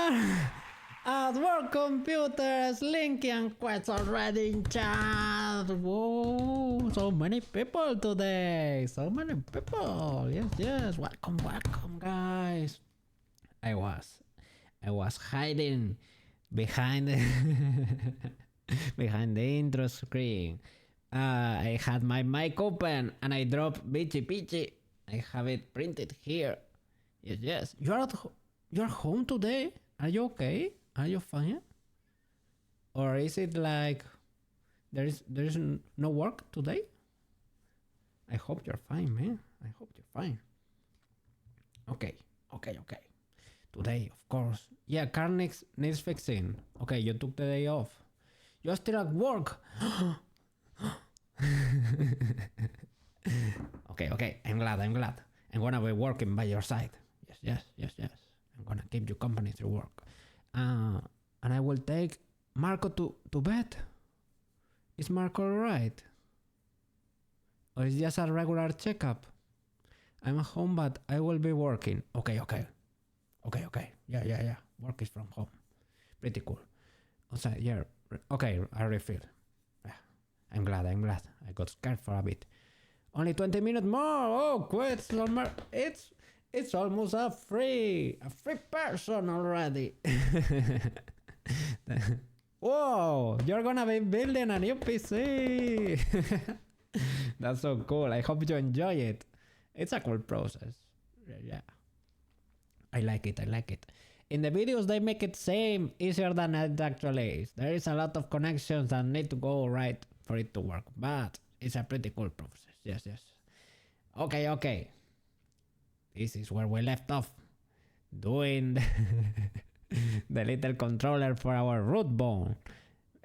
are at work computers. Linky and Quest already in chat. Whoa, so many people today. So many people. Yes. Welcome, guys. I was hiding behind behind the intro screen. I had my mic open and I dropped BEACHY. I have it printed here. Yes. You're home today? Are you okay? Are you fine? Or is it like there is no work today? I hope you're fine, man. I hope you're fine. Okay. Today, of course. Yeah, car needs fixing. Okay, you took the day off. You're still at work. Okay. I'm glad. I'm gonna be working by your side. Yes. I'm gonna keep you company through work. And I will take Marco to bed. Is Marco alright? Or is just a regular checkup? I'm at home, but I will be working. Okay. Yeah. Work is from home. Pretty cool. Also, yeah. Okay, I refill. I'm glad. I got scared for a bit. Only 20 minutes more. Oh, quit. It's almost a free person already. Whoa, you're gonna be building a new PC. That's so cool. I hope you enjoy it. It's a cool process. Yeah. I like it. In the videos, they make it seem easier than it actually is. There is a lot of connections that need to go right for it to work, but it's a pretty cool process. Yes. Okay. This is where we left off. Doing the little controller for our root bone.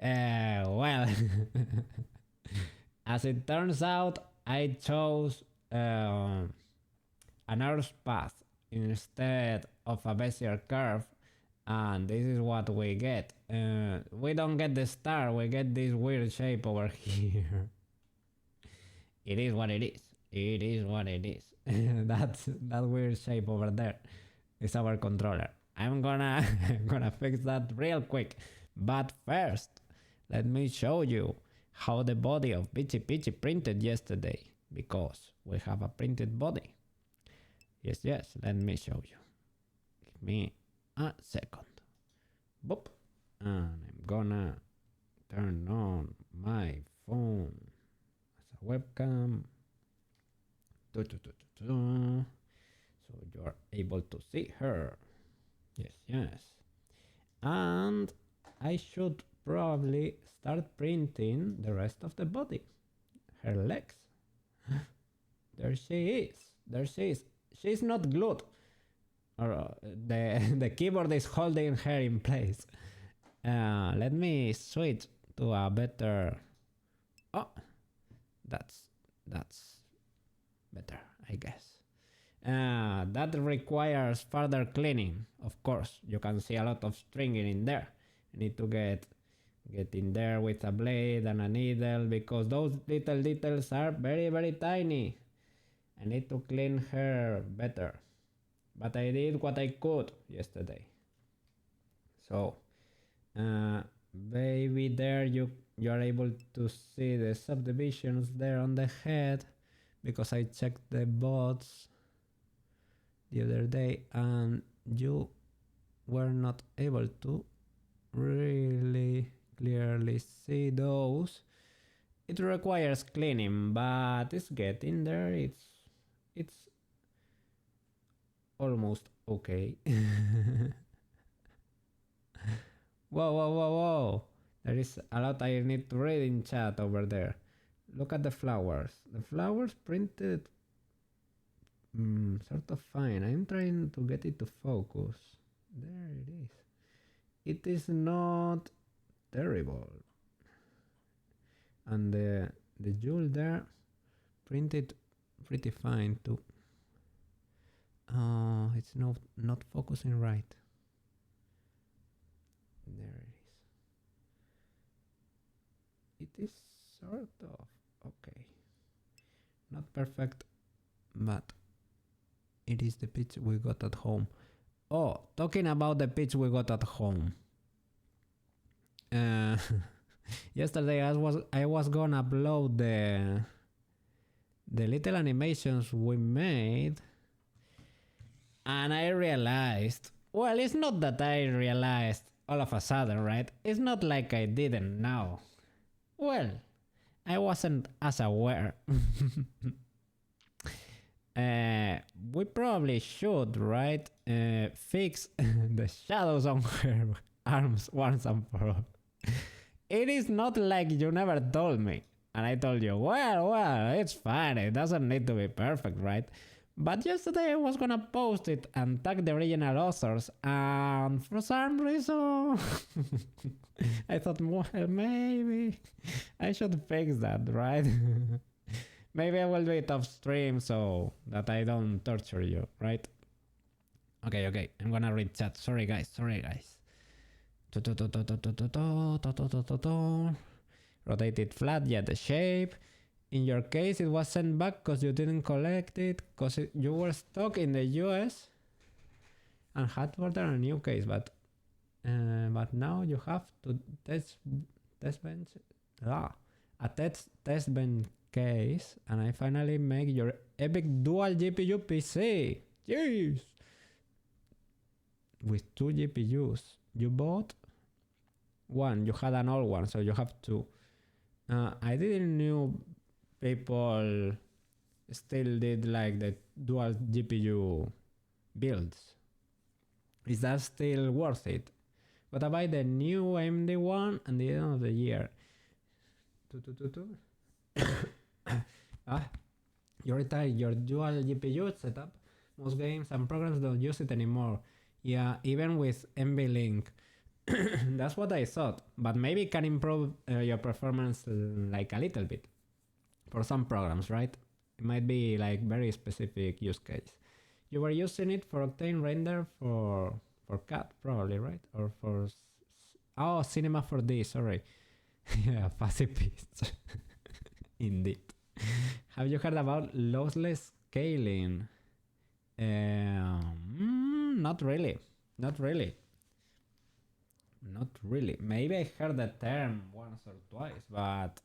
Well, as it turns out, I chose an Earth path instead of a Bezier curve, and this is what we get. We don't get the star, we get this weird shape over here. It is what it is. That weird shape over there is our controller. I'm gonna fix that real quick. But first, let me show you how the body of BEACHY printed yesterday, because we have a printed body. Yes, let me show you. Give me a second. Boop. And I'm gonna turn on my phone as a webcam. So you're able to see her. Yes. And I should probably start printing the rest of the body. Her legs. There she is. She's not glued. Or the keyboard is holding her in place. Let me switch to a better... Oh, that's better, I guess. That requires further cleaning. Of course, you can see a lot of stringing in there. You need to get in there with a blade and a needle, because those little details are very, very tiny. I need to clean her better. But I did what I could yesterday. So, baby, there you are able to see the subdivisions there on the head, because I checked the bots the other day and you were not able to really clearly see those. It requires cleaning, but it's getting there. It's almost okay. Whoa. There is a lot I need to read in chat over there. Look at the flowers. The flowers printed sort of fine. I'm trying to get it to focus. There it is. It is not terrible. And the jewel there printed pretty fine too. It's not focusing right. There it is. It is sort of okay. Not perfect, but it is the pitch we got at home. Oh, talking about the pitch we got at home. Yesterday I was gonna upload the little animations we made, and I realized, well, it's not that I realized all of a sudden, right? It's not like I didn't know. Well, I wasn't as aware. We probably should, right? Fix the shadows on her arms once and for all. It is not like you never told me. And I told you, well, it's fine. It doesn't need to be perfect, right? But yesterday I was gonna post it and tag the original authors, and for some reason I thought, well, maybe I should fix that, right? Maybe I will do it off stream so that I don't torture you, right? Okay, I'm gonna read chat. Sorry guys. Rotate it flat, yeah, the shape. In your case, it was sent back because you didn't collect it, because you were stuck in the US and had to order a new case, but now you have to test bench a test bench case, and I finally make your epic dual GPU PC. Jeez! With 2 GPUs. You bought one, you had an old one, so you have 2. I didn't know people still did like the dual GPU builds. Is that still worth it? What about the new AMD one and the end of the year? You retired your dual GPU setup. Most games and programs don't use it anymore. Yeah, even with NVLink. That's what I thought, but maybe it can improve your performance like a little bit for some programs, right? It might be like very specific use case. You were using it for Octane render for CAD probably, right? Or for Cinema 4D, sorry. Yeah, fuzzy pitch. Indeed. Have you heard about lossless scaling? Not really. Maybe I heard the term once or twice, but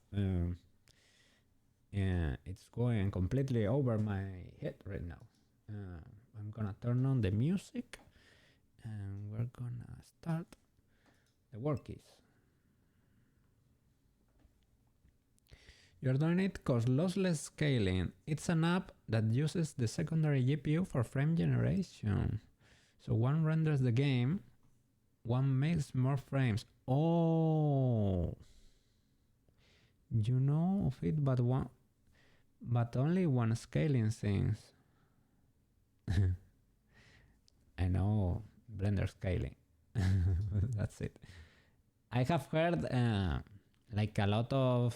it's going completely over my head right now. I'm gonna turn on the music and we're gonna start the workies. You're doing it because lossless scaling, it's an app that uses the secondary GPU for frame generation. So one renders the game, one makes more frames. Oh, you know of it, but only one scaling things. I know Blender scaling. That's it. I have heard like a lot of,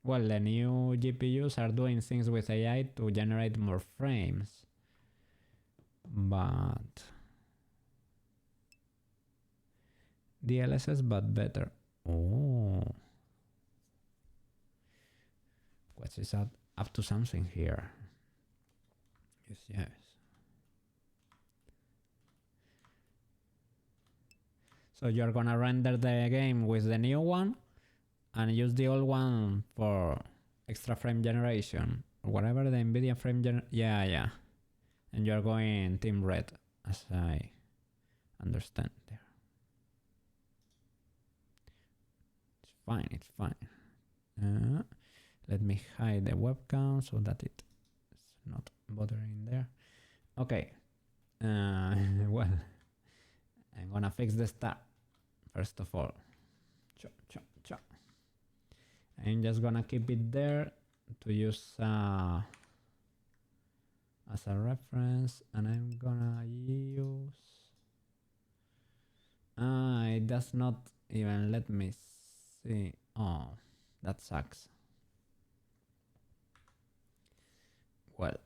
well, the new GPUs are doing things with AI to generate more frames, but DLSS but better. Oh, what is that? Up to something here. Yes. So you're gonna render the game with the new one and use the old one for extra frame generation or whatever the NVIDIA frame yeah. And you're going Team Red, as I understand there. It's fine. Let me hide the webcam so that it's not bothering there. Okay. Well, I'm gonna fix the start first of all. Cha. I'm just gonna keep it there to use as a reference, and I'm gonna use it does not even let me see. Oh, that sucks. Well,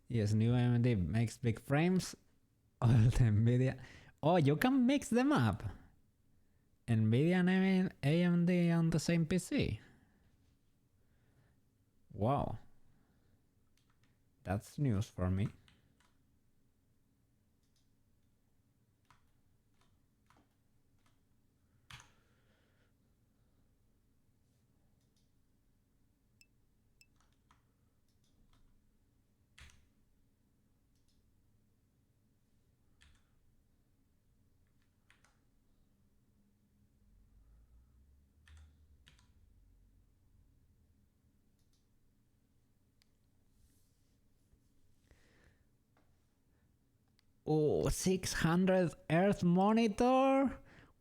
yes, new AMD makes big frames. All the NVIDIA. Oh, you can mix them up. NVIDIA and AMD on the same PC. Wow. That's news for me. Oh, 600 Earth monitor?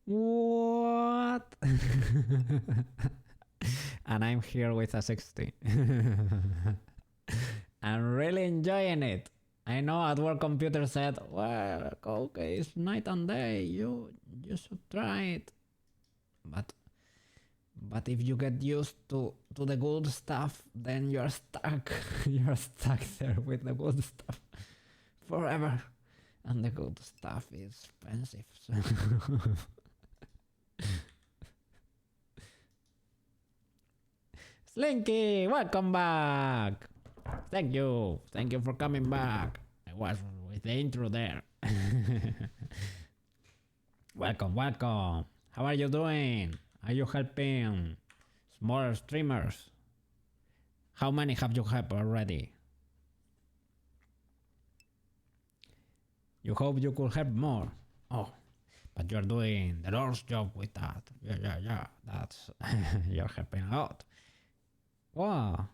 What? And I'm here with a 60. I'm really enjoying it. I know at work computer said, well, okay, it's night and day. You should try it. But if you get used to the good stuff, then you're stuck. You're stuck there with the good stuff forever. And the good stuff is expensive. So Slinky, welcome back. Thank you for coming back. I was with the intro there. Welcome. How are you doing? Are you helping smaller streamers? How many have you helped already? You hope you could help more. Oh, but you're doing the Lord's job with that. Yeah. That's you're helping a lot. Wow.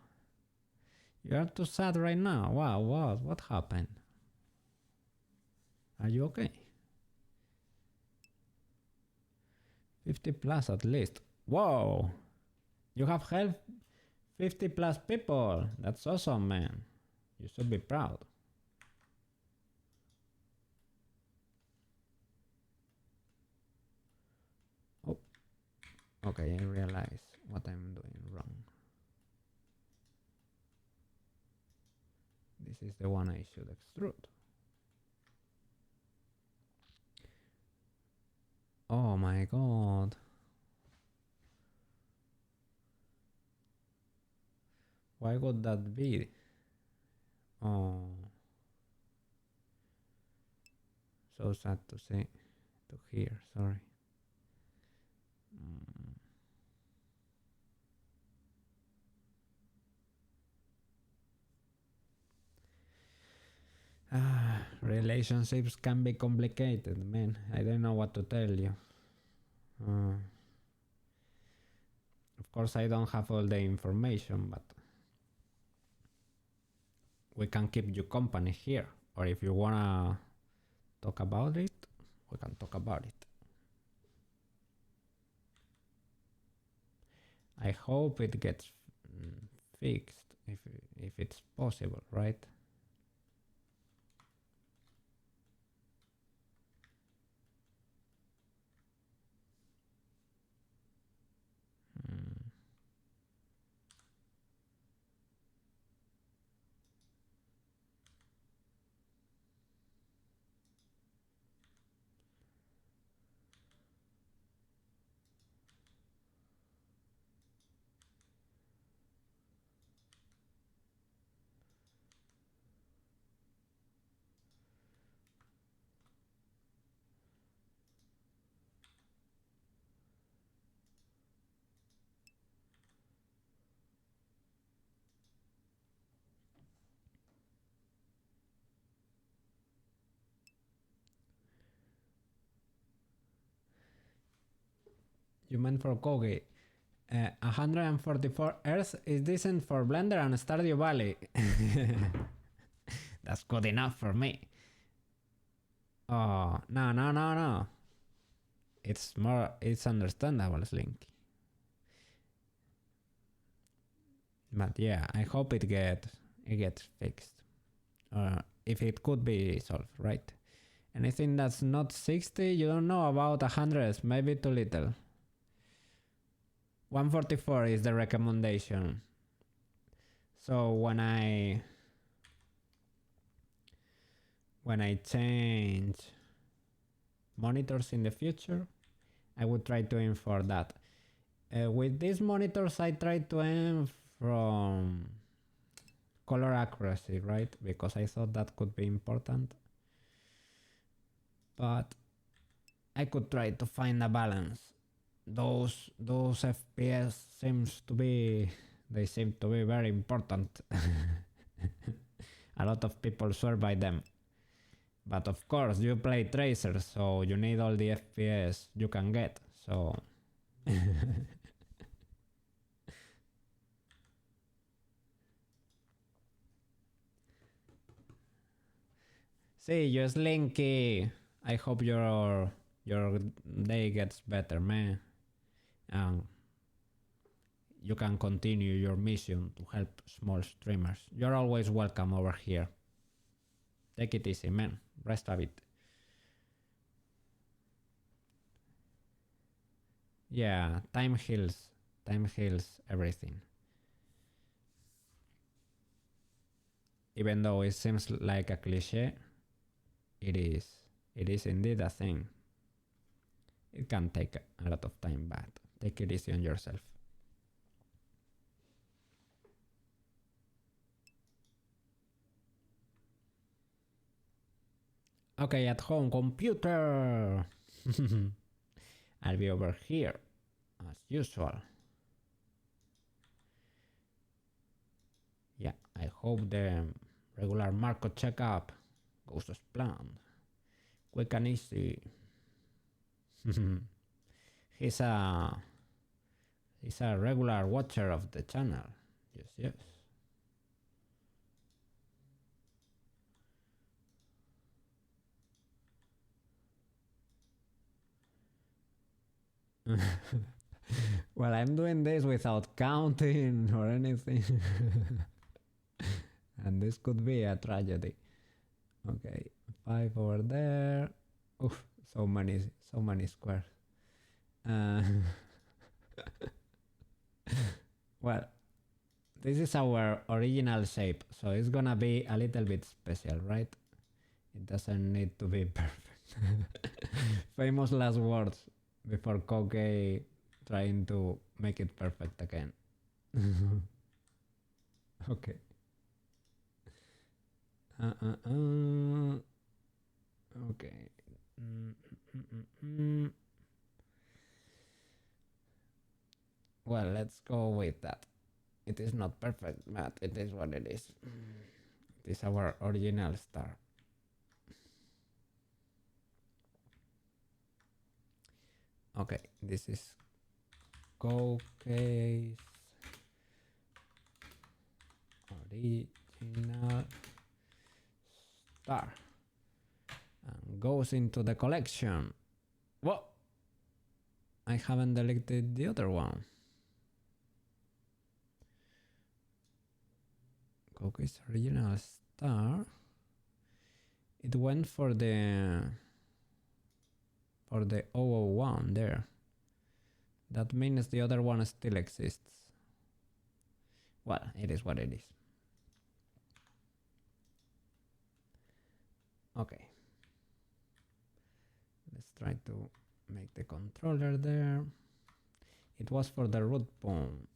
You're too sad right now. Wow, what happened? Are you okay? 50 plus at least. Whoa! You have helped 50 plus people. That's awesome, man. You should be proud. Oh. Okay, I realize what I'm doing wrong. This is the one I should extrude. Oh my god. Why would that be? Oh. So sad to say, to hear, sorry. Relationships can be complicated, man. I don't know what to tell you. Of course, I don't have all the information, but we can keep you company here. Or if you wanna talk about it, we can talk about it. I hope it gets fixed if it's possible, right? You meant for Kogi. 144 Earth is decent for Blender and Stardew Valley. That's good enough for me. Oh, no. It's understandable, Slinky. But yeah, I hope it gets fixed. If it could be solved, right? Anything that's not 60, you don't know about 100, maybe too little. 144 is the recommendation. So when I change monitors in the future, I would try to aim for that. With these monitors, I try to aim from color accuracy, right? Because I thought that could be important. But I could try to find a balance. Those FPS seem to be very important. A lot of people swear by them. But of course, you play Tracer, so you need all the FPS you can get. So See you, Slinky. I hope your day gets better, man. You can continue your mission to help small streamers. You're always welcome over here. Take it easy, man. Rest a bit. Yeah, time heals. Time heals everything. Even though it seems like a cliche, it is. It is indeed a thing. It can take a lot of time, but take it easy on yourself. Okay, at home computer. I'll be over here as usual. Yeah, I hope the regular Marco checkup goes as planned. Quick and easy. He's a regular watcher of the channel. Yes. Well, I'm doing this without counting or anything. And this could be a tragedy. Okay, 5 over there. Oof, so many squares. Well, this is our original shape, so it's gonna be a little bit special, right? It doesn't need to be perfect. Famous last words before Koke trying to make it perfect again. Okay. Okay. Well, let's go with that. It is not perfect, but it is what it is. It is our original star. Okay, this is Koke's original star and goes into the collection. Whoa! I haven't deleted the other one. Koke's original star. It went for the 001 there. That means the other one still exists. Well, it is what it is. Okay. Let's try to make the controller there. It was for the root pawn.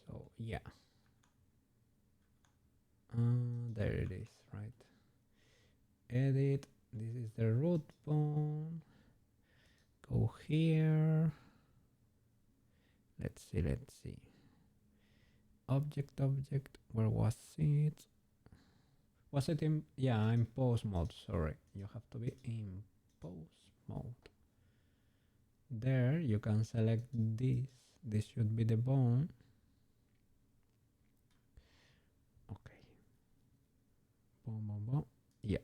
So yeah. There it is, right? Edit. This is the root pawn. Go here. Let's see. Object. Where was it? Was it in? Yeah, in pose mode. Sorry, you have to be in pose mode. There, you can select this. This should be the bone. Okay. Boom. Yeah.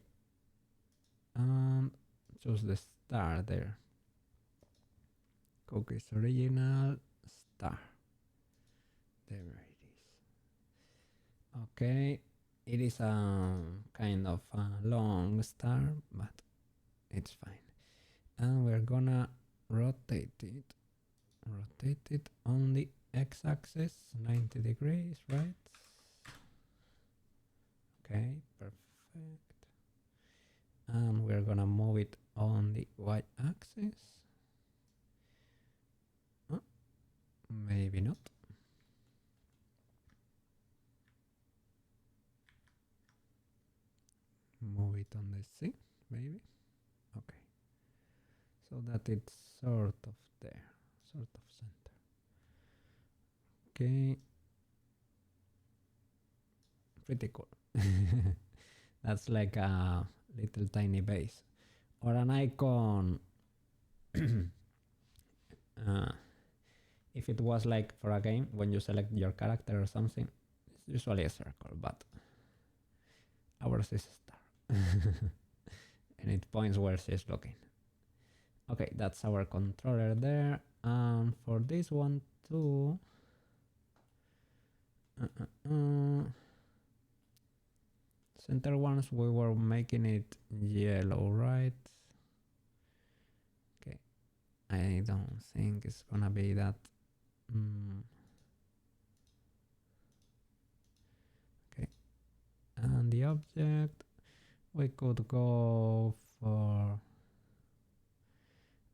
And choose the star there. Koke's original star. There it is. Okay. It is a kind of a long star, but it's fine. And we're gonna rotate it on the x-axis 90 degrees, right? Okay, perfect. And we're gonna move it on the y-axis. Maybe not. Move it on the Z, maybe. Okay. So that it's sort of there, sort of center. Okay. Pretty cool. That's like a little tiny base if if it was like for a game when you select your character or something, it's usually a circle, but ours is a star. And it points where she's looking. Okay, that's our controller there. For this one too, center ones we were making it yellow, right? Okay, I don't think it's gonna be that. Okay, and the object we could go for.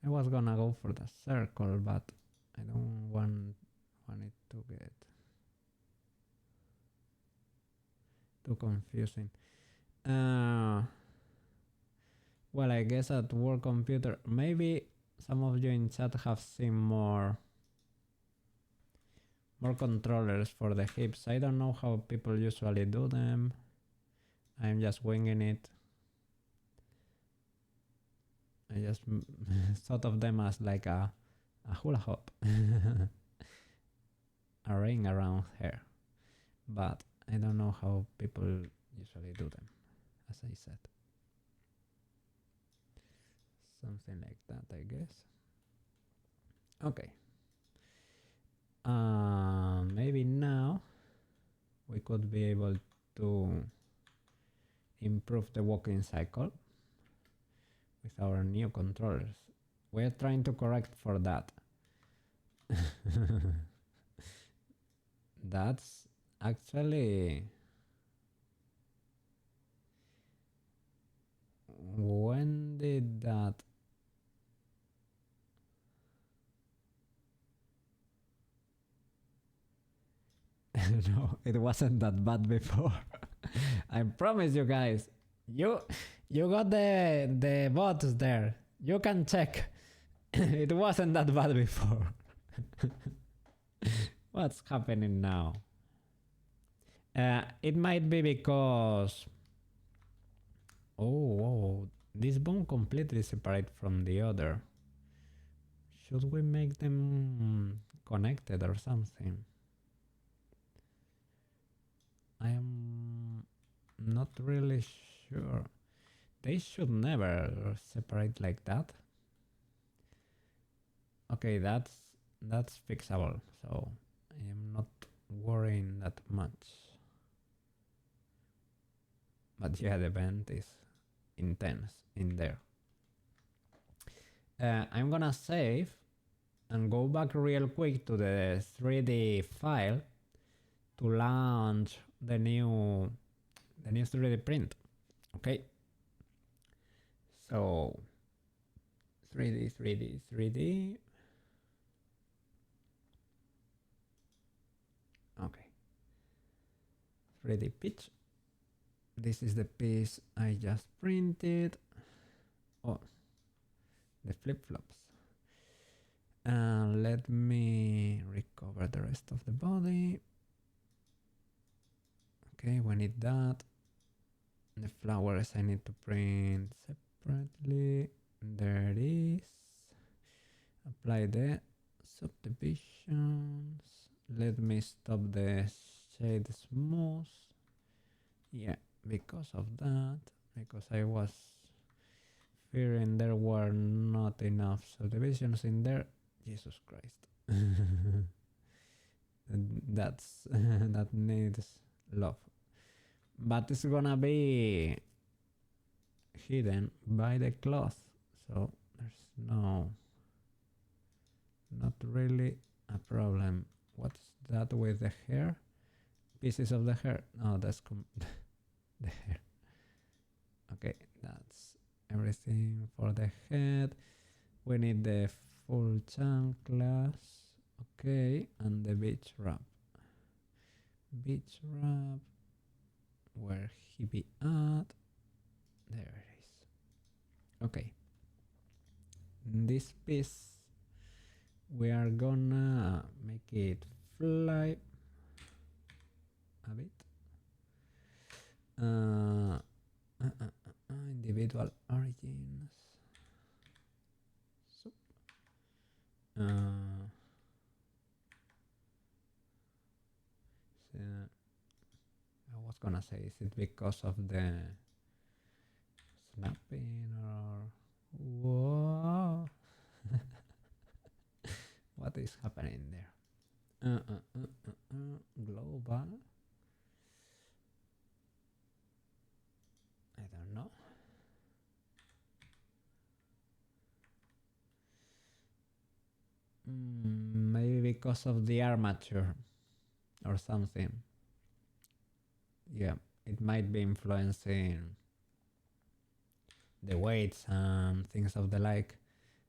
I was gonna go for the circle, but I don't want it to get too confusing. Well, I guess at work computer, maybe some of you in chat have seen more controllers for the hips. I don't know how people usually do them. I'm just winging it. I just thought of them as like a hula hop, a ring around her, but I don't know how people usually do them, as I said. Something like that, I guess. Okay. Maybe now we could be able to improve the walking cycle with our new controllers. We're trying to correct for that. That's actually... When did that... No, it wasn't that bad before. I promise you guys. You got the bots there. You can check. It wasn't that bad before. What's happening now? It might be because... Oh, this bone completely separate from the other. Should we make them connected or something? I am not really sure. They should never separate like that. Okay, that's fixable, so I am not worrying that much. But yeah, the bend is intense in there. I'm gonna save and go back real quick to the 3D file to launch the new 3D print. Okay. So 3D. Okay. 3D pitch. This is the piece I just printed. Oh, the flip-flops. Let me recover the rest of the body. Okay, we need that. The flowers I need to print separately. There it is. Apply the subdivisions. Let me stop the shade smooth. Yeah, because of that. Because I was fearing there were not enough subdivisions in there. Jesus Christ. That needs love. But it's gonna be hidden by the cloth, so there's not really a problem. What's that with the hair? Pieces of the hair? No, that's the hair. Okay, that's everything for the head. We need the full chanclas. Okay, and the beach wrap. Beach wrap. Where he be at? There it is. Okay. This piece we are gonna make it fly a bit. Individual origins. So, gonna say, is it because of the snapping or whoa? What is happening there? Global. I don't know. Maybe because of the armature or something. Yeah, it might be influencing the weights and things of the like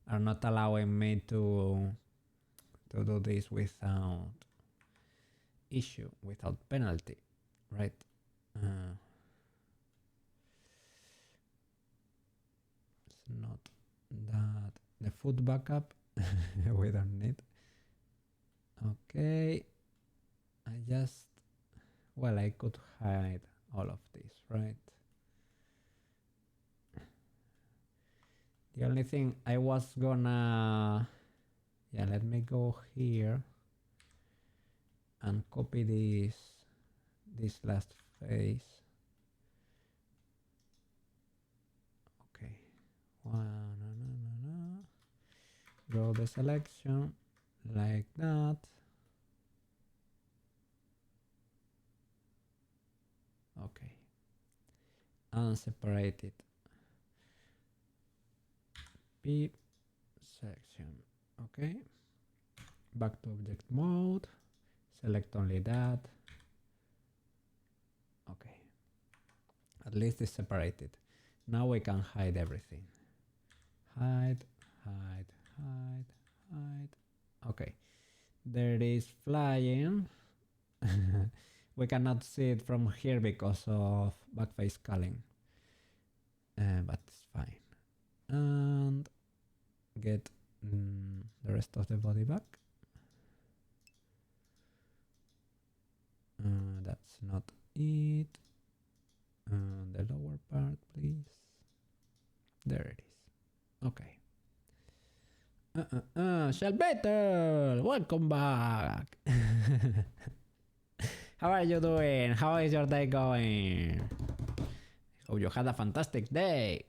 are not allowing me to do this without issue, without penalty, right? It's not that the foot backup we don't need. Okay, I just, well, I could hide all of this, right? The only thing I was gonna, yeah, let me go here and copy this last phase. Okay, draw the selection like that. Okay, and separate it. P section. Okay, back to object mode, select only that. Okay, at least it's separated. Now we can hide everything. Hide. Okay, there it is flying. We cannot see it from here because of backface culling, but it's fine. And get the rest of the body back. That's not it. The lower part, please. There it is. Okay. Shell Battle! Welcome back! How are you doing? How is your day going? I hope you had a fantastic day.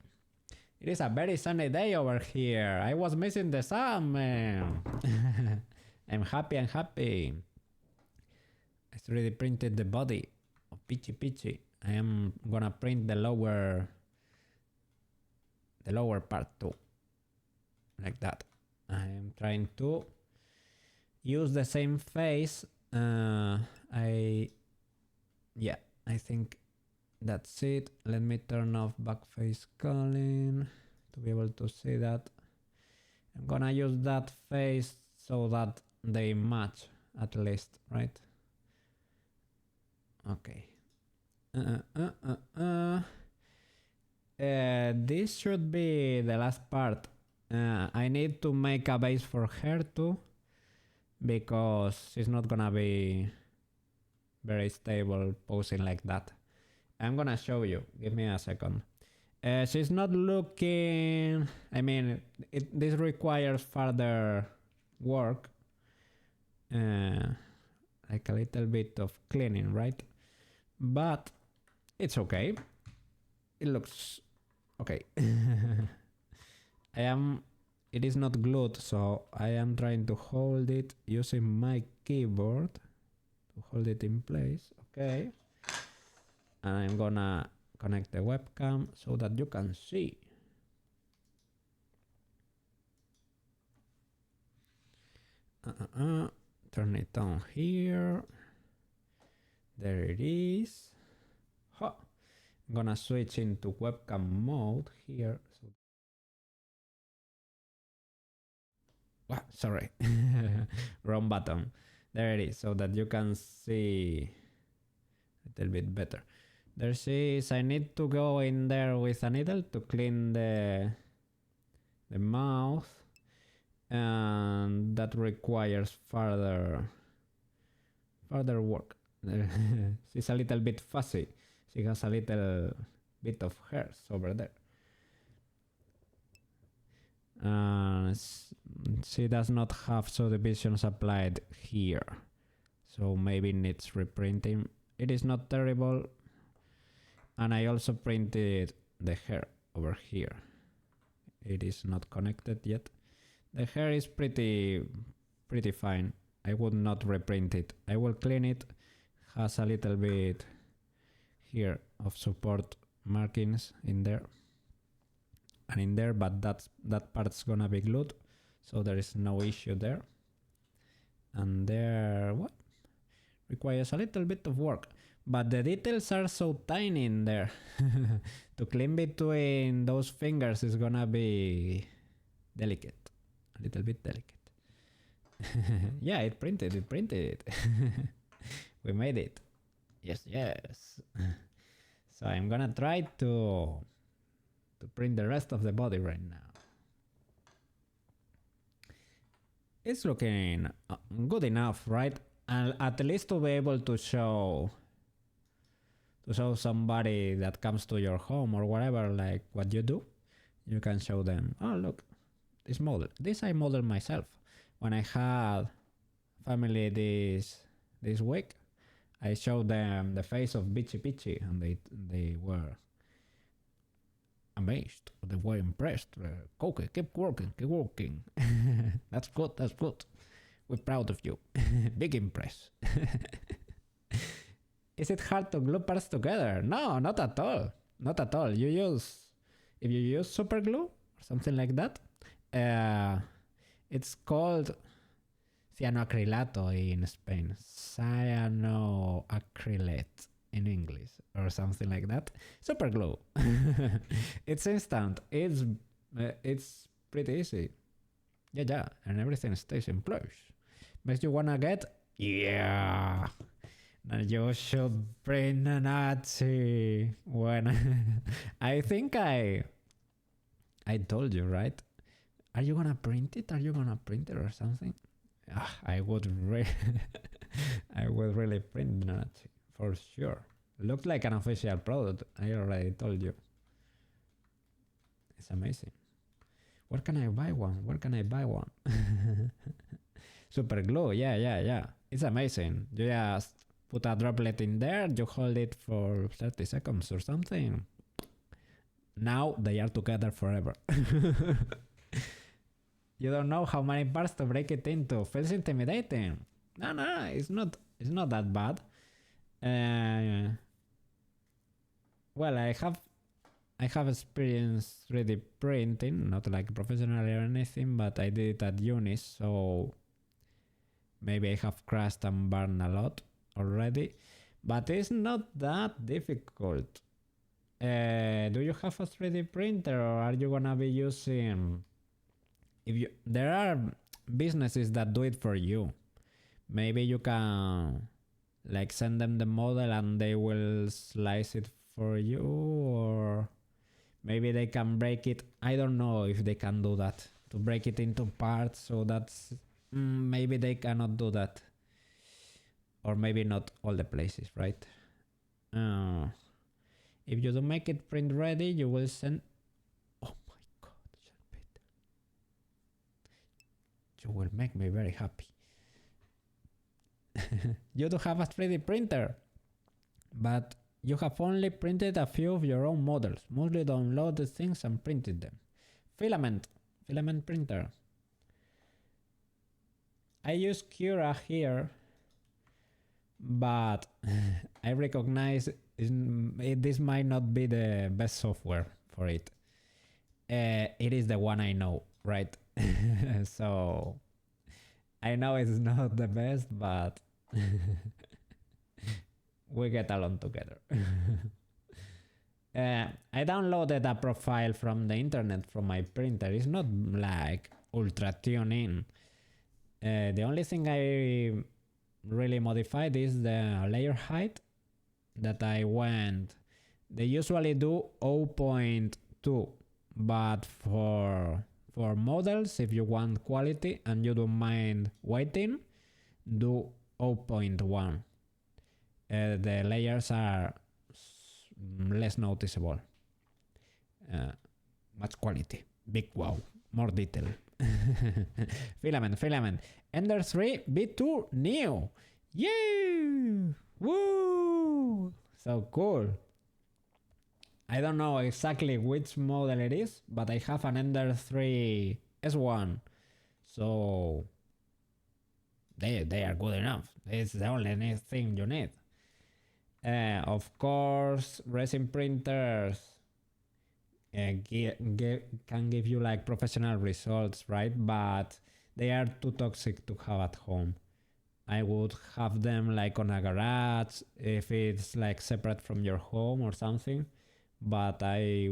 It is a very sunny day over here. I was missing the sun, man. I'm happy. I 3D printed the body of Peachy. I am gonna print the lower part too. Like that. I am trying to use the same face. I think that's it. Let me turn off backface culling to be able to see that. I'm gonna use that face so that they match at least, right? Okay. This should be the last part. I need to make a base for her too, because she's not gonna be very stable posing like that. I'm gonna show you. Give me a second. She's not looking, I mean, this requires further work, like a little bit of cleaning, right? But it's okay. It looks okay. It is not glued, so I am trying to hold it using my keyboard to hold it in place. Okay. And I'm gonna connect the webcam so that you can see. Turn it on here. There it is. Ha. I'm gonna switch into webcam mode here. Sorry, wrong button. There it is, so that you can see a little bit better. There she is. I need to go in there with a needle to clean the mouth, and that requires further work. She's a little bit fussy. She has a little bit of hairs over there. She does not have subdivisions applied here, so maybe needs reprinting. It is not terrible, And I also printed the hair over here. It is not connected yet. The hair is pretty fine. I would not reprint it. I will clean it. Has a little bit here of support markings in there and in there, but that part's gonna be glued, so there is no issue there. And there, what? Requires a little bit of work, but the details are so tiny in there. To clean between those fingers is gonna be delicate, a little bit delicate. Yeah, it printed it. We made it. Yes. So I'm gonna try to print the rest of the body right now. It's looking good enough, right? And at least to be able to show somebody that comes to your home or whatever, like what you do, you can show them, oh look, this model. This I modeled myself. When I had family this week, I showed them the face of Peachy, and they were amazed. They were impressed. Okay, keep working. That's good. We're proud of you. Big impress. Is it hard to glue parts together? No, not at all. If you use super glue or something like that, it's called cyanoacrylato in Spain, cyanoacrylate in English, or something like that. Super glue. It's instant. It's pretty easy. Yeah, and everything stays in place. Makes you wanna get, yeah. Now you should print a Nazi. When I think I told you, right? Are you gonna print it? Or something? I would really print that for sure. Looks like an official product. I already told you. It's amazing. Where can I buy one? Super glue. Yeah. It's amazing. You just put a droplet in there. You hold it for 30 seconds or something. Now they are together forever. You don't know how many parts to break it into. Feels intimidating. No, it's not that bad. Well, I have experience 3D printing, not like professionally or anything, but I did it at uni, so maybe I have crashed and burned a lot already. But it's not that difficult. Do you have a 3D printer, or are you gonna be using? There are businesses that do it for you. Maybe you can like send them the model and they will slice it for you, or maybe they can break it. I don't know if they can do that, to break it into parts. So that's maybe they cannot do that, or maybe not all the places, right? If you don't make it print ready, you will send. Oh my god, Peter, you will make me very happy. You do have a 3D printer, but you have only printed a few of your own models. Mostly download the things and printed them. Filament printer. I use Cura here, but I recognize this might not be the best software for it. It is the one I know, right? So I know it's not the best, but we get along together. I downloaded a profile from the internet from my printer. It's not like ultra tune in. The only thing I really modified is the layer height that I went. They usually do 0.2, but for models, if you want quality and you don't mind waiting, do 0.1. The layers are less noticeable. Much quality. Big wow. More detail. Filament. Ender 3 V2 new. Yay! Woo! So cool. I don't know exactly which model it is, but I have an Ender 3 S1. So they are good enough. It's the only thing you need. Of course, resin printers can give you like professional results, right? But they are too toxic to have at home. I would have them like on a garage if it's like separate from your home or something. But I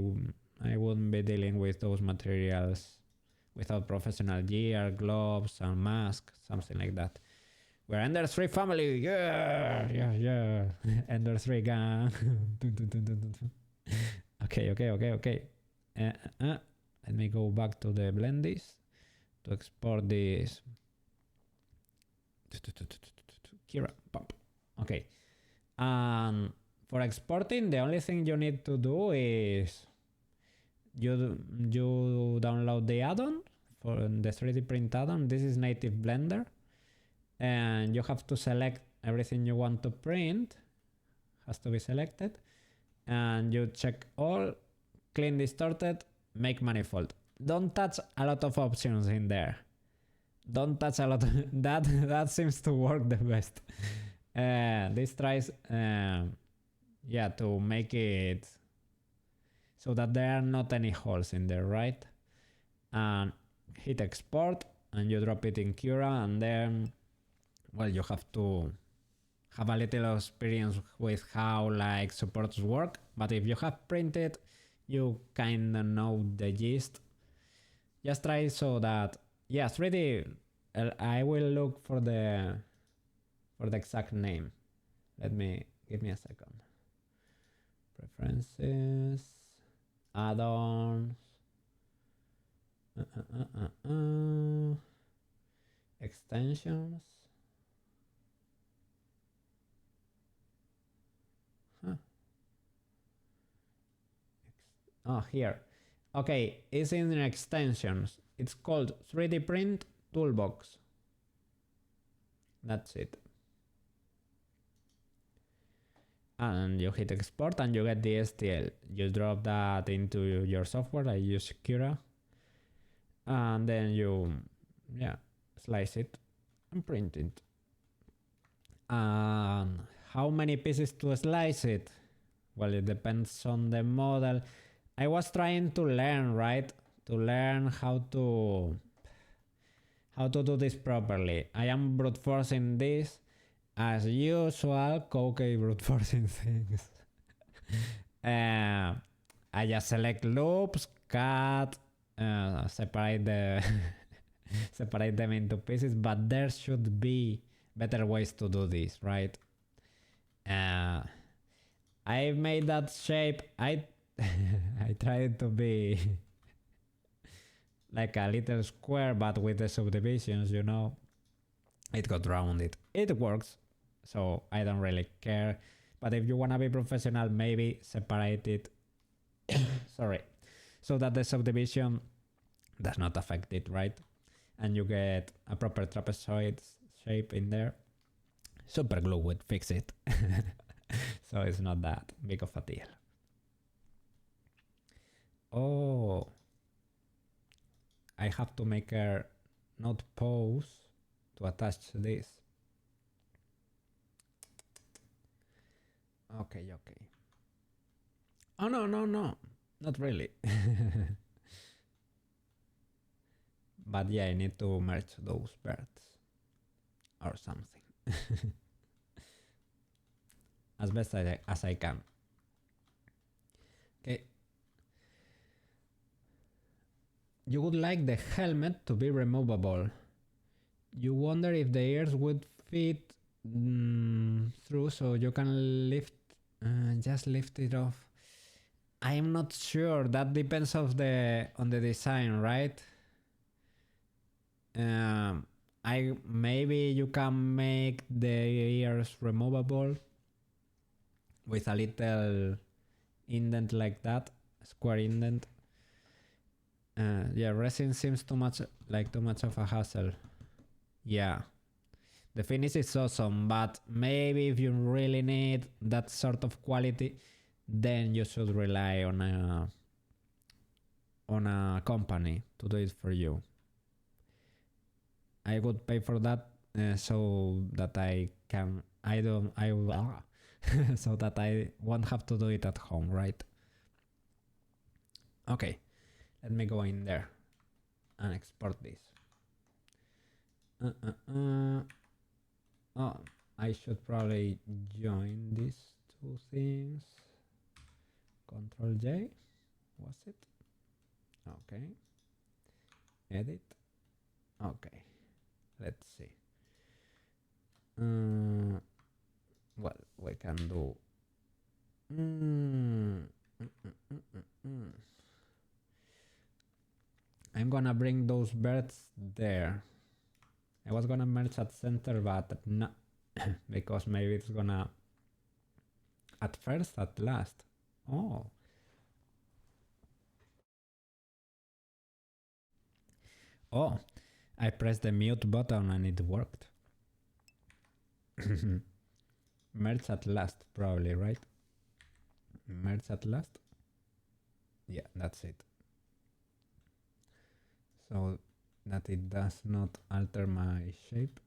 wouldn't be dealing with those materials without professional gear, gloves, and mask, something like that. We're Ender 3 family, yeah. Ender 3 gang. Okay. Let me go back to the blendies to export this. Kira, pop. Okay. For exporting, the only thing you need to do is you download the add-on for the 3D print add-on. This is native Blender, and you have to select everything you want to print. Has to be selected, and you check all, clean distorted, make manifold. Don't touch a lot of options in there. Don't touch a lot of that seems to work the best. This tries to make it so that there are not any holes in there, right? And hit export and you drop it in Cura, and then well, you have to have a little experience with how like supports work, but if you have printed, you kind of know the gist. Just try so that 3D. I will look for the exact name. Give me a second. Preferences, add-ons, extensions. Here. Okay, it's in extensions. It's called 3D Print Toolbox. That's it. And you hit export and you get the STL. You drop that into your software. I use Cura. And then you slice it and print it. And how many pieces to slice it? Well, it depends on the model. I was trying to learn, right? To learn how to do this properly. I am brute forcing this as usual. Coke brute forcing things. I just select loops, cut, separate them into pieces, but there should be better ways to do this, right? I made that shape. I tried to be like a little square, but with the subdivisions, you know, it got rounded. It works, so I don't really care. But if you want to be professional, maybe separate it sorry, so that the subdivision does not affect it, right? And you get a proper trapezoid shape in there. Super glue would fix it. So it's not that big of a deal. Oh, I have to make a not pause to attach this. Okay. Oh, no, not really. But yeah, I need to merge those birds or something. As best as I can. Okay. You would like the helmet to be removable. You wonder if the ears would fit through, so you can just lift it off. I'm not sure. That depends on the design, right? Maybe you can make the ears removable with a little indent like that, square indent. Yeah, resin seems too much of a hassle. Yeah, the finish is awesome, but maybe if you really need that sort of quality, then you should rely on a company to do it for you. I would pay for that so that so that I won't have to do it at home, right? Okay, let me go in there and export this. Oh, I should probably join these two things. Control J, was it? Okay. Edit. Okay. Let's see. Well, we can do. I'm gonna bring those birds there. I was gonna merge at center, but no, because maybe it's gonna. At first, at last. Oh. Oh, I pressed the mute button and it worked. Merge at last, probably, right? Merge at last? Yeah, that's it. So that it does not alter my shape.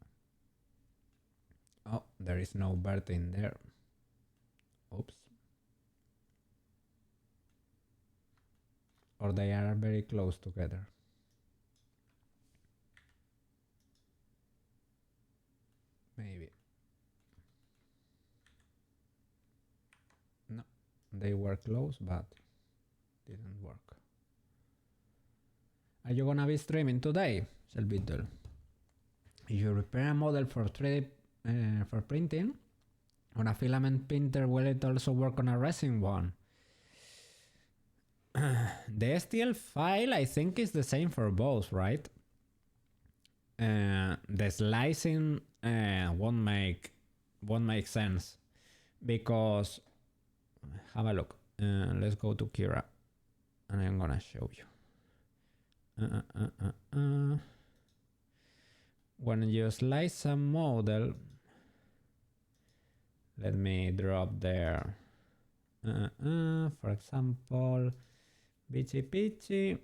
Oh, there is no bird in there. Oops. Or they are very close together. Maybe. No, they were close, but didn't work. Are you gonna be streaming today, Selbiddle? If you prepare a model for 3D for printing on a filament printer, will it also work on a resin one? The STL file, I think, is the same for both, right? The slicing won't make sense because have a look. Let's go to Kira, and I'm gonna show you. When you slice a model, let me drop there. For example, BEACHY,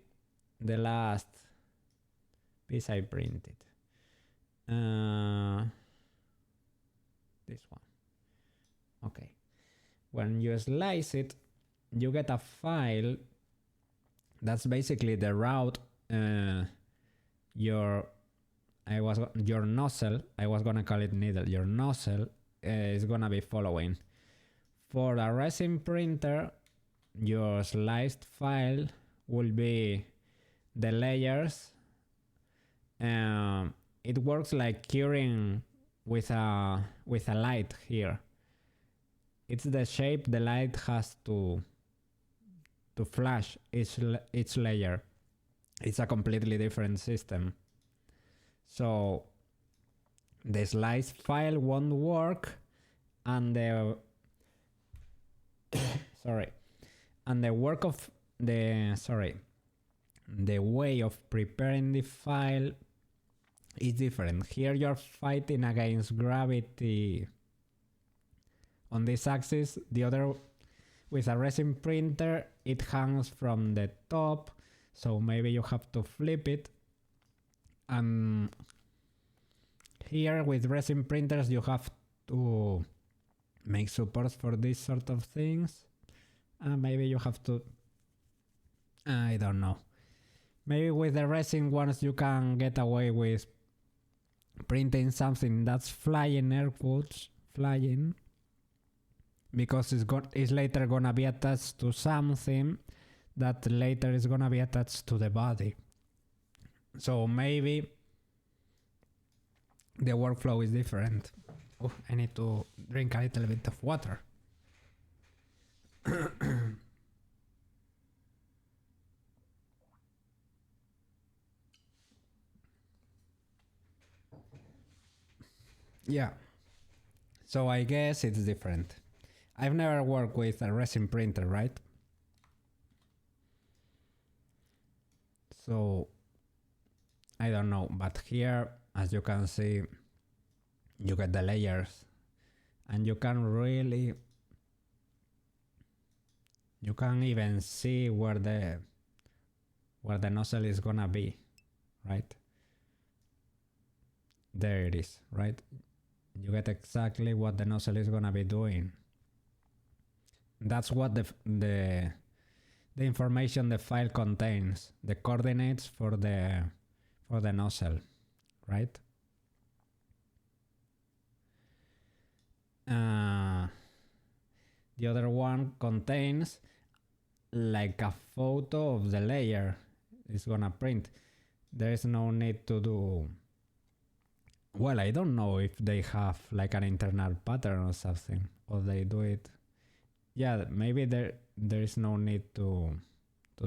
the last piece I printed. This one. Okay. When you slice it, you get a file that's basically the route your nozzle, I was gonna call it needle, your nozzle is gonna be following. For a resin printer, your sliced file will be the layers. It works like curing with a light here. It's the shape the light has to flash each layer. It's a completely different system. So the slice file won't work, and the the way of preparing the file is different. Here you're fighting against gravity on this axis. The other, with a resin printer, it hangs from the top, so maybe you have to flip it. And here with resin printers you have to make supports for these sort of things. Maybe you have to, I don't know. Maybe with the resin ones you can get away with printing something that's flying, air quotes, flying, because it's later gonna be attached to something that later is gonna be attached to the body. So maybe the workflow is different. Oh, I need to drink a little bit of water. Yeah. So I guess it's different. I've never worked with a resin printer, right? So I don't know, but here, as you can see, you get the layers, and you can really You can even see where the nozzle is gonna be, right? There it is, right? You get exactly what the nozzle is gonna be doing. That's what the information the file contains, the coordinates for the nozzle, right? The other one contains like a photo of the layer it's gonna print. There is no need to do. Well, I don't know if they have like an internal pattern or something, or they do it. Yeah, maybe there is no need to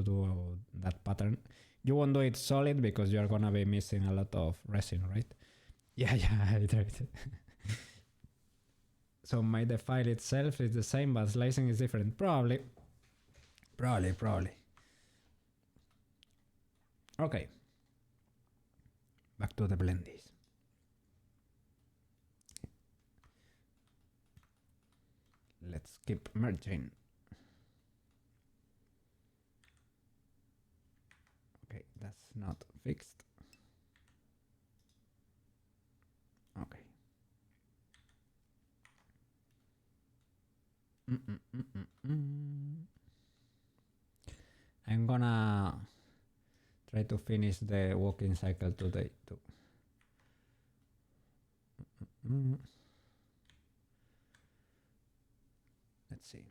do that pattern. You won't do it solid because you're gonna be missing a lot of resin, right? Yeah, right. So the file itself is the same, but slicing is different. Probably. Okay. Back to the blendies. Let's keep merging. Okay, that's not fixed. Okay. I'm gonna try to finish the walking cycle today too. Let's see.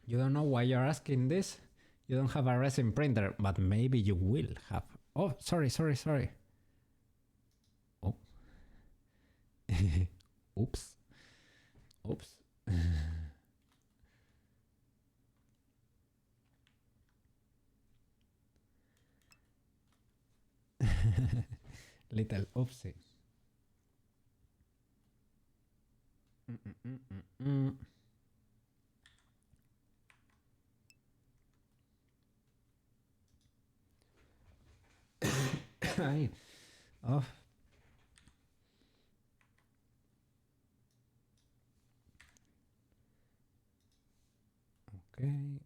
You don't know why you're asking this? You don't have a resin printer, but maybe you will have. Oh, sorry. Oh. Oops. Little oopsie. Oh. Okay.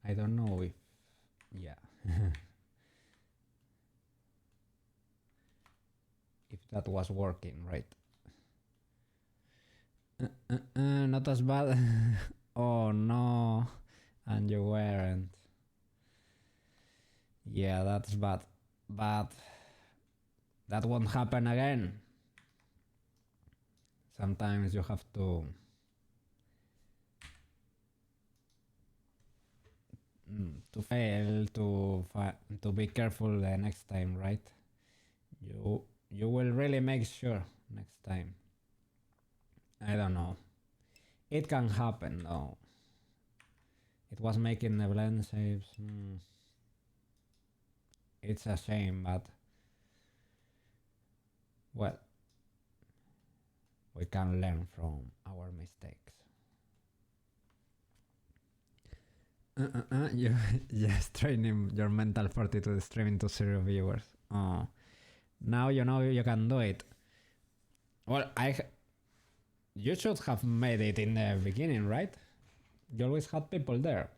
I don't know if, yeah. If that was working, right? Not as bad. Oh no, and you weren't. Yeah, that's bad. But that won't happen again. Sometimes you have to fail to be careful the next time, right? You will really make sure next time. I don't know. It can happen though. It was making the blend shapes. It's a shame, but well, we can learn from our mistakes. You just training your mental fortitude streaming to 0 viewers. Oh, now you know you can do it. Well, you should have made it in the beginning, right? You always had people there.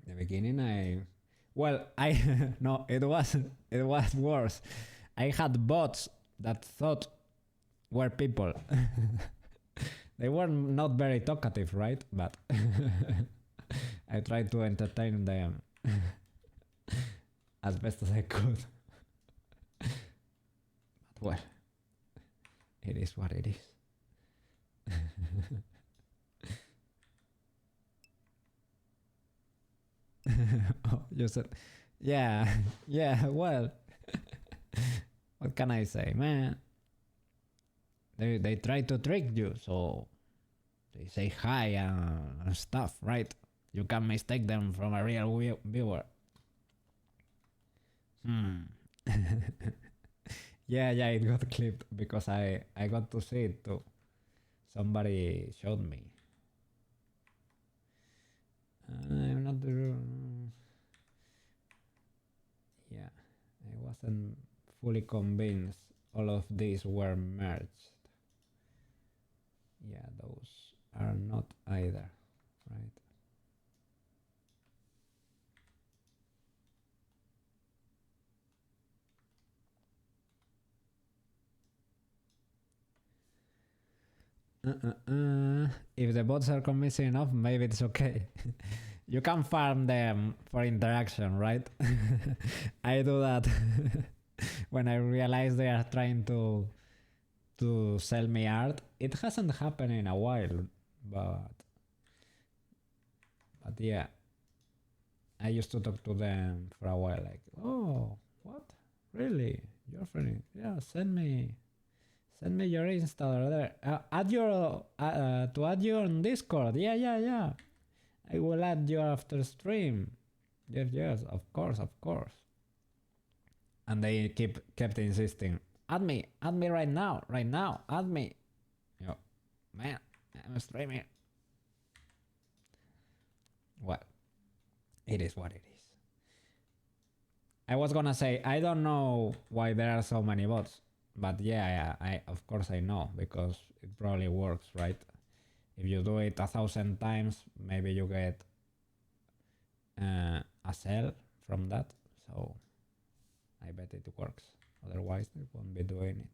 In the beginning, no, it was worse. I had bots that thought were people. They were not very talkative, right? But I tried to entertain them as best as I could. But well, it is what it is. Oh, you said, yeah, well, what can I say, man? They try to trick you, so they say hi and stuff, right? You can mistake them from a real viewer. Yeah, it got clipped because I got to see it too. Somebody showed me. I'm not the. Yeah, I wasn't fully convinced all of these were merged. Yeah, those are not either, right? If the bots are convincing enough, maybe it's okay. You can farm them for interaction, right? I do that when I realize they are trying to sell me art. It hasn't happened in a while, but yeah, I used to talk to them for a while, like, oh, what? Really? You're friendly? Yeah, send me your Insta or there. Add your to add you on Discord. Yeah. I will add you after stream. Yes, of course. And they kept insisting, add me right now, add me. Yo, man, I'm streaming. Well, it is what it is. I was gonna say, I don't know why there are so many bots, but yeah, I of course I know, because it probably works, right? If you do it 1,000 times, maybe you get a sell from that. So I bet it works. Otherwise, they won't be doing it.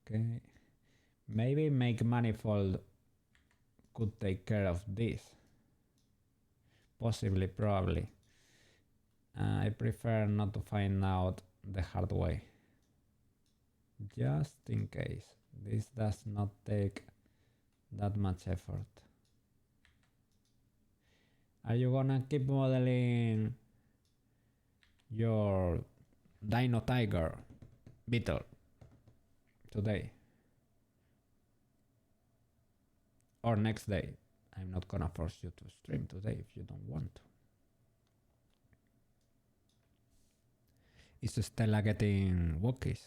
Okay. Maybe Make Manifold could take care of this. Possibly, probably. I prefer not to find out the hard way. Just in case. This does not take that much effort. Are you gonna keep modeling your Dino Tiger Beetle today? Or next day? I'm not gonna force you to stream today if you don't want to. Is Stella getting walkies?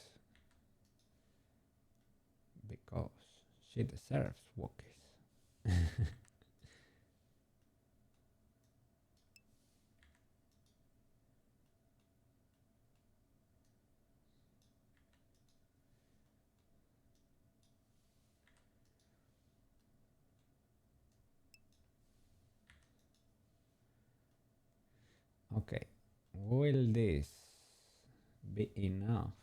Because she deserves walkies. Okay, will this be enough?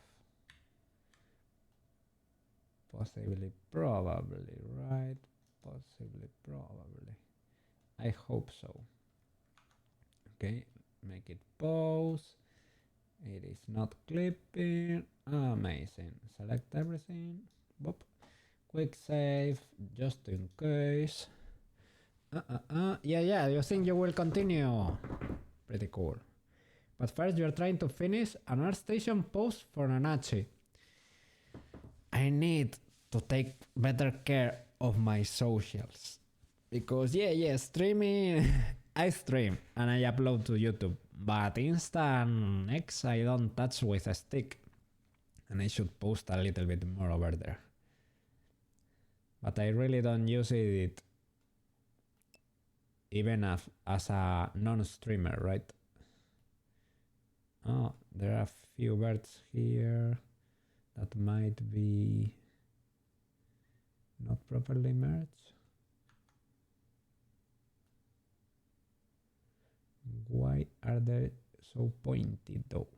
Possibly, probably, right? Possibly, probably. I hope so. Okay, make it pause. It is not clipping. Amazing. Select everything. Boop. Quick save, just in case. Yeah, you think you will continue? Pretty cool. But first you're trying to finish an art station post for Nanachi. I need to take better care of my socials. Because yeah, streaming, I stream and I upload to YouTube. But Insta and X I don't touch with a stick. And I should post a little bit more over there. But I really don't use it even as a non-streamer, right? Oh, there are a few birds here that might be not properly merged. Why are they so pointy though?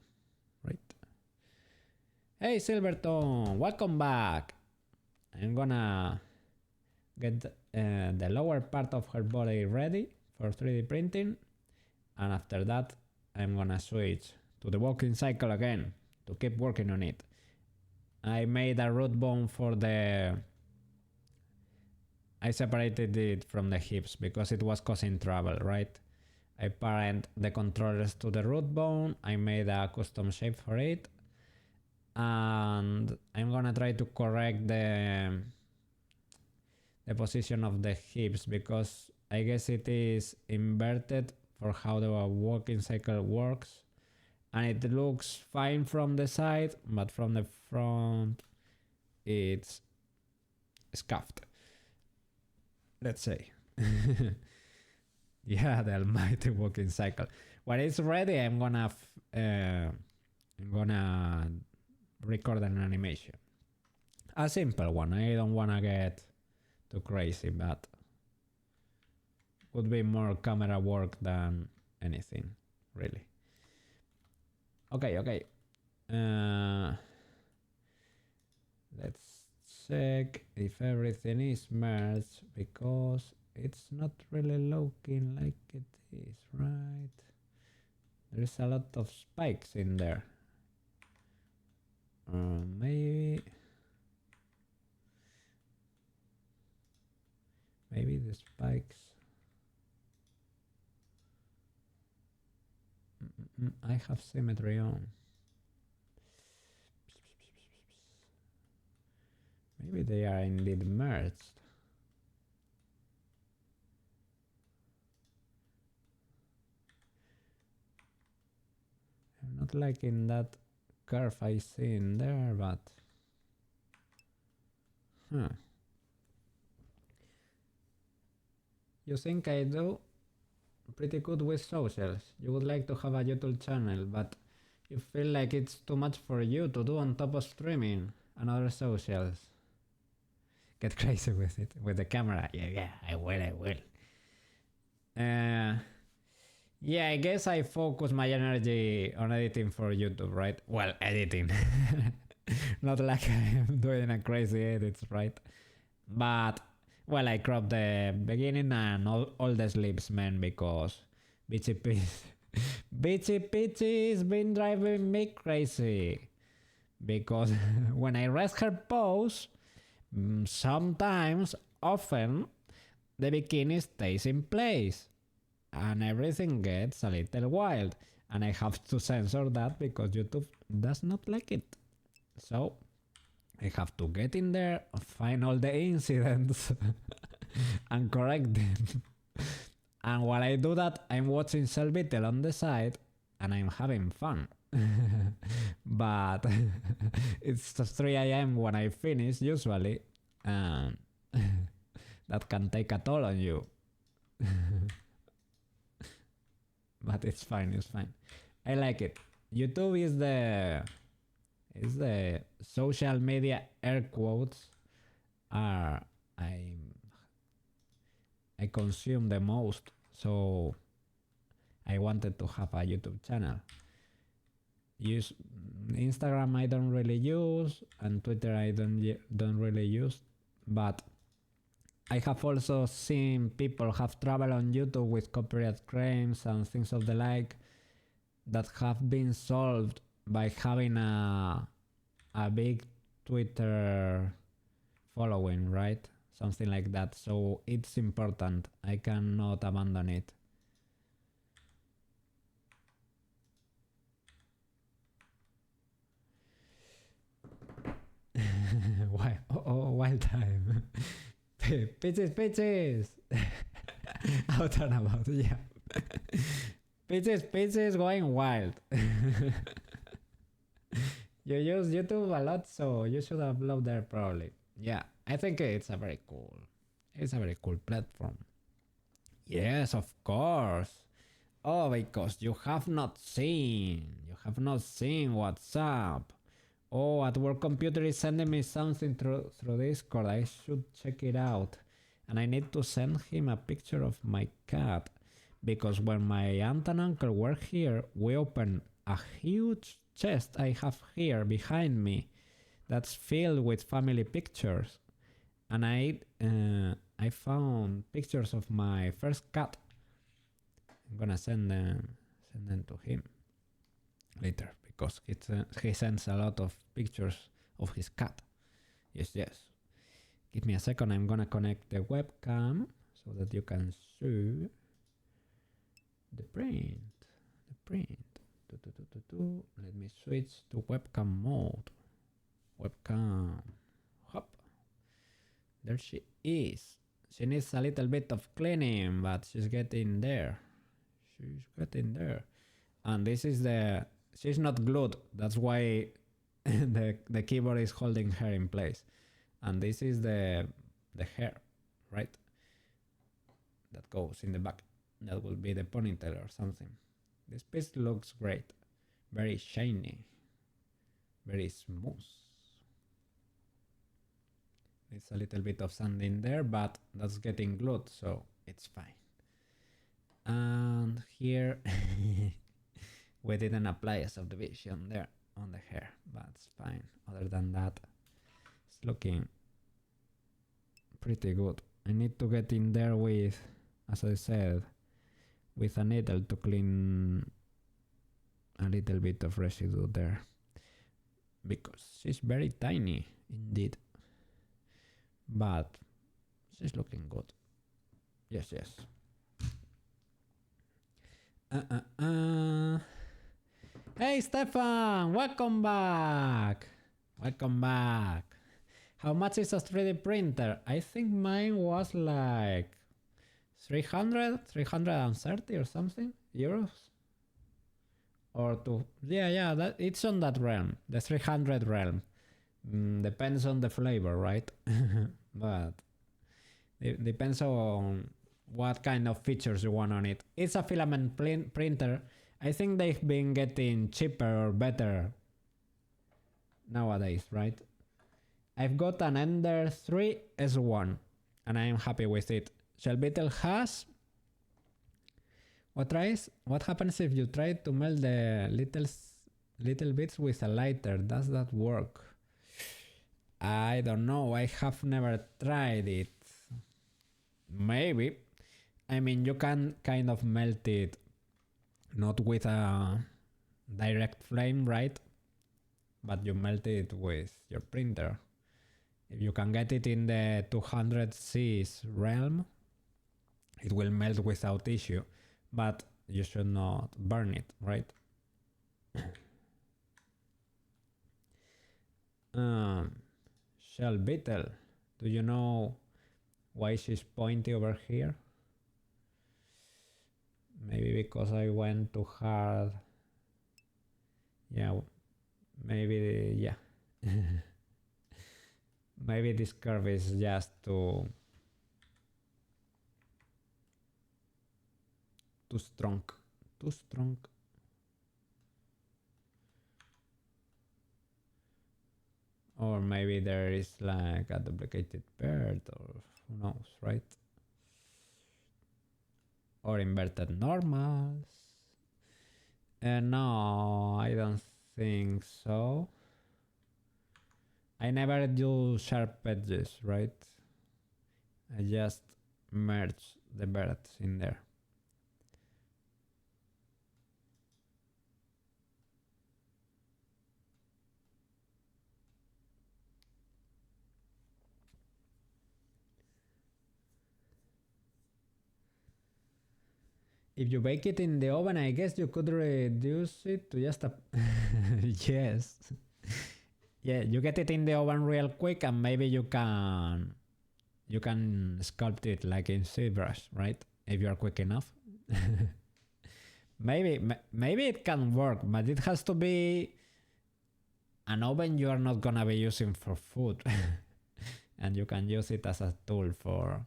Right? Hey Silvertone, welcome back. I'm gonna get the lower part of her body ready for 3D printing, and after that I'm gonna switch to the walking cycle again to keep working on it. I made a root bone for I separated it from the hips because it was causing trouble, right? I parent the controllers to the root bone. I made a custom shape for it, and I'm gonna try to correct the position of the hips because I guess it is inverted for how the walking cycle works, and it looks fine from the side, but from the front it's scuffed, let's say. Yeah, the almighty walking cycle. When it's ready, I'm gonna record an animation, a simple one. I don't wanna get too crazy, but would be more camera work than anything, really. Okay. Let's check if everything is merged, because it's not really looking like it is, right? There's a lot of spikes in there. Maybe the spikes. I have symmetry on. Maybe they are indeed merged. I'm not liking that curve I see in there, but you think I do pretty good with socials. You would like to have a YouTube channel, but you feel like it's too much for you to do on top of streaming and other socials. Get crazy with it, with the camera. Yeah, I will. Yeah, I guess I focus my energy on editing for YouTube, right? Well, editing. Not like I am doing a crazy edits, right? But, well, I crop the beginning and all the sleeps, man, because BEACHY has been driving me crazy. Because when I rest her pose, sometimes, often, the bikini stays in place and everything gets a little wild, and I have to censor that because YouTube does not like it. So I have to get in there, find all the incidents and correct them. And while I do that, I'm watching Selvitel on the side and I'm having fun. But it's 3 a.m. when I finish usually, and that can take a toll on you. But it's fine. I like it. YouTube is the social media, air quotes, I consume the most, so I wanted to have a YouTube channel. Instagram I don't really use, and Twitter I don't really use, but I have also seen people have trouble on YouTube with copyright claims and things of the like that have been solved by having a big Twitter following, right? Something like that. So it's important. I cannot abandon it. Why? Oh, wild time. Pitches. Out and about, yeah. Pitches going wild. You use YouTube a lot, so you should upload there probably. Yeah, I think it's a very cool platform. Yes, of course. Oh, because you have not seen what's up. Oh, at work computer is sending me something through Discord. I should check it out. And I need to send him a picture of my cat. Because when my aunt and uncle were here, we opened a huge chest I have here behind me that's filled with family pictures. And I found pictures of my first cat. I'm gonna send them to him later, because he sends a lot of pictures of his cat. Yes. Give me a second, I'm gonna connect the webcam so that you can see the print. Let me switch to webcam mode. Webcam. Hop. There she is. She needs a little bit of cleaning, but she's getting there. And this is the she's not glued. That's why the keyboard is holding her in place. And this is the hair, right? That goes in the back. That will be the ponytail or something. This piece looks great. Very shiny. Very smooth. It's a little bit of sand in there, but that's getting glued, so it's fine. And here we didn't apply a subdivision there on the hair, but it's fine. Other than that, it's looking pretty good. I need to get in there with, as I said, with a needle to clean a little bit of residue there, because she's very tiny indeed, but she's looking good. Yes. Hey Stefan, welcome back. How much is a 3D printer? I think mine was like 330 or something euros, or two. Yeah, that it's on that realm, the 300 realm. Depends on the flavor, right? But it depends on what kind of features you want on it. It's a filament printer. I think they've been getting cheaper or better nowadays, right? I've got an Ender 3 S1 and I am happy with it. Shellbeetle has... What happens if you try to melt the little bits with a lighter? Does that work? I don't know. I have never tried it. Maybe. I mean, you can kind of melt it, not with a direct flame, right? But you melt it with your printer. If you can get it in the 200 C's realm, it will melt without issue. But you should not burn it, right? Shellbeetle, do you know why she's pointy over here? Maybe because I went too hard. Yeah, maybe, yeah. Maybe this curve is just too strong. Or maybe there is like a duplicated bird, or who knows, right? Or inverted normals. No, I don't think so. I never do sharp edges, right? I just merge the birds in there. If you bake it in the oven, I guess you could reduce it to just a... Yes. Yeah, you get it in the oven real quick and maybe you can sculpt it like in ZBrush, right? If you're quick enough. Maybe it can work, but it has to be an oven you are not gonna be using for food. And you can use it as a tool for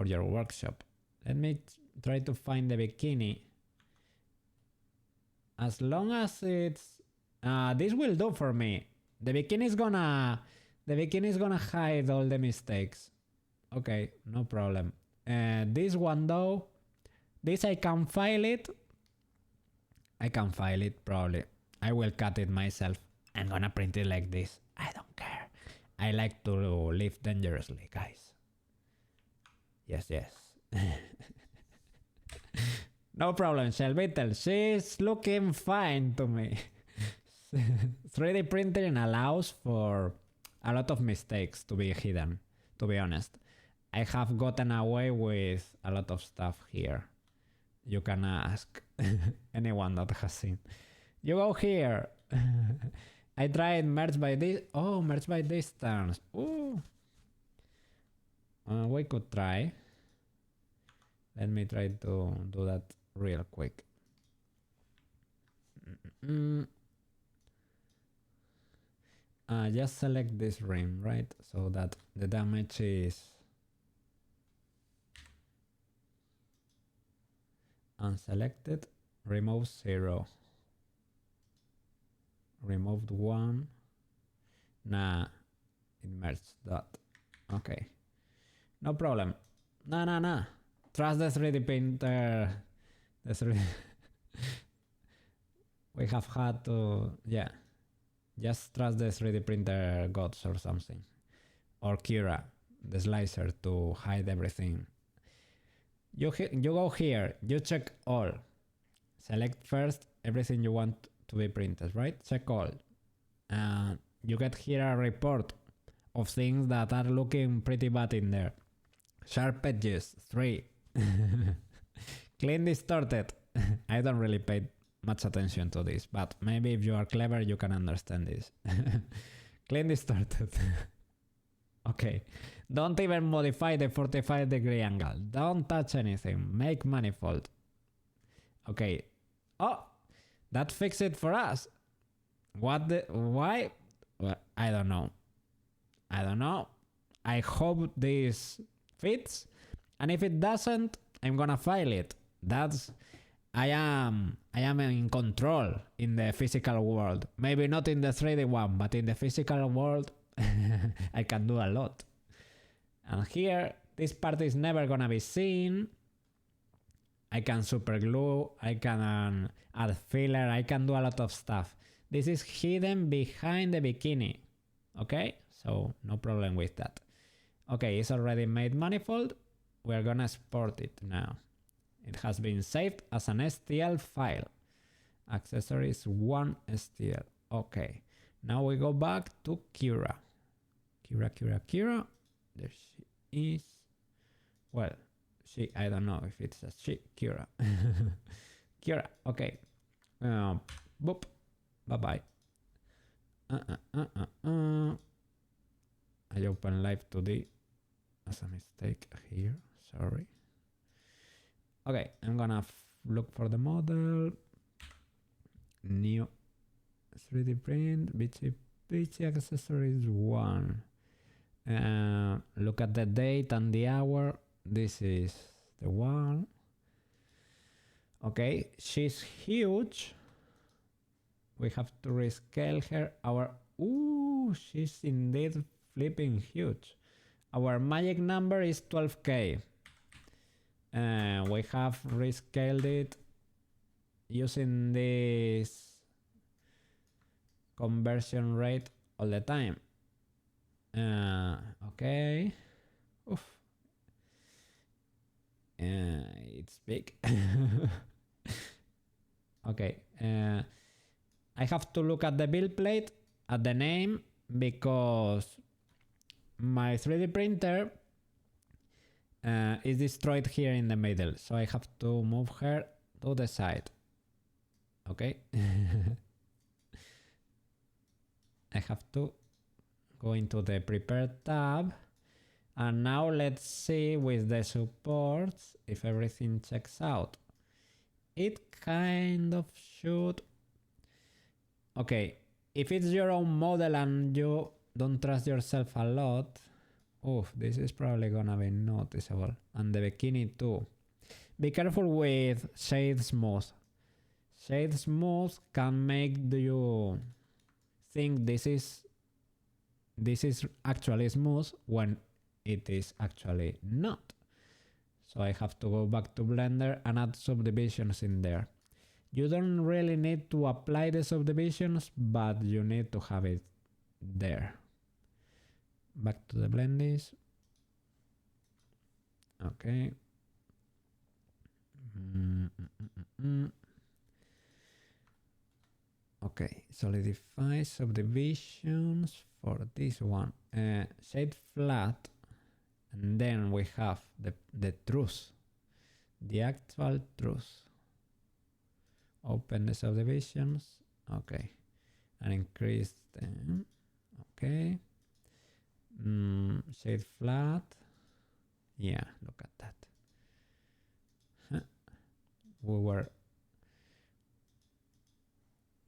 your workshop. Let me try to find the bikini. As long as it's... this will do for me. The bikini is gonna hide all the mistakes. Okay, no problem. This one though, this I can file it. I can file it probably. I will cut it myself. I'm gonna print it like this. I don't care. I like to live dangerously, guys. Yes. No problem, Shellbeetle. She's looking fine to me. 3D printing allows for a lot of mistakes to be hidden, to be honest. I have gotten away with a lot of stuff here. You can ask anyone that has seen. You go here. I tried merge by this. Oh, merge by distance. Ooh. We could try. Let me try to do that real quick. Just select this rim, right? So that the damage is unselected. Remove 0. Removed 1. Nah, it merged that. Okay. No problem. Nah. Trust the 3D printer. The 3D we have had to, yeah. Just trust the 3D printer gods or something. Or Kira, the slicer, to hide everything. You go here, you check all. Select first everything you want to be printed, right? Check all. You get here a report of things that are looking pretty bad in there. Sharp edges, 3. Clean distorted. I don't really pay much attention to this, but maybe if you are clever you can understand this. Clean distorted. Okay. Don't even modify the 45-degree angle. Don't touch anything. Make manifold. Okay. Oh, that fixed it for us. What the... Why? Well, I don't know. I hope this fits. And if it doesn't, I'm gonna file it. I am in control in the physical world. Maybe not in the 3D one, but in the physical world, I can do a lot. And here, this part is never gonna be seen. I can super glue, I can add filler, I can do a lot of stuff. This is hidden behind the bikini. Okay, so no problem with that. Okay, it's already made manifold. We're gonna export it now. It has been saved as an STL file. Accessories 1 STL. Okay. Now we go back to Kira. Kira. There she is. Well, I don't know if it's a she. Kira. Kira. Okay. Boop. Bye-bye. I open live 2D as a mistake here. Sorry. Okay, I'm gonna look for the model. New 3D print, BEACHY accessories 1. Look at the date and the hour. This is the one. Okay, she's huge. We have to rescale her. She's indeed flipping huge. Our magic number is 12K. We have rescaled it using this conversion rate all the time. Okay. Oof. It's big. Okay. I have to look at the build plate, at the name, because my 3D printer is destroyed here in the middle, so I have to move her to the side. Okay. I have to go into the prepare tab, and now let's see with the supports if everything checks out. It kind of should. Okay, if it's your own model and you don't trust yourself a lot, this is probably gonna be noticeable. And the bikini too. Be careful with shade smooth. Shade smooth can make you think this is actually smooth when it is actually not. So I have to go back to Blender and add subdivisions in there. You don't really need to apply the subdivisions, but you need to have it there. Back to the blendies. Okay. Okay, solidify subdivisions for this one. Shade flat, and then we have the truth, the actual truth. Open the subdivisions. Okay, and increase them. Okay. Shade flat. Yeah, look at that. We were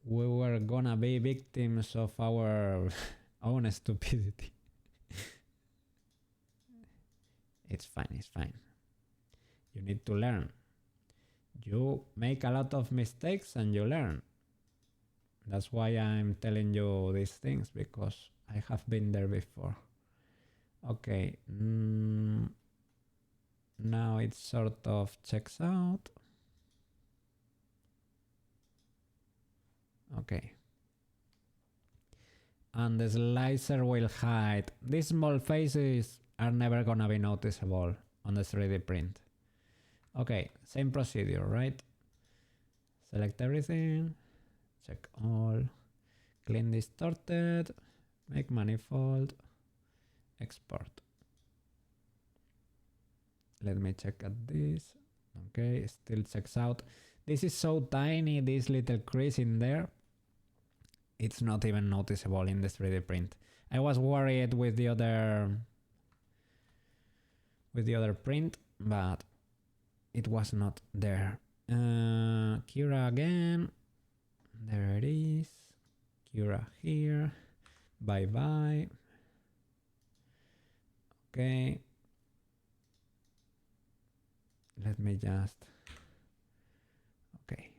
we were gonna be victims of our own stupidity. It's fine, it's fine. You need to learn. You make a lot of mistakes and you learn. That's why I'm telling you these things, because I have been there before. Okay, now it sort of checks out. Okay. And the slicer will hide. These small faces are never gonna be noticeable on the 3D print. Okay, same procedure, right? Select everything, check all, clean distorted, make manifold, export. Let me check at this. Okay, still checks out. This is so tiny, this little crease in there. It's not even noticeable in the 3D print. I was worried with the other print, but it was not there. Cura again. There it is. Cura here. Bye bye. Okay. Let me just. Okay.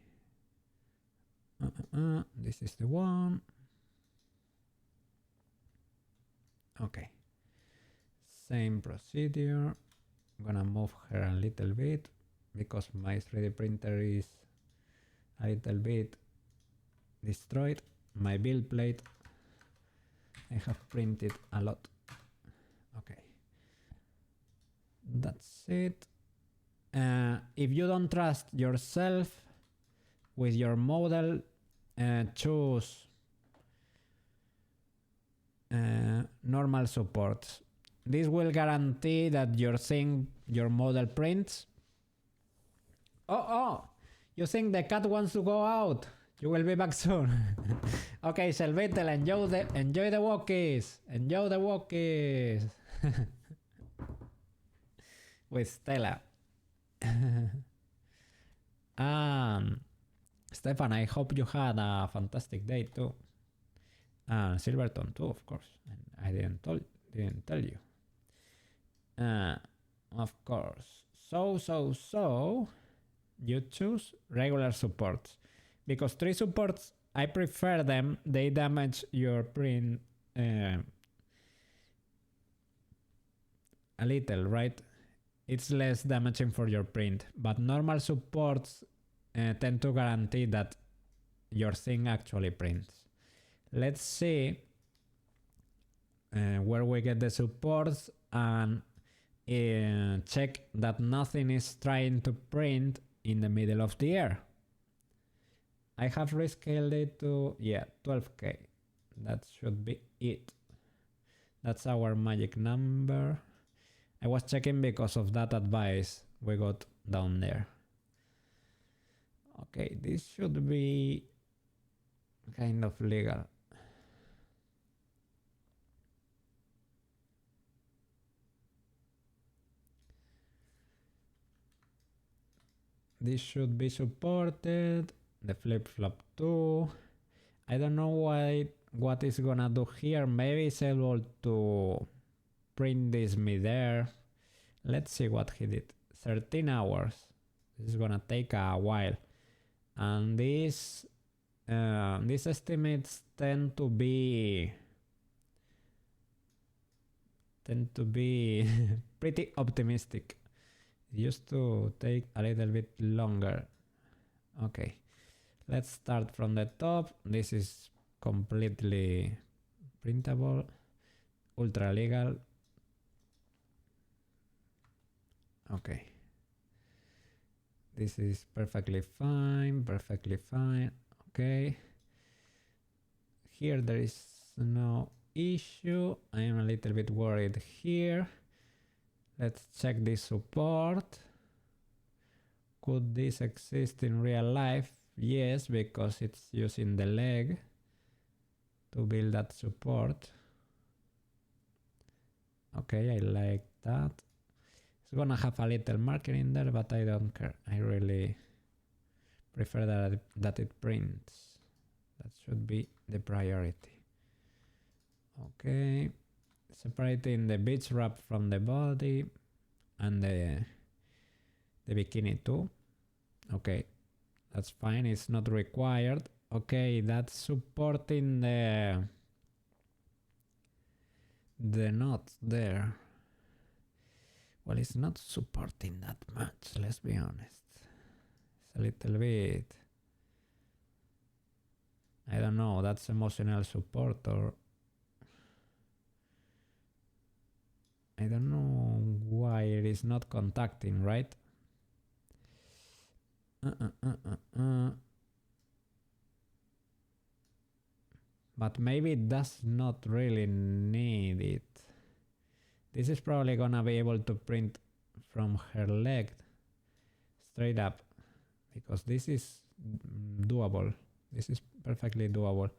This is the one. Okay. Same procedure. I'm gonna move her a little bit because my 3D printer is a little bit destroyed. My build plate, I have printed a lot. Okay. That's it. If you don't trust yourself with your model, choose normal supports. This will guarantee that your model prints. Oh, you think the cat wants to go out? You will be back soon. Okay, Selvitel, enjoy the walkies. Enjoy the walkies. With Stella. Stefan, I hope you had a fantastic day too. Silverton too, of course. And I didn't tell you. Of course. So you choose regular supports, because 3 supports, I prefer them. They damage your print a little, right? It's less damaging for your print, but normal supports tend to guarantee that your thing actually prints. Let's see where we get the supports and check that nothing is trying to print in the middle of the air. I have rescaled it to 12K. That should be it. That's our magic number. I was checking because of that advice we got down there. Okay, this should be kind of legal. This should be supported. The flip-flop too. I don't know what it's gonna do here. Maybe it's able to print this midair. Let's see what he did. 13 hours. This is gonna take a while. And these estimates tend to be pretty optimistic. It used to take a little bit longer. Okay, let's start from the top. This is completely printable, ultra legal. Okay, this is perfectly fine, okay. Here there is no issue. I am a little bit worried here. Let's check this support. Could this exist in real life? Yes, because it's using the leg to build that support. Okay, I like that. It's gonna have a little marker in there, but I don't care. I really prefer that it prints. That should be the priority. Okay, separating the beach wrap from the body and the bikini too. Okay, that's fine, it's not required. Okay, that's supporting the knot there. Well, it's not supporting that much, let's be honest. It's a little bit, I don't know, that's emotional support, or I don't know why it is not contacting, right? But maybe it does not really need it. This is probably gonna be able to print from her leg straight up, because this is doable. This is perfectly doable.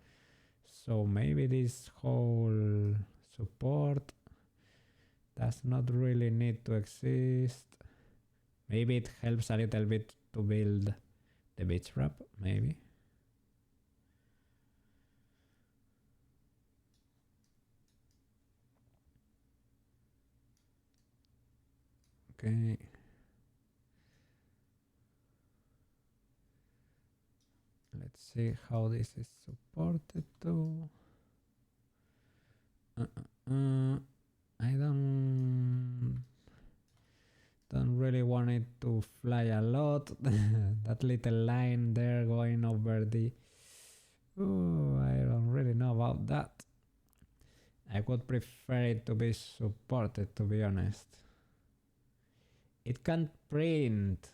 So maybe this whole support does not really need to exist. Maybe it helps a little bit to build the beach wrap, maybe. Okay. Let's see how this is supported too. I don't really want it to fly a lot. That little line there going over the... Oh, I don't really know about that. I would prefer it to be supported, to be honest. It can't print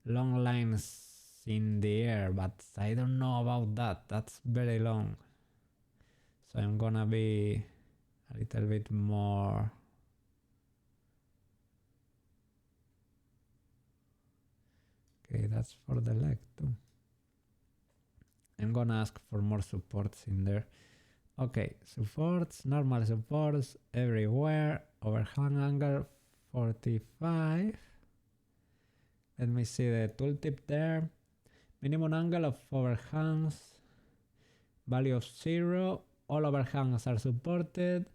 long lines in the air, but I don't know about that. That's very long. So I'm gonna be a little bit more... Okay, that's for the leg too. I'm gonna ask for more supports in there. Okay, supports, normal supports everywhere. Overhang angle 45. Let me see the tooltip there. Minimum angle of overhangs, value of 0. All overhangs are supported.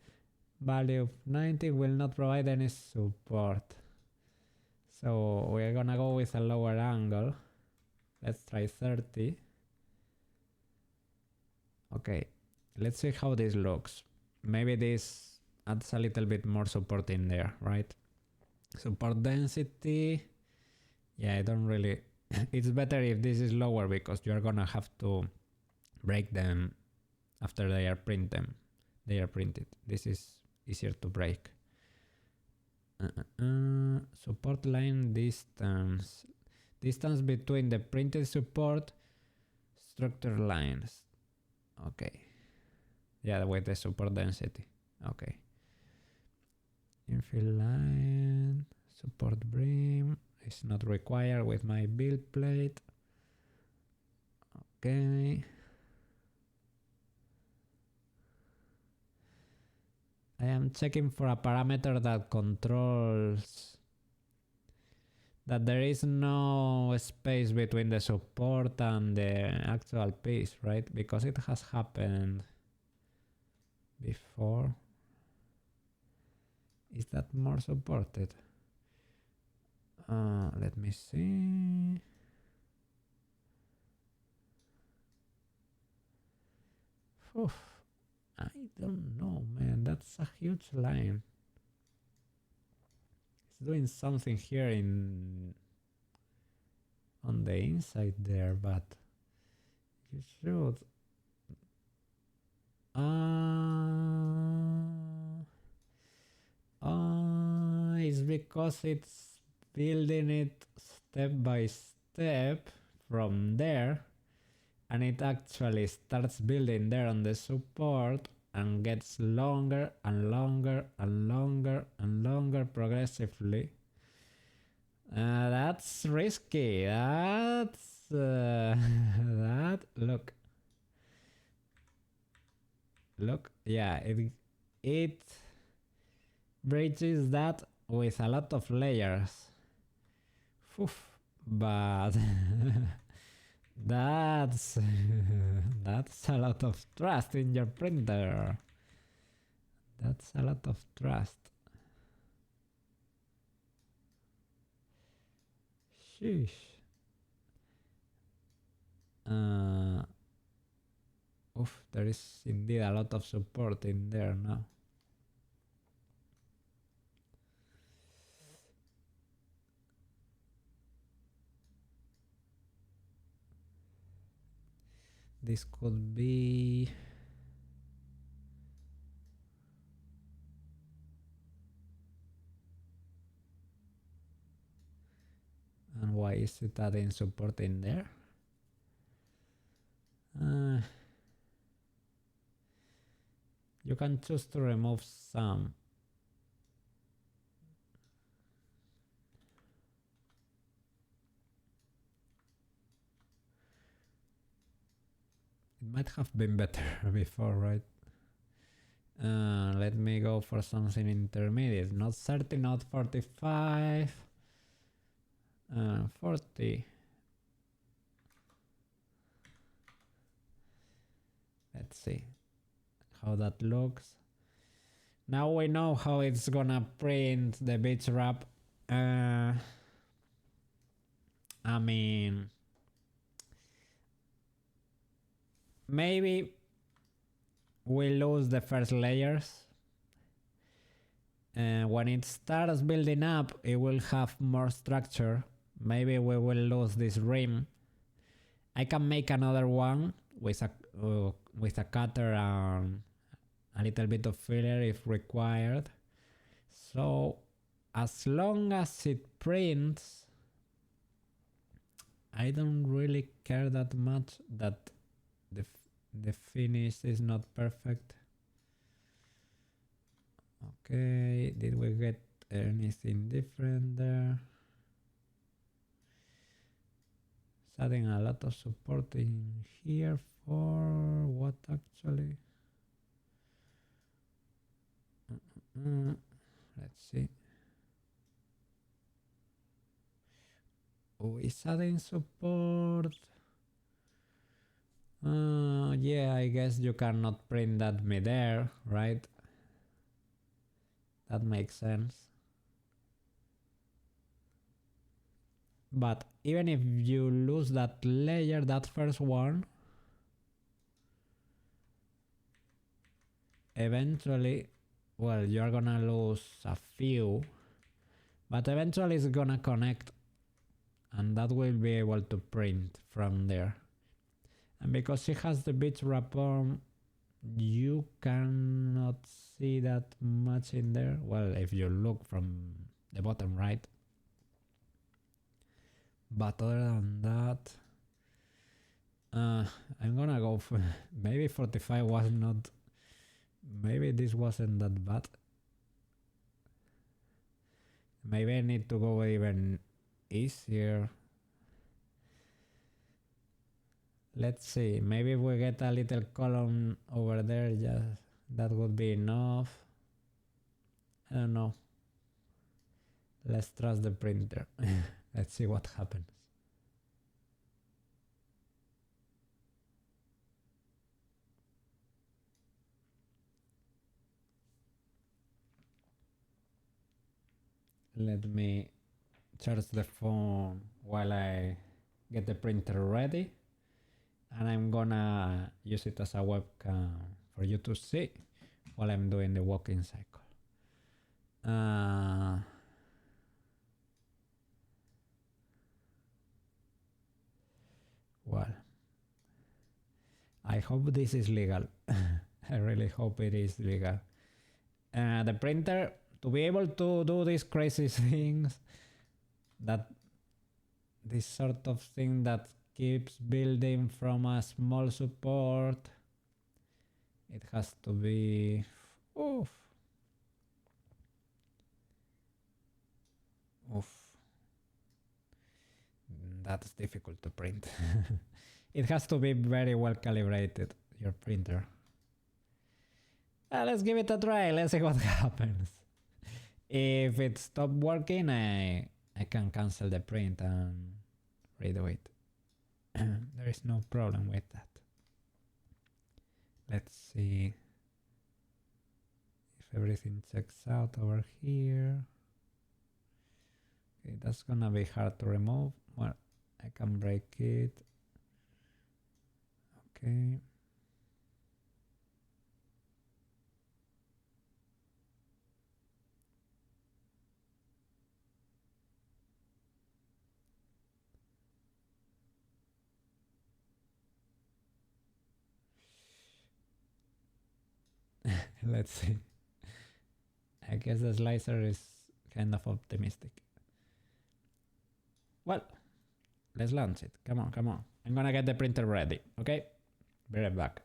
Value of 90 will not provide any support. So we're gonna go with a lower angle. Let's try 30. Okay, let's see how this looks. Maybe this adds a little bit more support in there, right? Support density. Yeah, I don't really... It's better if this is lower, because you're gonna have to break them after they are printed. This is easier to break. Support line distance. Distance between the printed support structure lines. Okay. Yeah, with the support density. Okay. Infill line. Support brim. It's not required with my build plate. Okay. I am checking for a parameter that controls that there is no space between the support and the actual piece, right? Because it has happened before. Is that more supported? Let me see. Oof. I don't know, man. That's a huge line. It's doing something here on the inside there, but you should. It's because it's building it step by step from there, and it actually starts building there on the support and gets longer and longer and longer and longer progressively. That's risky. That's that look, yeah, it bridges that with a lot of layers. Oof, but That's that's a lot of trust in your printer. That's a lot of trust. Sheesh. Oof, there is indeed a lot of support in there now. This could be... And why is it adding support in there? You can choose to remove some. It might have been better before, right? Let me go for something intermediate. Not 30, not 45. 40. Let's see how that looks. Now we know how it's gonna print the beach wrap. I mean, maybe we lose the first layers. When it starts building up, it will have more structure. Maybe we will lose this rim. I can make another one with a cutter and a little bit of filler if required. So as long as it prints, I don't really care that much that the finish is not perfect. Okay, did we get anything different there? It's adding a lot of support in here for what actually? Let's see. Oh, it's adding support. Yeah, I guess you cannot print that mid-air, right? That makes sense. But even if you lose that layer, that first one, eventually, well, you're gonna lose a few, but eventually it's gonna connect and that will be able to print from there. And because it has the beach wrap on, you cannot see that much in there. Well, if you look from the bottom right. But other than that, I'm gonna go for maybe 45 was not, maybe this wasn't that bad. Maybe I need to go even easier. Let's see, maybe if we get a little column over there, just that would be enough. I don't know. Let's trust the printer. Let's see what happens. Let me charge the phone while I get the printer ready. And I'm gonna use it as a webcam for you to see while I'm doing the walking cycle. Well, I hope this is legal. I really hope it is legal. The printer, to be able to do these crazy things, that this sort of thing that keeps building from a small support, it has to be, oof. That's difficult to print. It has to be very well calibrated, your printer. Let's give it a try, let's see what happens. If it stopped working, I can cancel the print and redo it. There is no problem with that. Let's see if everything checks out over here. Okay, that's gonna be hard to remove. Well, I can break it. Okay. Let's see. I guess the slicer is kind of optimistic. Well, let's launch it. Come on, come on. I'm gonna get the printer ready, okay? Be right back.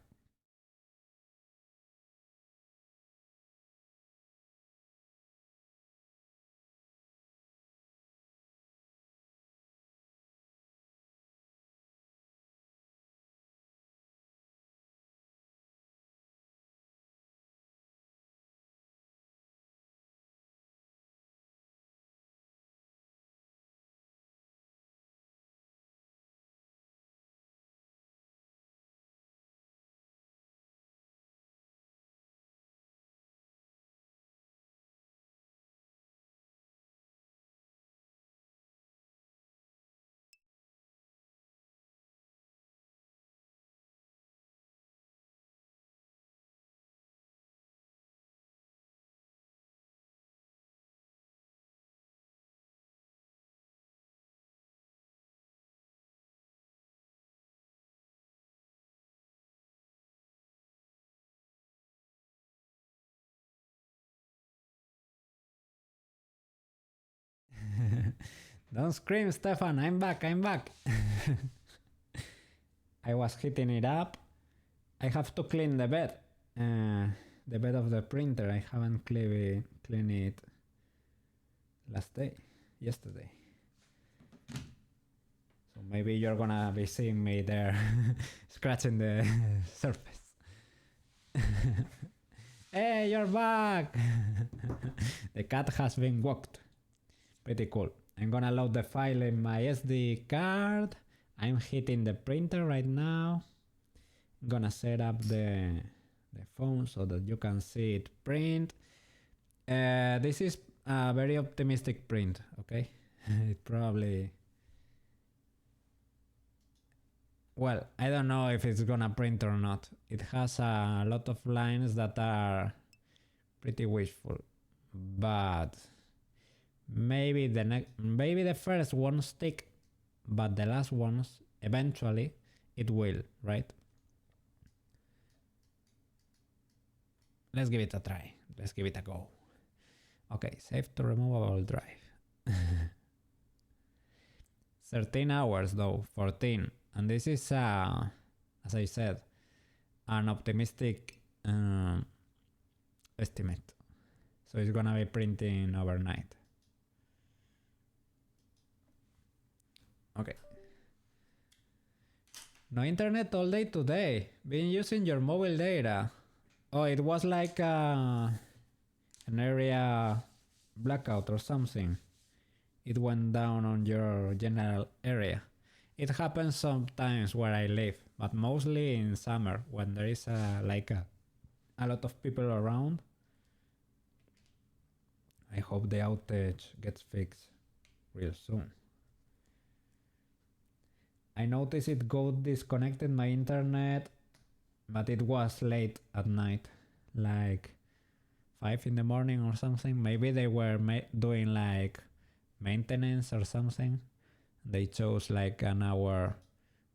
Don't scream, Stefan. I'm back. I'm back. I was heating it up. I have to clean the bed. The bed of the printer. I haven't cleaned it yesterday. So maybe you're gonna be seeing me there scratching the surface. Hey, you're back! The cat has been walked. Pretty cool. I'm gonna load the file in my SD card. I'm hitting the printer right now. I'm gonna set up the phone so that you can see it print. This is a very optimistic print, okay? It probably... Well, I don't know if it's gonna print or not. It has a lot of lines that are pretty wishful, but maybe the first won't stick, but the last ones eventually it will, right? Let's give it a try. Let's give it a go. Okay, save to removable drive. 13 hours though, 14. And this is, as I said, an optimistic estimate. So it's gonna be printing overnight. Okay. No internet all day today. Been using your mobile data. Oh, it was like an area blackout or something. It went down on your general area. It happens sometimes where I live, but mostly in summer when there is a lot of people around. I hope the outage gets fixed real soon. I noticed it got disconnected my internet, but it was late at night, like 5 in the morning or something. Maybe they were doing like maintenance or something. They chose like an hour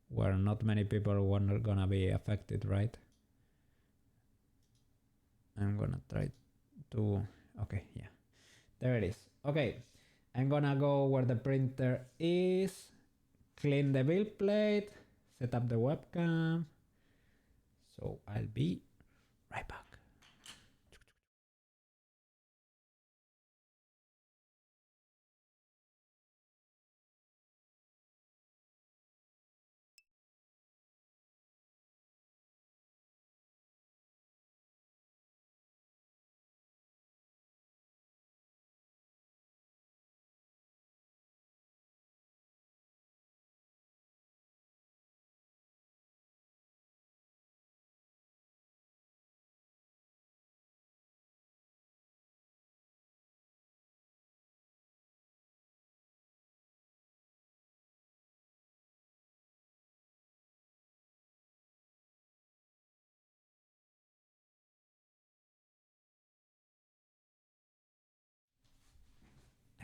where not many people were gonna be affected, right? I'm gonna try to... Okay, yeah. There it is. Okay, I'm gonna go where the printer is, clean the build plate, set up the webcam. So I'll be right back.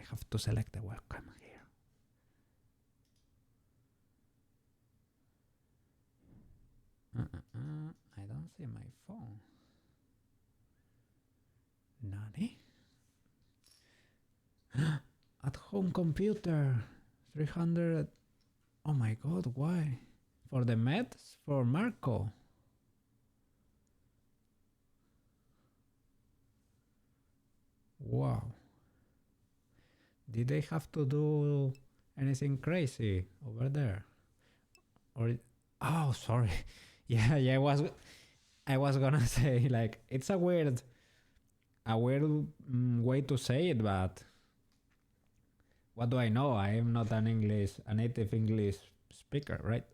have to select the webcam here. I don't see my phone. Nani? At home computer. 300. Oh my god, why? For the meds? For Marco. Wow. Did they have to do anything crazy over there? Or oh, sorry. Yeah, I was gonna say like it's a weird way to say it, but what do I know? I am not a native English speaker, right?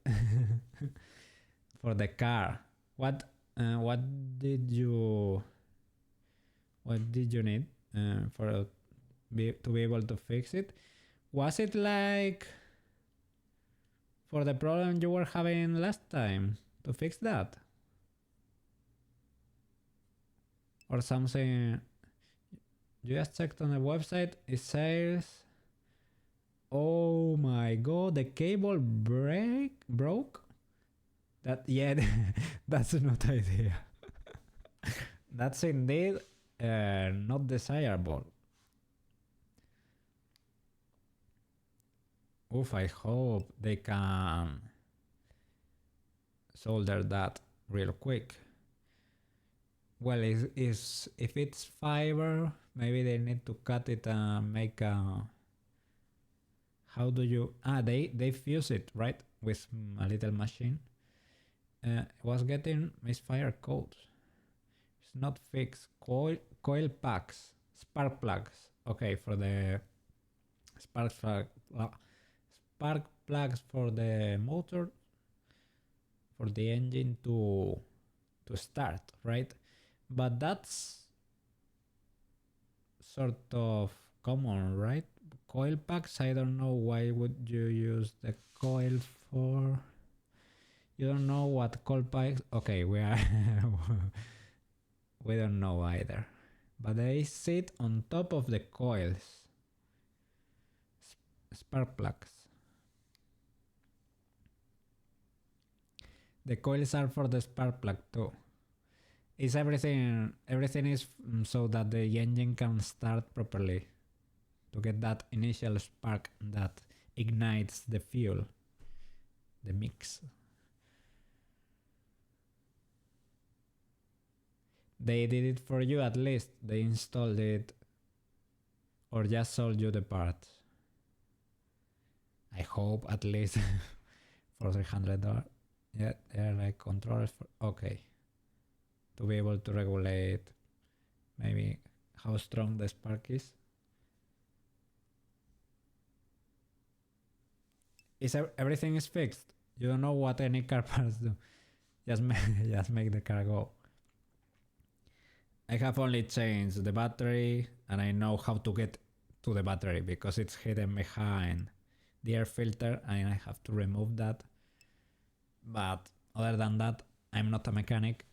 For the car, what did you need to be able to fix it? Was it like for the problem you were having last time to fix that? Or something you just checked on the website, it says, oh my god, the cable broke? That, yeah, that's not idea. That's indeed not desirable. Oof, I hope they can solder that real quick. Well, if it's fiber, maybe they need to cut it and make a... How do you... they fuse it, right? With a little machine. Was getting misfire codes. It's not fixed. Coil packs. Spark plugs. Okay, for the... Spark plugs for the motor. For the engine to start, right? But that's sort of common, right? Coil packs, I don't know why would you use the coil for. You don't know what coil packs. Okay, we don't know either. But they sit on top of the coils. Spark plugs. The coils are for the spark plug too. Is everything is so that the engine can start properly to get that initial spark that ignites the fuel, the mix. They did it for you at least. They installed it or just sold you the parts. I hope at least for $300. Yeah, they're like controllers for... Okay. To be able to regulate maybe how strong the spark is. Everything is fixed. You don't know what any car parts do. Just make the car go. I have only changed the battery and I know how to get to the battery because it's hidden behind the air filter and I have to remove that. But other than that, I'm not a mechanic.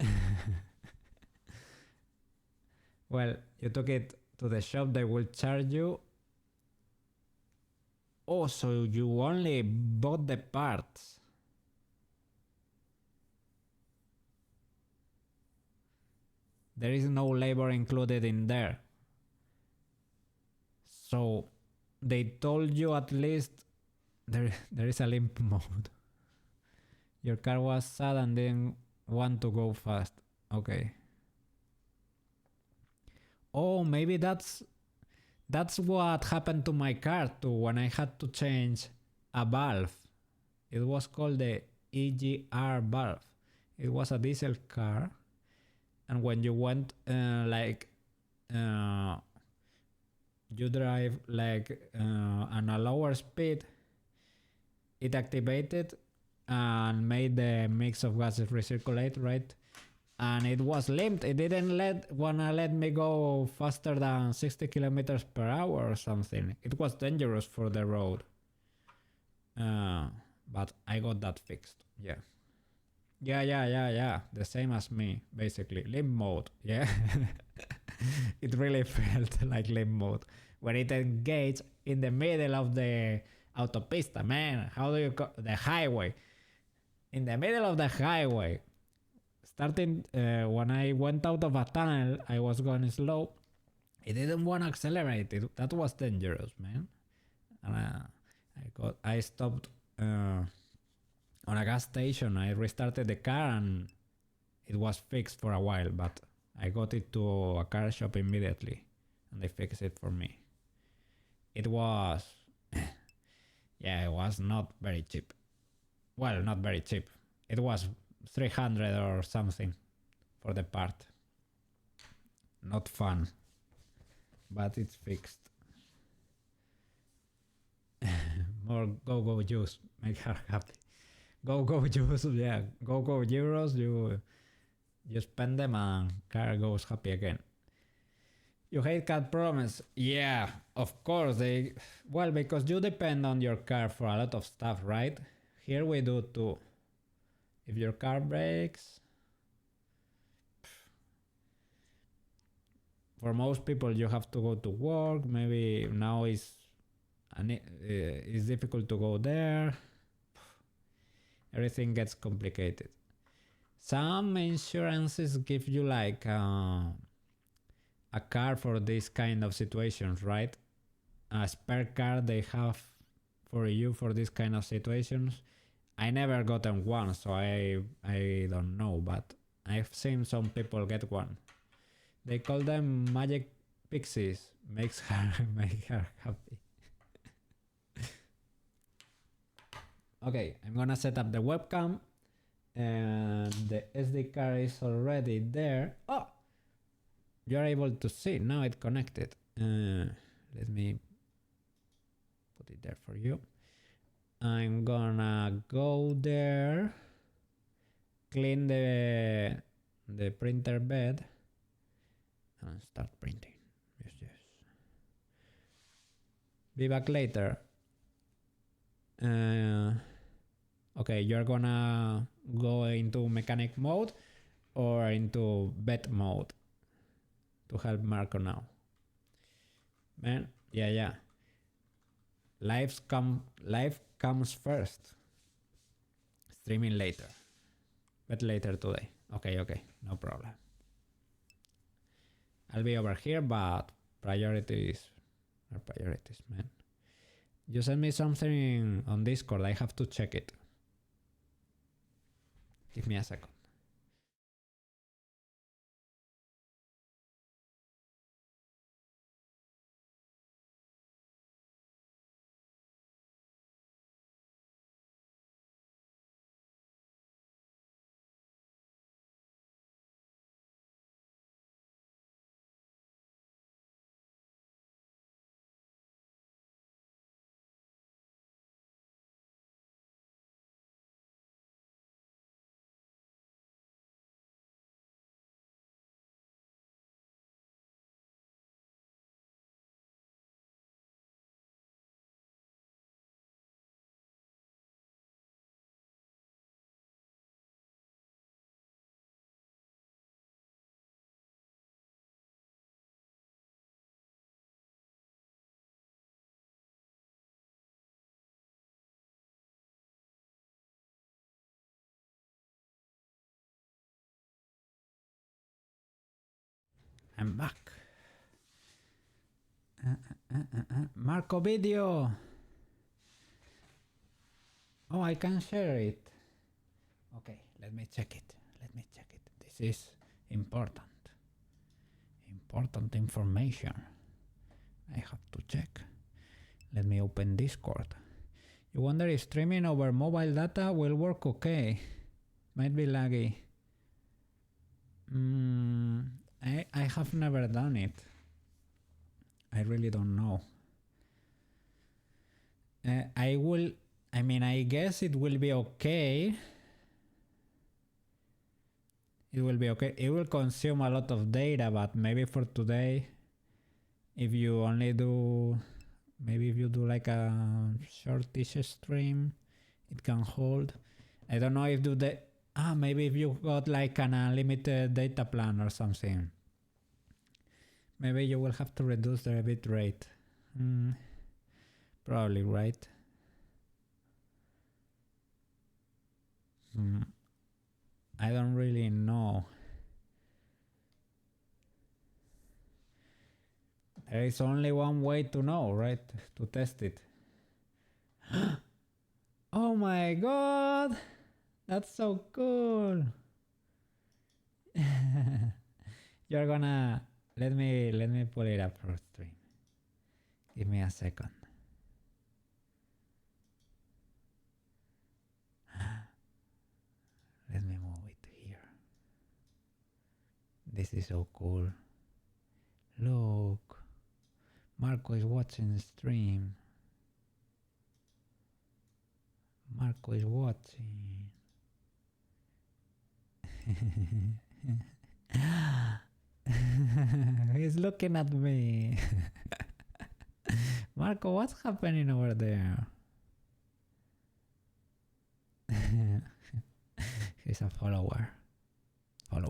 Well, you took it to the shop, they will charge you. Oh, so you only bought the parts. There is no labor included in there. So they told you at least there is a limp mode. Your car was sad and didn't want to go fast. Okay. Oh, maybe that's what happened to my car too when I had to change a valve. It was called the EGR valve. It was a diesel car, and when you went you drive like on a lower speed, it activated and made the mix of gases recirculate, right? And it was limped. It didn't wanna let me go faster than 60 kilometers per hour or something. It was dangerous for the road. But I got that fixed. Yeah. The same as me, basically. Limp mode. Yeah. It really felt like limp mode. when it engaged in the middle of the autopista, man. How do you call the highway? In the middle of the highway. Starting when I went out of a tunnel, I was going slow. It didn't want to accelerate. That was dangerous, man. And I stopped on a gas station. I restarted the car and it was fixed for a while, but I got it to a car shop immediately and they fixed it for me. It was, yeah, it was not very cheap. Well, not very cheap. It was 300 or something for the part. Not fun, but it's fixed. More go juice, make her happy. Go juice, yeah. Go euros, you spend them and car goes happy again. You hate cat problems? Yeah, of course. Well, because you depend on your car for a lot of stuff, right? Here we do too. If your car breaks, for most people you have to go to work. Maybe now it's difficult to go there. Everything gets complicated. Some insurances give you like a car for this kind of situations, right? A spare car they have for you for this kind of situations. I never gotten one, so I don't know, but I've seen some people get one. They call them magic pixies. Make her happy. Okay, I'm gonna set up the webcam and the SD card is already there. Oh, you're able to see now. It's connected. Let me put it there for you. I'm gonna go there, clean the printer bed and start printing. Yes. Be back later. Okay, you're gonna go into mechanic mode or into vet mode to help Marco now. Man, yeah. Life comes first. Streaming later. But later today. Okay, no problem. I'll be over here, but priorities are priorities, man. You sent me something on Discord. I have to check it. Give me a second. I'm back. Marco video. Oh, I can share it. Okay, let me check it. This is important. Important information. I have to check. Let me open Discord. You wonder if streaming over mobile data will work okay? Might be laggy. I have never done it. I really don't know. I guess it will be okay. It will be okay. It will consume a lot of data, but maybe for today, if you only do, maybe if you do like a shortish stream, it can hold. I don't know if maybe if you got like an unlimited data plan or something. Maybe you will have to reduce the bit rate. Probably right. I don't really know. There is only one way to know, right? To test it. Oh my god! That's so cool! You're gonna let me pull it up for stream. Give me a second. Let me move it here. This is so cool. Look, Marco is watching the stream. Marco is watching. He's looking at me. Marco, what's happening over there? He's a follower of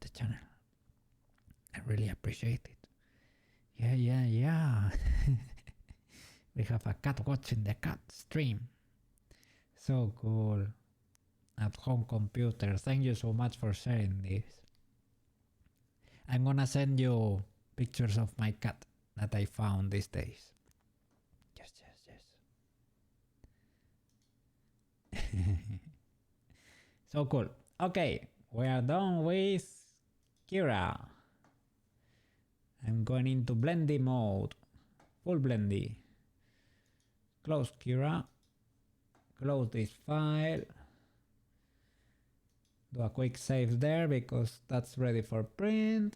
the channel. I really appreciate it. Yeah. We have a cat watching the cat stream. So cool. At home computer. Thank you so much for sharing this. I'm gonna send you pictures of my cat that I found these days. Yes. So cool. Okay, we are done with Kira. I'm going into blendy mode. Full blendy. Close Kira. Close this file. Do a quick save there because that's ready for print.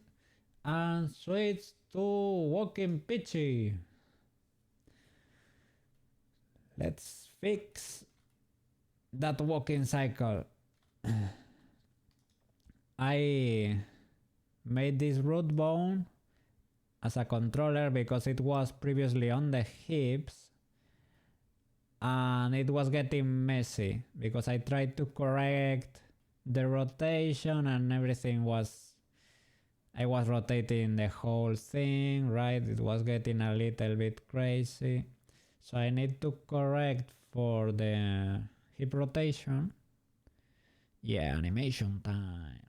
And switch to walking Peachy. Let's fix that walking cycle. I made this root bone as a controller because it was previously on the hips and it was getting messy because I tried to correct the rotation and everything was, I was rotating the whole thing, right? It was getting a little bit crazy, so I need to correct for the hip rotation. Yeah, animation time.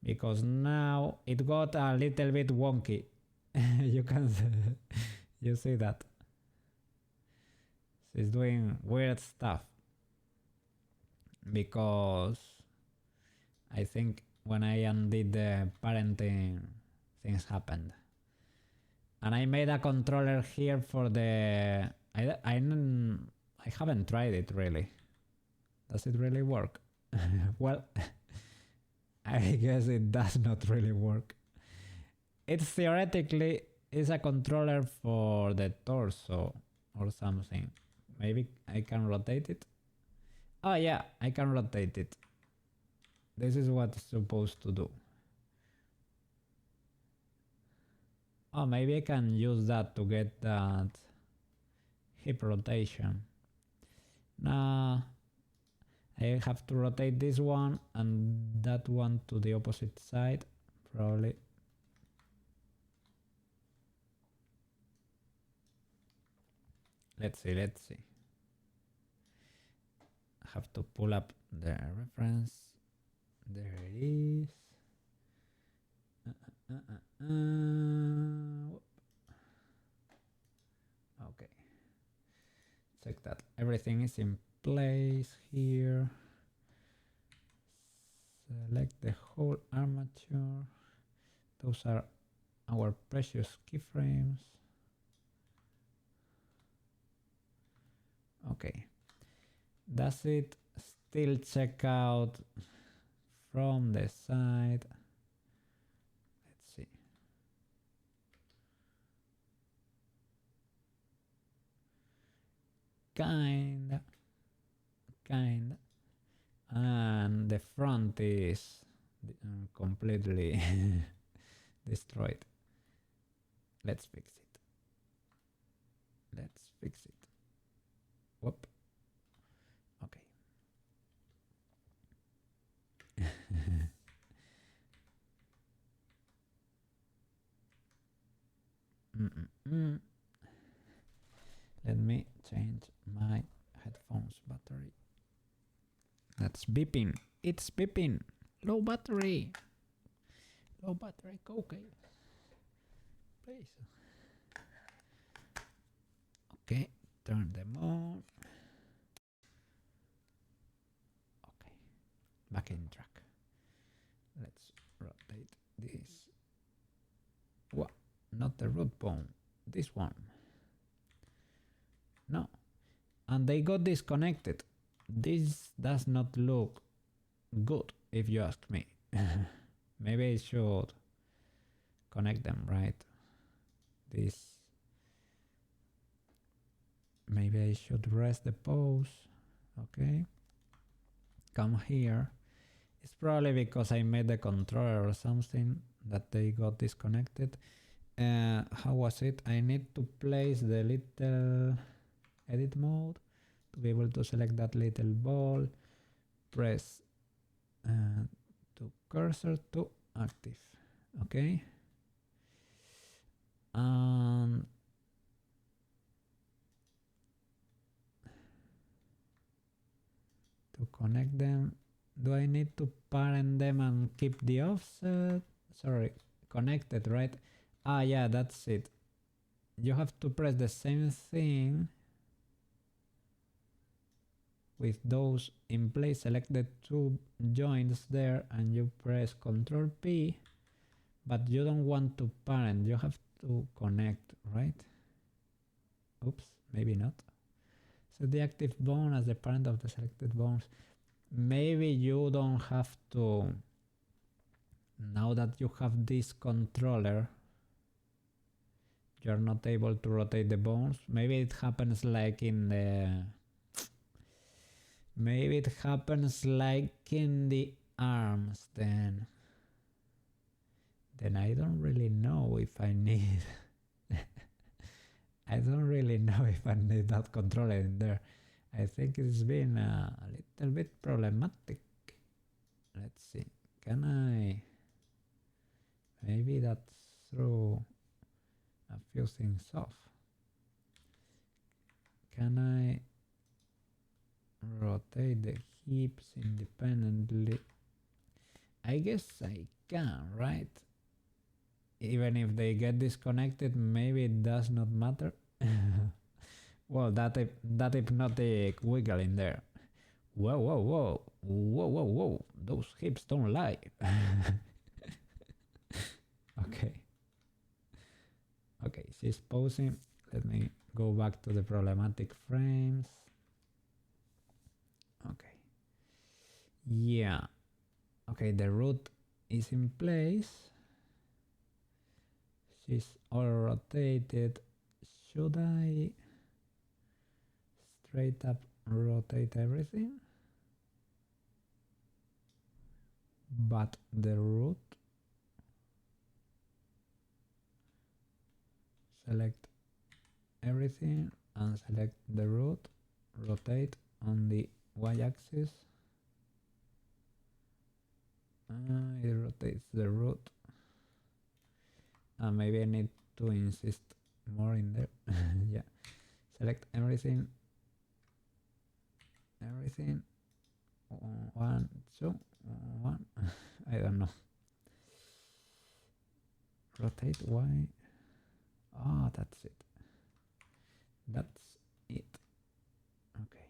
Because now it got a little bit wonky. You can you see that. It's doing weird stuff. Because I think when I undid the parenting, things happened. And I made a controller here for the... I haven't tried it really. Does it really work? Well, I guess it does not really work. It theoretically is a controller for the torso or something. Maybe I can rotate it. Oh yeah, I can rotate it. This is what it's supposed to do. Oh, maybe I can use that to get that hip rotation. Now I have to rotate this one and that one to the opposite side, probably. Let's see. I have to pull up the reference. There it is. Okay. Check that everything is in place here. Select the whole armature. Those are our precious keyframes. Okay. Does it still check out from the side? Let's see. Kinda. And the front is completely destroyed. Let's fix it. Whoop. Okay. change my headphones battery. That's beeping. It's beeping. Low battery. Low battery. Okay. Please. Okay. Turn them on. Okay. Back in track. Let's rotate this. What? Not the root bone. This one. No. And they got disconnected. This does not look good, if you ask me. Maybe I should connect them, right? This. Maybe I should rest the pose. Okay. Come here. It's probably because I made the controller or something that they got disconnected. How was it? I need to place the little edit mode to be able to select that little ball. Press to cursor to active. Okay. And to connect them, do I need to parent them and keep the offset? Sorry, connected, right? Ah, yeah, that's it. You have to press the same thing with those in place. Select the two joints there and you press Ctrl P, but you don't want to parent, you have to connect, right? Oops, maybe not. So the active bone as the parent of the selected bones. Maybe you don't have to, now that you have this controller, you're not able to rotate the bones. Maybe it happens like in the, maybe it happens like in the arms then. Then I don't really know if I need, I don't really know if I need that controller in there. I think it's been a little bit problematic. Let's see, can I, maybe that's through a few things off. Can I rotate the hips independently? I guess I can, right? Even if they get disconnected, maybe it does not matter. Well, that hypnotic wiggle in there. Whoa, whoa, whoa, whoa, whoa, whoa! Those hips don't lie. Okay. Okay, she's posing. Let me go back to the problematic frames. Okay. Yeah. Okay, the root is in place. She's all rotated. Should I straight up rotate everything? But the root, select everything and select the root, rotate on the y-axis. It rotates the root. Maybe I need to insist more in there. Yeah, select everything. Everything. 1, 2, 1. I don't know. Rotate Y. Ah, that's it. That's it. Okay.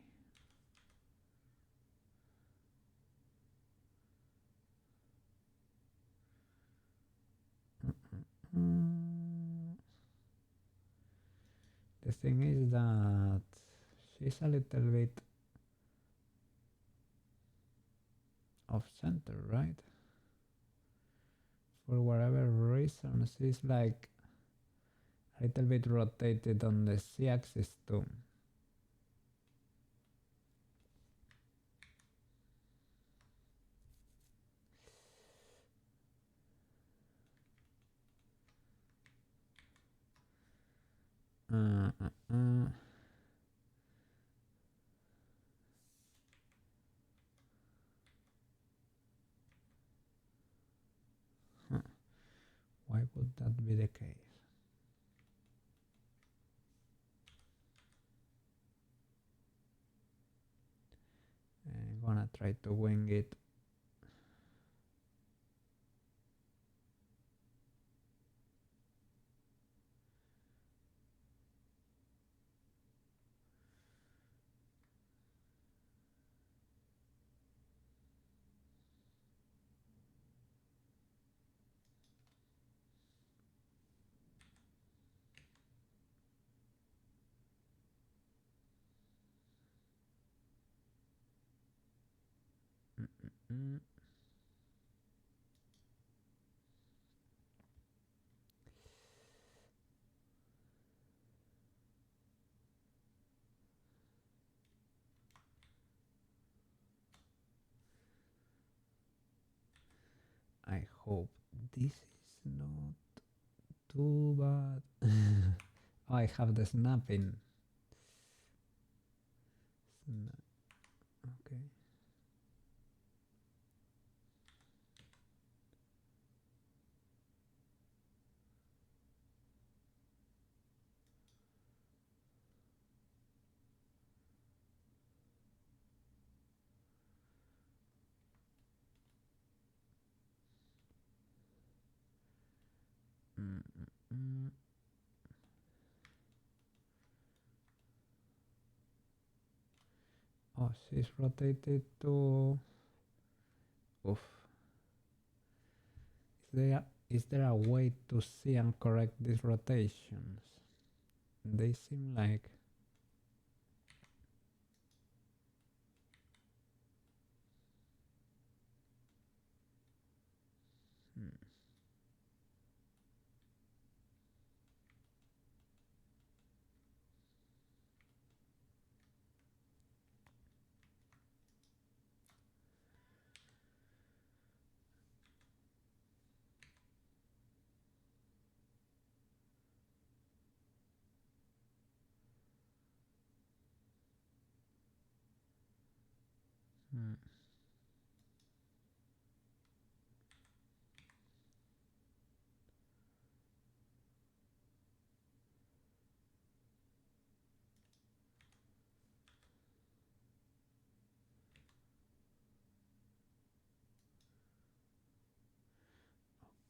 The thing is that she's a little bit off center, right? For whatever reason, she's like a little bit rotated on the z-axis too. Why would that be the case? gonna try to wing it. I hope this is not too bad. Oh, I have the snapping. Okay. Oh, she's rotated to... Oof. Is there a way to see and correct these rotations? They seem like...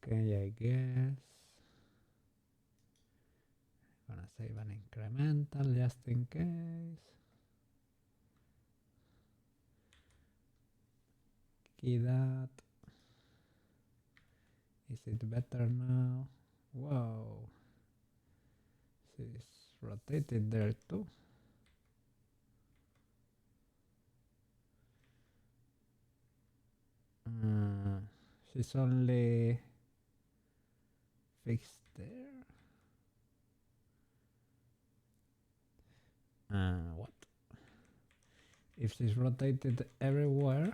Okay, I guess. Gonna save an incremental just in case. Key that. Is it better now? Whoa. She's rotated there too. She's only fixed there. What? If she's rotated everywhere,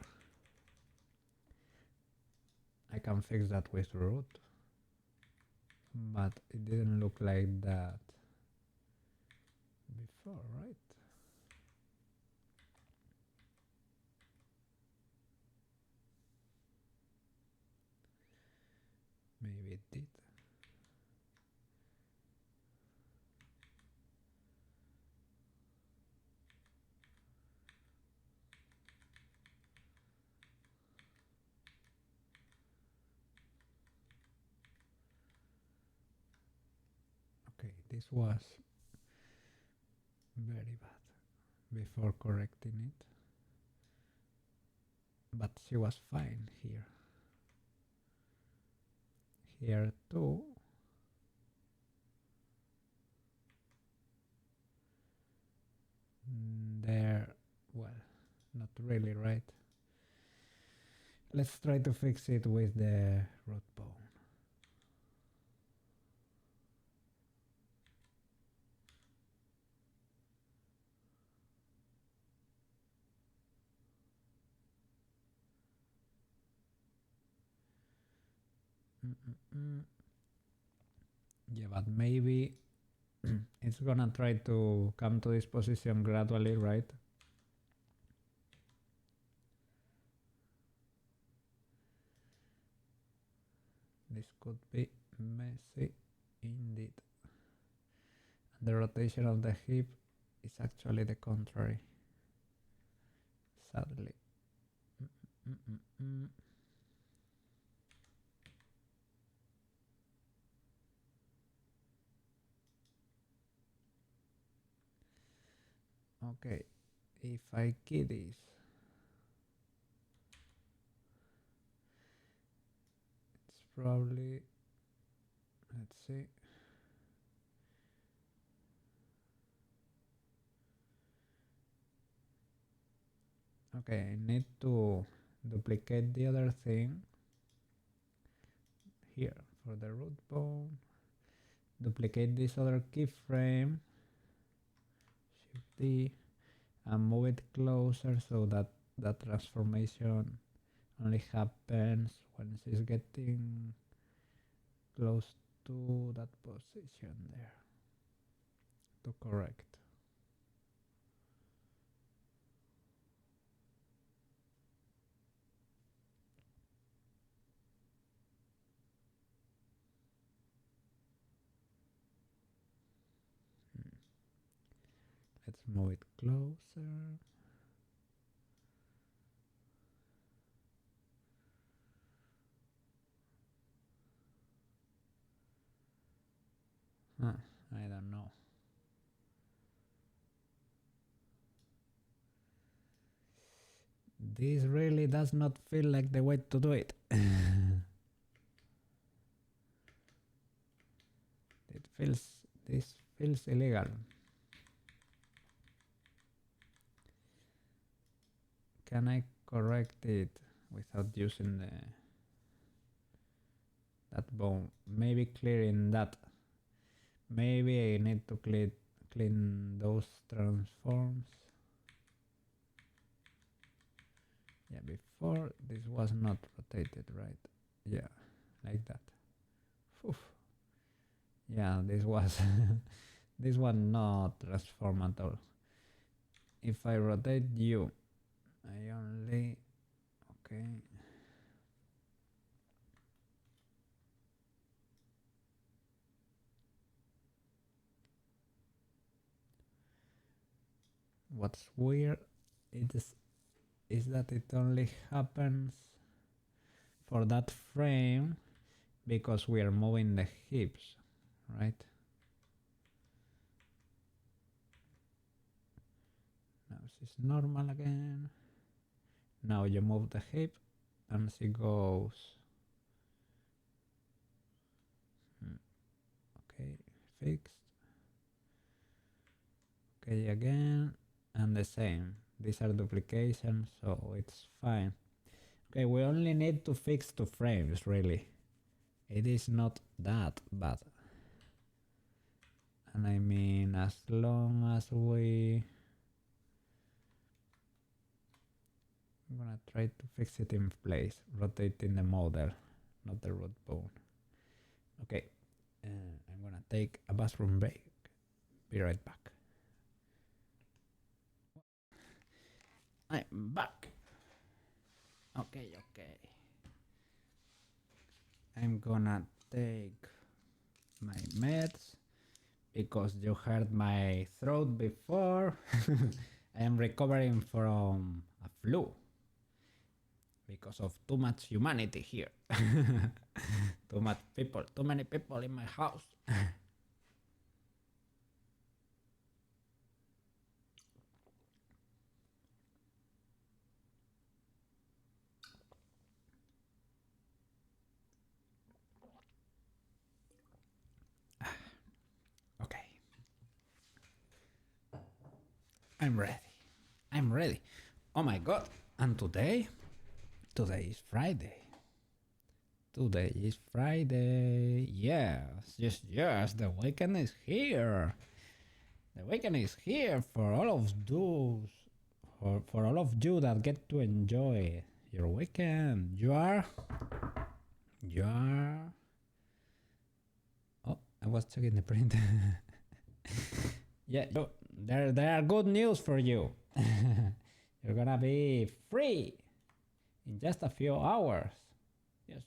I can fix that with root. But it didn't look like that before, right? Maybe it did. Okay, this was very bad before correcting it. But she was fine here. Here too. There, well, not really, right? Let's try to fix it with the root bone. Yeah, but maybe it's gonna try to come to this position gradually, right? This could be messy indeed. The rotation of the hip is actually the contrary, sadly. Okay, if I key this, it's probably, let's see. Okay, I need to duplicate the other thing here for the root bone. Duplicate this other keyframe, Shift D, and move it closer so that that transformation only happens when it's getting close to that position there to correct. Let's move it closer. I don't know. This really does not feel like the way to do it. This feels illegal. Can I correct it without using that bone? Maybe clearing that. Maybe I need to clean those transforms. Yeah, before this was not rotated, right? Yeah, like that. Oof. Yeah, this was this one not transform at all. If I rotate you, I only, okay. What's weird is that it only happens for that frame because we are moving the hips, right? Now she's normal again. Now you move the hip and she goes. Okay, fixed. Okay, again, and the same. These are duplications, so it's fine. Okay, we only need to fix 2 frames, really. It is not that bad. And I mean, as long as I'm gonna try to fix it in place, rotating the model, not the root bone. Okay, I'm gonna take a bathroom break. Be right back. I'm back. Okay. I'm gonna take my meds because you heard my throat before. I am recovering from a flu because of too much humanity here. Too much people, too many people in my house. Okay. I'm ready. Oh my god. And today is Friday. Yes. The weekend is here. The weekend is here for all of those, for all of you that get to enjoy your weekend. You are. Oh, I was checking the print. Yeah, there are good news for you. You're gonna be free in just a few hours.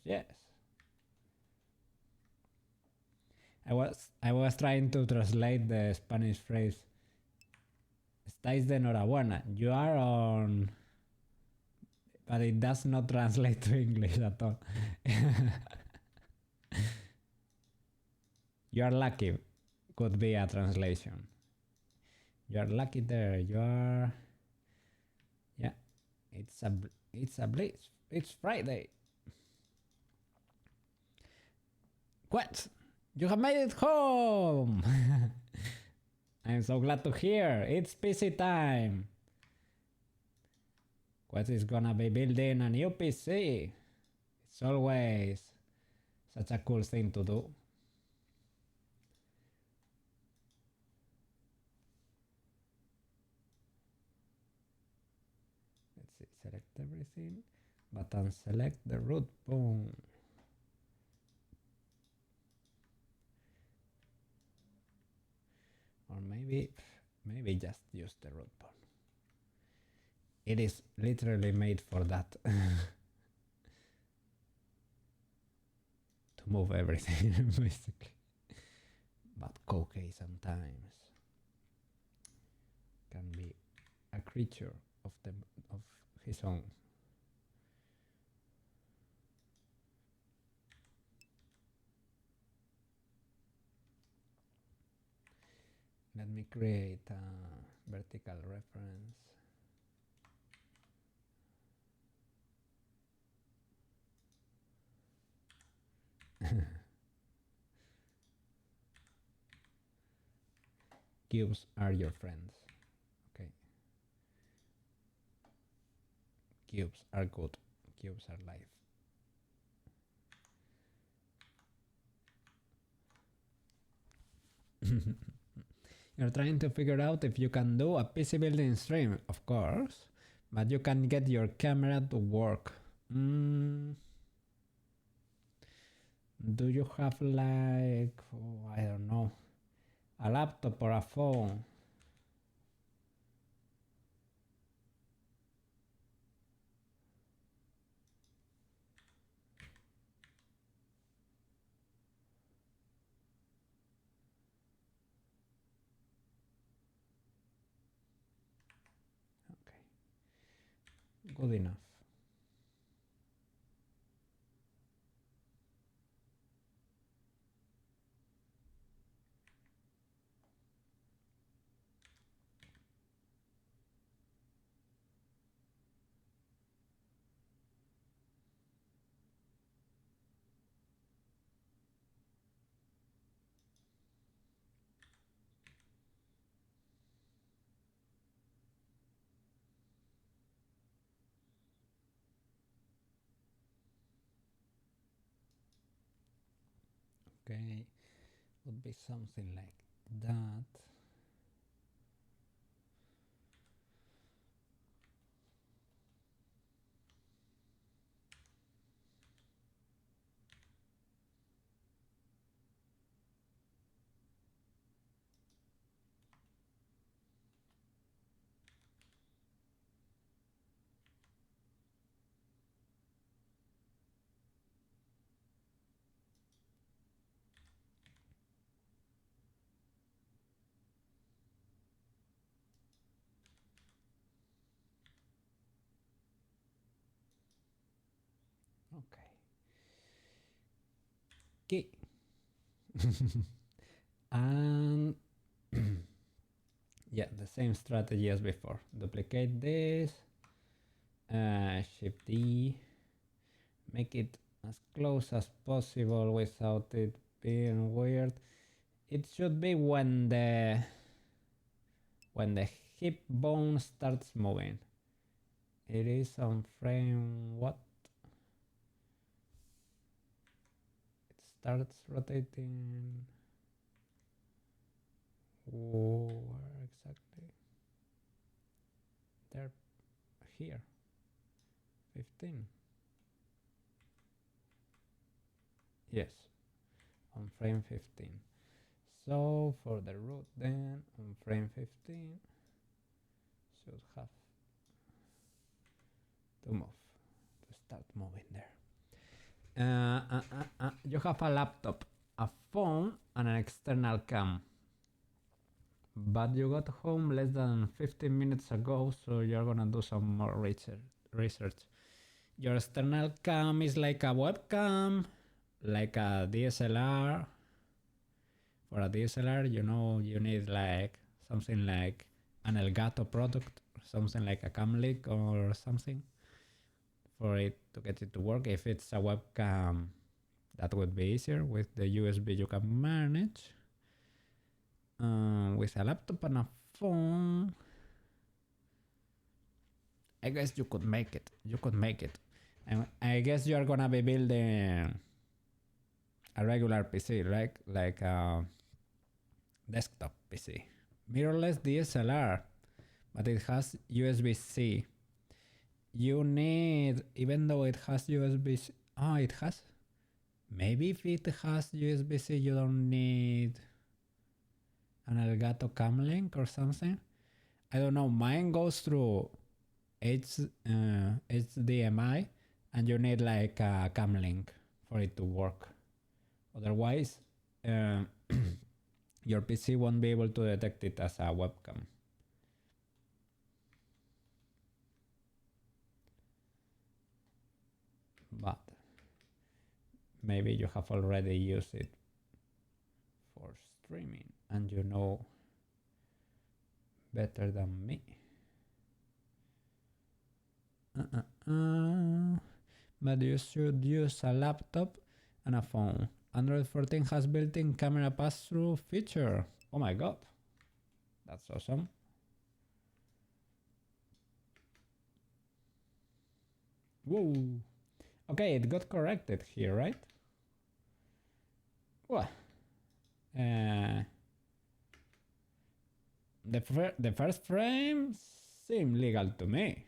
Yes. I was trying to translate the Spanish phrase. Estáis de enhorabuena. You are on but it does not translate to English at all. You are lucky could be a translation. You are lucky there. You are. Yeah, it's a bliss. It's Friday. What? You have made it home! I'm so glad to hear. It's PC time. Quest is gonna be building a new PC. It's always such a cool thing to do. Let's see, select everything, but unselect the root bone. Or maybe just use the root bone. It is literally made for that. To move everything, basically. But Koke sometimes can be a creature of his own. Let me create a vertical reference. Cubes are your friends. Okay. Cubes are good. Cubes are life. You're trying to figure out if you can do a PC building stream, of course, but you can get your camera to work. Do you have like, I don't know, a laptop or a phone? Okay, good enough. Okay, would be something like that. Okay. And yeah, the same strategy as before. Duplicate this, Shift D, make it as close as possible without it being weird. It should be when the hip bone starts moving. It is on frame what? It starts rotating. Where exactly? There, here. 15. Yes, on frame 15. So for the root then, on frame 15, should have to move, to start moving there. You have a laptop, a phone, and an external cam. But you got home less than 15 minutes ago, so you're gonna do some more research. Your external cam is like a webcam, like a DSLR. For a DSLR, you know, you need like something like an Elgato product, something like a cam link or something for it to get it to work. If it's a webcam, that would be easier. With the USB you can manage. With a laptop and a phone, I guess you could make it. You could make it. And I guess you're gonna be building a regular PC, right? Like a desktop PC. Mirrorless DSLR, but it has USB-C. You need, even though it has USB-C, oh, it has, maybe if it has USB-C, you don't need an Elgato cam link or something. I don't know. Mine goes through HDMI, and you need like a cam link for it to work. Otherwise, your PC won't be able to detect it as a webcam. But maybe you have already used it for streaming and you know better than me. But you should use a laptop and a phone. Android 14 has built-in camera pass-through feature. Oh my god, that's awesome. Whoa. Okay, it got corrected here, right? Well, the first frame seemed legal to me.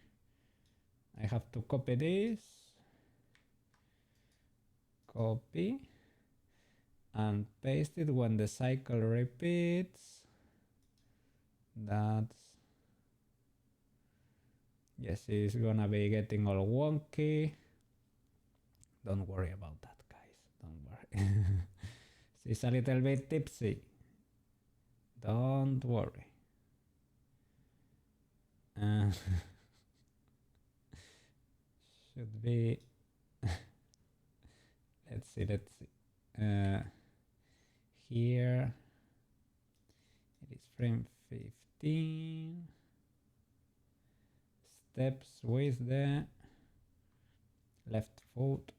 I have to copy this, copy, and paste it when the cycle repeats. That's, yes, it's gonna be getting all wonky. Don't worry about that, guys. Don't worry. She's a little bit tipsy. Don't worry. Should be. Let's see. Here it is frame 15. Steps with the left foot.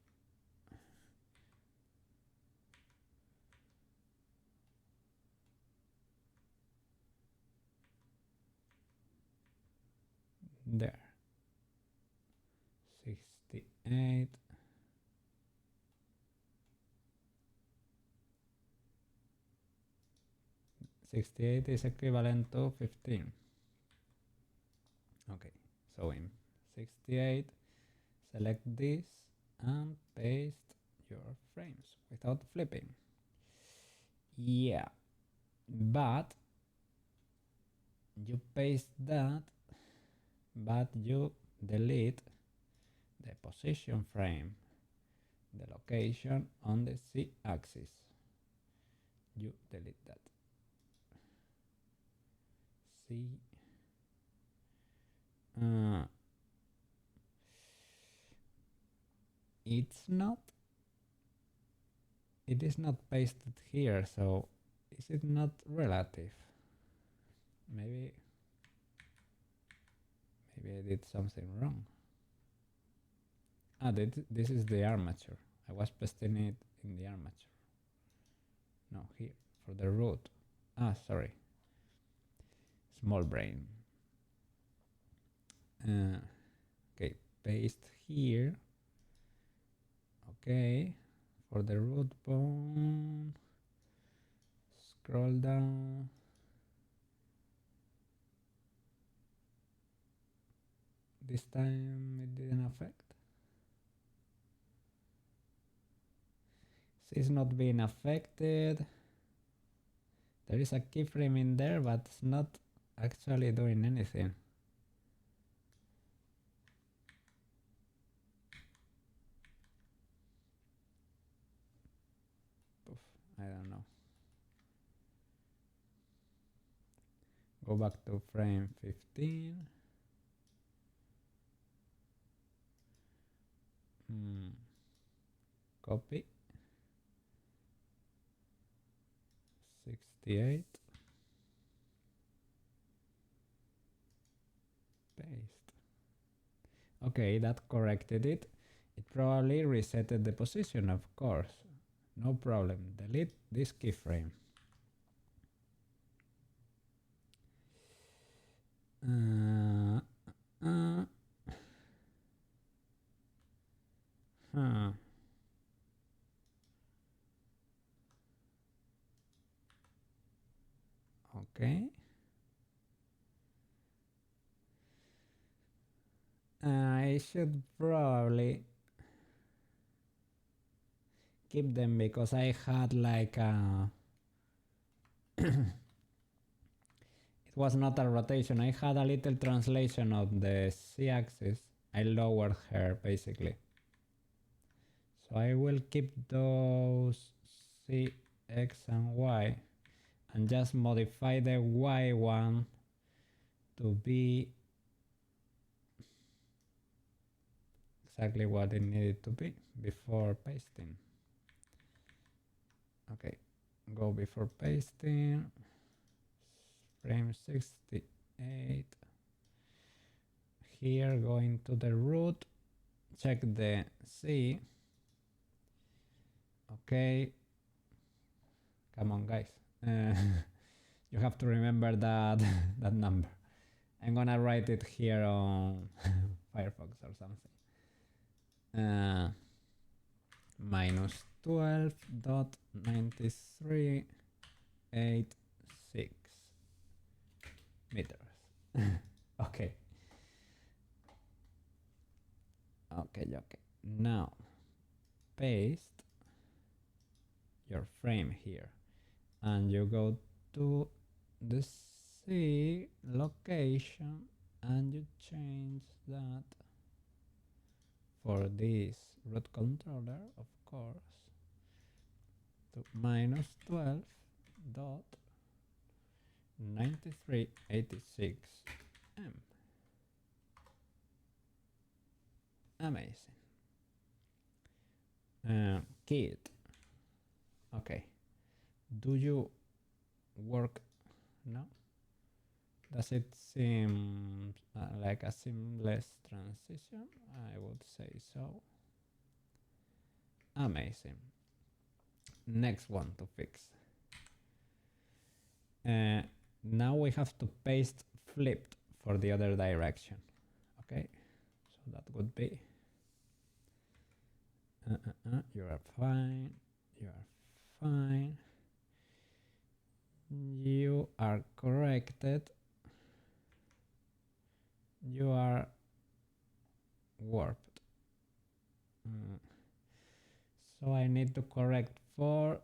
There. 68. Is equivalent to 15. Okay, so in 68, select this and paste your frames without flipping. Yeah, but you paste that, but you delete the position frame, the location on the Z-axis. You delete that. See, it is not pasted here, so is it not relative? Maybe I did something wrong. This is the armature. I was pasting it in the armature. No, here, for the root. Sorry. Small brain. Okay, paste here. Okay, for the root bone, scroll down. This time it didn't affect. It's not being affected. There is a keyframe in there, but it's not actually doing anything. Oof, I don't know. Go back to frame 15. Copy. 68. Paste. Okay, that corrected it. It probably resetted the position, of course. No problem. Delete this keyframe. Okay. I should probably keep them because I had like a it was not a rotation. I had a little translation of the z-axis. I lowered her basically. So I will keep those C, X and Y and just modify the Y one to be exactly what it needed to be before pasting. Okay, go before pasting, frame 68. Here, going to the root, check the C. Okay, come on guys, you have to remember that that number. I'm gonna write it here on Firefox or something. Minus 12.9386 meters. Okay. Okay. Now paste your frame here and you go to the C location and you change that for this root controller, of course, to minus 12.9386 m. Amazing. Kit. Okay. Do you work now? Does it seem like a seamless transition? I would say so. Amazing. Next one to fix. Now we have to paste flipped for the other direction. Okay, so that would be you are fine, you are fine, you are corrected, you are warped. So I need to correct for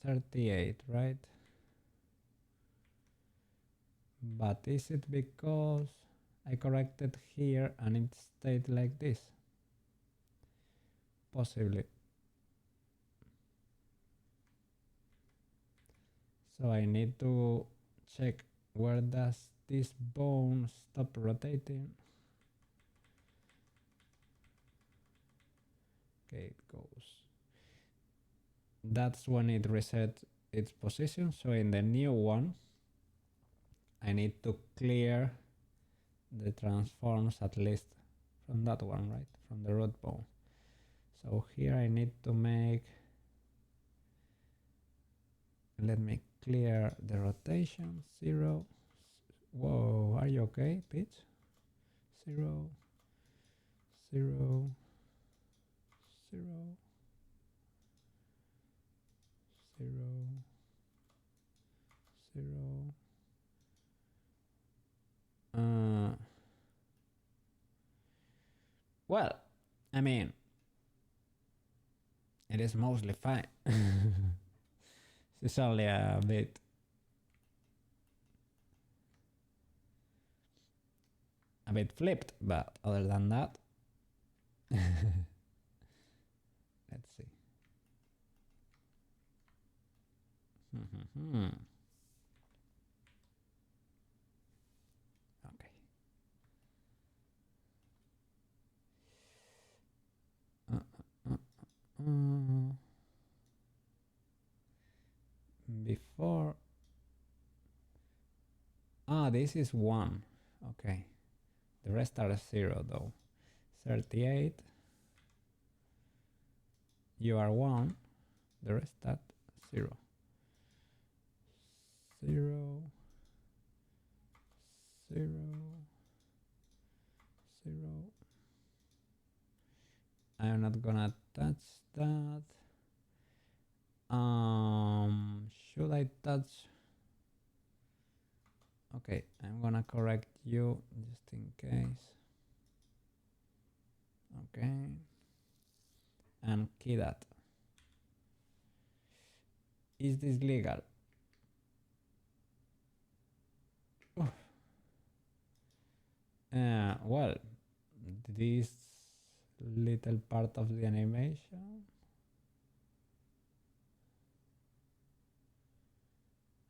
38, right? But is it because I corrected here and it stayed like this? Possibly. So I need to check where does this bone stop rotating. Okay, it goes. That's when it resets its position. So in the new one, I need to clear the transforms at least from that one, right? From the root bone. So here I need to make, let me clear the rotation, 0. Whoa, are you okay, Peach? 0, 0, 0, 0, 0. Well, I mean, it is mostly fine. It's only a bit flipped, but other than that, let's see. Okay. Ah, this is 1. Okay. The rest are 0 though. 38. You are 1. The rest are 0. 0. 0. 0. I'm not gonna touch that. Should I touch? Okay, I'm gonna correct you just in case. Okay. And key that. Is this legal? Well, this little part of the animation,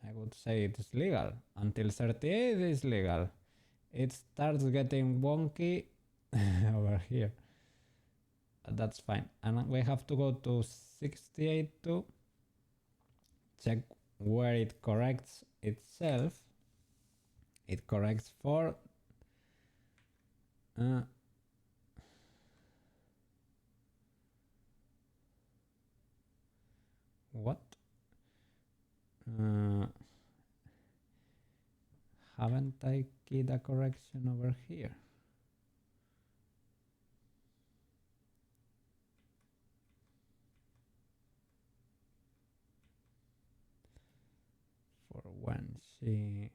I would say it's legal. Until 38 is legal. It starts getting wonky over here. That's fine. And we have to go to 68 to check where it corrects itself. It corrects for what? Haven't I keyed a correction over here? For when she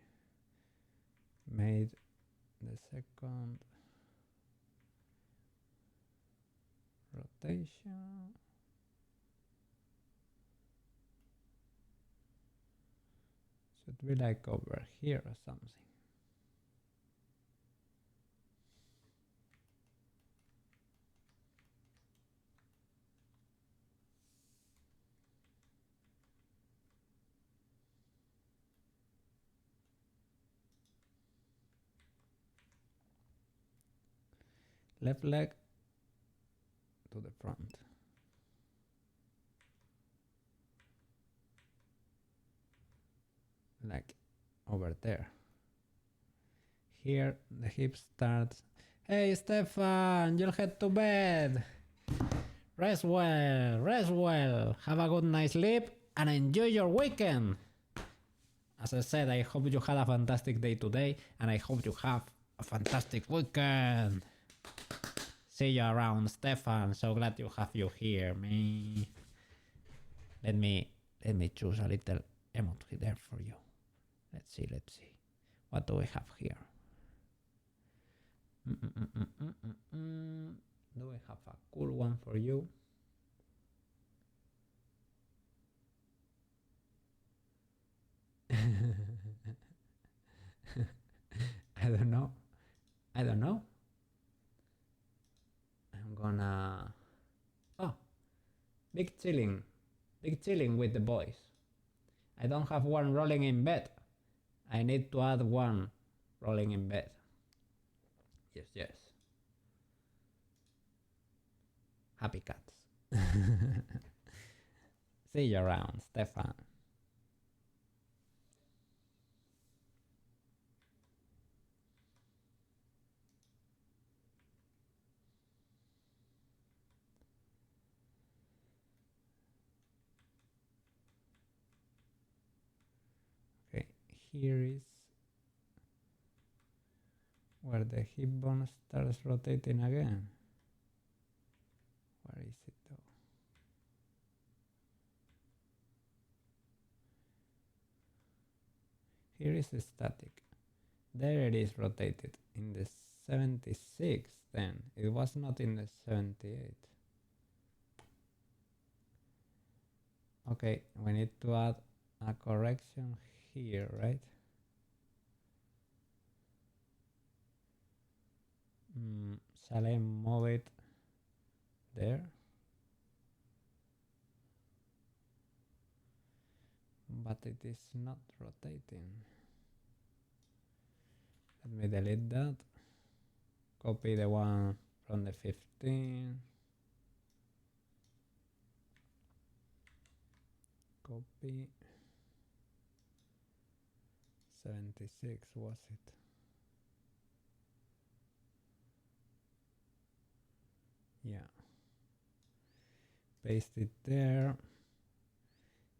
made the second rotation. Should be like over here or something. Left leg to the front. Like over there. Here the hip starts. Hey Stefan, you'll head to bed. Rest well, rest well. Have a good night's sleep and enjoy your weekend. As I said, I hope you had a fantastic day today and I hope you have a fantastic weekend. See you around, Stefan. So glad to have you here, me. Let me choose a little emoji there for you. Let's see. What do we have here? Do I have a cool one for you? I don't know. I'm gonna... Oh, big chilling with the boys. I don't have one rolling in bed. I need to add one rolling in bed. Yes. Happy cats. See you around, Stefan. Okay, here is where the hip bone starts rotating again. Where is it though? Here is static. There it is rotated in the 76 then. It was not in the 78. Okay, we need to add a correction here, right? Shall I move it there? But it is not rotating. Let me delete that. Copy the one from the 15. Copy. 76 was it? Yeah. Paste it there.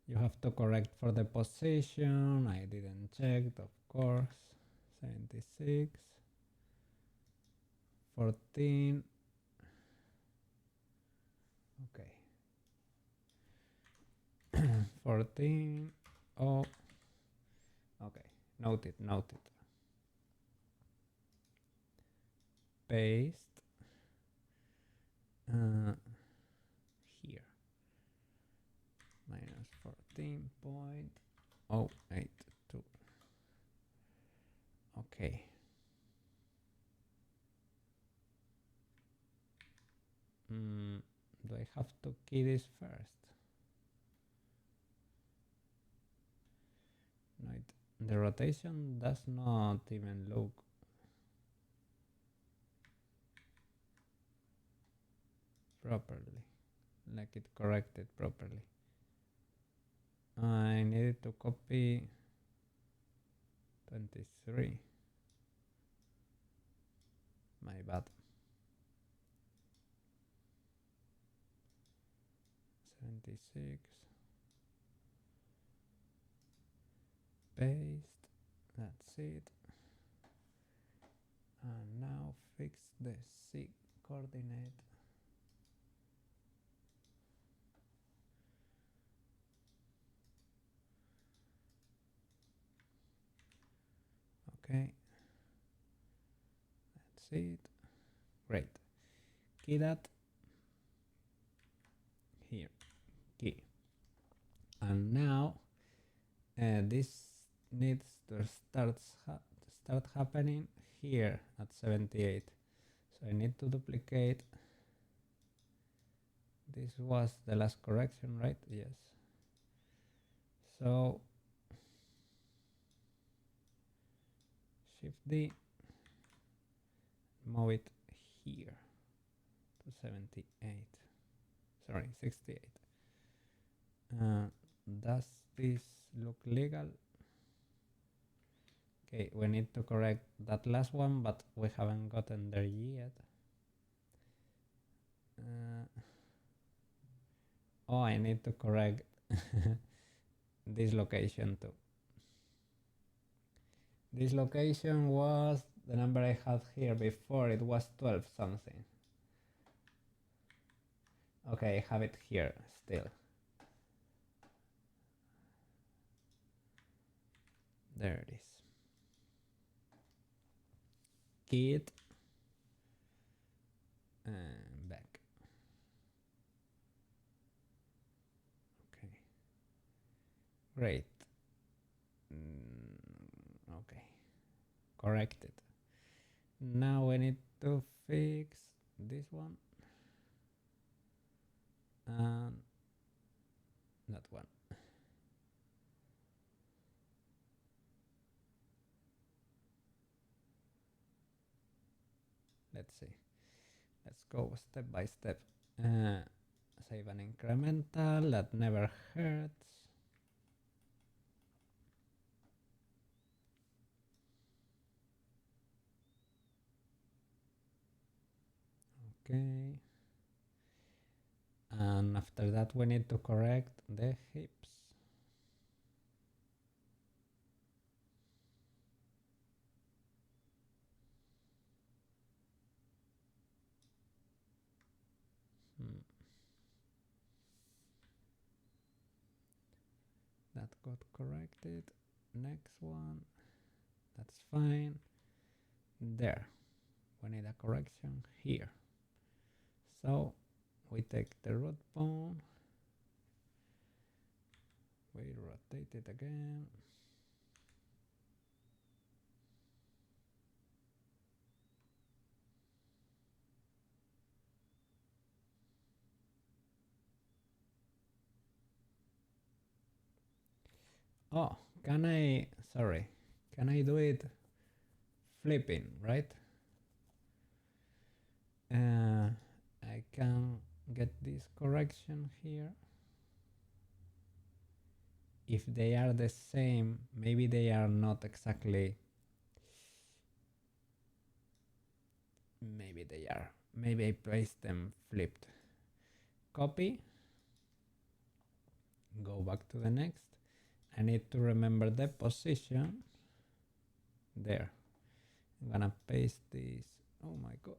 You have to correct for the position. I didn't check, of course. 76. 14. Okay. 14. Oh. Okay. Noted. Paste. Here. Minus 14.082. Okay. Do I have to key this first? No, the rotation does not even look properly, like it corrected properly. I needed to copy 23. My bad. 76. Paste. That's it. And now fix the C coordinate. Okay. That's it. Great. Key that here. Key. And now this needs to start happening here at 78. So I need to duplicate. This was the last correction, right? Yes. So Shift D, move it here to 78. Sorry, 68. Does this look legal? Okay, we need to correct that last one, but we haven't gotten there yet. Oh, I need to correct this location too. This location was the number I had here before. It was 12 something. Okay, I have it here still. There it is. Key it and back. Okay. Great. Okay. Corrected. Now we need to fix this one and that one. Let's see. Let's go step by step. Save an incremental, that never hurts. Okay. And after that we need to correct the hips. That got corrected. Next one. That's fine. There. We need a correction here. So we take the root bone. We rotate it again. Oh, can I do it flipping, right? I can get this correction here if they are the same, maybe they are not exactly. Maybe they are. Maybe I place them flipped. Copy. Go back to the next. I need to remember the position. There. I'm gonna paste this. Oh my god.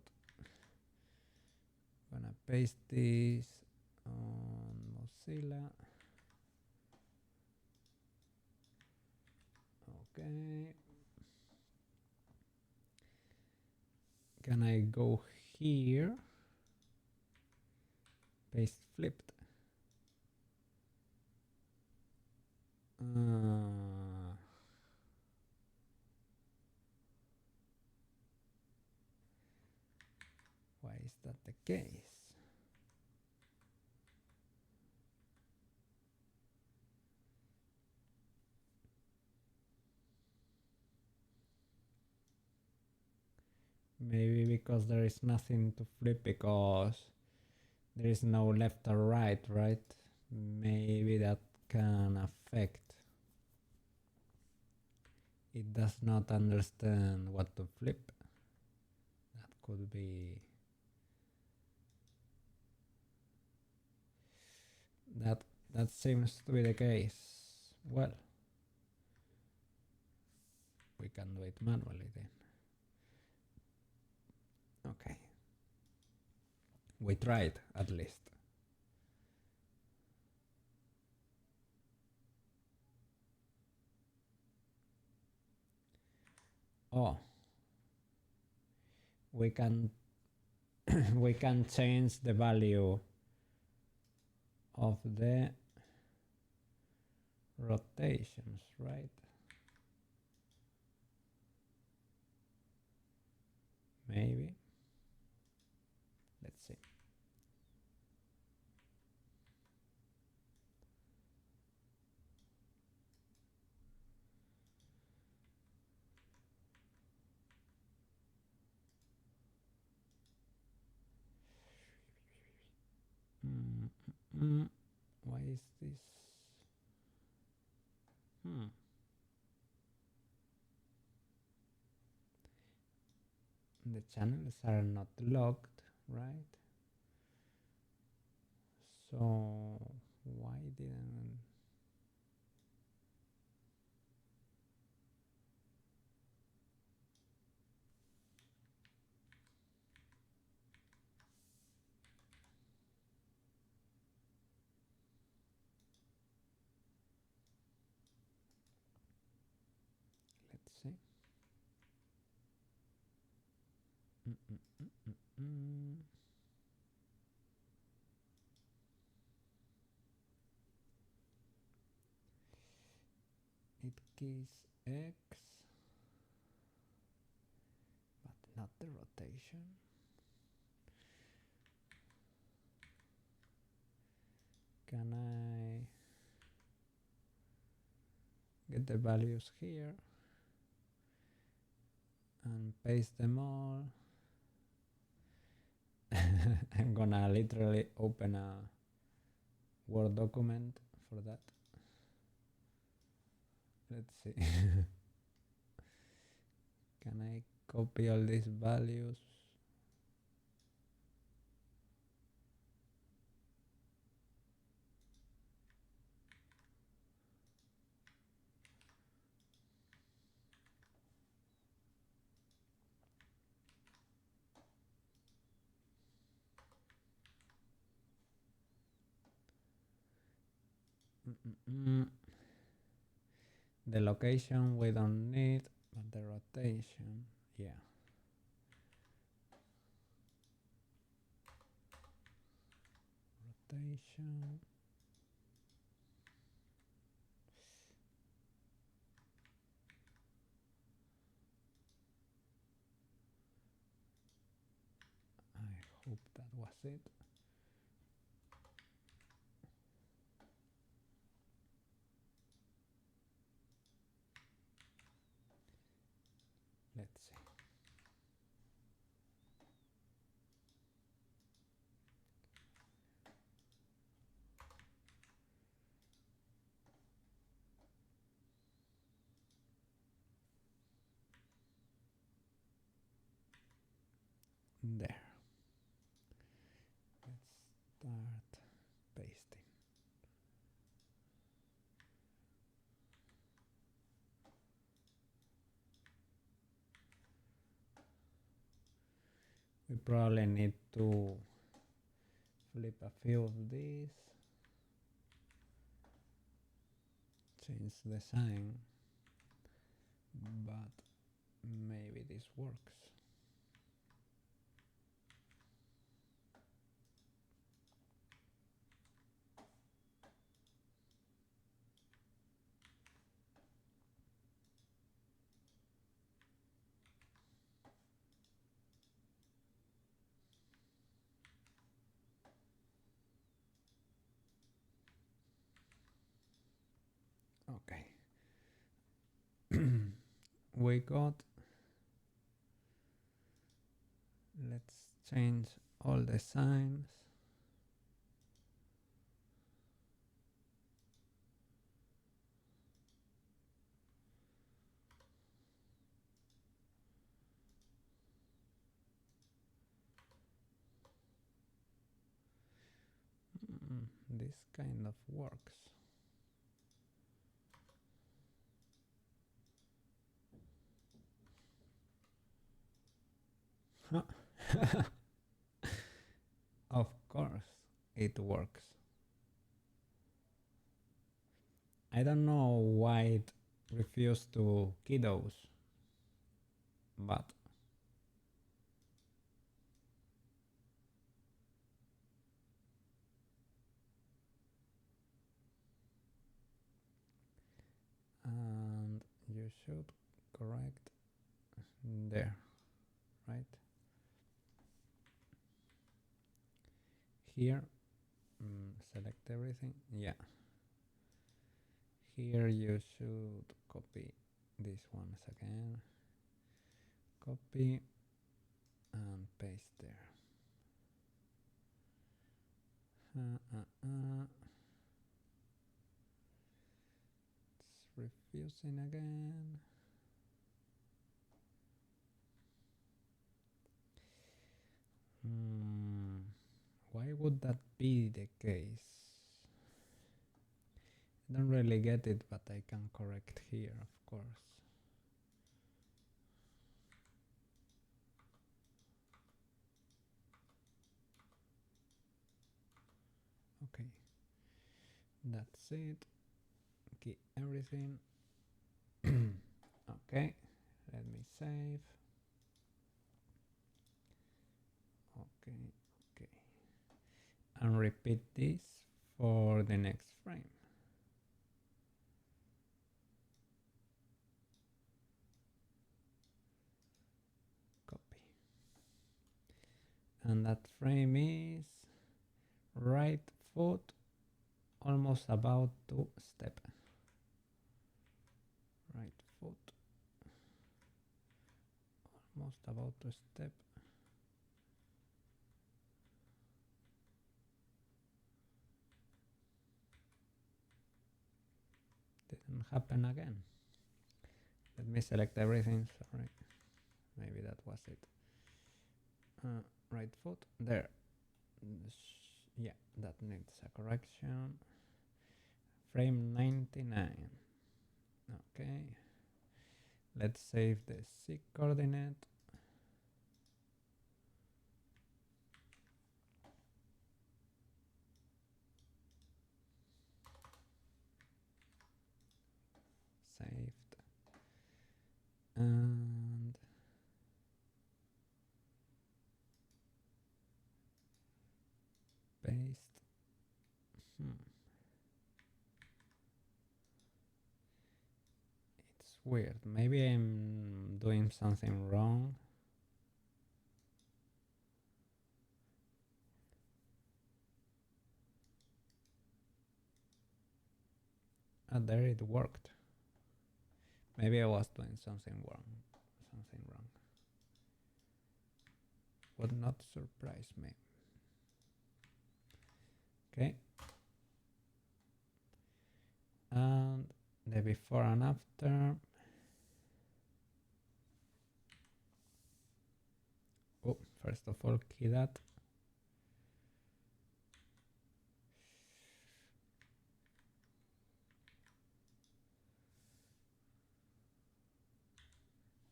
I'm gonna paste this on Mozilla. Okay. Can I go here? Paste flipped. Why is that the case? Maybe because there is nothing to flip because there is no left or right, right? Maybe that can affect. It does not understand what to flip. That could be. That seems to be the case. Well, we can do it manually then. Okay. We tried at least. Oh, we can we can change the value of the rotations, right? Maybe. Let's see. Why is this? The channels are not locked, right? So why didn't? Let's see. It keys X, but not the rotation. Can I get the values here and paste them all? I'm gonna literally open a Word document for that. Let's see. Can I copy all these values? The location we don't need, but the rotation, yeah. Rotation. I hope that was it. Let's see. There. Let's start pasting. We probably need to flip a few of these, change the sign, but maybe this works. Okay. We got, let's change all the signs. This kind of works. Of course, it works. I don't know why it refused to key those, but and you should correct there, right? Here, select everything, yeah. Here you should copy these ones again, copy and paste there. It's refusing again. Why would that be the case? I don't really get it, but I can correct here, of course. Okay, that's it. Key everything. Okay, let me save. Okay. And repeat this for the next frame. Copy. And that frame is right foot almost about to step. Right foot almost about to step. Didn't happen again. Let me select everything, sorry. Maybe that was it. Right foot, there. Yeah, that needs a correction. Frame 99. Okay. Let's save the Z coordinate. Saved. And paste. It's weird. Maybe I'm doing something wrong. There it worked. Maybe I was doing something wrong. Would not surprise me. Okay. And the before and after. Oh, First of all, key that.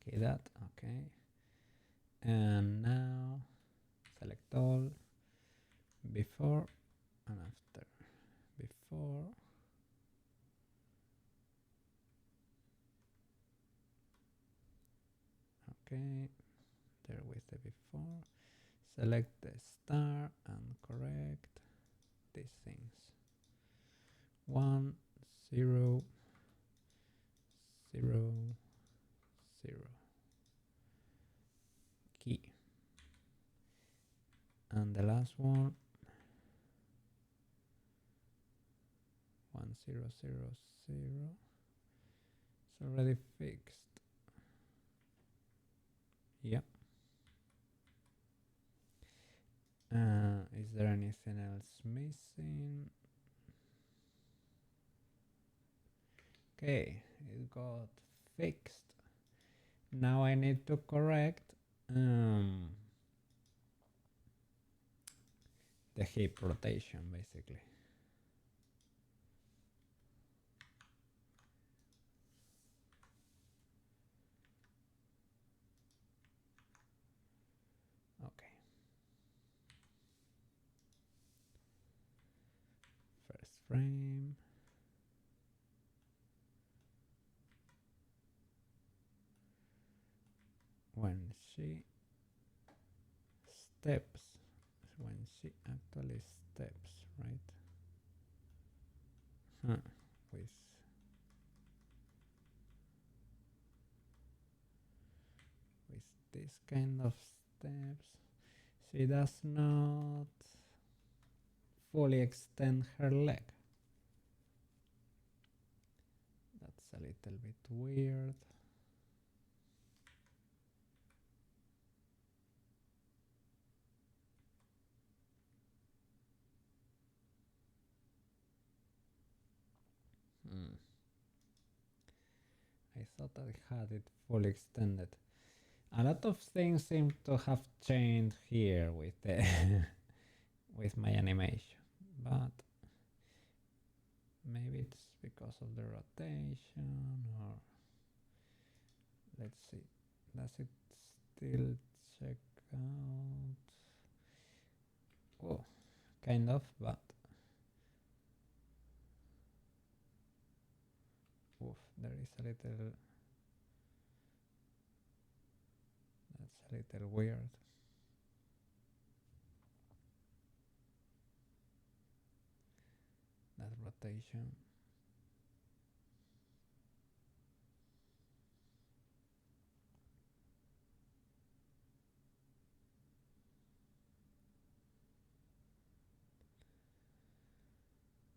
Key that, okay. And now select all, before and after. Before, okay, there with the before. Select the star and correct these things. 1, 0, 0, 0. Key. And the last one, 1, 0, 0, 0. It's already fixed. Yeah. Is there anything else missing? Okay, it got fixed. Now I need to correct the hip rotation, basically. Okay. First frame. When she steps, when she actually steps, right? Huh. With this kind of steps, she does not fully extend her leg. That's a little bit weird. I thought I had it fully extended. A lot of things seem to have changed here with the with my animation, but maybe it's because of the rotation, or let's see, does it still check out? Oh, kind of, but oof, there is a little, that's a little weird. That rotation.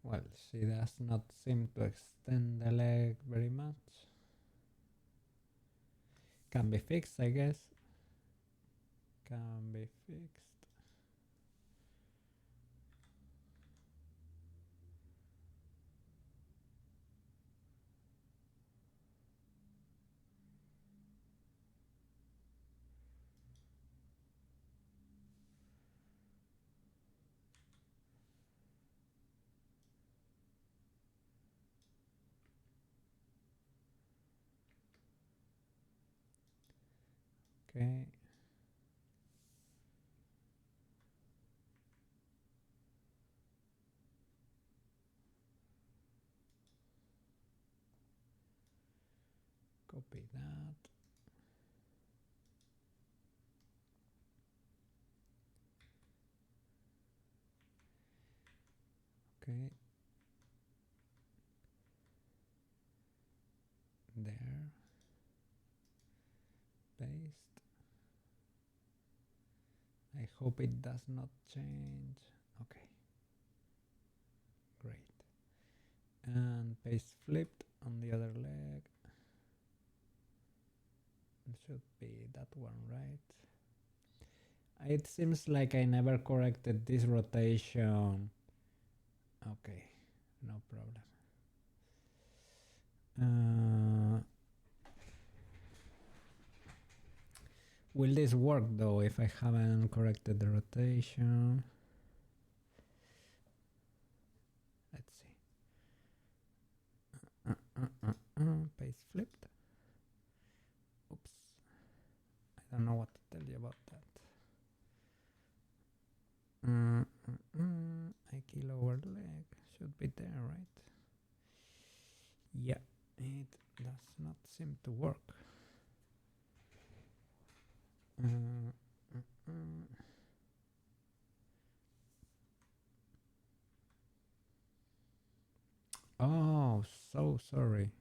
Well, she does not seem to extend the leg very much. Can be fixed, I guess. Can be fixed. Okay. Copy that. Okay. There. Paste. I hope it does not change. Okay. Great. And paste flipped on the other leg. It should be that one, right? It seems like I never corrected this rotation. Okay, no problem. Will this work though if I haven't corrected the rotation? Let's see. Paste flipped. Oops. I don't know what to tell you about that. IK lower leg should be there, right? Yeah, it does not seem to work. Oh, so sorry.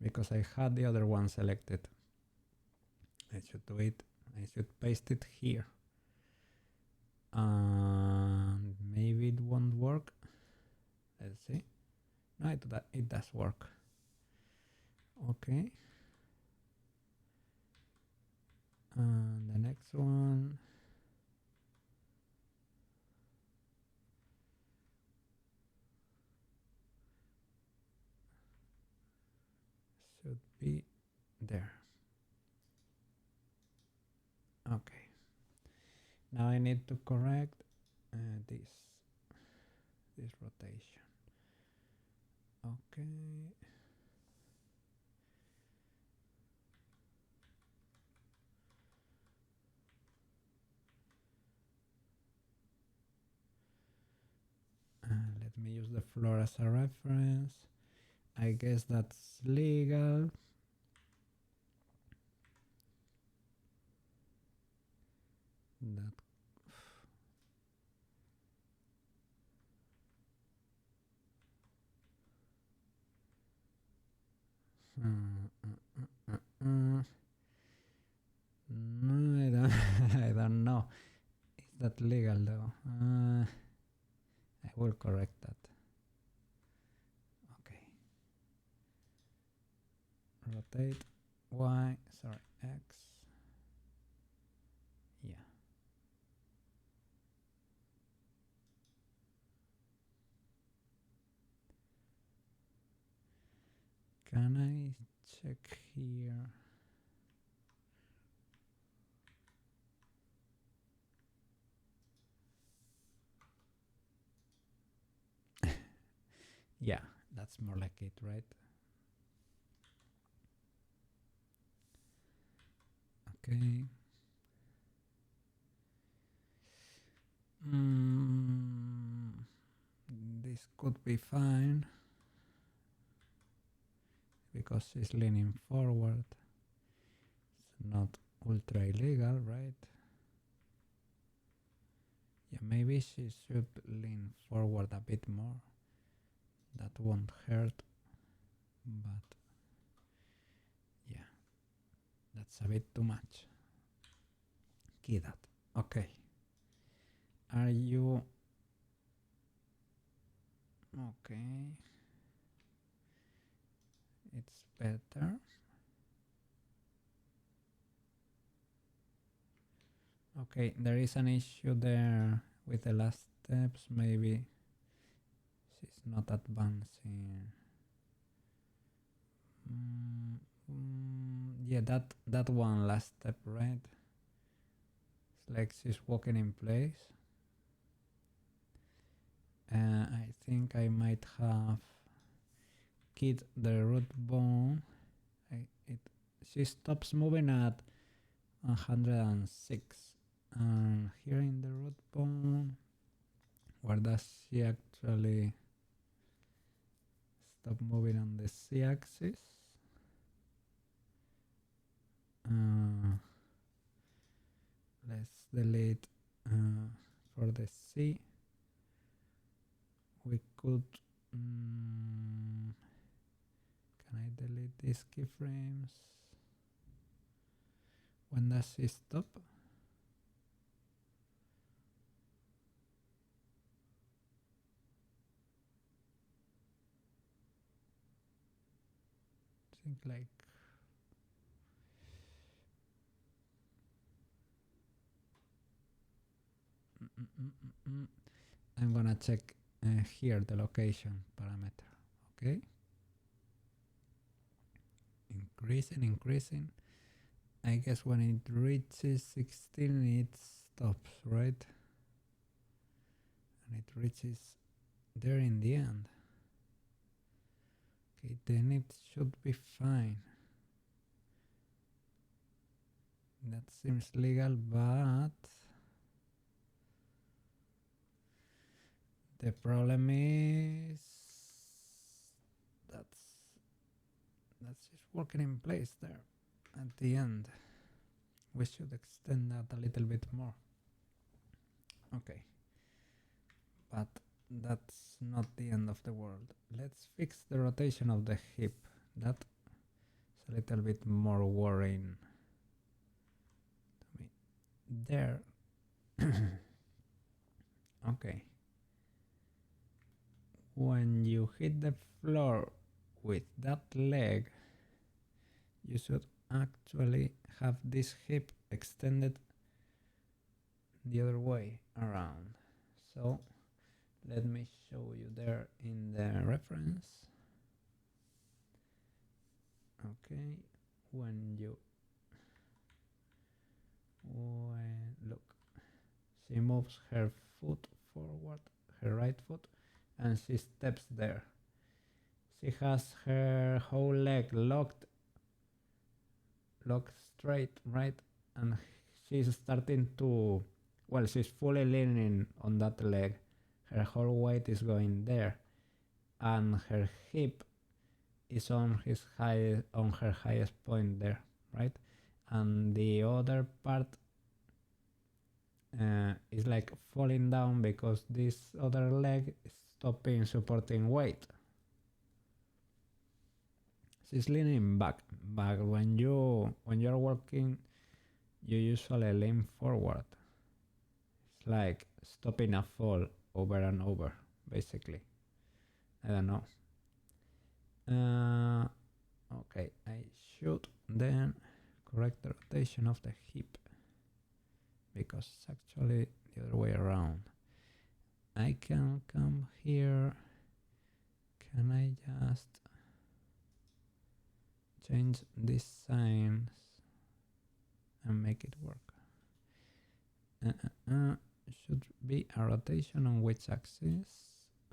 Because I had the other one selected. I should do it. I should paste it here. And maybe it won't work. Let's see. No, it does work. Okay. And the next one. Should be there. Okay. Now I need to correct this rotation. Okay. Let me use the floor as a reference. I guess that's legal. That no, I don't know. Is that legal though? I will correct that. Okay. Rotate Y, sorry, X. Yeah. Can I check here? Yeah, that's more like it, right? Okay. This could be fine because she's leaning forward. It's not ultra illegal, right? Yeah, maybe she should lean forward a bit more. That won't hurt, but yeah, that's a bit too much. Key that. Okay. Are you okay? It's better. Okay, there is an issue there with the last steps. Maybe she's not advancing. Yeah, that one last step, right? It's like she's walking in place. I think I might have keyed the root bone. She stops moving at 106. And here in the root bone, where does she actually stop moving on the z-axis? Let's delete for the C. We could. Can I delete these keyframes? When does she stop? I think like. I'm gonna check here the location parameter. Okay. Increasing. I guess when it reaches 16 it stops, right? And it reaches there in the end. Okay, then it should be fine. That seems legal, but the problem is that's just working in place there at the end. We should extend that a little bit more. Okay, but that's not the end of the world. Let's fix the rotation of the hip. That's a little bit more worrying to me. There. Okay. When you hit the floor with that leg, you should actually have this hip extended the other way around. So let me show you there in the reference. Okay, look, she moves her foot forward, her right foot, and she steps there. She has her whole leg locked straight, right? And she's starting to, well, she's fully leaning on that leg. Her whole weight is going there, and her hip is on her highest point there, right? And the other part is like falling down because this other leg is stopping supporting weight. She's leaning back, but when you're walking, you usually lean forward. It's like stopping a fall over and over, basically. I don't know. Okay, I should then correct the rotation of the hip because it's actually the other way around. I can come here. Can I just change these signs and make it work? Should be a rotation on which axis?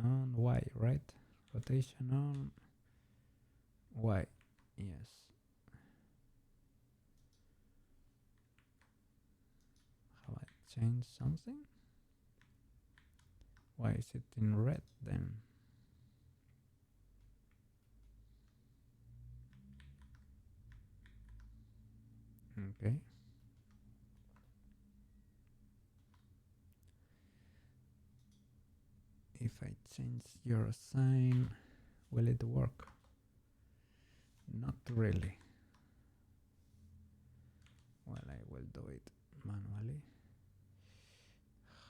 On Y, right? Rotation on Y, yes. Have I changed something? Why is it in red then? Okay. If I change your sign, will it work? Not really. Well, I will do it manually.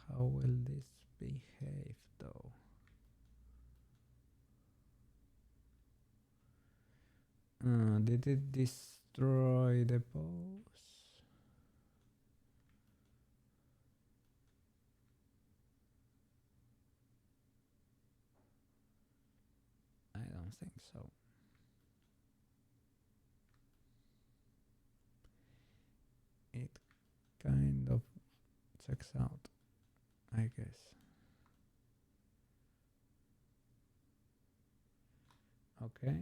How will this behave though? Did it destroy the pose? I don't think so. It kind of checks out, I guess. Okay.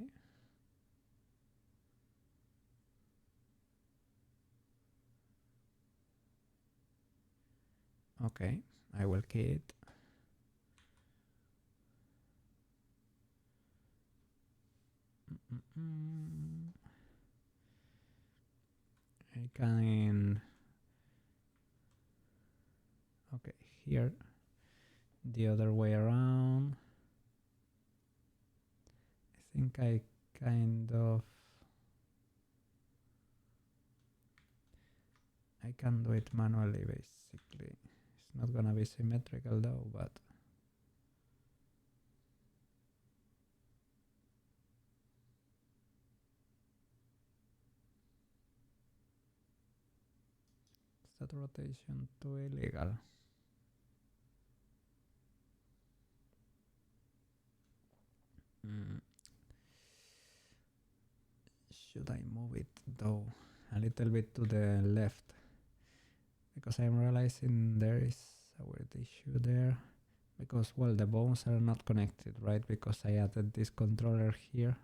Okay, I will key it. I can, okay, here, the other way around. I think I kind of, I can do it manually basically. It's not gonna be symmetrical though, but is that rotation too illegal? Should I move it though? a little bit to the left, because I'm realizing there is a weird issue there, because well, the bones are not connected, right? Because I added this controller here,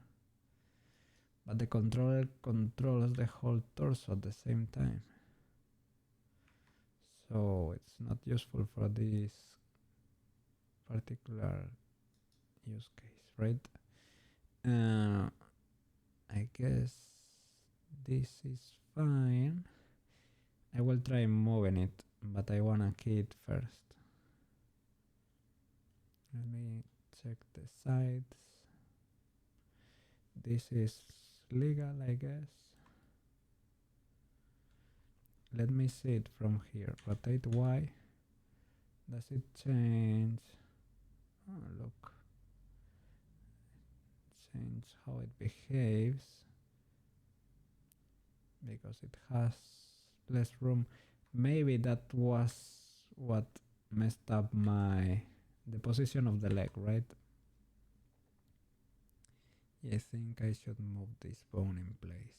but the controller controls the whole torso at the same time, so it's not useful for this particular use case, right? I guess this is fine. I will try moving it, but I wanna key it first. Let me check the sides. This is legal, I guess. Let me see it from here. Rotate Y. Does it change? Oh, look. Change how it behaves, because it has less room. Maybe that was what messed up the position of the leg, right? Yeah, I think I should move this bone in place.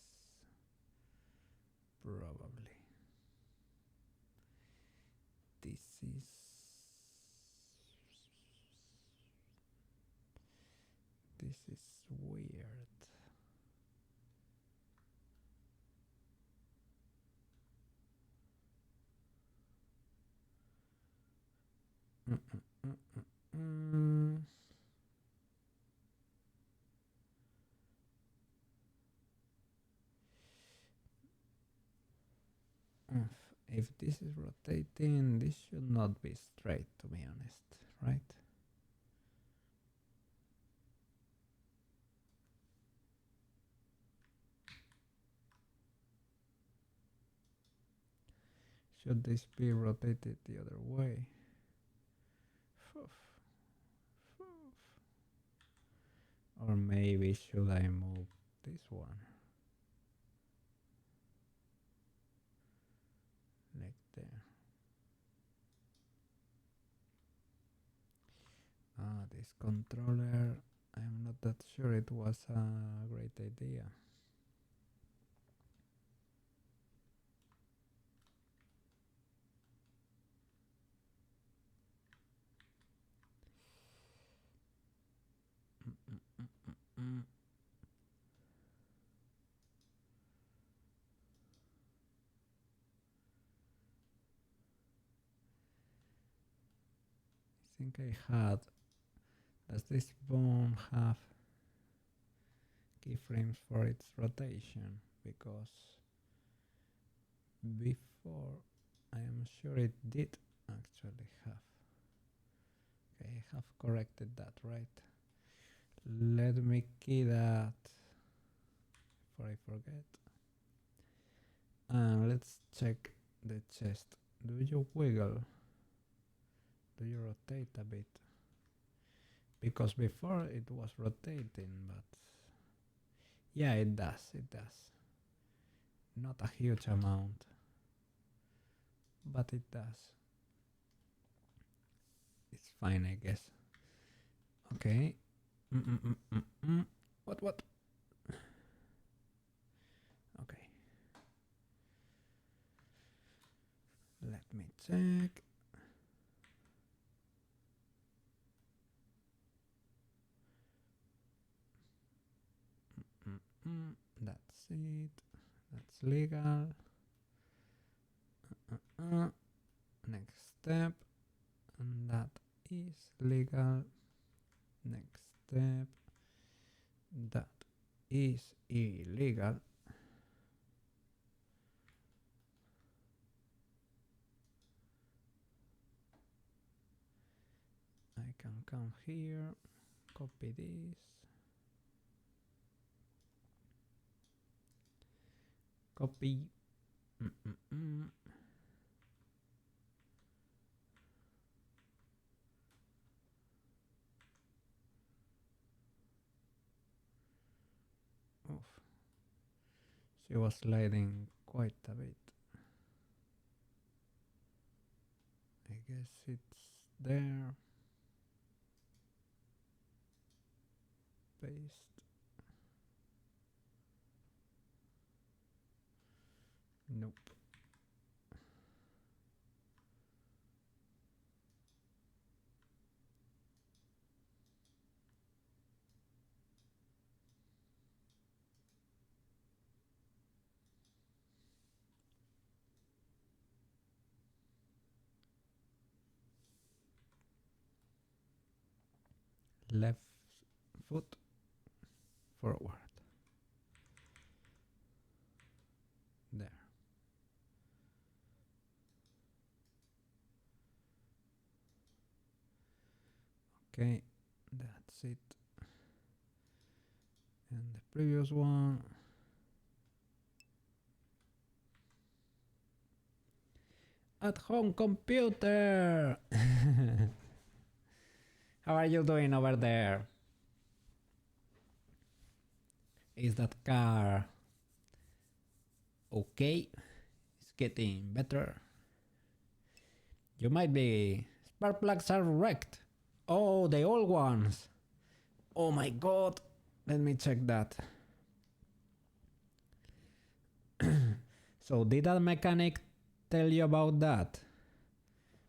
Probably. This is weird. If this is rotating, this should not be straight, to be honest, right? Should this be rotated the other way? Or maybe should I move this one? Like there. This controller, I'm not that sure it was a great idea. I think I had. Does this bone have keyframes for its rotation? Because before I am sure it did actually have. Okay, I have corrected that, right? Let me key that before I forget. Let's check the chest. Do you wiggle? Do you rotate a bit? Because before it was rotating, but yeah, it does. Not a huge amount, but it does. It's fine, I guess. Okay. What? Okay. Let me check. That's it. That's legal. Next step. And that is legal. Next step. That is illegal. I can come here, copy this. Copy. Oof. She was sliding quite a bit. I guess it's there. Paste. Nope. Left foot forward. There. Okay, that's it. And the previous one. At home computer! How are you doing over there? Is that car okay? It's getting better. You might be. Spark plugs are wrecked. Oh, the old ones. Oh my god. Let me check that. So did that mechanic tell you about that?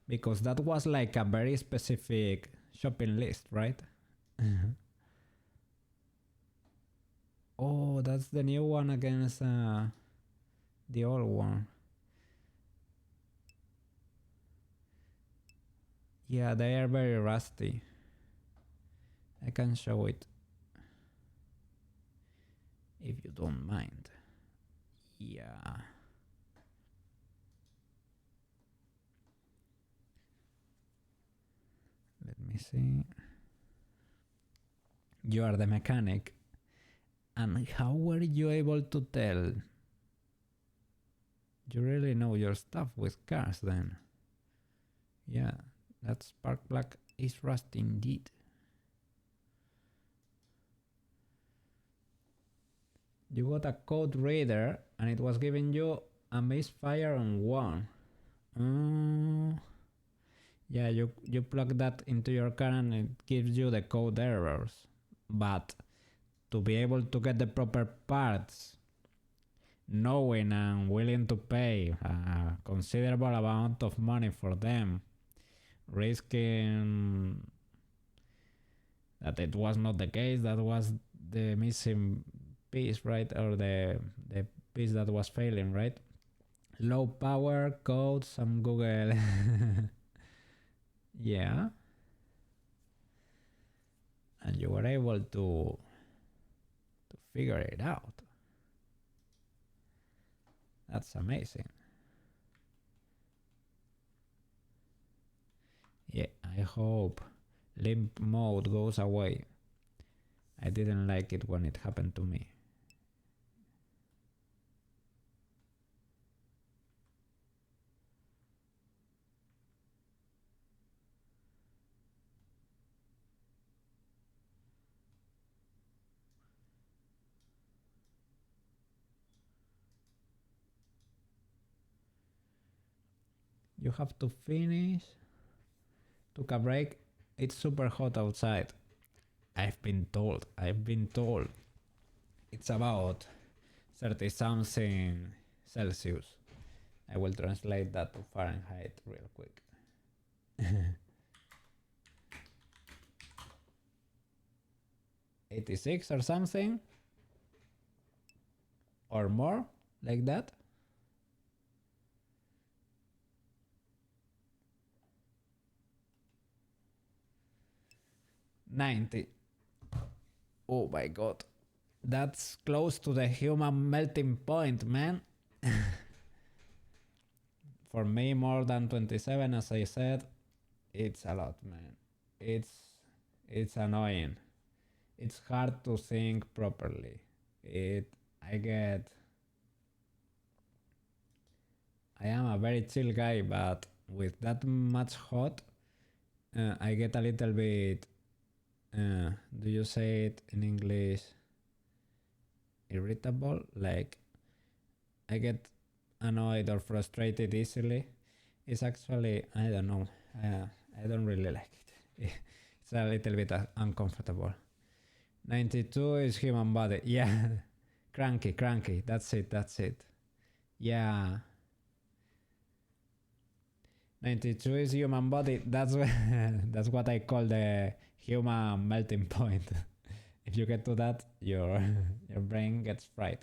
Because that was like a very specific shopping list, right? Oh, that's the new one against the old one. Yeah, they are very rusty. I can show it if you don't mind. Yeah. Let me see. You are the mechanic. And how were you able to tell? You really know your stuff with cars then. Yeah, that spark plug is rusty indeed. You got a code reader and it was giving you a misfire on 1. Yeah, you plug that into your car and it gives you the code errors. But to be able to get the proper parts, knowing and willing to pay a considerable amount of money for them, risking that it was not the case, that was the missing piece, right? Or the piece that was failing, right? Low power, code, some Google. Yeah. And you were able to figure it out. That's amazing. Yeah, I hope limp mode goes away. I didn't like it when it happened to me. You have to finish. Took a break. It's super hot outside. I've been told. It's about 30 something Celsius. I will translate that to Fahrenheit real quick. 86 or something? Or more? Like that? $90. Oh my god. That's close to the human melting point, man. For me, more than 27, as I said, it's a lot, man. It's annoying. It's hard to think properly. I am a very chill guy, but with that much hot, I get a little bit, do you say it in English, irritable? Like, I get annoyed or frustrated easily. It's actually, I don't know, I don't really like it. It's a little bit uncomfortable. 92 is human body. Yeah. Cranky. That's it. Yeah. 92 is human body. That's that's what I call the human melting point. If you get to that, your brain gets fried.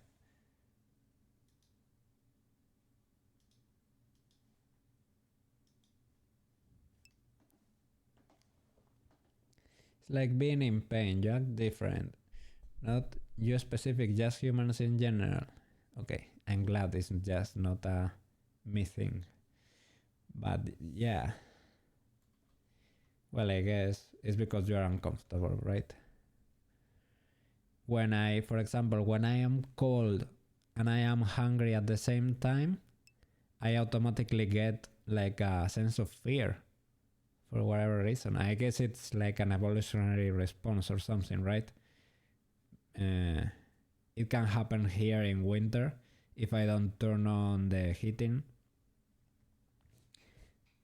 It's like being in pain, just different. Not you specific, just humans in general. Okay, I'm glad it's just not a me thing. But yeah. Well, I guess it's because you are uncomfortable, right? When for example, when I am cold and I am hungry at the same time, I automatically get like a sense of fear for whatever reason. I guess it's like an evolutionary response or something, right? It can happen here in winter if I don't turn on the heating.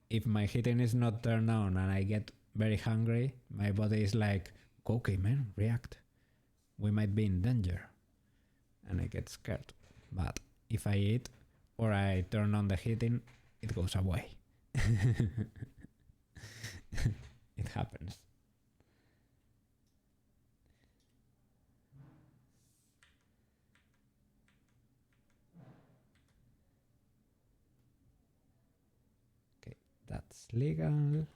If my heating is not turned on and I get very hungry, my body is like, okay, man, react. We might be in danger. And I get scared. But if I eat or I turn on the heating, it goes away. It happens. Okay, that's legal.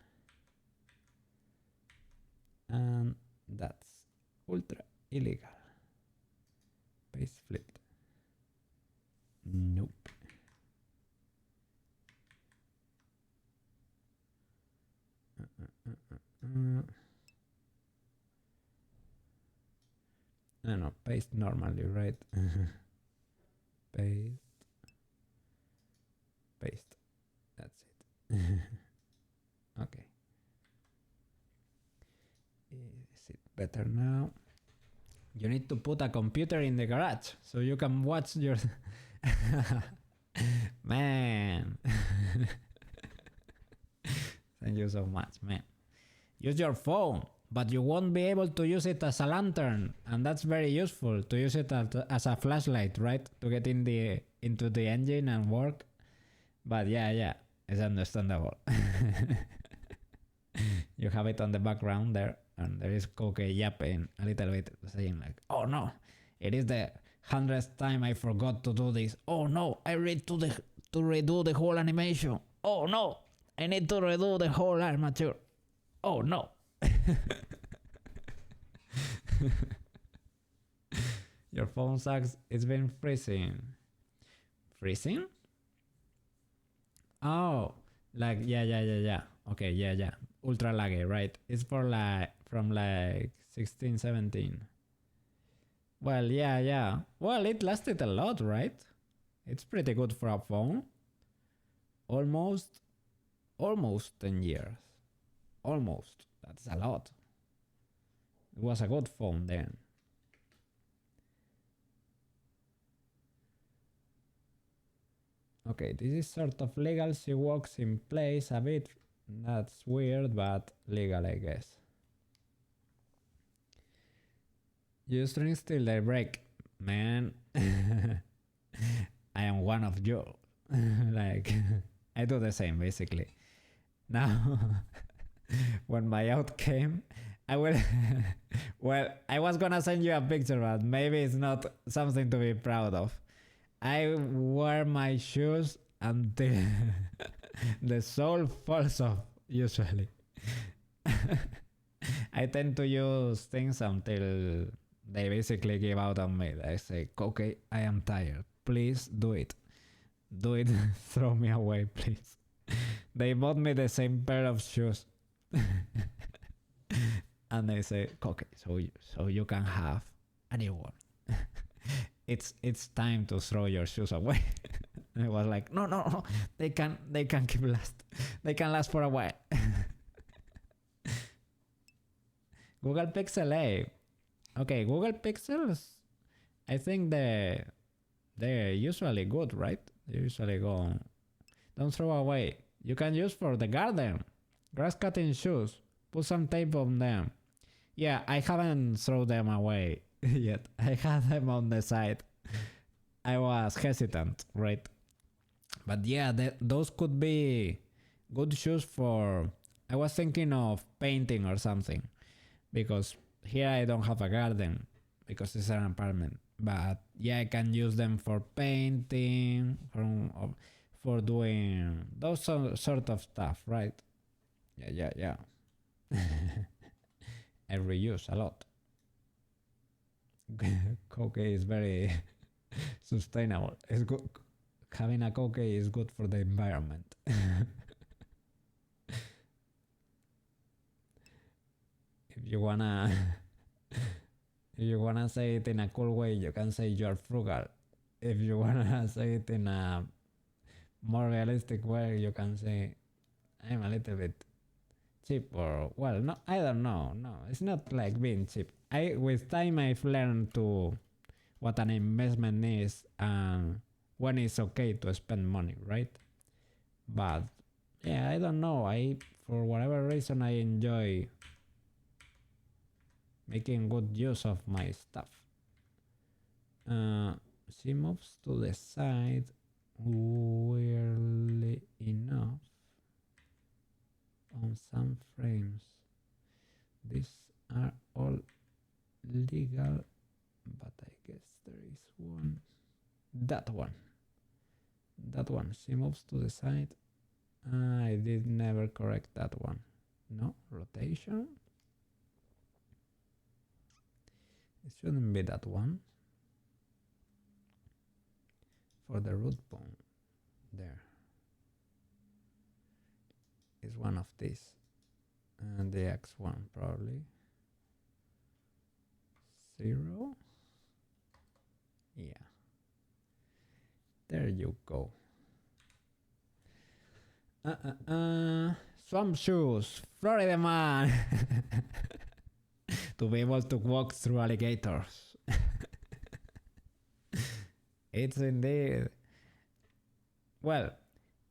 And that's ultra illegal. Paste flipped. Nope. No, paste normally, right? Paste. Paste. That's it. Okay. Is it better now? You need to put a computer in the garage so you can watch your... Man. Thank you so much, man. Use your phone, but you won't be able to use it as a lantern, and that's very useful to use it as a flashlight, right? To get into the engine and work. But yeah, it's understandable. You have it on the background there, and there is Koke yapping a little bit, saying like, "Oh no, it is the 100th time I forgot to do this. Oh no, I need to redo the whole animation. Oh no, I need to redo the whole armature. Oh no." Your phone sucks. It's been freezing. Freezing? Oh, like yeah. Okay, yeah. Ultra laggy, right? It's for like from like 16, 17. Well, yeah. Well, it lasted a lot, right? It's pretty good for a phone. Almost 10 years. Almost. That's a lot. It was a good phone then. Okay, this is sort of legal. She walks in place a bit. That's weird, but legal, I guess. You strings till they break. Man, I am one of you. Like, I do the same, basically. Now, when my out came, I will... Well, I was gonna send you a picture, but maybe it's not something to be proud of. I wear my shoes until the sole falls off, usually. I tend to use things until they basically give out on me. I say, okay, I am tired. Please do it. Do it. Throw me away, please. They bought me the same pair of shoes. And they say, okay, so you can have a new one. It's time to throw your shoes away. I was like, no, they can keep last. They can last for a while. Google Pixel A. Okay, Google Pixels, I think they're usually good, right? They usually go, don't throw away. You can use for the garden. Grass cutting shoes. Put some tape on them. Yeah, I haven't thrown them away yet. I had them on the side. I was hesitant, right? But yeah, those could be good shoes for. I was thinking of painting or something because here I don't have a garden because it's an apartment. But yeah, I can use them for painting, for doing those sort of stuff, right? Yeah. I reuse a lot. Coke is very sustainable. It's good. Having a coke is good for the environment. If you wanna if you wanna say it in a cool way, you can say you're frugal. If you wanna say it in a more realistic way, you can say I'm a little bit cheap, or well, no, I don't know. No, it's not like being cheap. With time I've learned to what an investment is and when it's okay to spend money, right? But yeah, I don't know. For whatever reason I enjoy making good use of my stuff. She moves to the side weirdly enough on some frames. These are all legal, but I guess there is one. That one. She moves to the side. I did never correct that one. No, rotation. It shouldn't be that one. For the root bone, there is one of these, and the X one probably 0. Yeah, there you go. Swamp shoes, Florida man. To be able to walk through alligators. It's indeed. Well,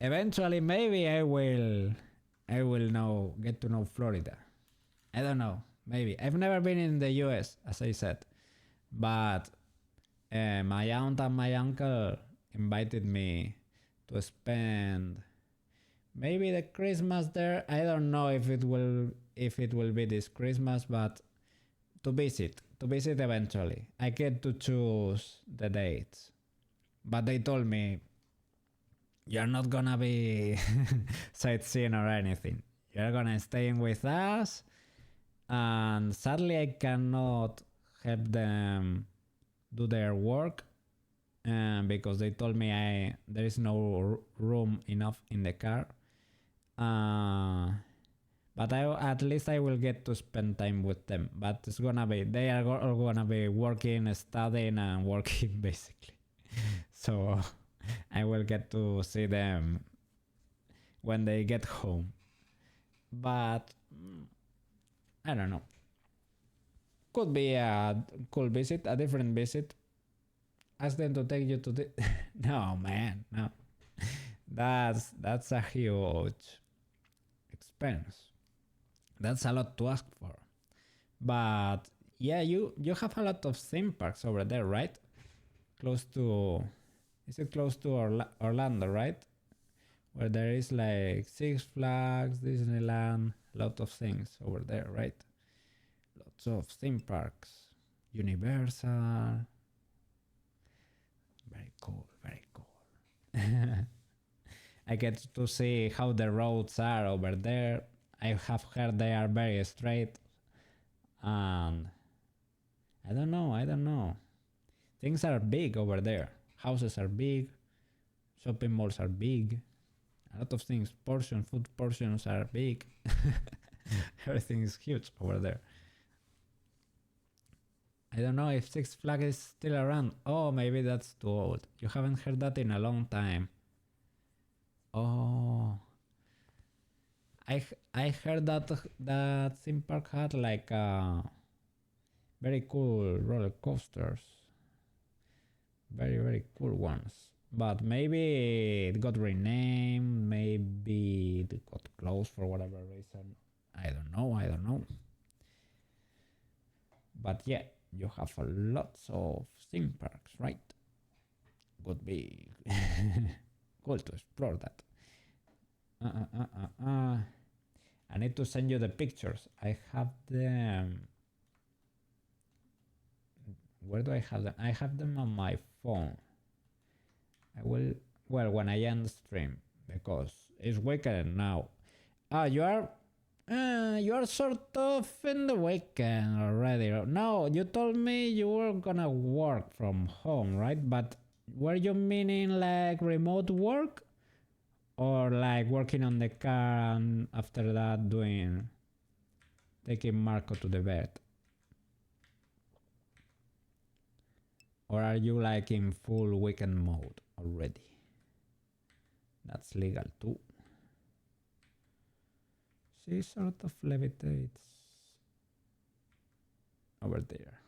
eventually maybe I will get to know Florida. I don't know, maybe. I've never been in the US, as I said, but my aunt and my uncle invited me to spend maybe the Christmas there. I don't know if it will be this Christmas, but to visit eventually. I get to choose the dates. But they told me, you're not gonna be sightseeing or anything. You're gonna stay with us. And sadly, I cannot help them do their work because they told me there is no room enough in the car. But at least I will get to spend time with them. But it's gonna be, they are all gonna be working, studying, and working basically. So I will get to see them when they get home. But I don't know. Could be a cool visit, a different visit. Ask them to take you to the. No, man, no. That's a huge expense. That's a lot to ask for. But yeah, you have a lot of theme parks over there, right? Is it close to Orlando, right? Where there is like Six Flags, Disneyland, a lot of things over there, right? Lots of theme parks, Universal. Very cool. I get to see how the roads are over there. I have heard they are very straight, and I don't know. Things are big over there. Houses are big. Shopping malls are big. A lot of things. Food portions are big. Everything is huge over there. I don't know if Six Flags is still around. Oh, maybe that's too old. You haven't heard that in a long time. Oh. I heard that theme park had like very cool roller coasters. Very, very cool ones. But maybe it got renamed, maybe it got closed for whatever reason. I don't know. But yeah, you have lots of theme parks, right? Could be cool to explore that. I need to send you the pictures. I have them. Where do I have them? I have them on my phone. I will, well, when I end stream, because it's weekend now. You are sort of in the weekend already. No, you told me you were gonna work from home, right? But were you meaning like remote work? Or like working on the car and after that taking Marco to the bed? Or are you like in full weekend mode already? That's legal too. She sort of levitates over there.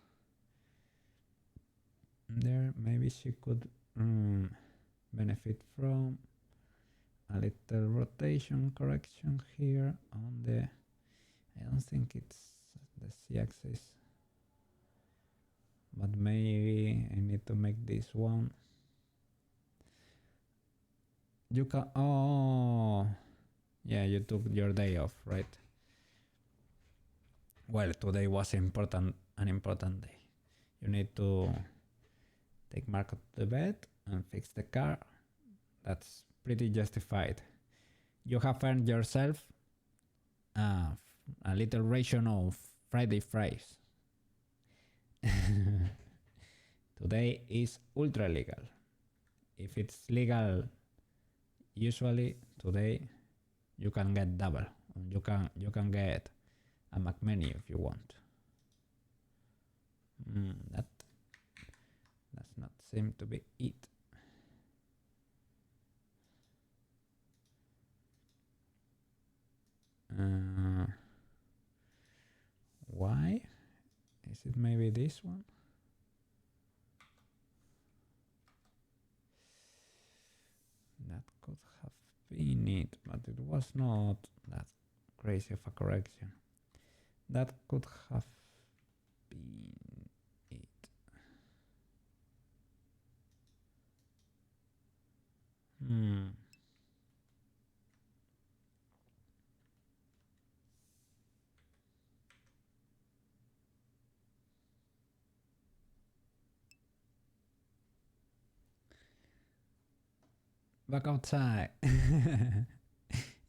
There, maybe she could benefit from a little rotation correction here on the, I don't think it's the z-axis, but maybe I need to make this one. You can, oh yeah, you took your day off, right? Well, today was an important day. You need to take Marco to the bed and fix the car. That's pretty justified. You have earned yourself a little ration of Friday fries. Today is ultra legal. If it's legal, usually today you can get double. You can get a McMenu if you want. That does not seem to be it. Why? Is it maybe this one? That could have been it, but it was not that crazy of a correction. That could have been it. Back outside.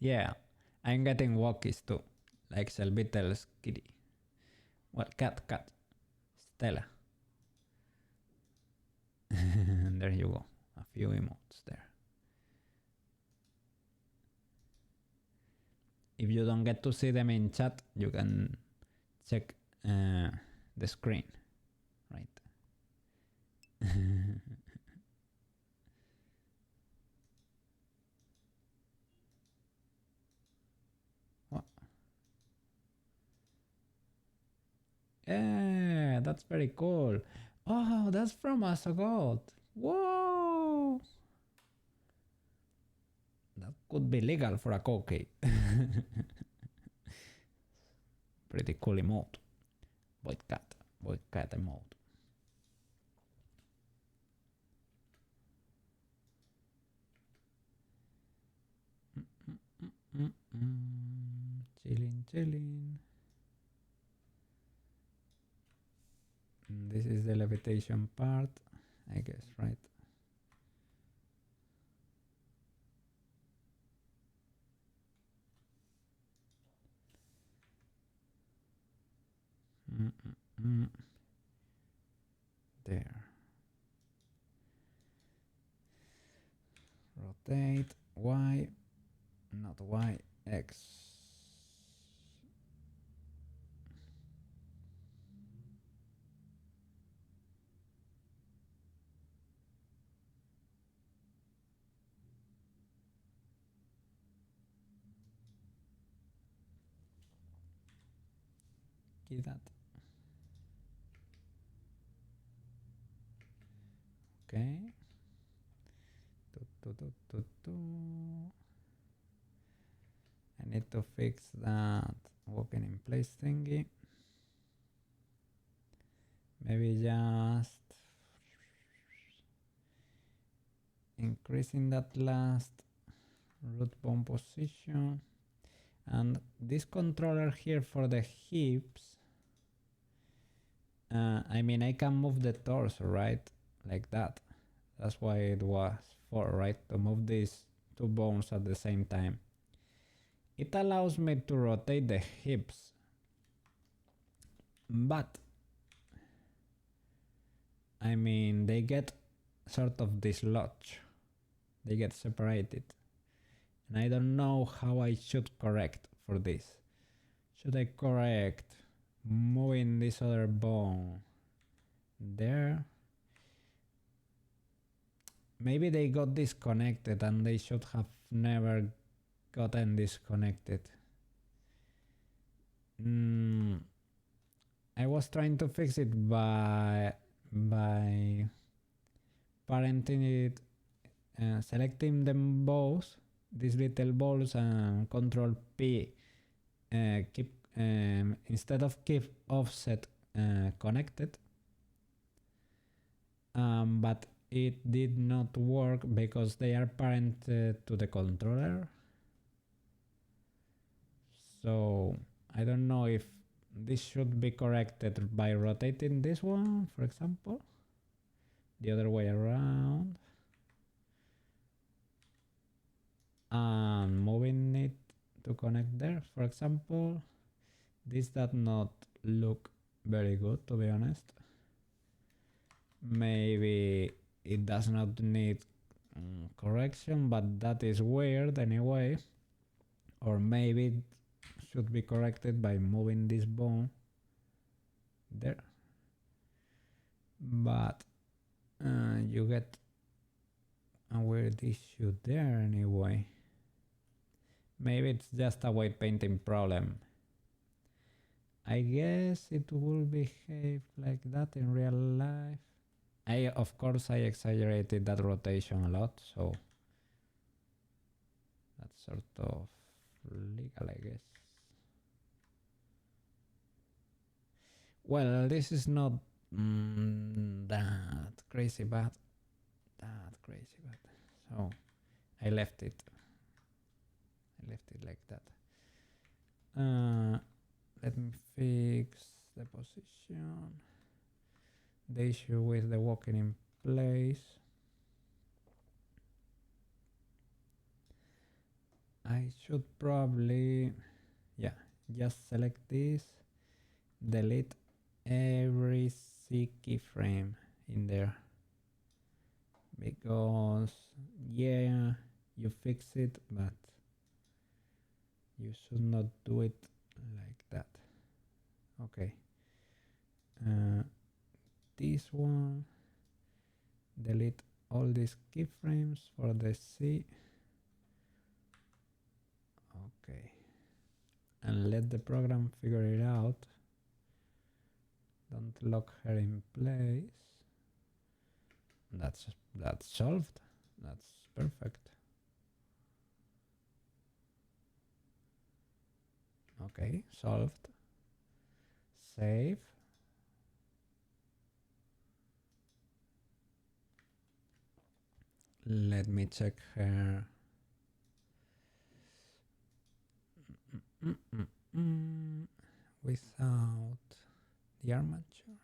Yeah, I'm getting walkies too, like Selby tells Kitty. What cat? Stella. There you go, a few emotes there. If you don't get to see them in chat, you can check the screen, right? What? Yeah, that's very cool. Oh, that's from Asagot. Whoa! That could be legal for a cookie. Pretty cool emote. Boy cat emote. Chilling. This is the levitation part, I guess, right? There. Rotate Y, not Y, X. Get that. Okay. I need to fix that walking in place thingy. Maybe just increasing that last root bone position. And this controller here for the hips, I mean, I can move the torso, right? Like that. That's why it was for, right? To move these two bones at the same time. It allows me to rotate the hips, but I mean, they get sort of dislodged. They get separated. And I don't know how I should correct for this. Should I correct moving this other bone there? Maybe they got disconnected and they should have never gotten disconnected. I was trying to fix it by parenting it, selecting them both, these little balls, and Control P, keep instead of keep offset connected, but it did not work because they are parented to the controller. So I don't know if this should be corrected by rotating this one, for example, the other way around, and moving it to connect there, for example. This does not look very good, to be honest. Maybe it does not need correction, but that is weird anyway. Or maybe it should be corrected by moving this bone there. But you get a weird issue there anyway. Maybe it's just a white painting problem. I guess it will behave like that in real life. Of course, I exaggerated that rotation a lot, so that's sort of legal, I guess. Well, this is not that crazy bad. So I left it. Like that. Let me fix the position. The issue with the walking in place. I should probably, yeah, just select this, delete every C keyframe in there, because yeah, you fix it, but you should not do it like that. Okay. This one, delete all these keyframes for the C. Okay. And let the program figure it out. Don't lock her in place. That's solved. That's perfect. Okay, solved. Save. Let me check her. Without the armature.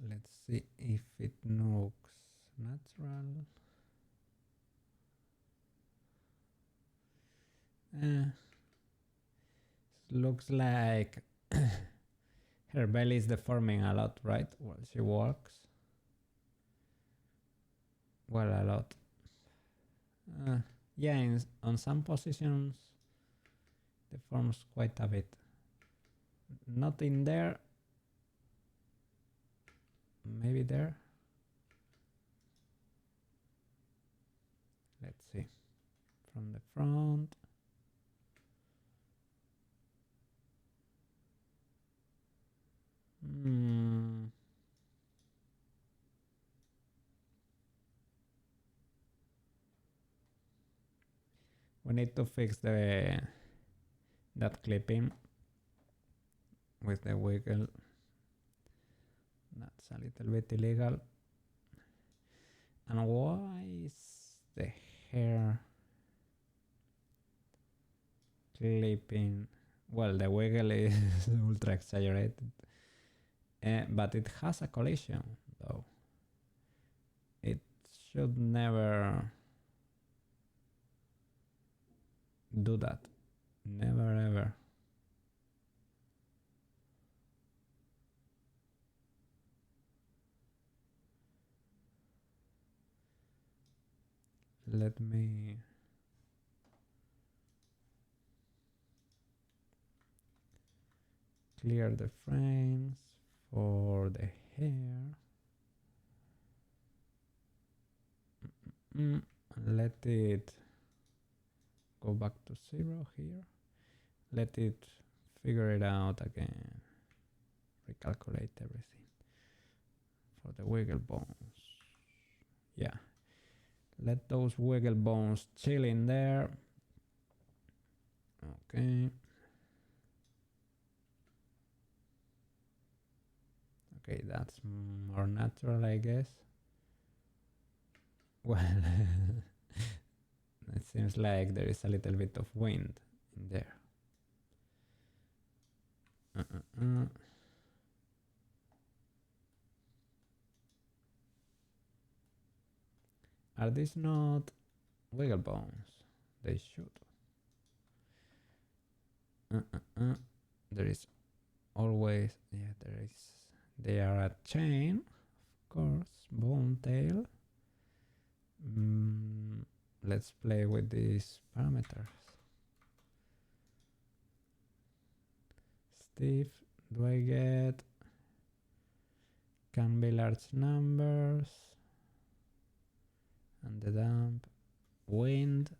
Let's see if it looks natural. Looks like her belly is deforming a lot, right? While she walks. Well, a lot. Yeah, on some positions deforms quite a bit. Not in there. Maybe there. Let's see. From the front. We need to fix that clipping with the wiggle. That's a little bit illegal. And why is the hair clipping? Well, the wiggle is ultra exaggerated, but it has a collision though. It should never do that. Never ever. Let me clear the frames for the hair. Let it go back to 0 here. Let it figure it out again. Recalculate everything for the wiggle bones. Yeah. Let those wiggle bones chill in there. Okay. Okay, that's more natural, I guess. Well, it seems like there is a little bit of wind in there. Are these not wiggle bones? They should. There is always, yeah, there is. They are a chain, of course. Bone tail. Let's play with these parameters. Stiff, do I get? Can be large numbers. And the damp, wind,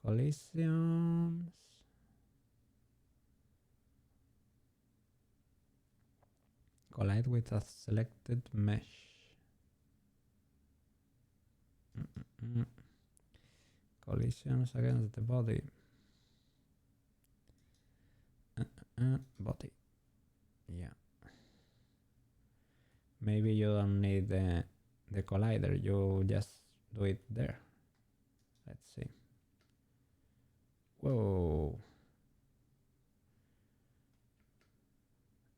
collisions. Collide with a selected mesh. Collisions against the body. Body. Yeah. Maybe you don't need the collider, you just do it there. Let's see. Whoa.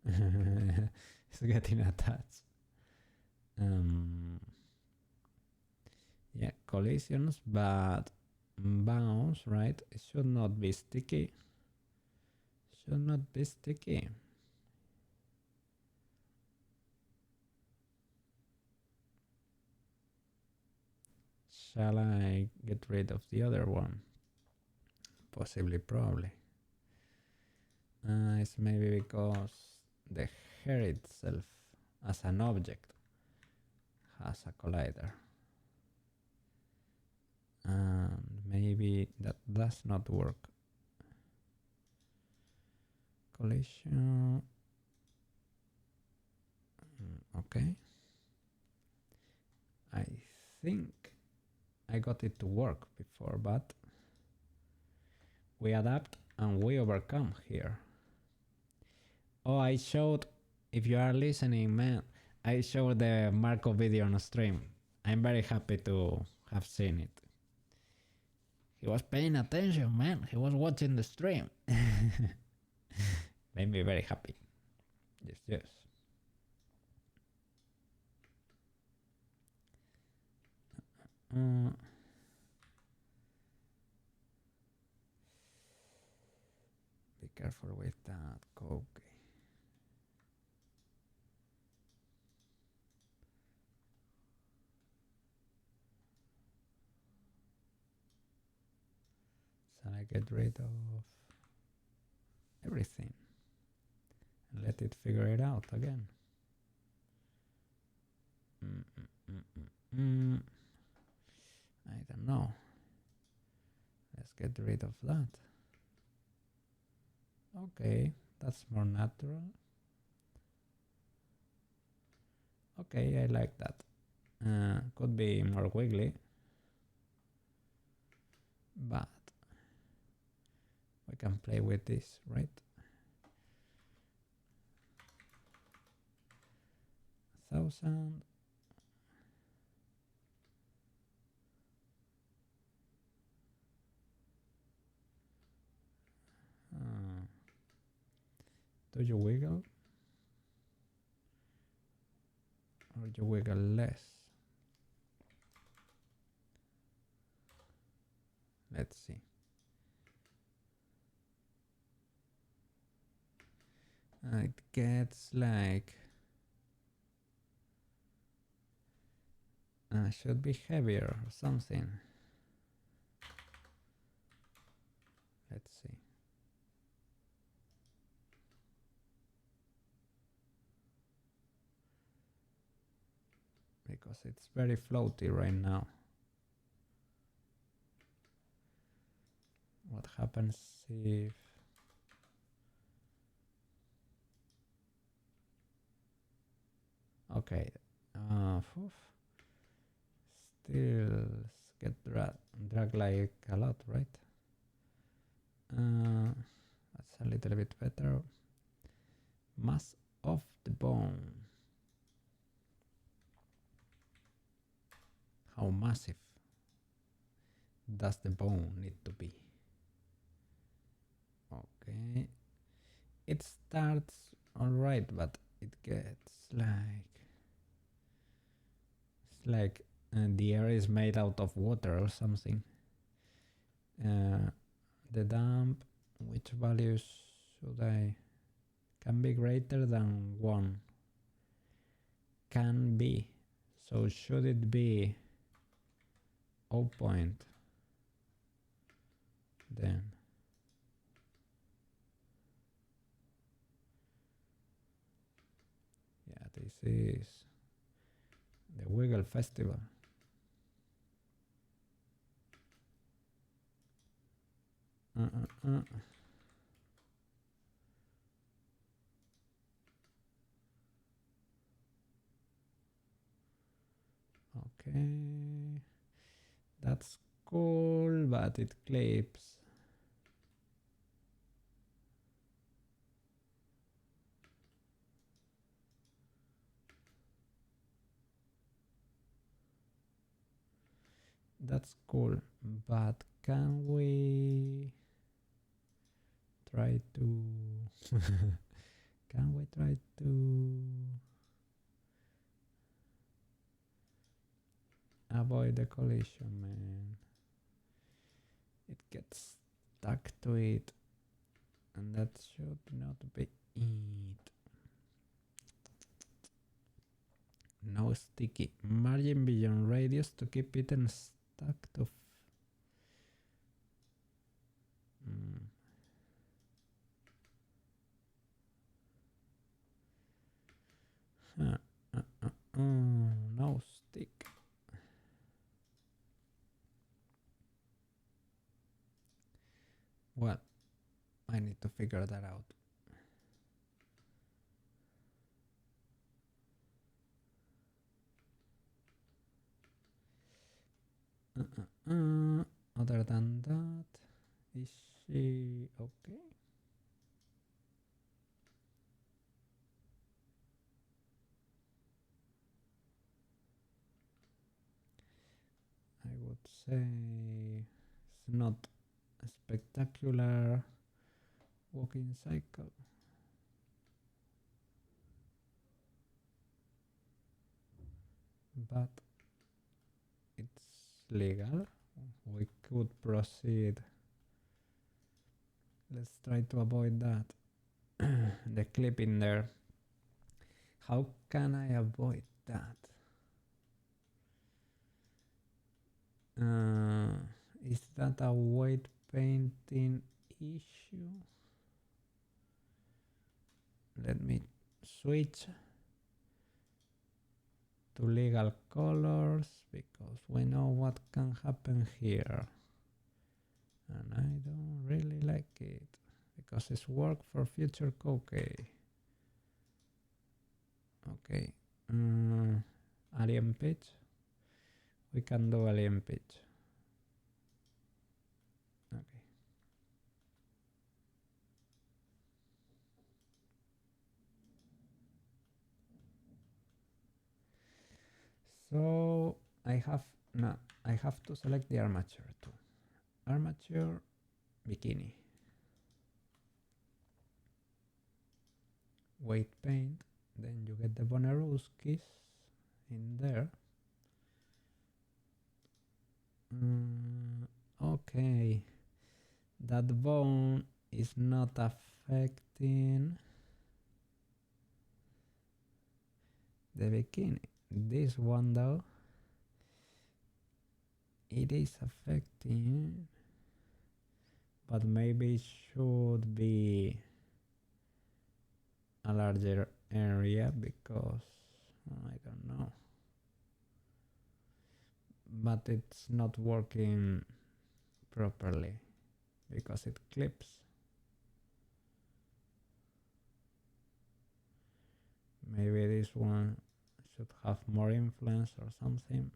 It's getting attached. Yeah, collisions, but bounce, right? It should not be sticky. Should not be sticky. Shall I get rid of the other one? Possibly, probably. It's maybe because the hair itself as an object has a collider. And maybe that does not work. Collision. Okay. I think I got it to work before, but we adapt and we overcome here. Oh, I showed, if you are listening, man, I showed the Marco video on stream. I'm very happy to have seen it. He was paying attention, man. He was watching the stream. Made me very happy. Yes, yes. Be careful with that coke. Shall I get rid of everything and let it figure it out again? I don't know. Let's get rid of that. Okay, that's more natural. Okay, I like that. Could be more wiggly, but we can play with this, right? 1000. Do you wiggle? Or you wiggle less? Let's see. It gets like should be heavier or something. Let's see. Because it's very floaty right now. What happens if okay, still get drag like a lot, right? That's a little bit better. Mass of the bone. How massive does the bone need to be? Okay, it starts all right, but it gets like it's like the air is made out of water or something. The damp, which values should I? Can be greater than 1. Can be. So should it be 0 point? Then yeah, this is the Wiggle Festival. Okay, that's cool, but it clips. That's cool, but can we try to can we try to avoid the collision, man? It gets stuck to it, and that should not be it. No sticky. Margin beyond radius to keep it and stuck to no stick. Well, I need to figure that out. Other than that, is she okay? I would say it's not a spectacular walking cycle. But it's legal. We could proceed. Let's try to avoid that. The clip in there. How can I avoid that? Is that a white painting issue? Let me switch to legal colors because we know what can happen here, and I don't really like it because it's work for future cookie. Okay, alien pitch. We can do alien pitch. Okay. So I have to select the armature too. Armature bikini. weight paint, then you get the Bonaruskis in there. Okay, that bone is not affecting the bikini. This one though, it is affecting, but maybe it should be a larger area because I don't know, but it's not working properly because it clips. Maybe this one should have more influence or something.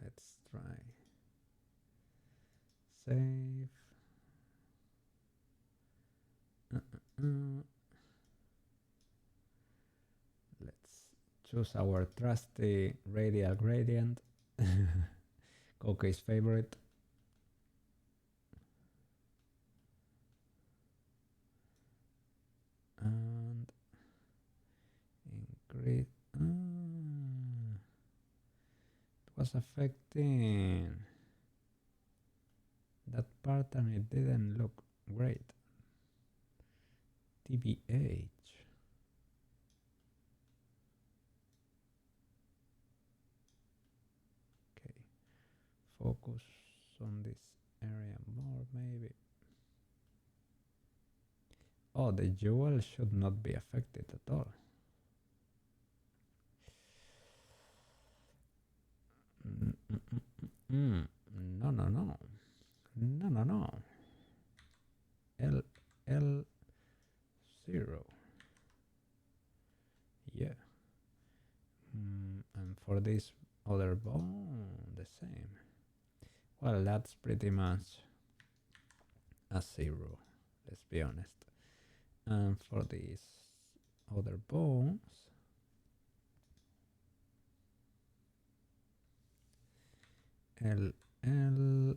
Let's try. Save. Let's choose our trusty radial gradient. Coco's favorite. And increase. It was affecting that part and it didn't look great. TBH. Okay, focus on this area more maybe. Oh, the jewel should not be affected at all. No, no, no. No, no, no. L0. Yeah. And for this other bone, the same. Well, that's pretty much a 0, let's be honest. And for these other bones, L0.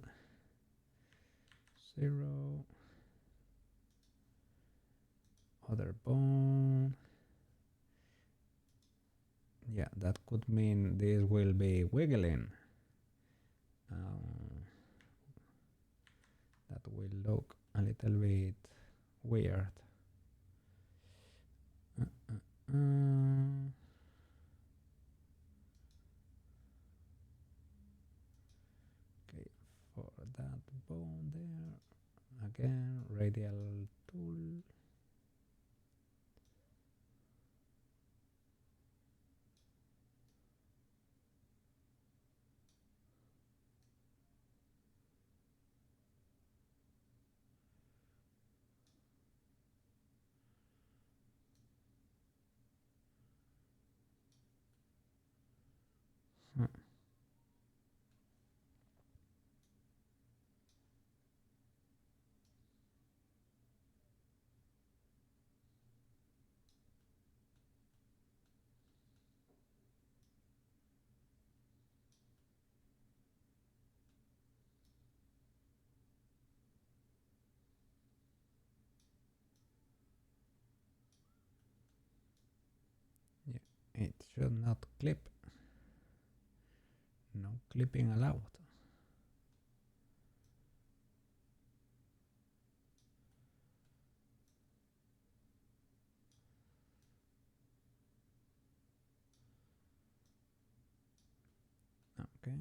Other bone. Yeah, that could mean this will be wiggling. That will look a little bit weird. Okay, for that bone there, again, radial tool. Yeah, it should not clip. No clipping allowed. Okay.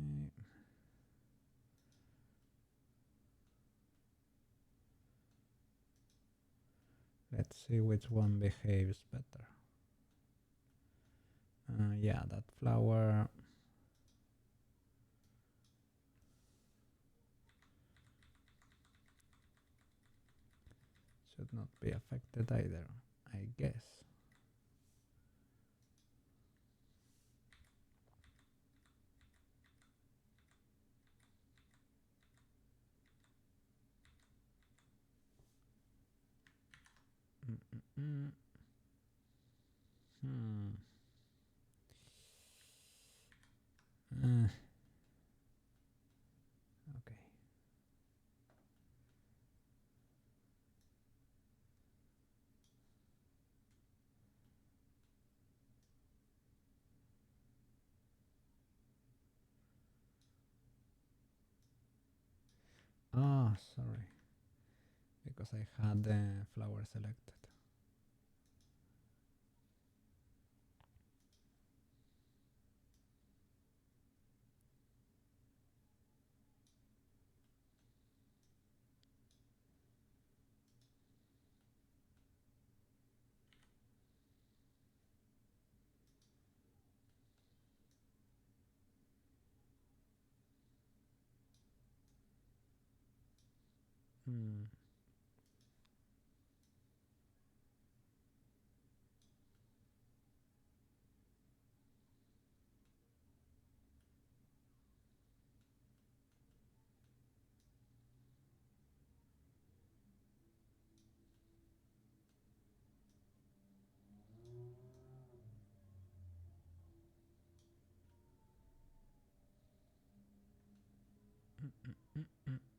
Let's see which one behaves better. Yeah, that flower. Should not be affected either, I guess. Okay. Oh, sorry. Because I had the flower selected. Hmm.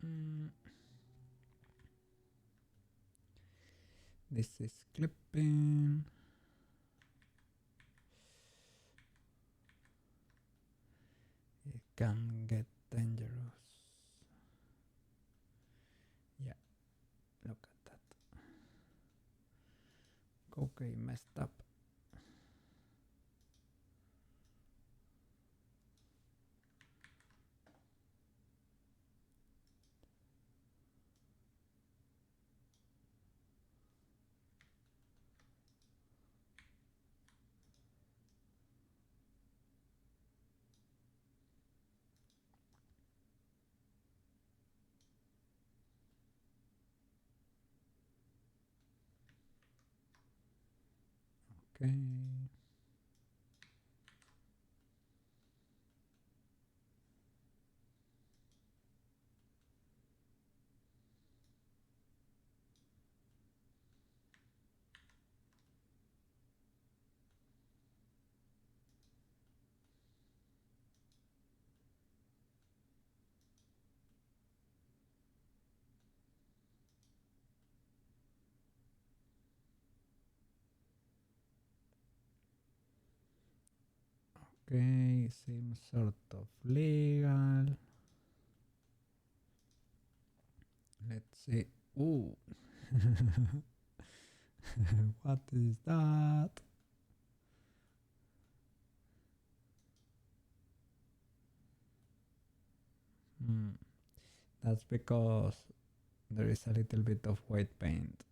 Mm. This is clipping. It can get dangerous. Yeah, look at that. Okay, messed up. Okay. Okay, seems sort of legal. Let's see. Ooh. What is that? Hmm. That's because there is a little bit of white paint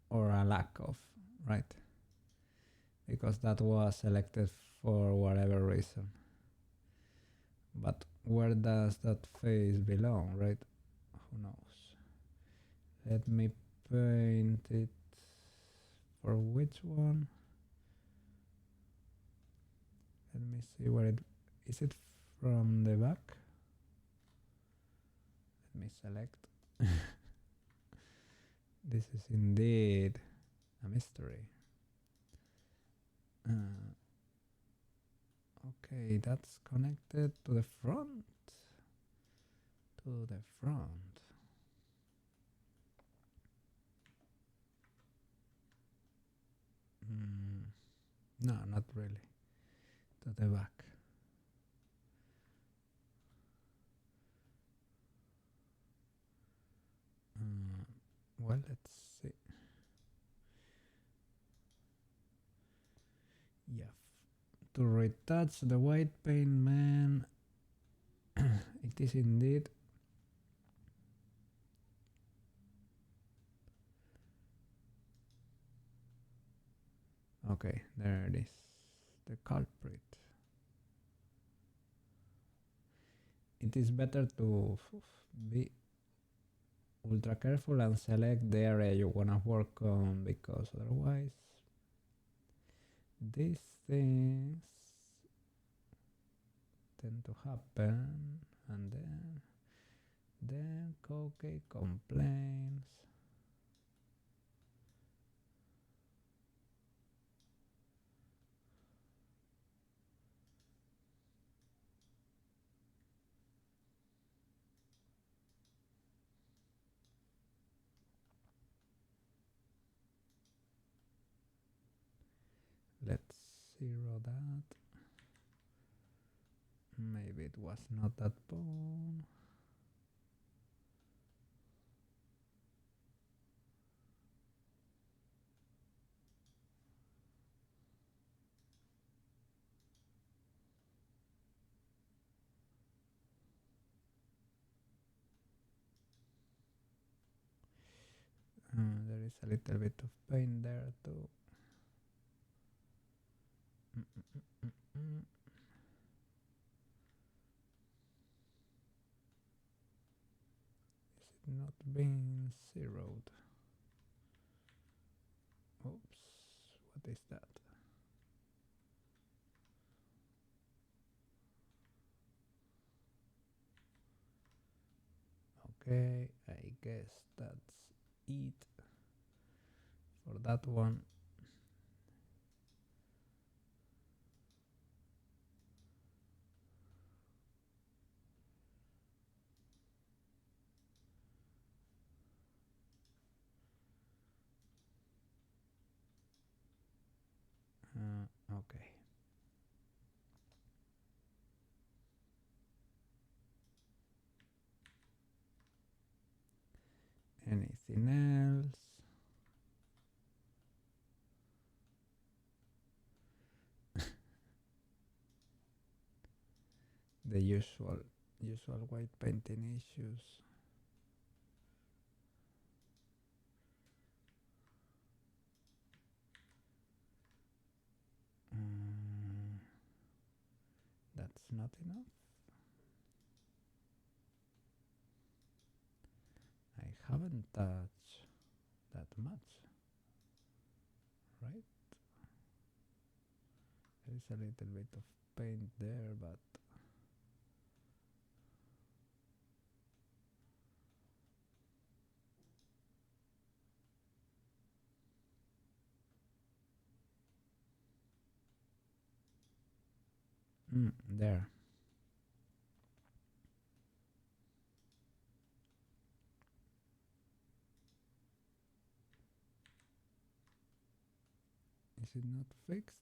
or a lack of, right? Because that was selected for whatever reason. But where does that face belong, right? Who knows? Let me paint it for which one? Let me see where it is. It from the back? Let me select. This is indeed a mystery. Okay, that's connected to the front. To the front. No, not really. To the back. Well, let's see. Yeah. To retouch the white paint, man. It is indeed. Okay, there it is. The culprit. It is better to be ultra careful and select the area you wanna work on, because otherwise these things tend to happen, and then Koke complains. Let's zero that. Maybe it was not that bone. There is a little bit of paint there too. Is it not being zeroed? Oops, what is that? Okay, I guess that's it for that one. Okay. Anything else? The usual white painting issues. That's not enough. I haven't touched that much, right? There is a little bit of paint there, but there. Is it not fixed?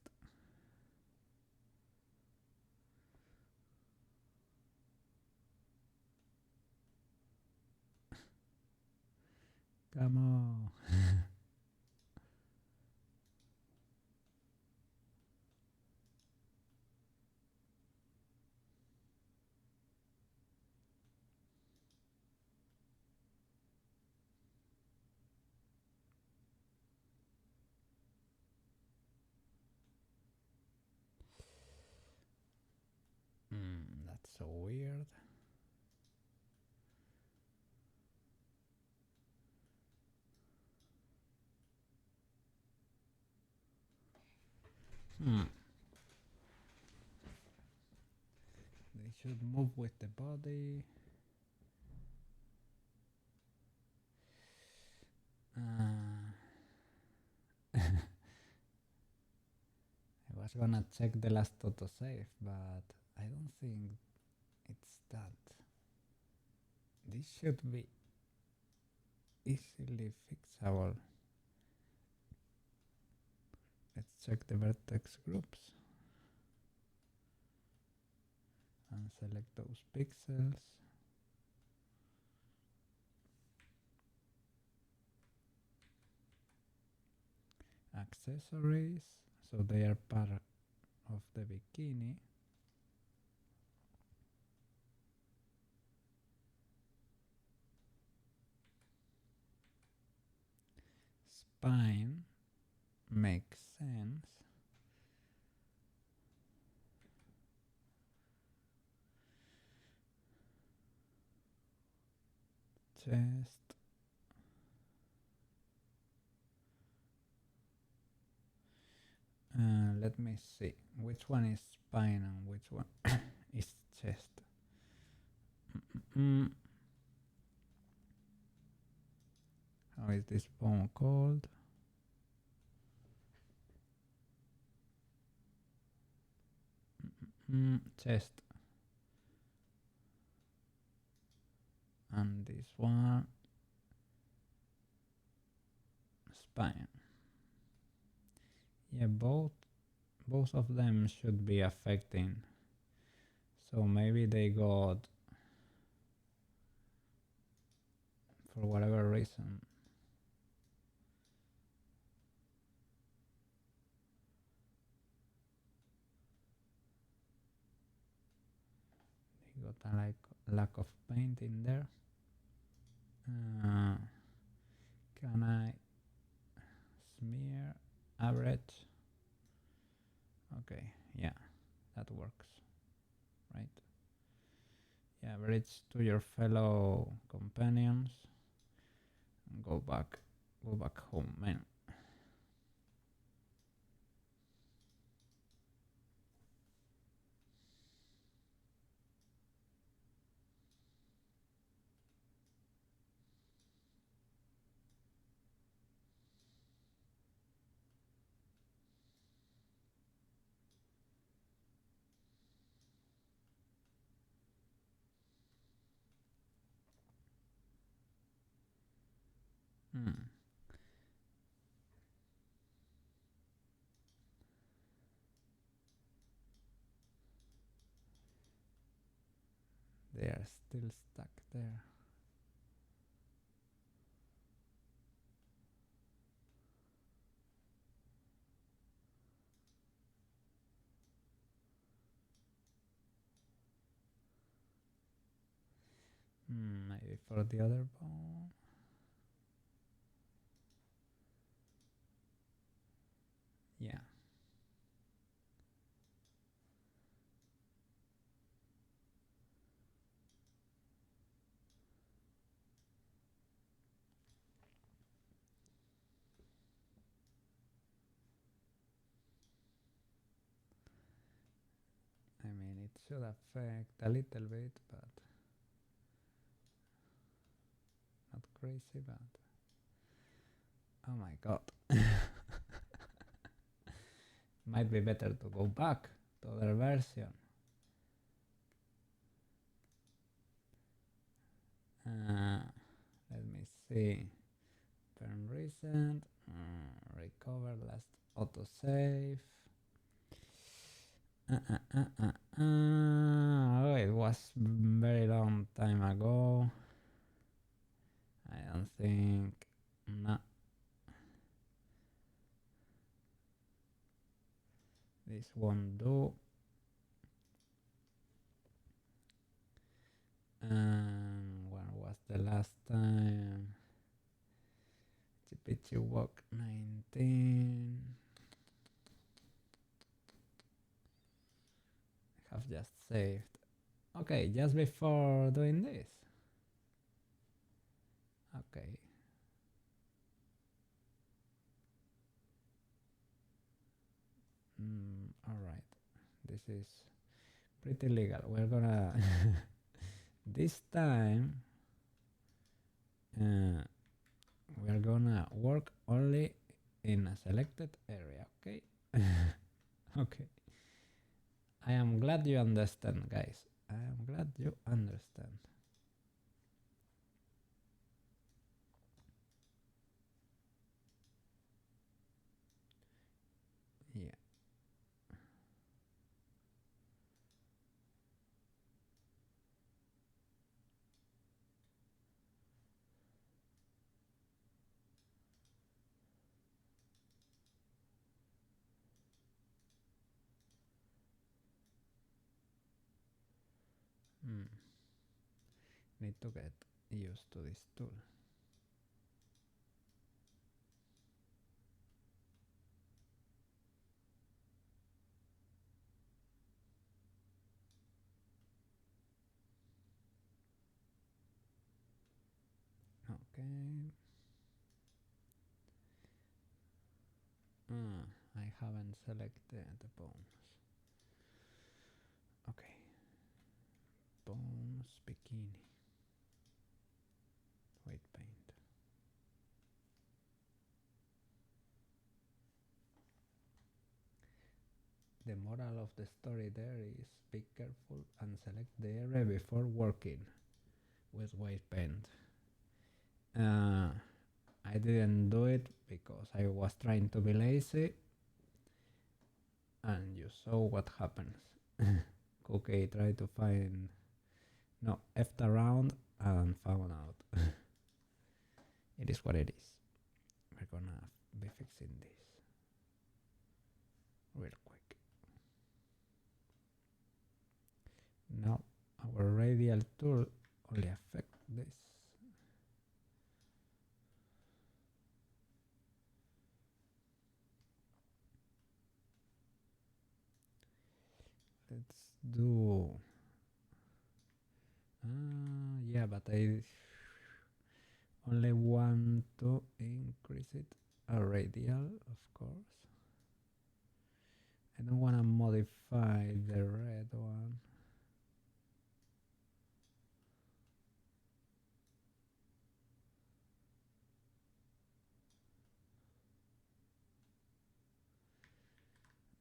Come on. That's so weird. They should move with the body. I was gonna check the last autosave, but I don't think it's that. This should be easily fixable. Let's check the vertex groups and select those pixels. Accessories, so they are part of the bikini. Spine makes sense. Chest. Let me see which one is spine and which one is chest. How is this bone called? Chest. And this one spine. Yeah, both of them should be affecting. So maybe they got, for whatever reason, they got a lack of paint in there. Can I smear average? Okay, yeah, that works, right? Yeah, average to your fellow companions. And go back home, man. They are still stuck there. Maybe for the other bone. Yeah. I mean, it should affect a little bit, but not crazy, but oh my god. Might be better to go back to other version. Let me see. Burn recent. Recover last autosave. Oh, it was very long time ago. I don't think. No. This won't do. When was the last time? Pitchy walk 19. Have just saved. Okay, just before doing this. Okay. Alright. This is pretty legal. We're gonna this time we're gonna work only in a selected area, okay? Okay. I am glad you understand, guys. I am glad you understand. Yeah. Need to get used to this tool. Okay. I haven't selected the bones. Okay. Bones bikini. White paint. The moral of the story there is be careful and select the area before working with white paint. I didn't do it because I was trying to be lazy, and you saw what happens. Cookie tried to find, no, effed around and found out. It is what it is. We're gonna be fixing this real quick. Now our radial tool only affects this. Let's do... yeah, but I only want to increase it a radial, of course. I don't want to modify the red one.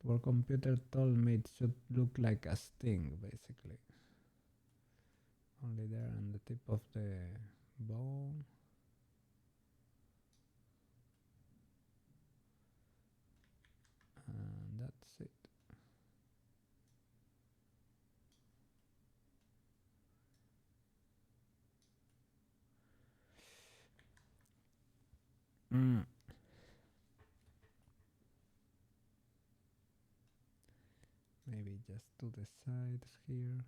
Our computer told me it should look like a sting, basically. Only there on the tip of the bone. And that's it. Maybe just to the sides here.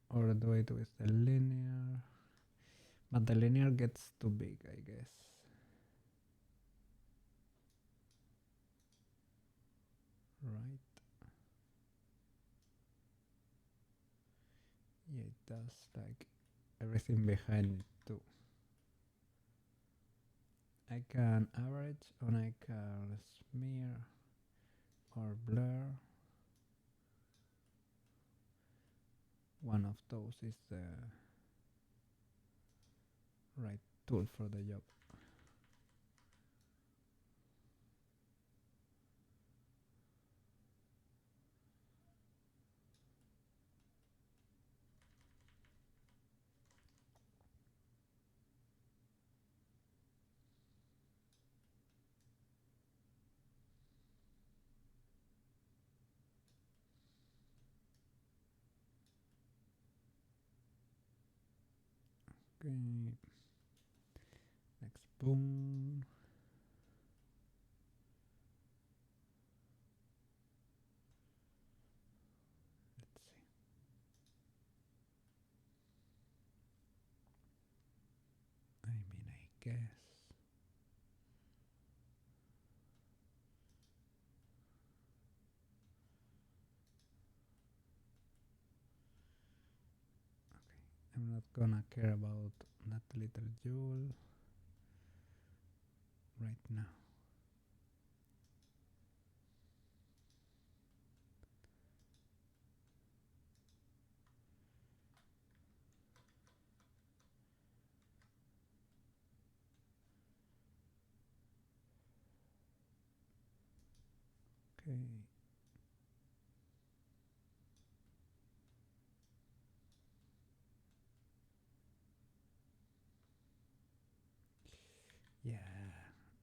Or do it with the linear. But the linear gets too big, I guess. Right. Yeah, it does like everything behind it too. I can average and I can smear or blur. One of those is the right tool for the job. Okay. Next boom. Let's see. I mean, I guess. I'm not gonna care about that little jewel right now. Okay. Yeah,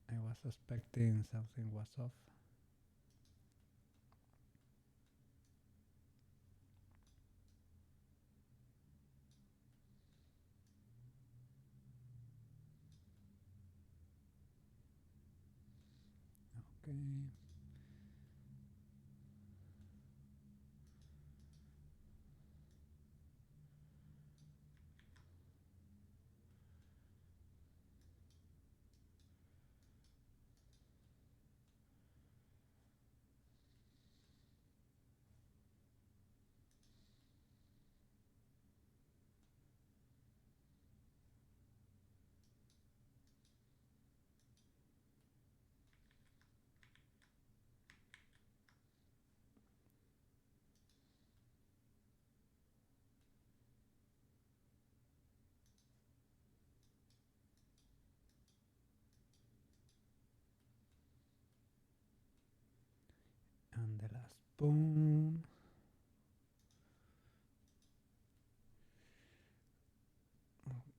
I was suspecting something was off. Okay. And the last bone.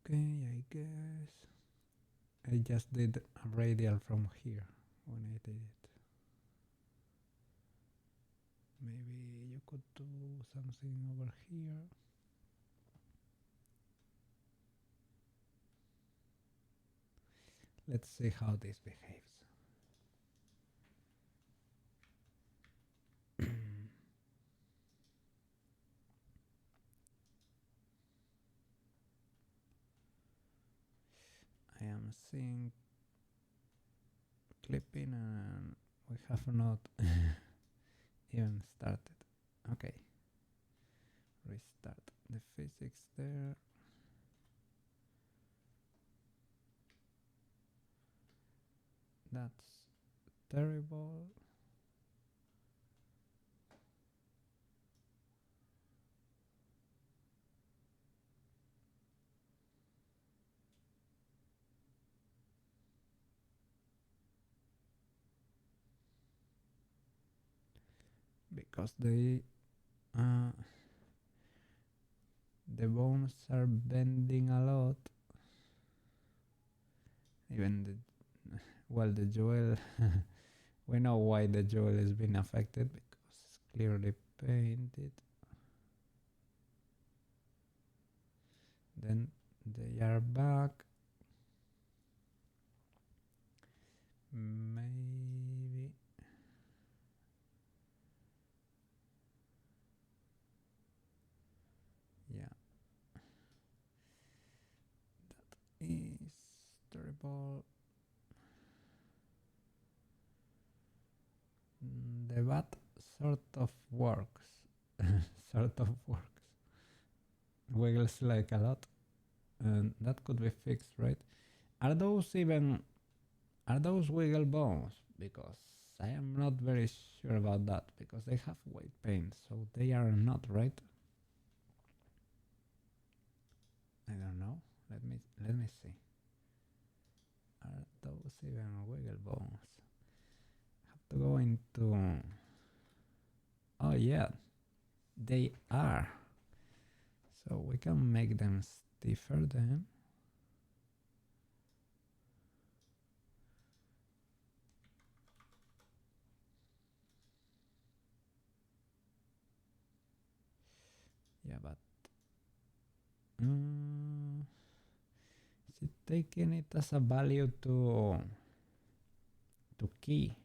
Okay, I guess. I just did a radial from here when I did it. Maybe you could do something over here. Let's see how this behaves. Sync clipping, and we have not even started. Okay, restart the physics there. That's terrible. Because uh, the bones are bending a lot. Even the jewel, we know why the jewel has been affected, because it's clearly painted. Then they are back. Maybe. Yeah. That is terrible. The bat sort of works. Sort of works. Wiggles like a lot. And that could be fixed, right? Are those wiggle bones? Because I am not very sure about that, because they have white paint, so they are not, right? I don't know. Let me see. Are those even wiggle bones? Have to go into. Oh yeah, they are. So we can make them stiffer then. Yeah, but is it taking it as a value to key?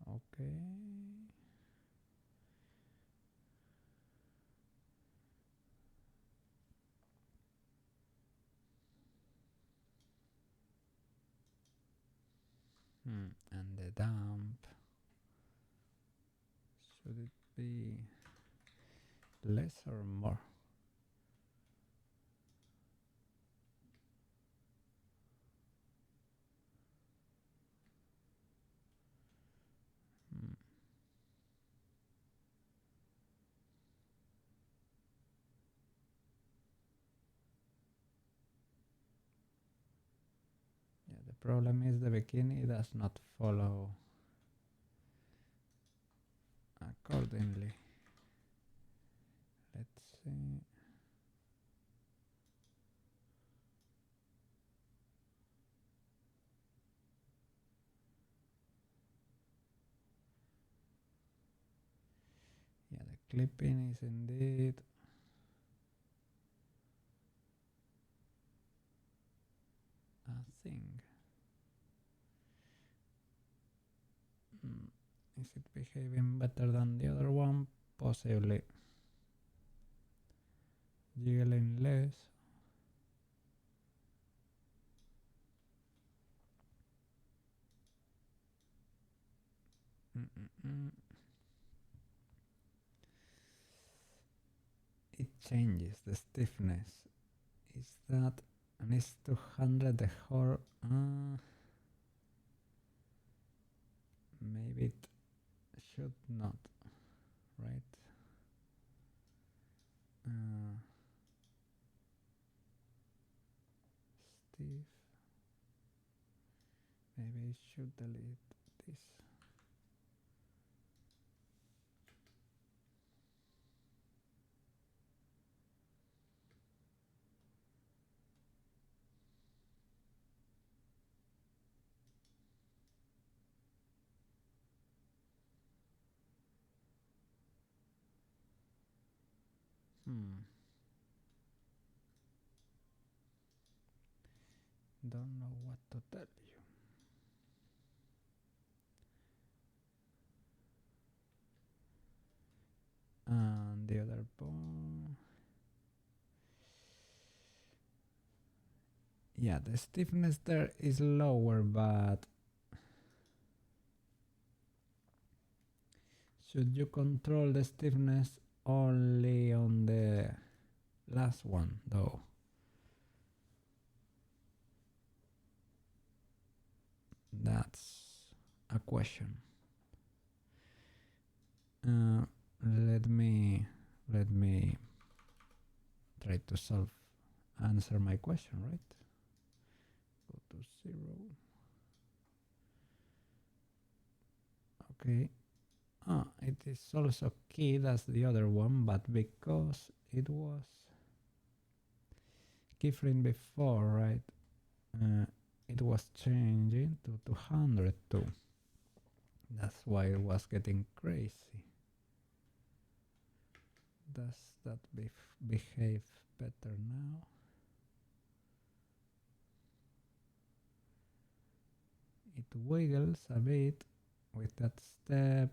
Okay. And the dump, should it be less or more? Yeah, the problem is the bikini does not follow accordingly. Let's see. Yeah, the clipping is indeed a thing. Is it behaving better than the other one? Possibly. Jiggling less. It changes the stiffness. Is that, and it's 200 the whole? Maybe it should not, right? Stiff. Maybe I should delete this. Don't know what to tell you. And the other bone. Yeah, the stiffness there is lower, but should you control the stiffness only on the last one though? That's a question. Let me try to answer my question, right? Go to 0. Okay. It is also keyed as the other one, but because it was keyframe before, right? It was changing to 202. That's why it was getting crazy. Does that behave better now? It wiggles a bit with that step.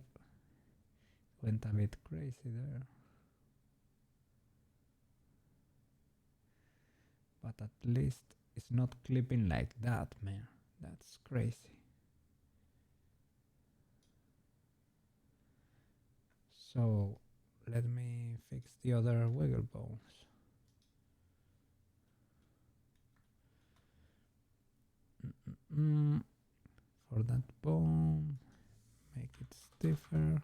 Went a bit crazy there. But at least it's not clipping like that, man. That's crazy. So let me fix the other wiggle bones. For that bone, make it stiffer.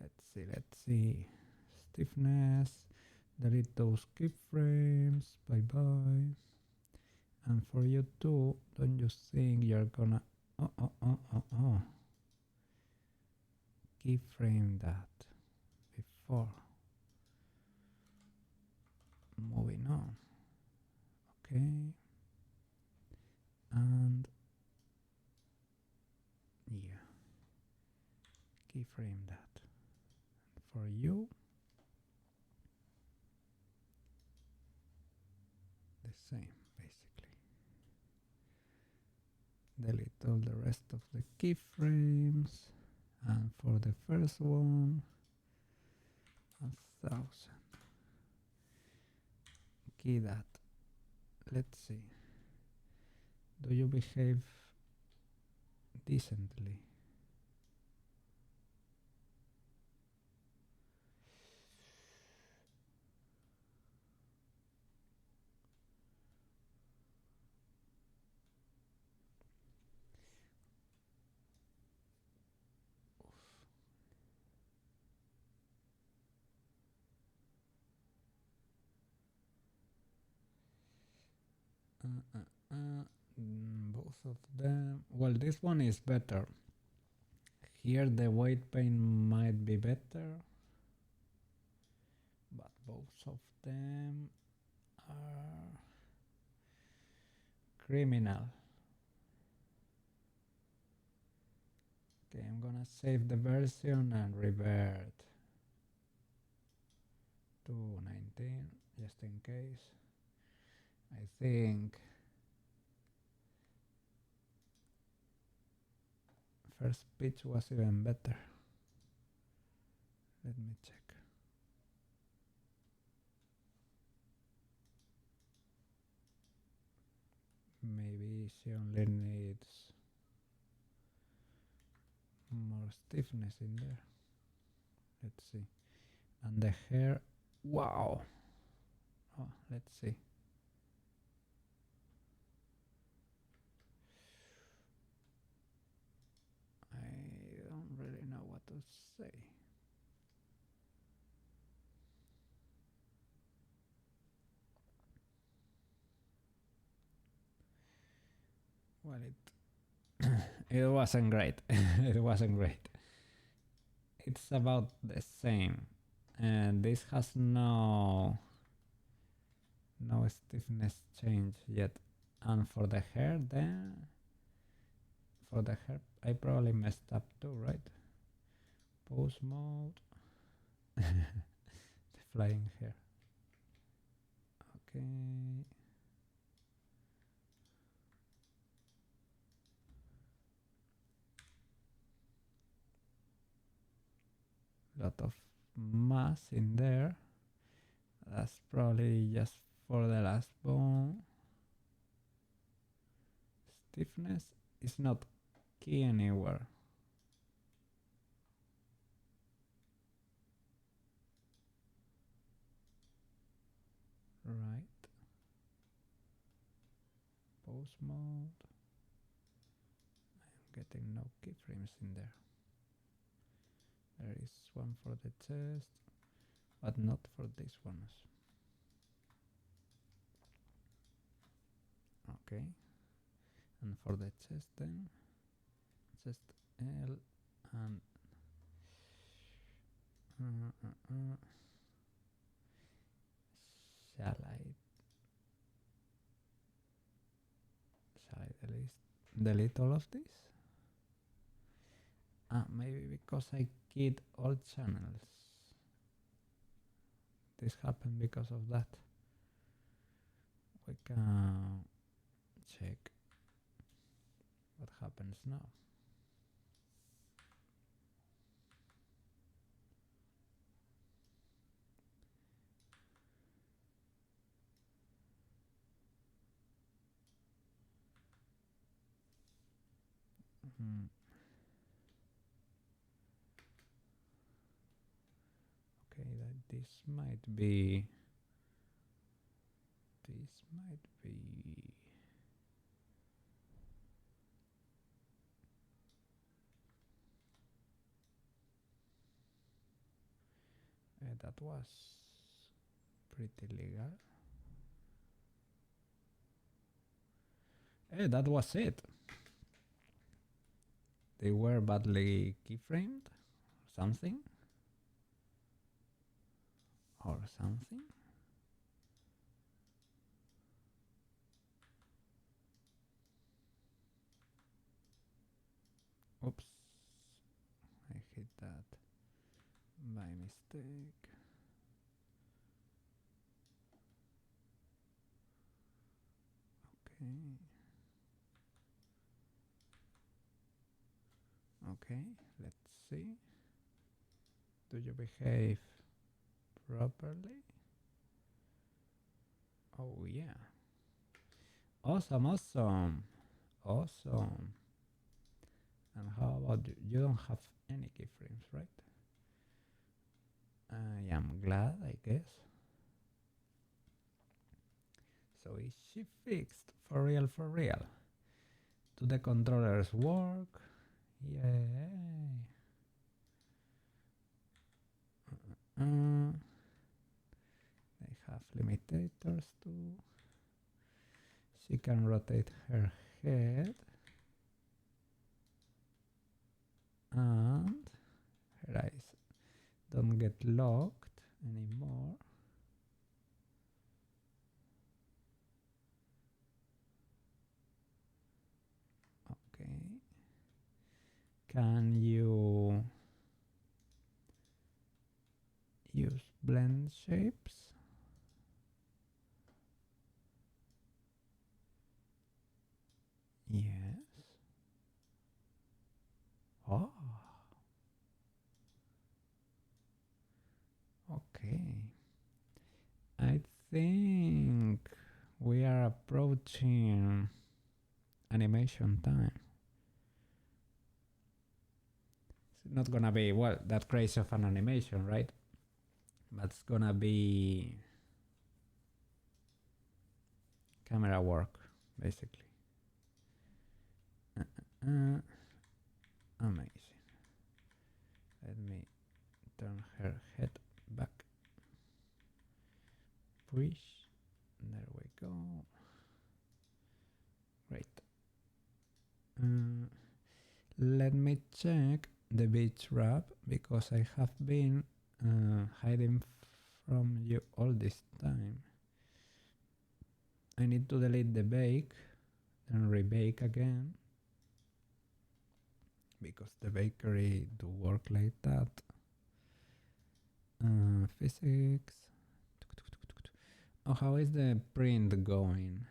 Let's see. Stiffness. Delete those keyframes. Bye bye. And for you too, don't you think you're gonna keyframe that before moving on? Okay. And yeah, keyframe that. For you, the same basically. Delete all the rest of the keyframes, and for the first one, 1000. Key that. Let's see. Do you behave decently? Both of them. Well, this one is better. Here the weight paint might be better, but both of them are criminal. Okay, I'm gonna save the version and revert to 19 just in case. I think first pitch was even better. Let me check. Maybe she only needs more stiffness in there. Let's see. And the hair, wow. Oh, let's see. I don't really know what to say. Well, it wasn't great. It wasn't great. It's about the same, and this has no stiffness change yet. And for the hair, then for the hair, I probably messed up too, right? Pose mode. The flying hair. Okay. Lot of mass in there. That's probably just for the last bone. Stiffness is not key anywhere. Right. Pose mode. I'm getting no keyframes in there. There is one for the chest, but not for these ones. Okay. And for the chest then, chest L and shall I delete all of this? Maybe because I keyed all channels. This happened because of that. We can check what happens now. Okay, this might be that was pretty legal. That was it. They were badly keyframed something or something. Oops, I hit that by mistake. Okay, let's see. Do you behave properly? Oh yeah. Awesome, awesome, awesome. And how about you? You don't have any keyframes, right? I am glad, I guess. So is she fixed? For real, for real? Do the controllers work? Yay! They have limitators too. She can rotate her head and her eyes don't get locked anymore. Okay. Can you use blend shapes? Yes. Oh. Okay. I think we are approaching animation time. It's not gonna be, well, that crazy of an animation, right? But it's gonna be camera work, basically. Amazing. Let me turn her head back. Push. There we go. Great. Let me check the beach wrap because I have been hiding from you all this time. I need to delete the bake and rebake again because the bakery do work like that. Physics. Oh, how is the print going?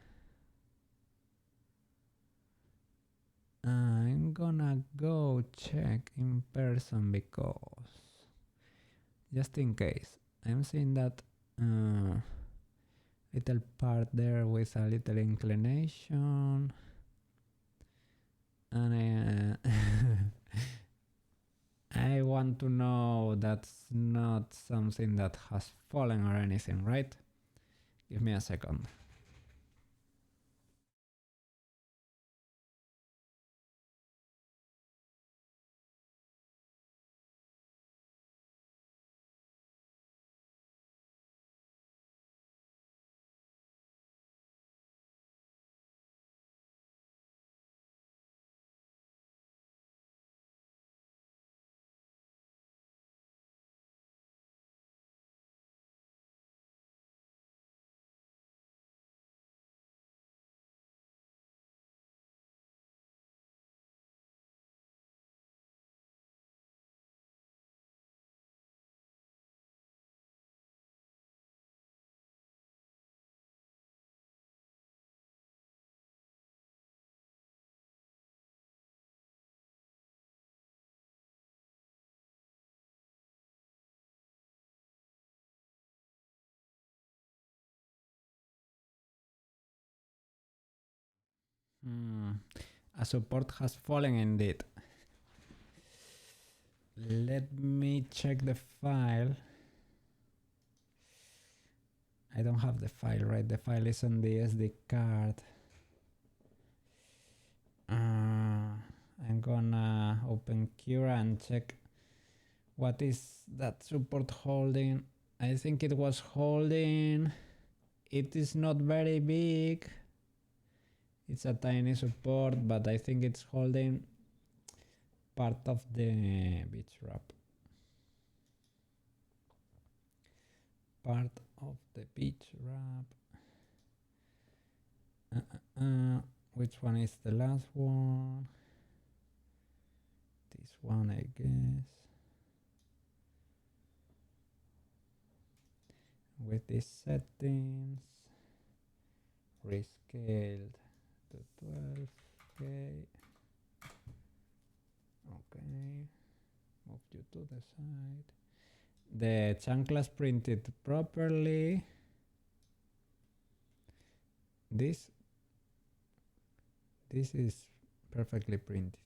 I'm gonna go check in person because just in case I'm seeing that little part there with a little inclination, and I want to know that's not something that has fallen or anything, right? Give me a second. A support has fallen indeed. Let me check the file. I don't have the file, right? The file is on the SD card. I'm gonna open Cura and check what is that support holding. I think it was holding. It is not very big. It's a tiny support, but I think it's holding part of the beach wrap. Part of the beach wrap. Which one is the last one? This one, I guess. With these settings, rescaled to 12K. Okay, move you to the side. The chanclas printed properly. This is perfectly printed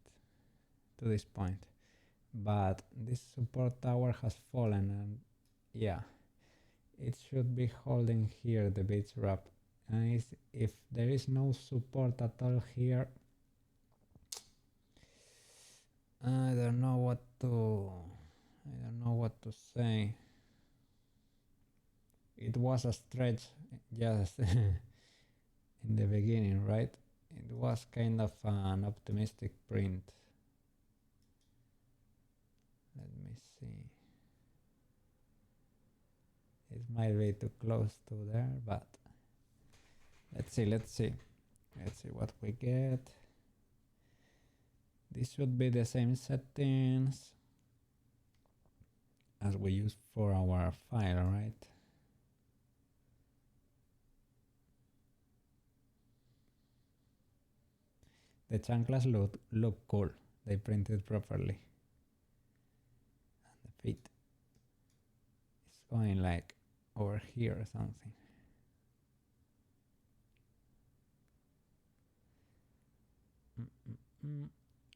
to this point, but this support tower has fallen, and yeah, it should be holding here the beach wrap. And if there is no support at all here, I don't know what to say. It was a stretch just in the beginning, right? It was kind of an optimistic print. Let me see. It might be too close to there, but let's see what we get. This should be the same settings as we used for our file, right? The chanclas look cool. They printed properly. And the feet is going like over here or something.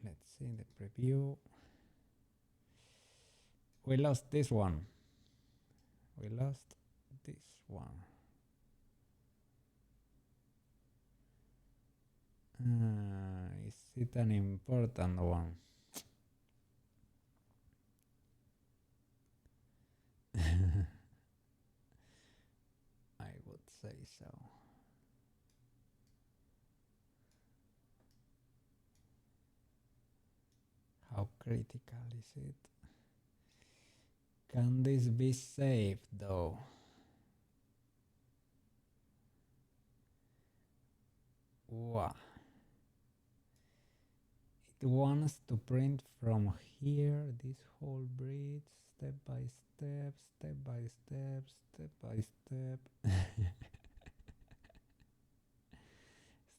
Let's see the preview. We lost this one. Is it an important one? I would say so. How critical is it? Can this be saved though? Wow. It wants to print from here, this whole bridge, step by step, step by step, step by step.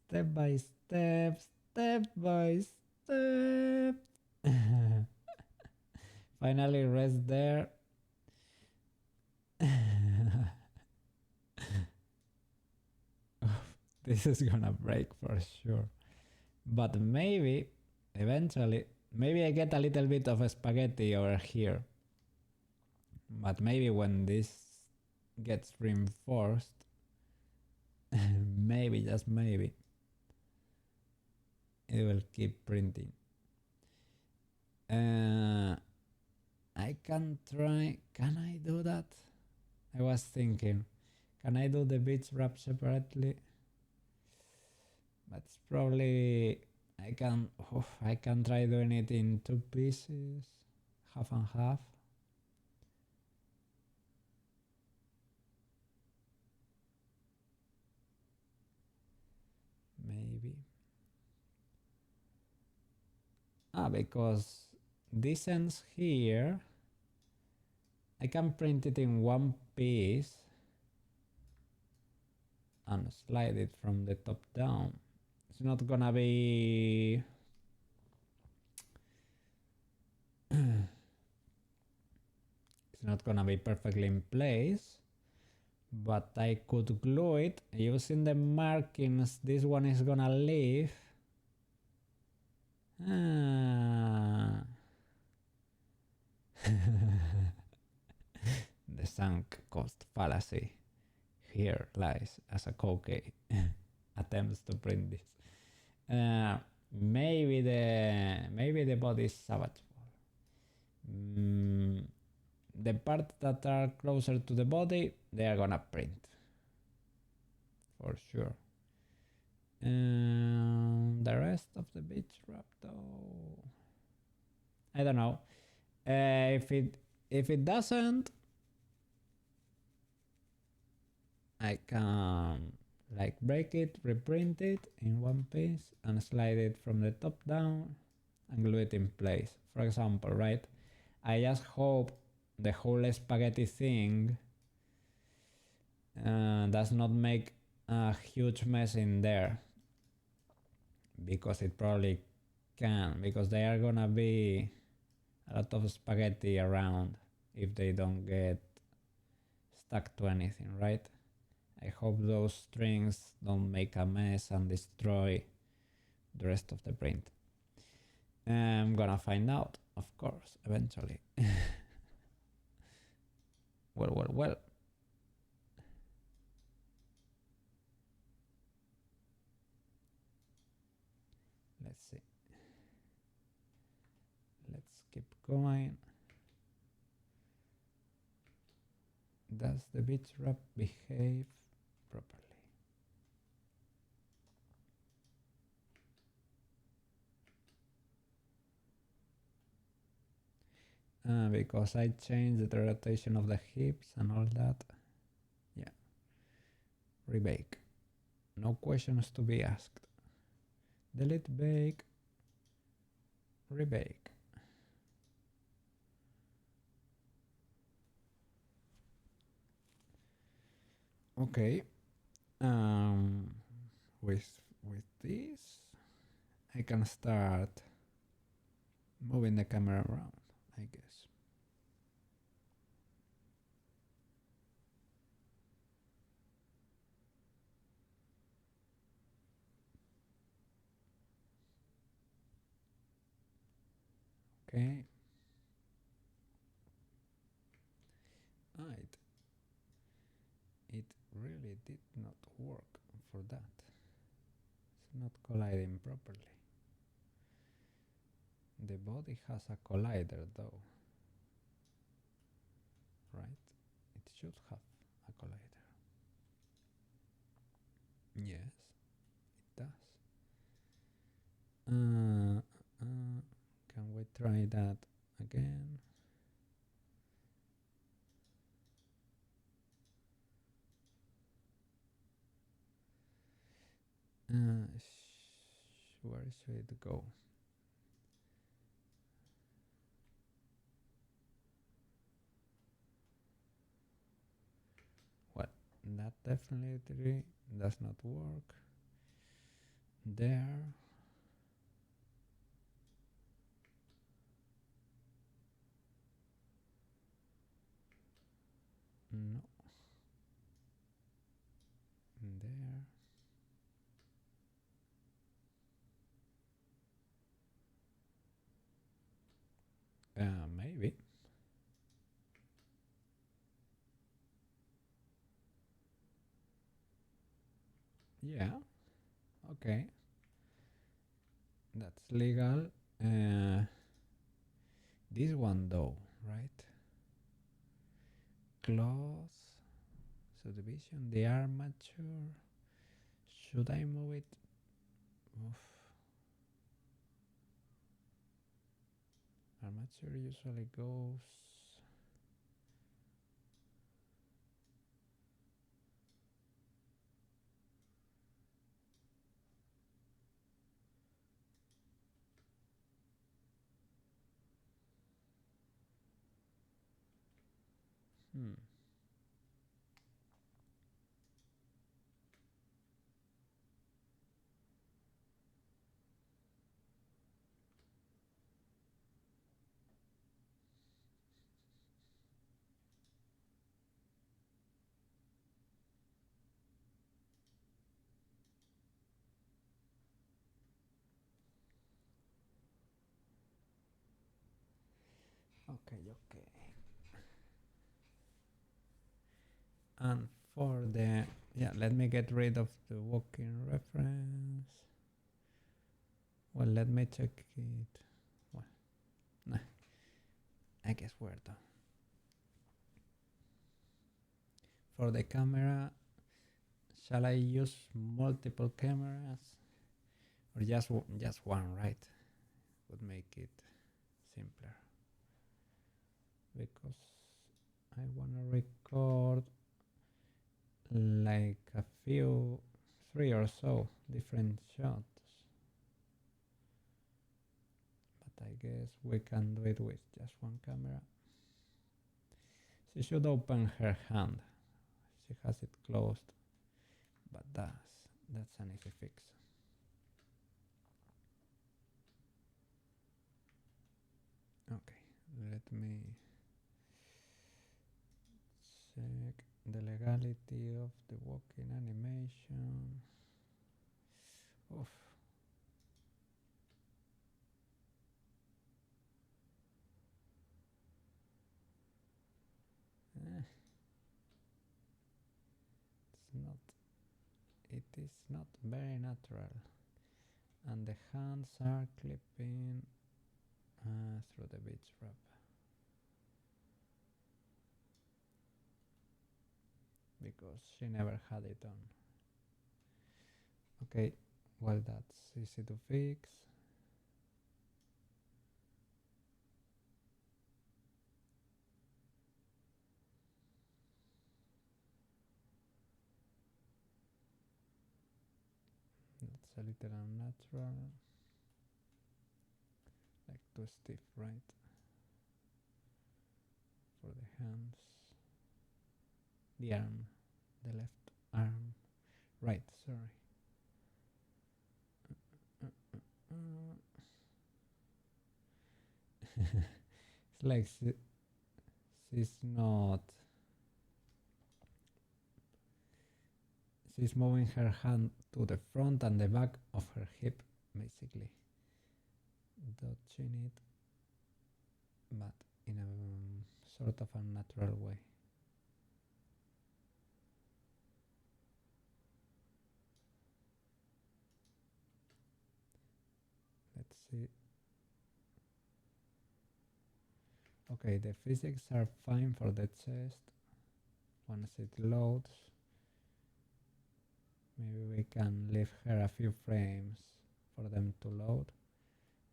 Step by step, step by step. Finally rest there. This is gonna break for sure. But maybe, eventually, maybe I get a little bit of a spaghetti over here. But maybe when this gets reinforced, maybe, just maybe, it will keep printing. I can try. Can I do that? I was thinking, can I do the beach wrap separately? But it's probably I can try doing it in 2 pieces, half and half. Maybe. Because this ends here. I can print it in 1 piece and slide it from the top down. It's not gonna be it's not gonna be perfectly in place, but I could glue it using the markings. This one is gonna leave. The sunk cost fallacy here lies as a Koke attempts to print this. Maybe the body is salvageable. The parts that are closer to the body, they are gonna print for sure. The rest of the beach wrap though, I don't know. If it doesn't, I can like break it, reprint it in 1 piece and slide it from the top down and glue it in place. For example, right? I just hope the whole spaghetti thing does not make a huge mess in there, because it probably can, because there are gonna be a lot of spaghetti around if they don't get stuck to anything, right? I hope those strings don't make a mess and destroy the rest of the print. I'm gonna find out, of course, eventually. Well. Let's see. Let's keep going. Does the beach wrap behave properly? Because I changed the rotation of the hips and all that. Yeah. Rebake. No questions to be asked. Delete bake. Rebake. Okay. With this, I can start moving the camera around, I guess. Okay. It really did not work for that. It's not colliding properly. The body has a collider though, right? It should have a collider. Yes, it does. Can we try that again? Where should it go? Well, that definitely does not work. there. No. There. Maybe. Yeah. Okay. That's legal. This one though, right? Close. Subdivision. The armature. Should I move it? Oof. Armature usually goes. Okay. And for the, yeah, let me get rid of the walking reference. Well, let me check it. Well, nah, I guess we're done. For the camera, shall I use multiple cameras or just one, right? Would make it simpler because I want to record like a few, 3 or so different shots, but I guess we can do it with just one camera. She should open her hand. She has it closed, but that's an easy fix. Okay, let me check the legality of the walking animation. Oof. It is not very natural, and the hands are clipping through the beach wrap. Because she never had it on. Okay, well, that's easy to fix. That's a little unnatural, like too stiff, right? For the hands, the arm, the left arm, right, sorry. It's like she's not. She's moving her hand to the front and the back of her hip, basically. Touching it, but in a sort of unnatural way. Let's see. Okay, the physics are fine for the chest. Once it loads, maybe we can leave her a few frames for them to load.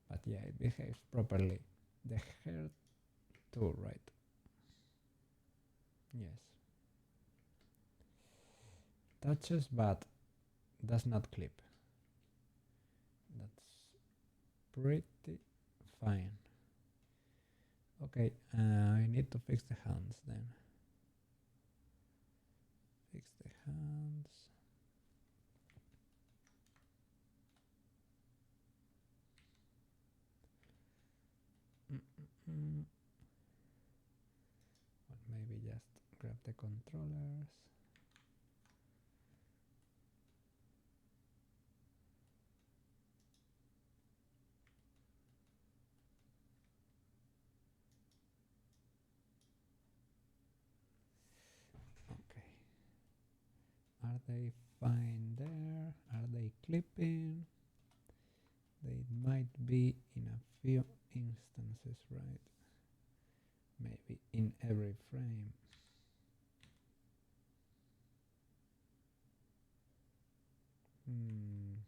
But yeah, it behaves properly. The hair too, right? Yes. Touches but does not clip. That's pretty fine. Okay, I need to fix the hands then. Fix the hands. Well, maybe just grab the controllers. Okay. Are they fine there? Are they clipping? They might be in a few instances, right? Maybe in every frame. And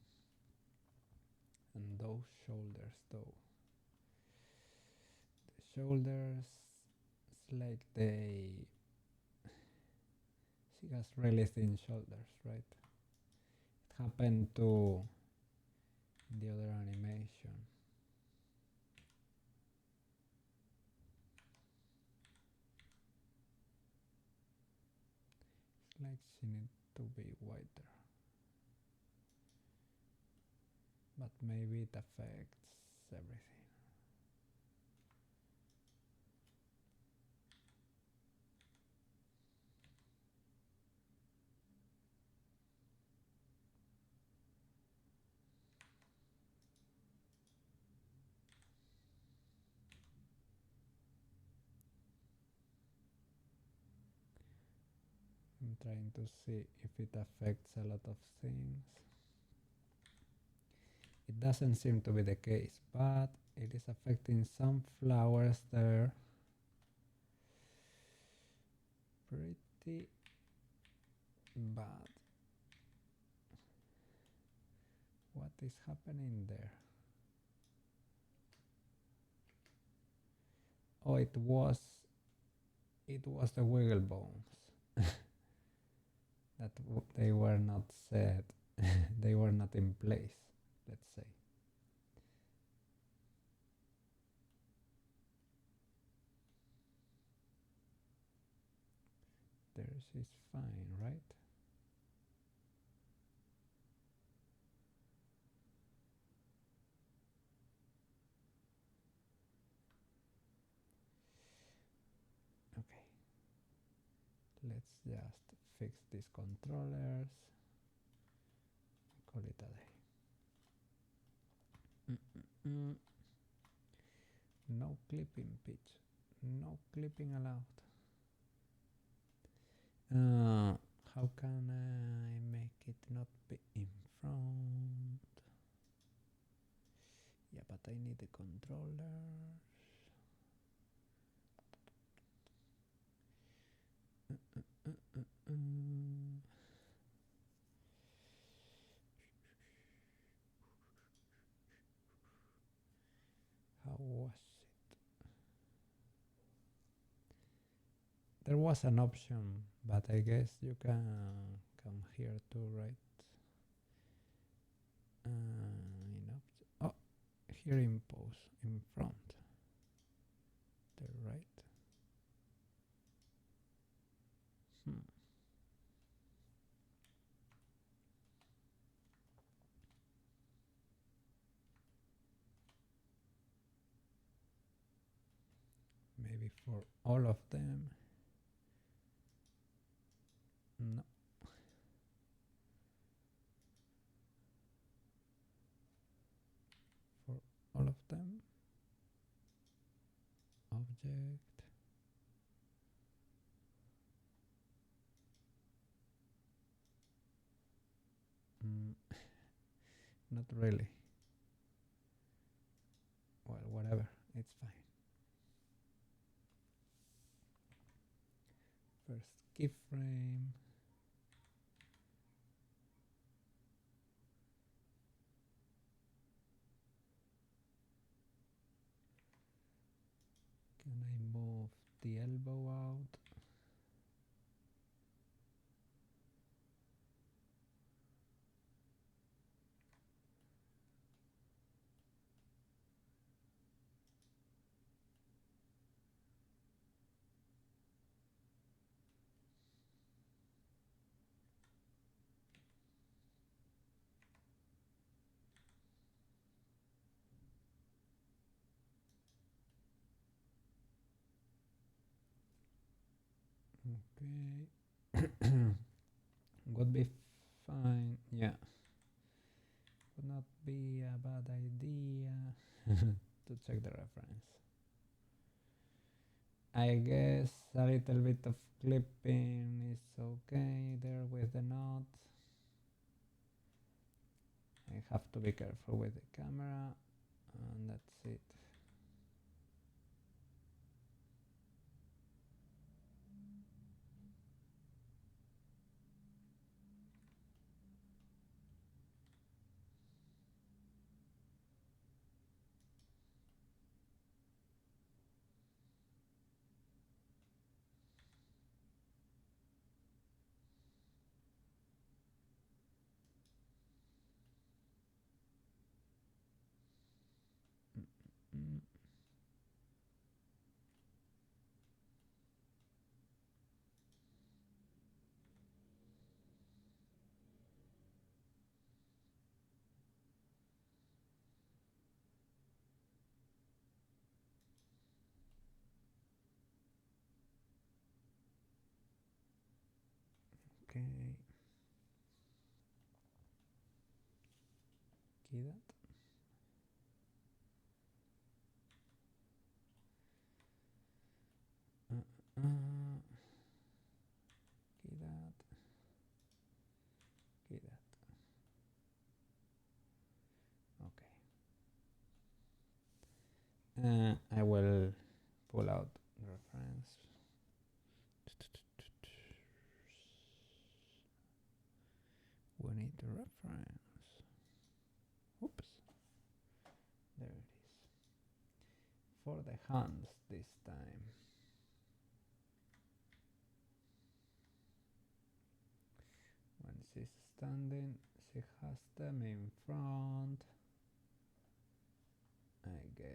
those shoulders though. The shoulders, it's like she has really thin shoulders, right? It happened to the other animation. It's like she needs to be wider. But maybe it affects everything. I'm trying to see if it affects a lot of things. It doesn't seem to be the case, but it is affecting some flowers there. Pretty bad. What is happening there? Oh, it was the wiggle bones that they were not set. They were not in place, let's say. Theirs is fine, right? Okay. Let's just fix these controllers. Call it a day. No clipping, pitch. No clipping allowed. How can I make it not be in front? Yeah, but I need the controllers. How was it? There was an option, but I guess you can come here too, right? Oh, here in pose, in front. There, right? Maybe for all of them. No. For all of them. Object. Not really. Well, whatever. It's fine. First keyframe. Can I move the elbow out? Okay. Would be fine. Yeah. Would not be a bad idea to check the reference. I guess a little bit of clipping is okay there with the knot. I have to be careful with the camera, and that's it. Mm. Okay. Key that. Key that. Key that. Okay. I will pull out the reference. We need the reference. Oops. There it is. For the hands this time. When she's standing, she has them in front. I guess.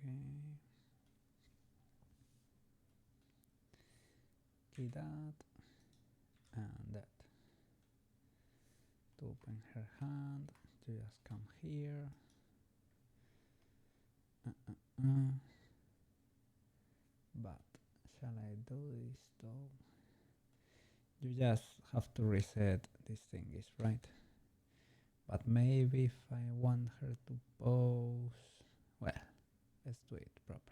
Okay. Key that. And that. To open her hand, to just come here. But shall I do this though? You just have to reset these thingies, right? But maybe if I want her to pose, well, let's do it properly.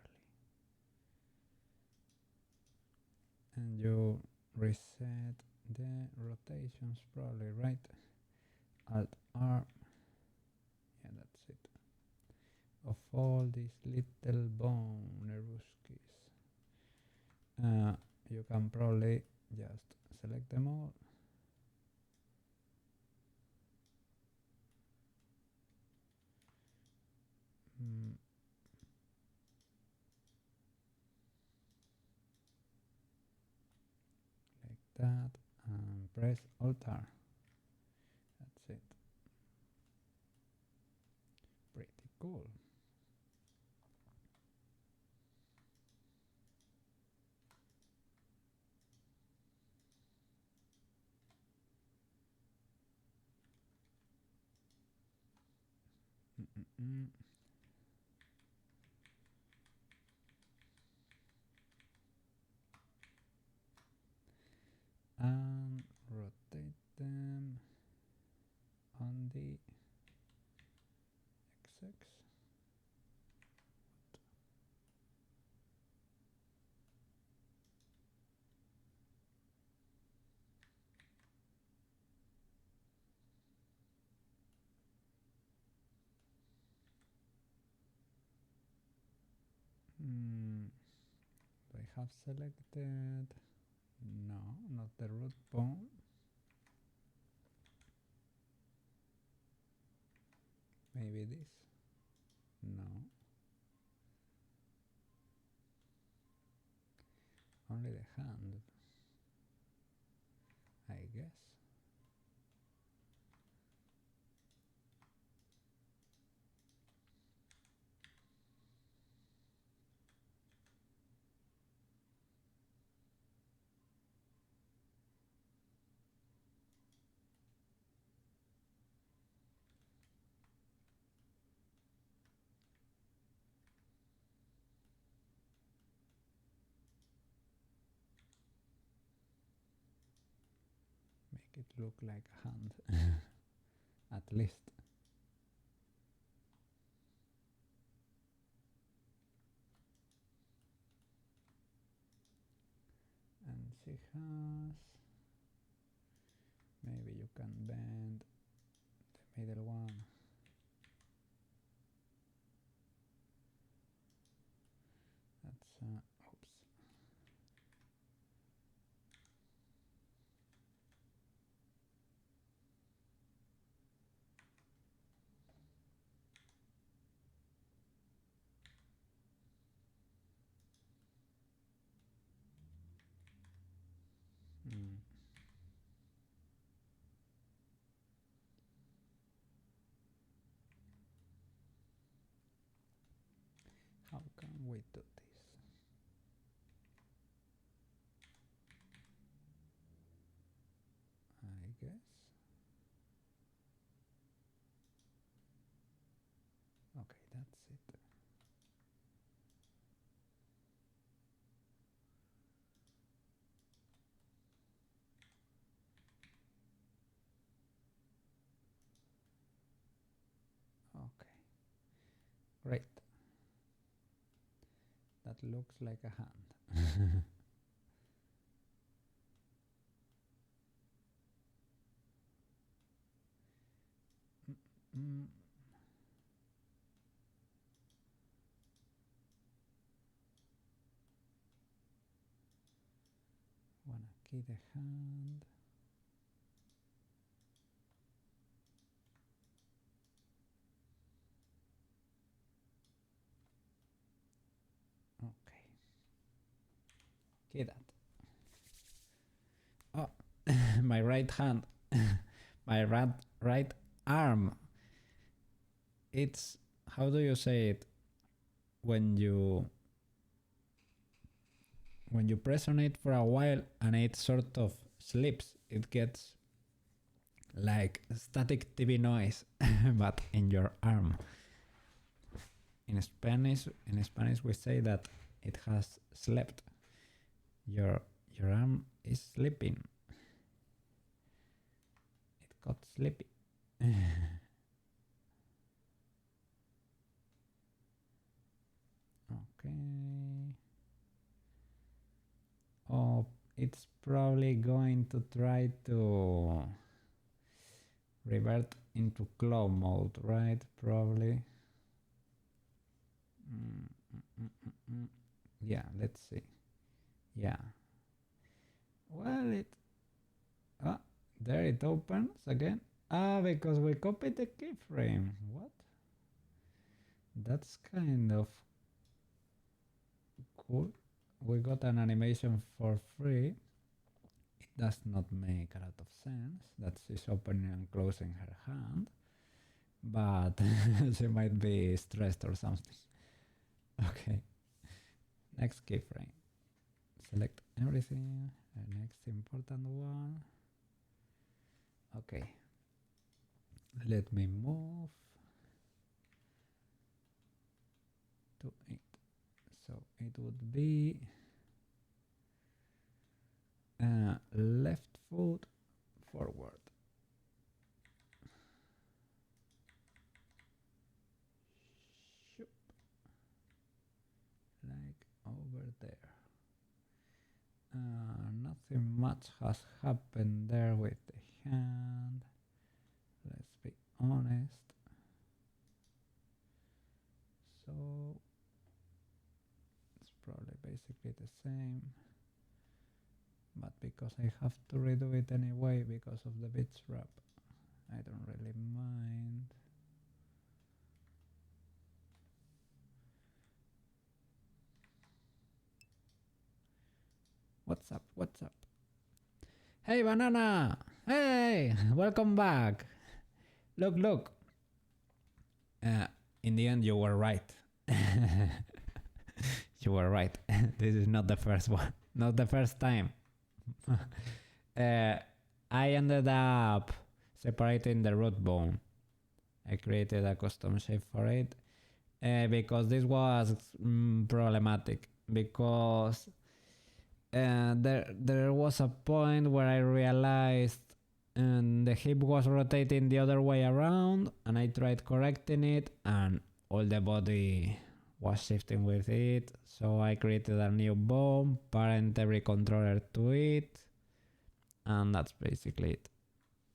And you reset the rotations probably, right? Alt R. Yeah, that's it. Of all these little boneruskis. You can probably just select them all. Like that, and press Alt R. That's it. Pretty cool. And rotate them on the x-axis. I have selected, no, not the root bone. Maybe this, no. Only the hand, I guess. Make it look like a hand, at least. And she has, maybe you can bend the middle one. That's oops. How can we do this? I guess. Okay, that's it. Okay, great. That looks like a hand. Wanna key the hand. Okay. Key that. Oh, my right hand. My right arm. It's, how do you say it? When you press on it for a while and it sort of slips, it gets like static TV noise, but in your arm. In Spanish we say that it has slept. Your arm is sleeping. It got sleepy. Okay. Oh, it's probably going to try to revert into claw mode, right? Probably. Yeah, let's see. Yeah. Well, there it opens again. Because we copied the keyframe. What? That's kind of cool. We got an animation for free. It does not make a lot of sense that she's opening and closing her hand, but she might be stressed or something. Okay, next keyframe. Select everything. Next important one. Okay, let me move to it. So it would be left foot forward. Shoop. Like over there. Nothing much has happened there with the hand. Let's be honest. So it's probably basically the same, but because I have to redo it anyway because of the bits wrap, I don't really mind. What's up? What's up? Hey, Banana! Hey! Welcome back! Look, look! In the end, you were right. You were right. This is not the first one. Not the first time. I ended up separating the root bone. I created a custom shape for it because this was problematic. Because there was a point where I realized the hip was rotating the other way around, and I tried correcting it, and all the body was shifting with it. So I created a new bone, parent every controller to it, and that's basically it.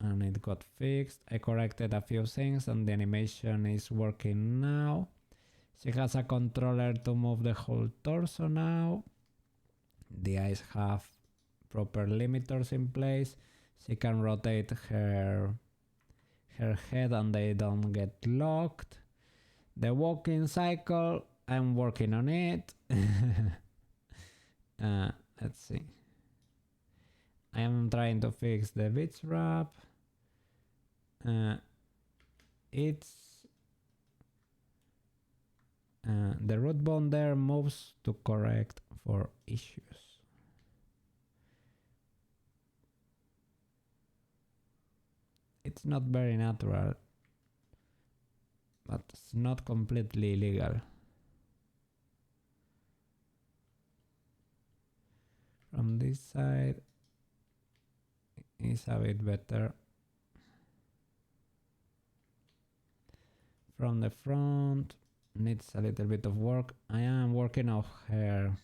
And it got fixed. I corrected a few things, and the animation is working now. She has a controller to move the whole torso now. The eyes have proper limiters in place. She can rotate her head and they don't get locked. The walking cycle, I'm working on it. Let's see. I am trying to fix the bits wrap. It's the root bone there moves to correct for issues. It's not very natural, but it's not completely illegal. From this side is a bit better. From the front needs a little bit of work. I am working on her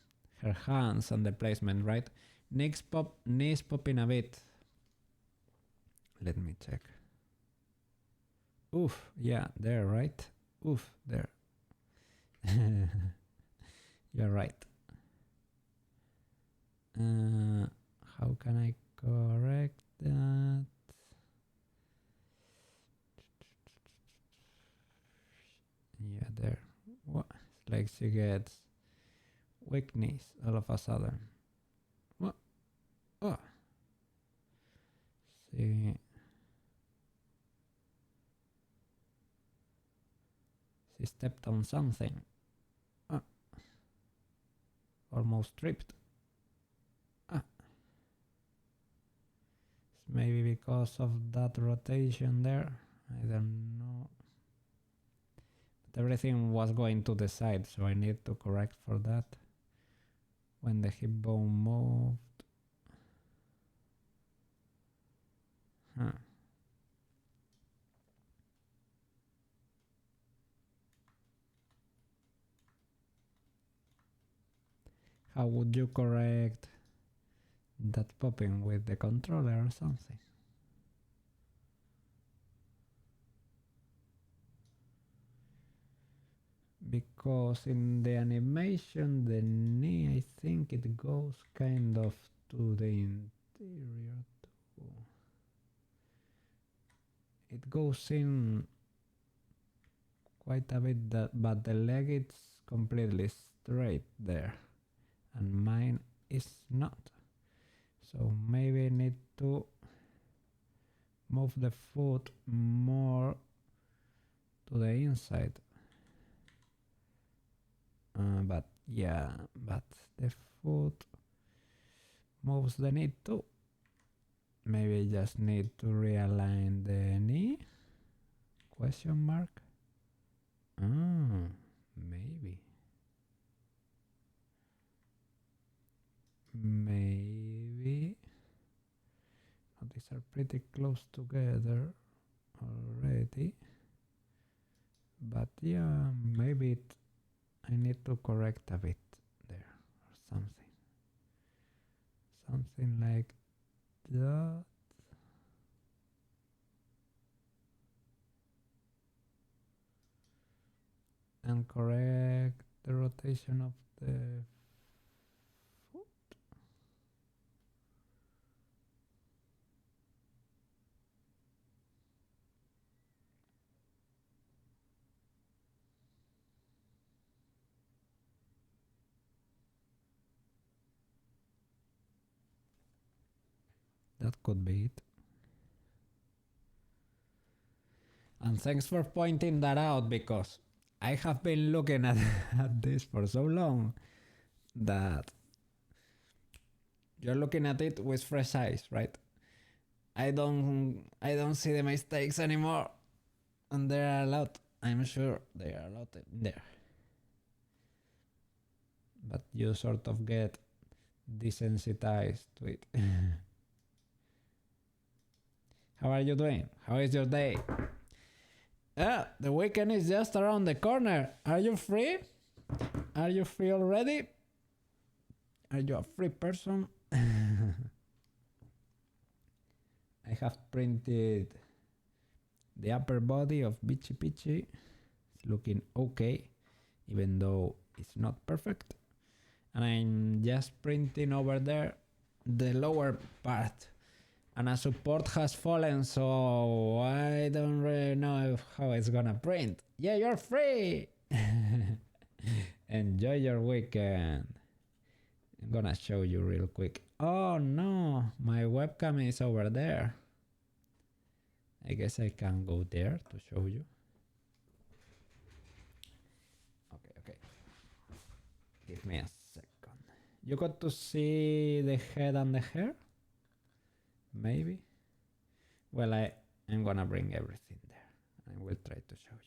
hands and the placement, right? Knees popping a bit. Let me check. Oof, yeah, there, right? Oof, there. You're right. How can I correct that? Yeah, there. What? It's like she gets weakness all of a sudden. What? Oh. See. She stepped on something. Ah. Almost tripped. Ah. It's maybe because of that rotation there. I don't know. But everything was going to the side, so I need to correct for that. When the hip bone moved. Huh. How would you correct that popping with the controller or something? Because in the animation the knee, I think it goes kind of to the interior too. It goes in quite a bit, but the leg is completely straight there. And mine is not. So maybe I need to move the foot more to the inside. But yeah, but the foot moves the knee too. Maybe I just need to realign the knee? Question mark? Maybe. are pretty close together already. But yeah, maybe I need to correct a bit there or something. Something like that. And correct the rotation of the foot. That could be it. And thanks for pointing that out, because I have been looking at this for so long that you're looking at it with fresh eyes, right? I don't see the mistakes anymore, and there are a lot. I'm sure there are a lot in there, but you sort of get desensitized to it. How are you doing? How is your day? The weekend is just around the corner. Are you free? Are you free already? Are you a free person? I have printed the upper body of BEACHY. It's looking okay, even though it's not perfect. And I'm just printing over there the lower part. And a support has fallen, so I don't really know how it's gonna print. Yeah, you're free! Enjoy your weekend. I'm gonna show you real quick. Oh no, my webcam is over there. I guess I can go there to show you. Okay. Give me a second. You got to see the head and the hair? Maybe? Well, I'm gonna bring everything there. I will try to show you.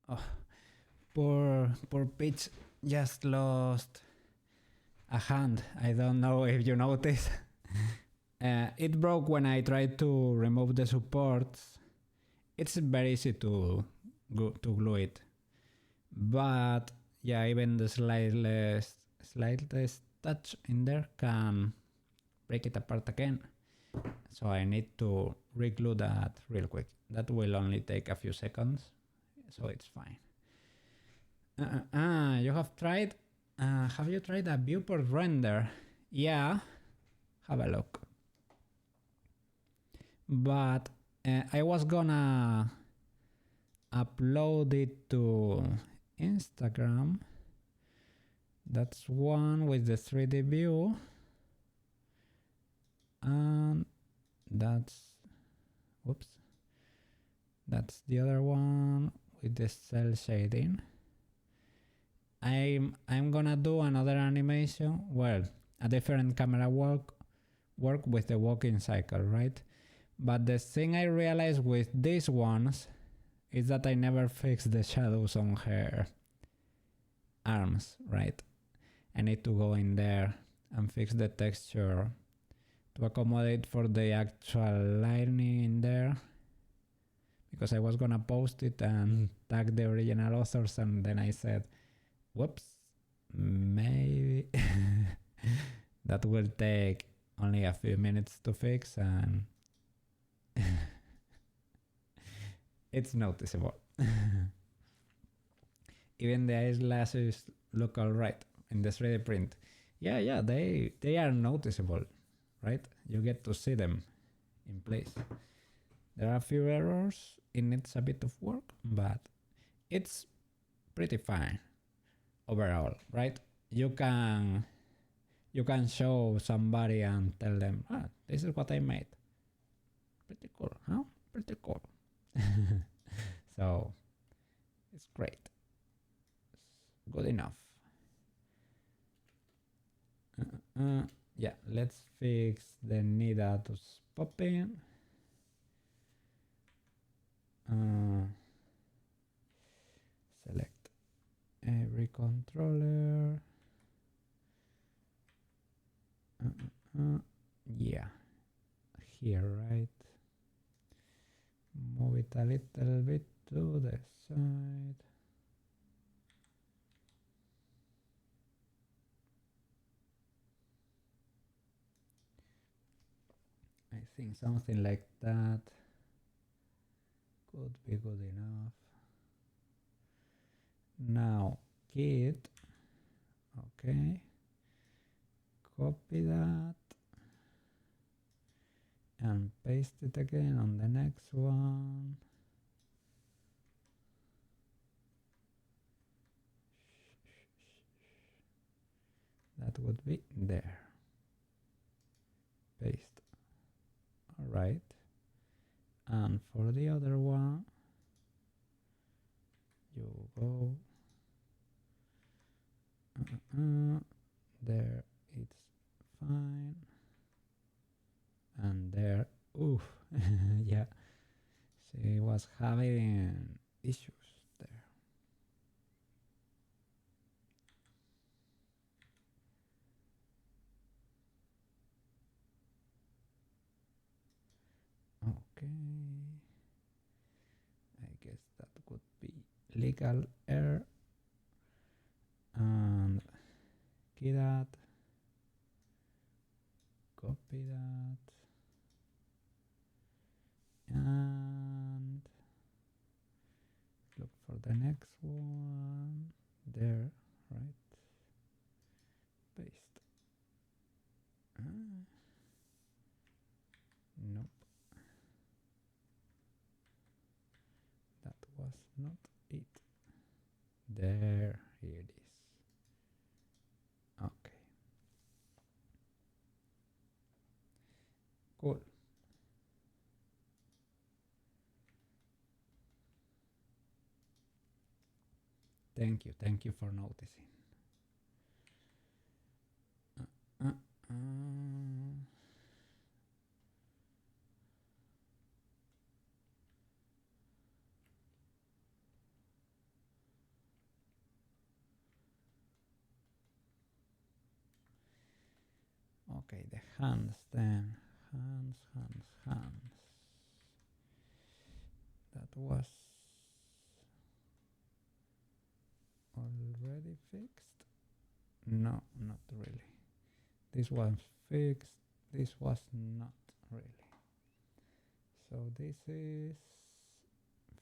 Oh, poor Peach just lost a hand. I don't know if you noticed. It broke when I tried to remove the supports. It's very easy to glue it, but yeah, even the slightest touch in there can break it apart again. So I need to re-glue that real quick. That will only take a few seconds, so it's fine. You have tried? Have you tried a viewport render? Yeah, have a look. But I was gonna upload it to Instagram. That's one with the 3D view. And that's, whoops, That's the other one with the cell shading. I'm gonna do another animation, well, a different camera work with the walking cycle, right? But the thing I realized with these ones is that I never fixed the shadows on her arms, right? I need to go in there and fix the texture to accommodate for the actual lighting in there, because I was gonna post it and tag the original authors, and then I said, whoops, maybe that will take only a few minutes to fix, and it's noticeable. Even the eyelashes look alright in the 3D print. Yeah, they are noticeable, right? You get to see them in place. There are a few errors, it needs a bit of work, but it's pretty fine overall, right? You can show somebody and tell them, this is what I made. Pretty cool, huh? Pretty cool. So it's great. It's good enough. Yeah, let's fix the Nidatus popping. Select every controller. Yeah, here, right? Move it a little bit to the side. I think something like that could be good enough. Now, kit, okay, copy that and paste it again on the next one. That would be there. Paste. All right. And for the other one, you go there, it's fine, and there, oof, yeah, she was having issues there. Okay, I guess that could be legal error. And key that, copy that, and look for the next one there, right? Paste. Nope, that was not it. There, here it is. Okay, cool. Thank you for noticing. Okay, the hands then. Hands. That was already fixed? No, not really. This was fixed. This was not really. So this is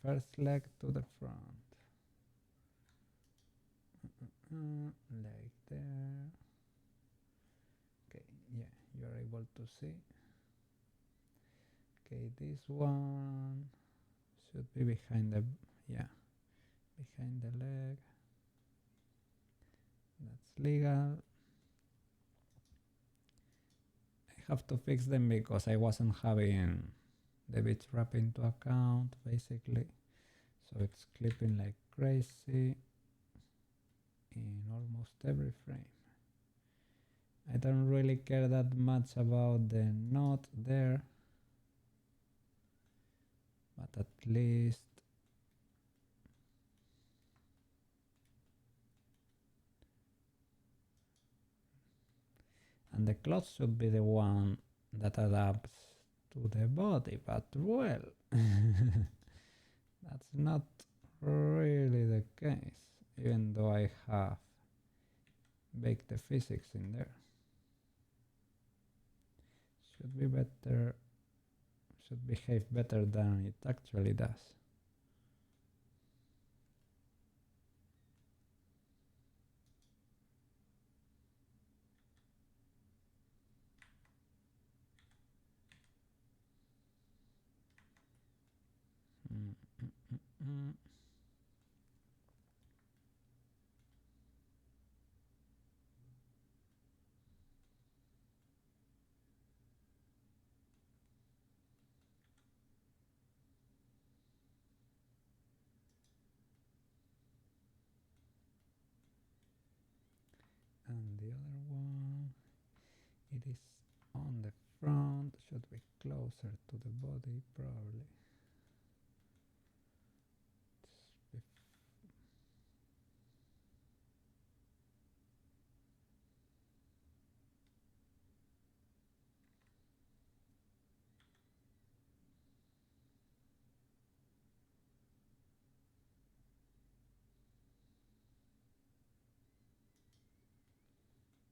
first leg to the front. Like there. Okay, yeah, you're able to see. Okay, this one should be behind the, yeah, behind the leg. That's legal. I have to fix them because I wasn't having the beach wrap into account basically. So it's clipping like crazy in almost every frame. I don't really care that much about the knot there, but at least and the cloth should be the one that adapts to the body, but well, that's not really the case, even though I have baked the physics in there. Should be better, should behave better than it actually does. And the other one, it is on the front, should be closer to the body probably.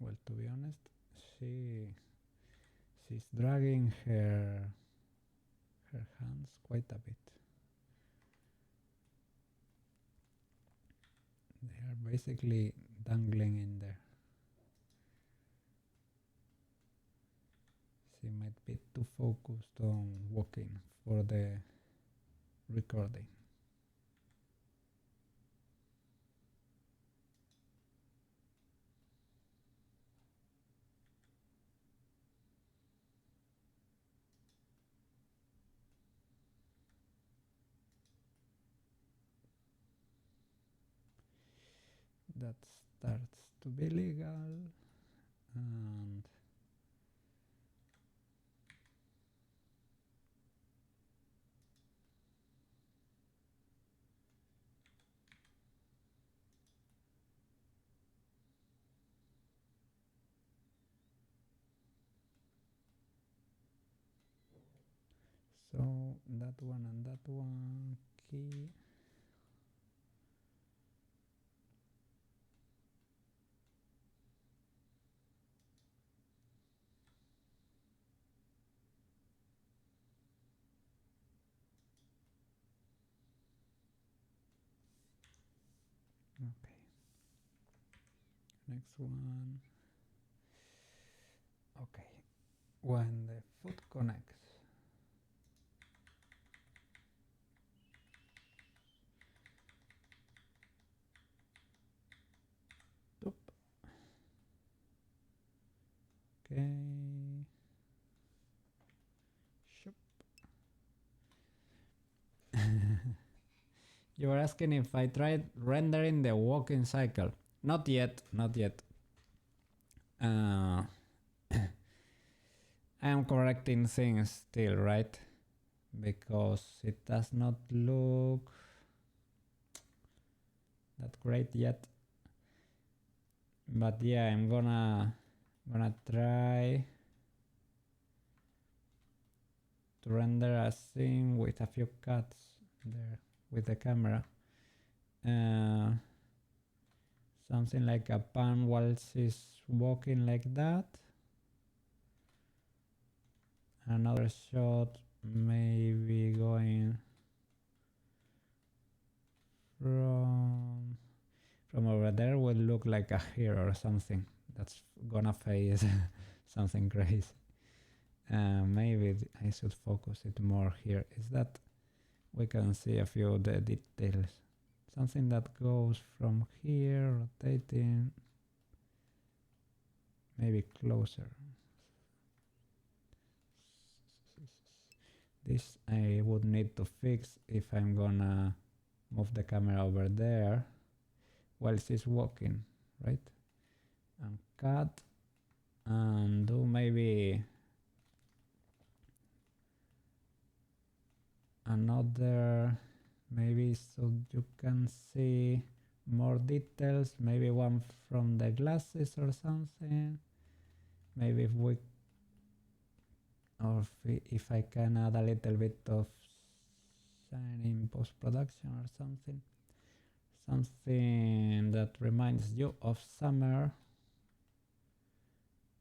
Well, to be honest, she's dragging her hands quite a bit. They are basically dangling in there. She might be too focused on walking for the recording. That starts to be legal, and so that one and that one key. Okay. Next one. Okay. When the foot connects. Oop. Okay. Shoop. You were asking if I tried rendering the walking cycle. Not yet, not yet. I am correcting things still, right? Because it does not look that great yet. But yeah, I'm gonna try to render a scene with a few cuts there with the camera. Something like a pan while she's walking like that. Another shot maybe going from over there will look like a hero or something that's gonna face something crazy. Maybe I should focus it more here. Is that we can see a few of the details. Something that goes from here, rotating, maybe closer. this I would need to fix if I'm gonna move the camera over there while she's walking, right? And cut and do maybe another, maybe so you can see more details, maybe one from the glasses or something. Maybe if we, or if I can add a little bit of shine in post-production or something. Something that reminds you of summer.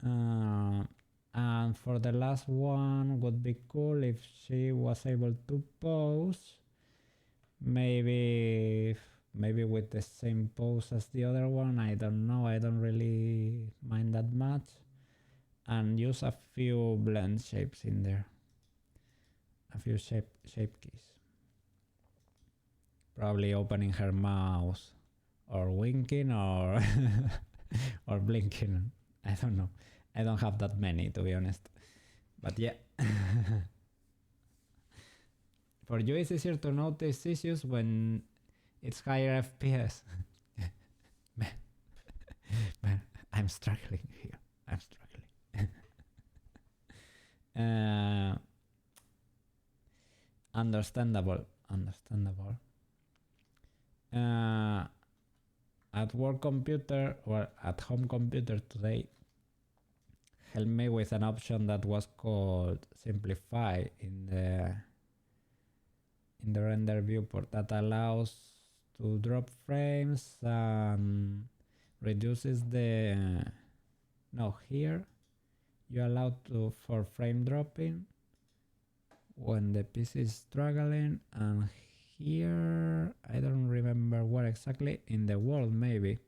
And for the last one, would be cool if she was able to pose. Maybe with the same pose as the other one. I don't know. I don't really mind that much. And use a few blend shapes in there. A few shape keys. Probably opening her mouth or winking or or blinking. I don't know. I don't have that many, to be honest. But yeah. For you, it's easier to notice issues when it's higher FPS. Man, I'm struggling here. I'm struggling. Understandable. At work computer or at home computer today helped me with an option that was called simplify in the render viewport that allows to drop frames and reduces the here you allow for frame dropping when the PC is struggling, and here I don't remember where exactly, in the world maybe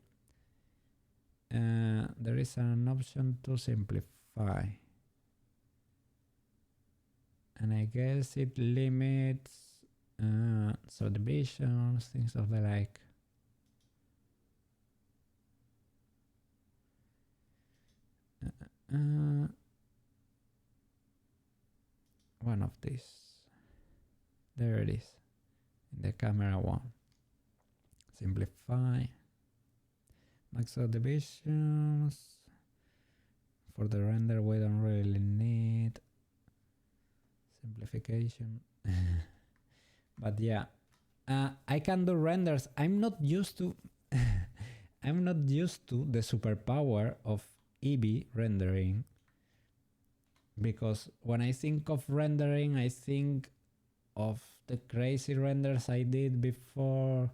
there is an option to simplify, and I guess it limits subdivisions, things of the like. One of these, there it is, in the camera one. Simplify, max subdivisions. For the render we don't really need simplification. But yeah, I can do renders. I'm not used to I'm not used to the superpower of Eevee rendering, because when I think of rendering, I think of the crazy renders I did before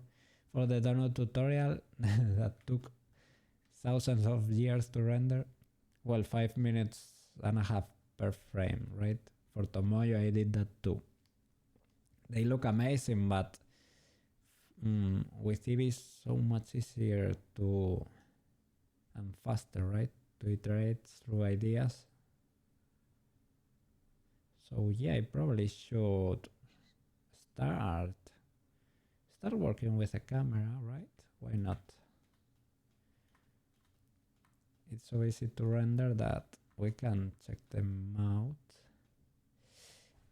for the donut tutorial that took thousands of years to render. Well, 5 minutes and a half per frame, right? For Tomoyo I did that too. They look amazing, but with Eevee it's so much easier to and faster, right? To iterate through ideas. So yeah, I probably should start working with a camera, right? Why not? It's so easy to render that we can check them out.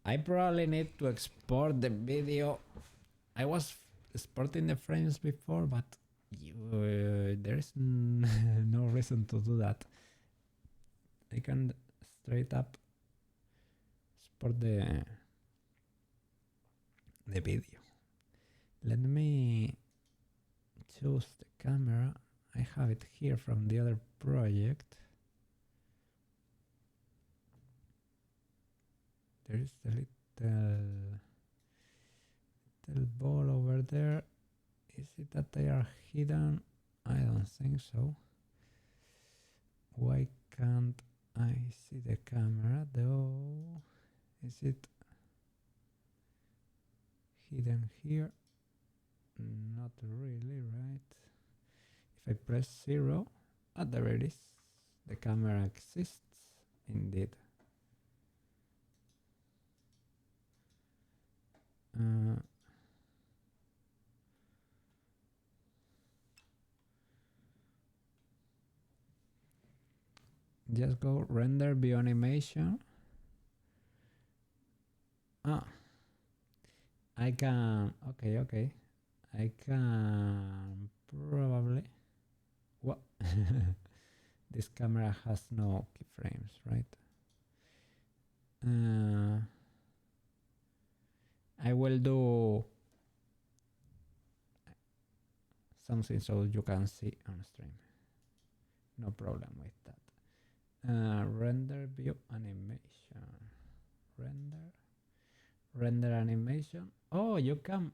I probably need to export the video. I was exporting the frames before, but there is no reason to do that. I can straight up export the video. Let me choose the camera. I have it here from the other project. There is a little ball over there. Is it that they are hidden? I don't think so. Why can't I see the camera though? Is it hidden here? Not really, right? If I press 0, there it is. The camera exists indeed. Just go render view animation Ah, I can. Okay, okay. I can probably. What? This camera has no keyframes, right? I will do something so you can see on stream. No problem with that. Render view animation. Render animation. Oh, you can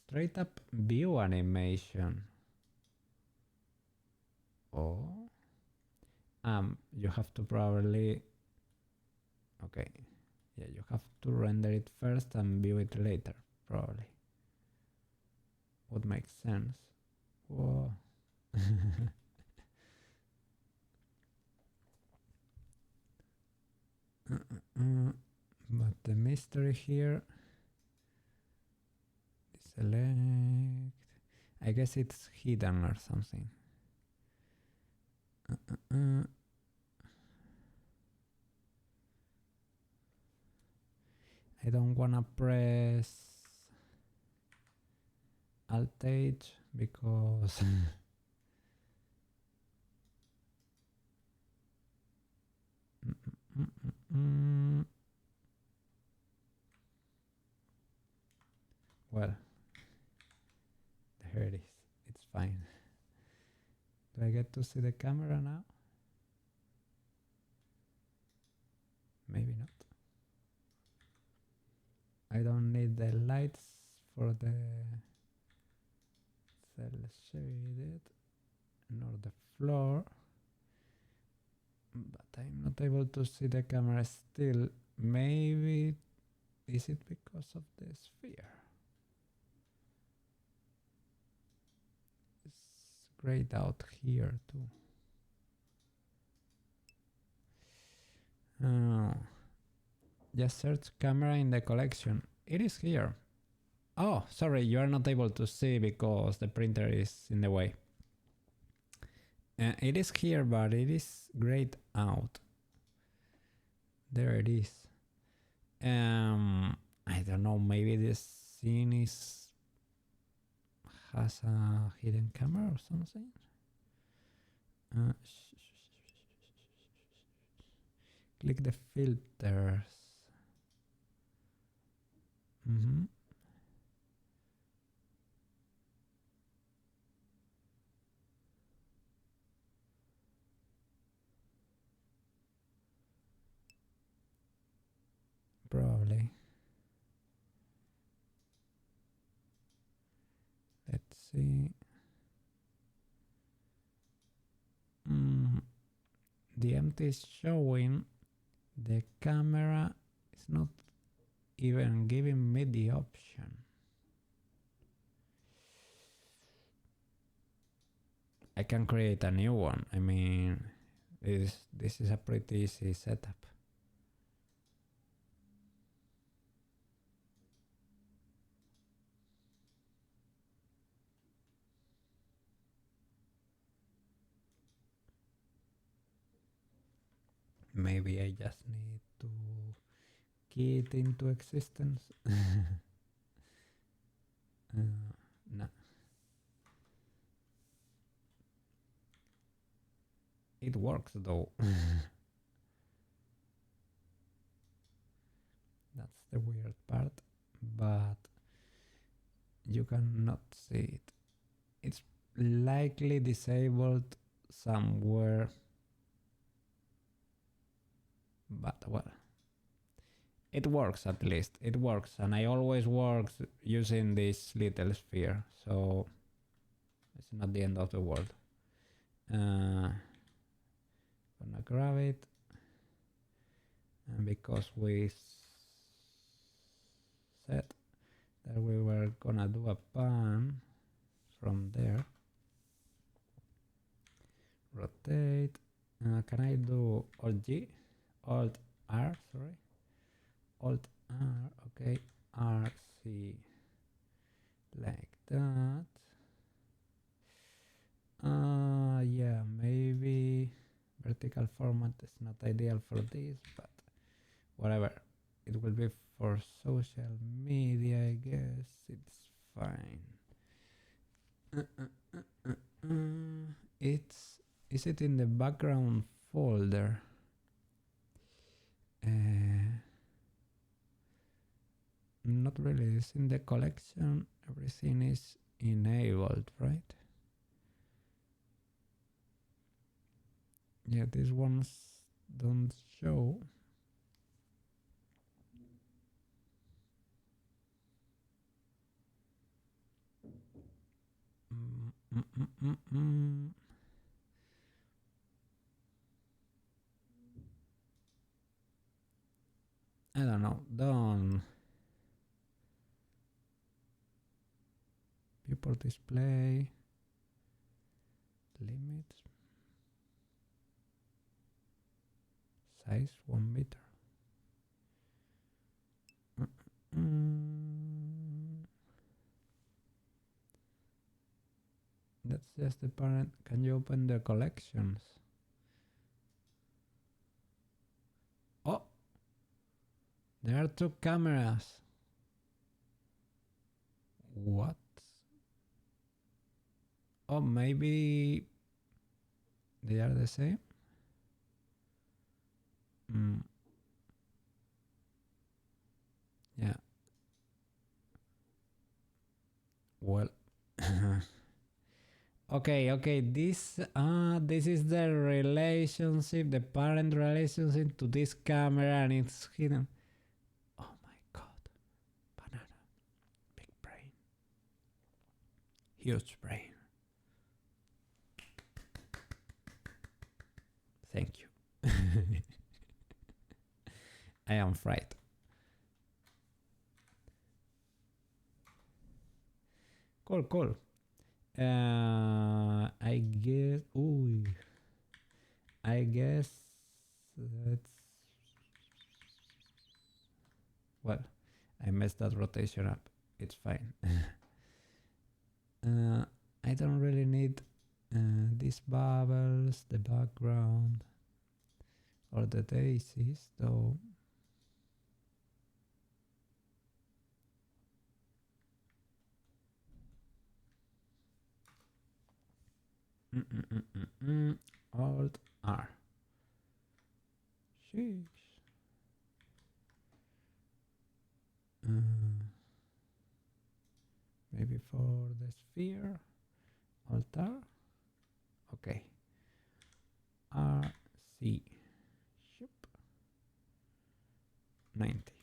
straight up view animation. Oh. You have to probably. Okay. Yeah, you have to render it first and view it later, probably. Would make sense. Whoa. But the mystery here. Select. I guess it's hidden or something. I don't wanna press Alt H because well, there it is. It's fine. Do I get to see the camera now? Maybe not. I don't need the lights for the cell shaded, nor the floor. But I'm not able to see the camera still. Maybe is it because of the sphere? It's grayed out here too. Just search camera in the collection. It is here. Oh, sorry, you are not able to see because the printer is in the way. It is here, but it is grayed out. There it is. I don't know, maybe this scene has a hidden camera or something. Click the filters. Probably. Let's see. The empty is showing. The camera is not even giving me the option. I can create a new one. I mean, this is a pretty easy setup. Maybe I just need to key it into existence. No. It works though. That's the weird part, but you cannot see it. It's likely disabled somewhere, but well, it works at least. It works, and I always work using this little sphere, so it's not the end of the world. Gonna grab it, and because we said that we were gonna do a pan from there, rotate. Can I do Alt G? Alt R, sorry. Alt R, okay. RC, like that. Yeah, maybe vertical format is not ideal for this, but whatever. It will be for social media, I guess it's fine. Is it in the background folder? Not really. It's in the collection. Everything is enabled, right? Yeah, these ones don't show. I don't know. Don't. People display. Limits. Size 1 meter. That's just the parent. Can you open the collections? Oh! There are 2 cameras. What? Oh, maybe they are the same? Yeah. Well. Okay. This is the relationship, the parent relationship to this camera, and it's hidden. Oh my god. Banana. Big brain. Huge brain. Thank you. I am frightened. Cool. I guess. Ooh. I guess that's. Well, I messed that rotation up. It's fine. I don't really need these bubbles, the background, or the daisies, though. Alt R. Sheesh. Maybe for the sphere. Alt R. Okay. RC. Shoop. 90.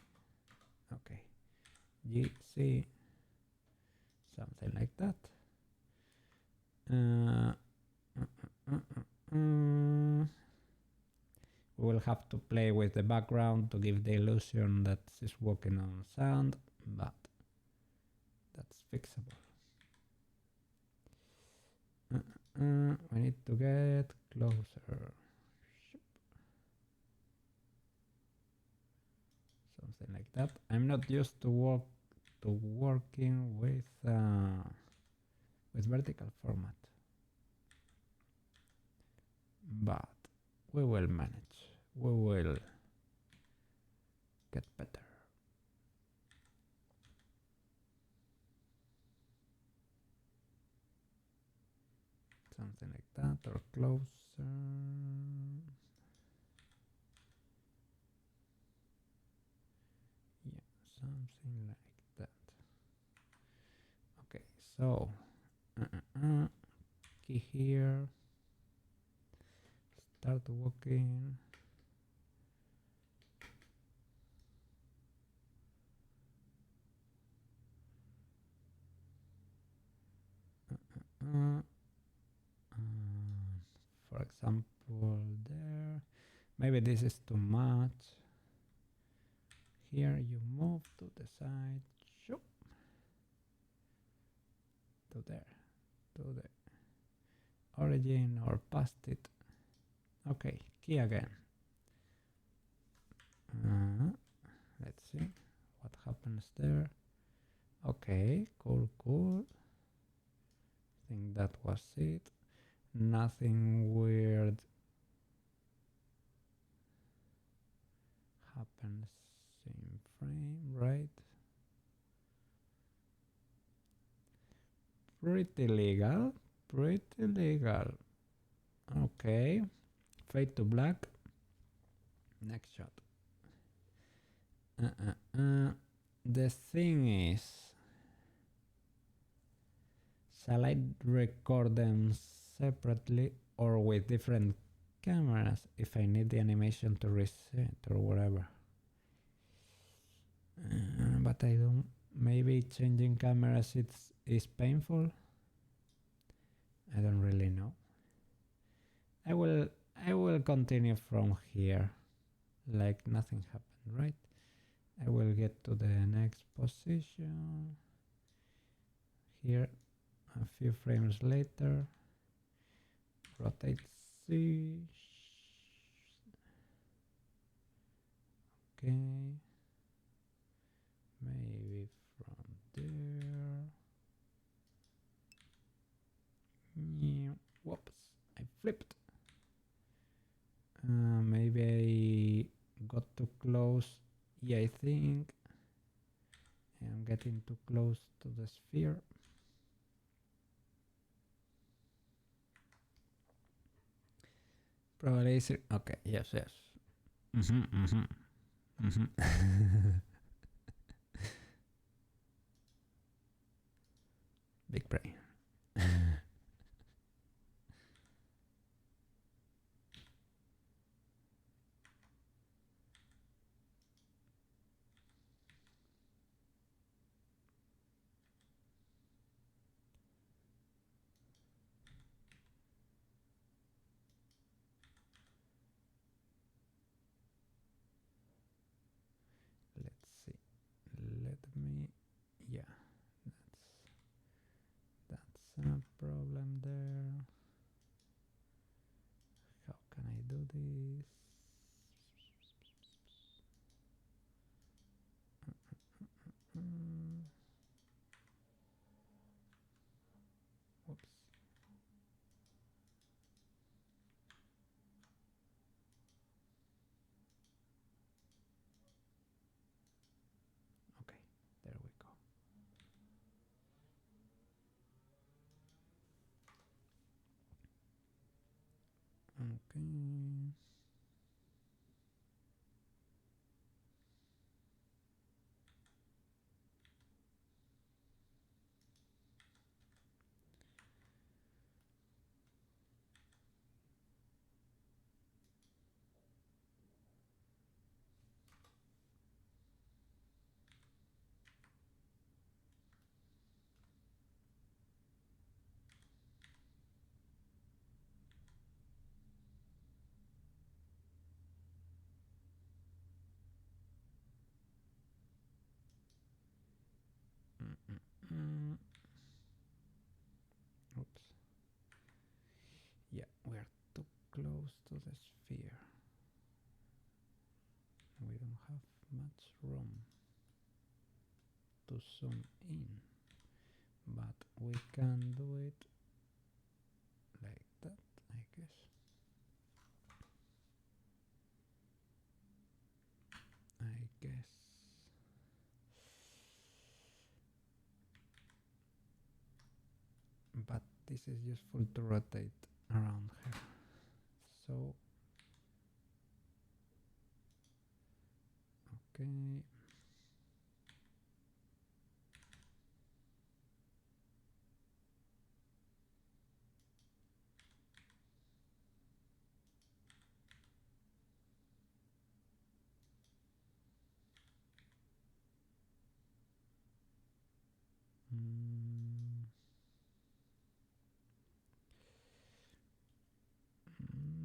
Okay. GC. Something like that. We will have to play with the background to give the illusion that she's walking on sand, but that's fixable. We need to get closer. Something like that. I'm not used to working with vertical format, but we will manage. We will get better. Something like that, or closer. Yeah, something like that. Okay, so key here. Start walking. For example, there. Maybe this is too much. Here you move to the side. Shoop. To there. To the origin or past it. Okay, key again. Let's see what happens there. Okay, cool. I think that was it. Nothing weird happens in frame. Pretty legal. Pretty legal. Okay. Fade to black. Next shot. The thing is, shall I record them separately or with different cameras if I need the animation to reset or whatever? But I don't. Maybe changing cameras is painful. I don't really know. I will continue from here, like nothing happened, right? I will get to the next position. Here, a few frames later. Rotate C. Okay. Maybe from there. Whoops, I flipped. Maybe I got too close. Yeah, I think I'm getting too close to the sphere. Probably easier. Okay, yes. Big brain. Let's see. Let me. Yeah, that's a problem there. How can I do this? Whoops. Okay, there we go. Okay. Oops. Yeah, we're too close to the sphere. We don't have much room to zoom in, but we can do it like that, I guess. But this is useful to rotate around her. So, okay.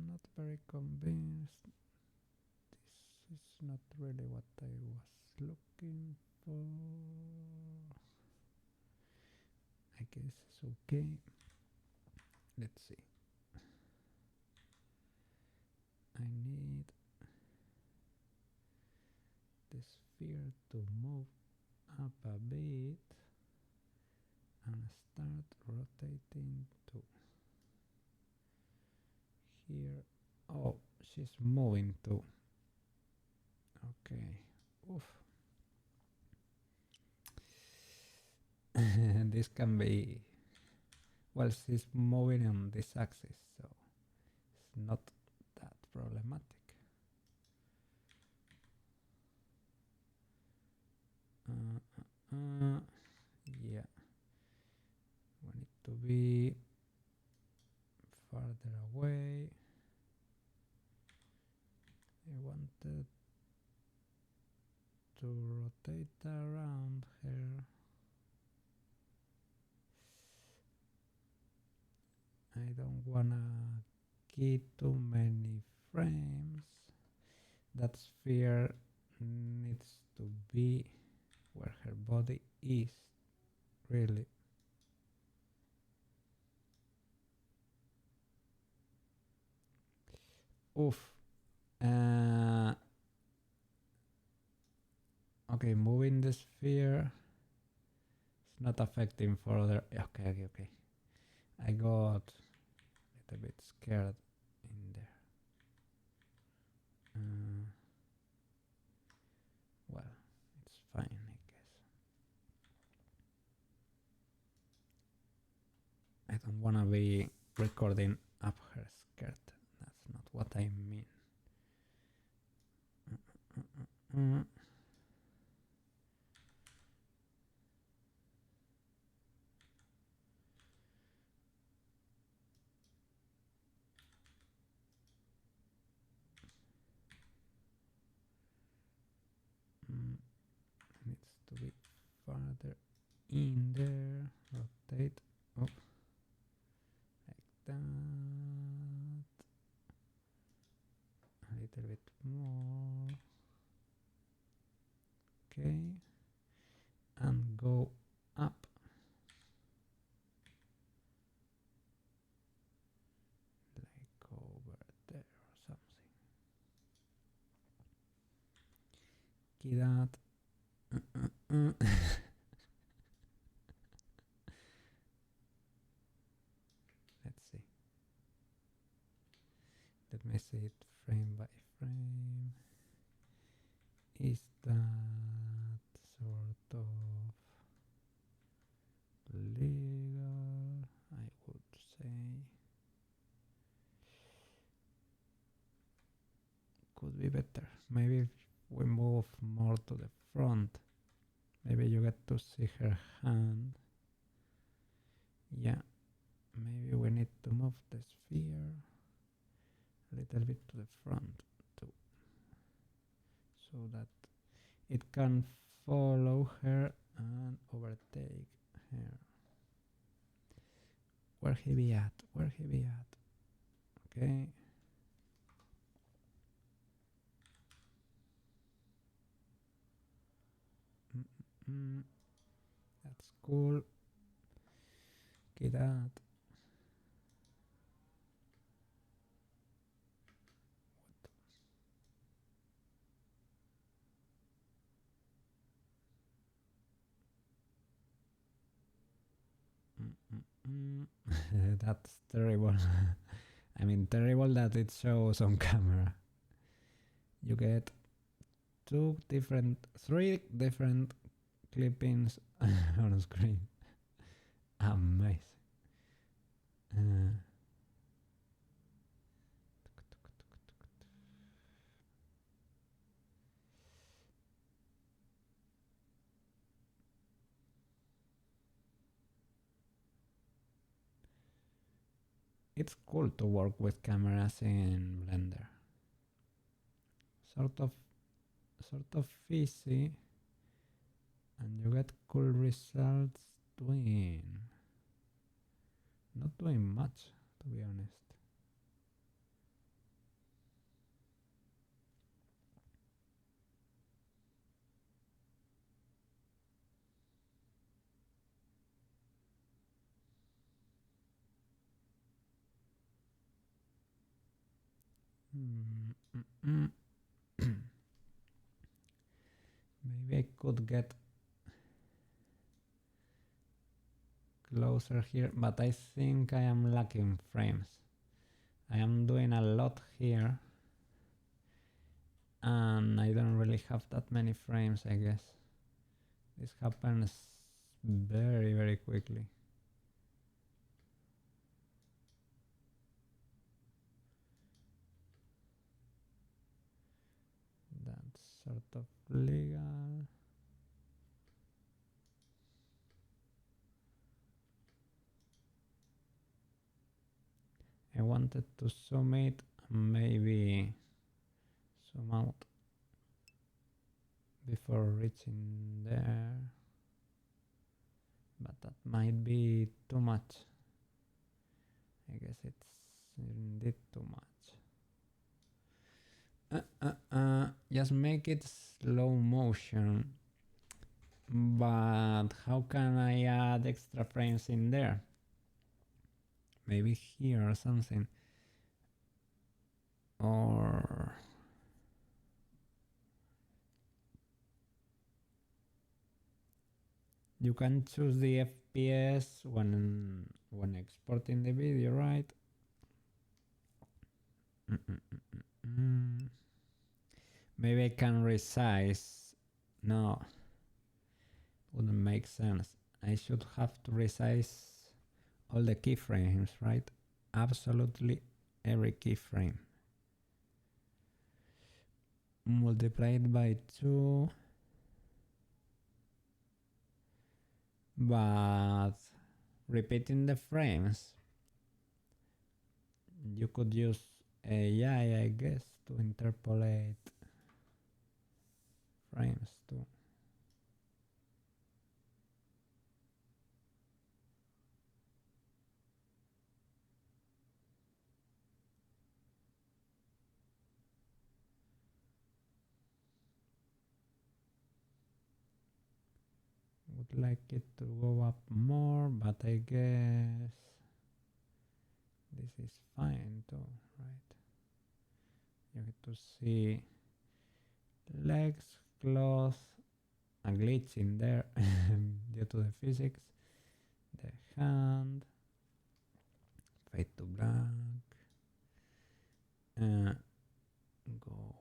Not very convinced. This is not really what I was looking for. I guess it's okay. Let's see. I need the sphere to move up a bit and start rotating to here. Oh, she's moving too. Okay. Oof. This can be Well, she's moving on this axis, so it's not that problematic. Yeah, we need to be farther away. I wanted to rotate around her. I don't wanna get too many frames. That sphere needs to be where her body is, really. Oof. Okay, moving the sphere. It's not affecting for other. Okay. I got a little bit scared in there. Well, it's fine, I guess. I don't wanna be recording up her skirt. That's not what I mean. Needs to be farther in there. Rotate. Oh, like that. A little bit more. Okay. And go up. Like over there or something. Okay, that. Let's see. Let me see it frame by frame. Is that sort of legal? I would say. Could be better. Maybe if we move more to the front, maybe you get to see her hand. Yeah, maybe we need to move the sphere a little bit to the front too, so that it can follow her and overtake her. Where he be at? Where he be at? Okay. That's cool. Okay, that. That's terrible. I mean, terrible that it shows on camera. You get three different clippings on screen. Amazing. It's cool to work with cameras in Blender. Sort of easy, and you get cool results not doing much, to be honest. Maybe I could get closer here, but I think I am lacking frames. I am doing a lot here, and I don't really have that many frames, I guess. This happens very, very quickly. sort of legal. I wanted to zoom it and maybe zoom out before reaching there, but that might be too much. I guess it's indeed too much. Just make it slow motion, but how can I add extra frames in there? Maybe here or something, or you can choose the FPS when exporting the video, right? Maybe I can resize. No, wouldn't make sense. I should have to resize all the keyframes, right? Absolutely every keyframe. Multiply it by 2. But repeating the frames, you could use AI, I guess, to interpolate frames too. Would like it to go up more, but I guess this is fine too, right? You get to see legs, claws, a glitch in there due to the physics. The hand, fade to black, go.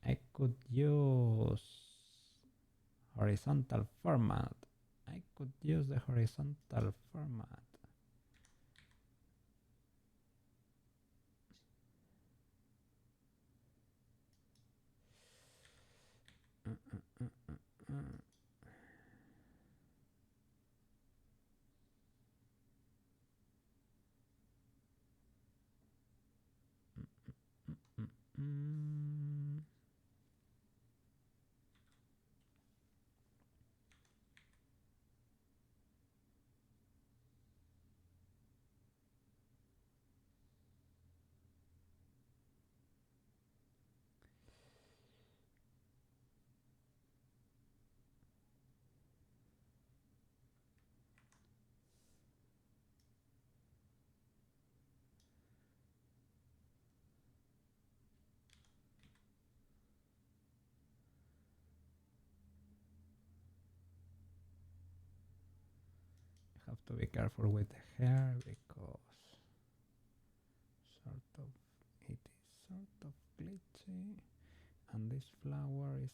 I could use horizontal format. I could use the horizontal format. Have to be careful with the hair because it is sort of glitchy, and this flower is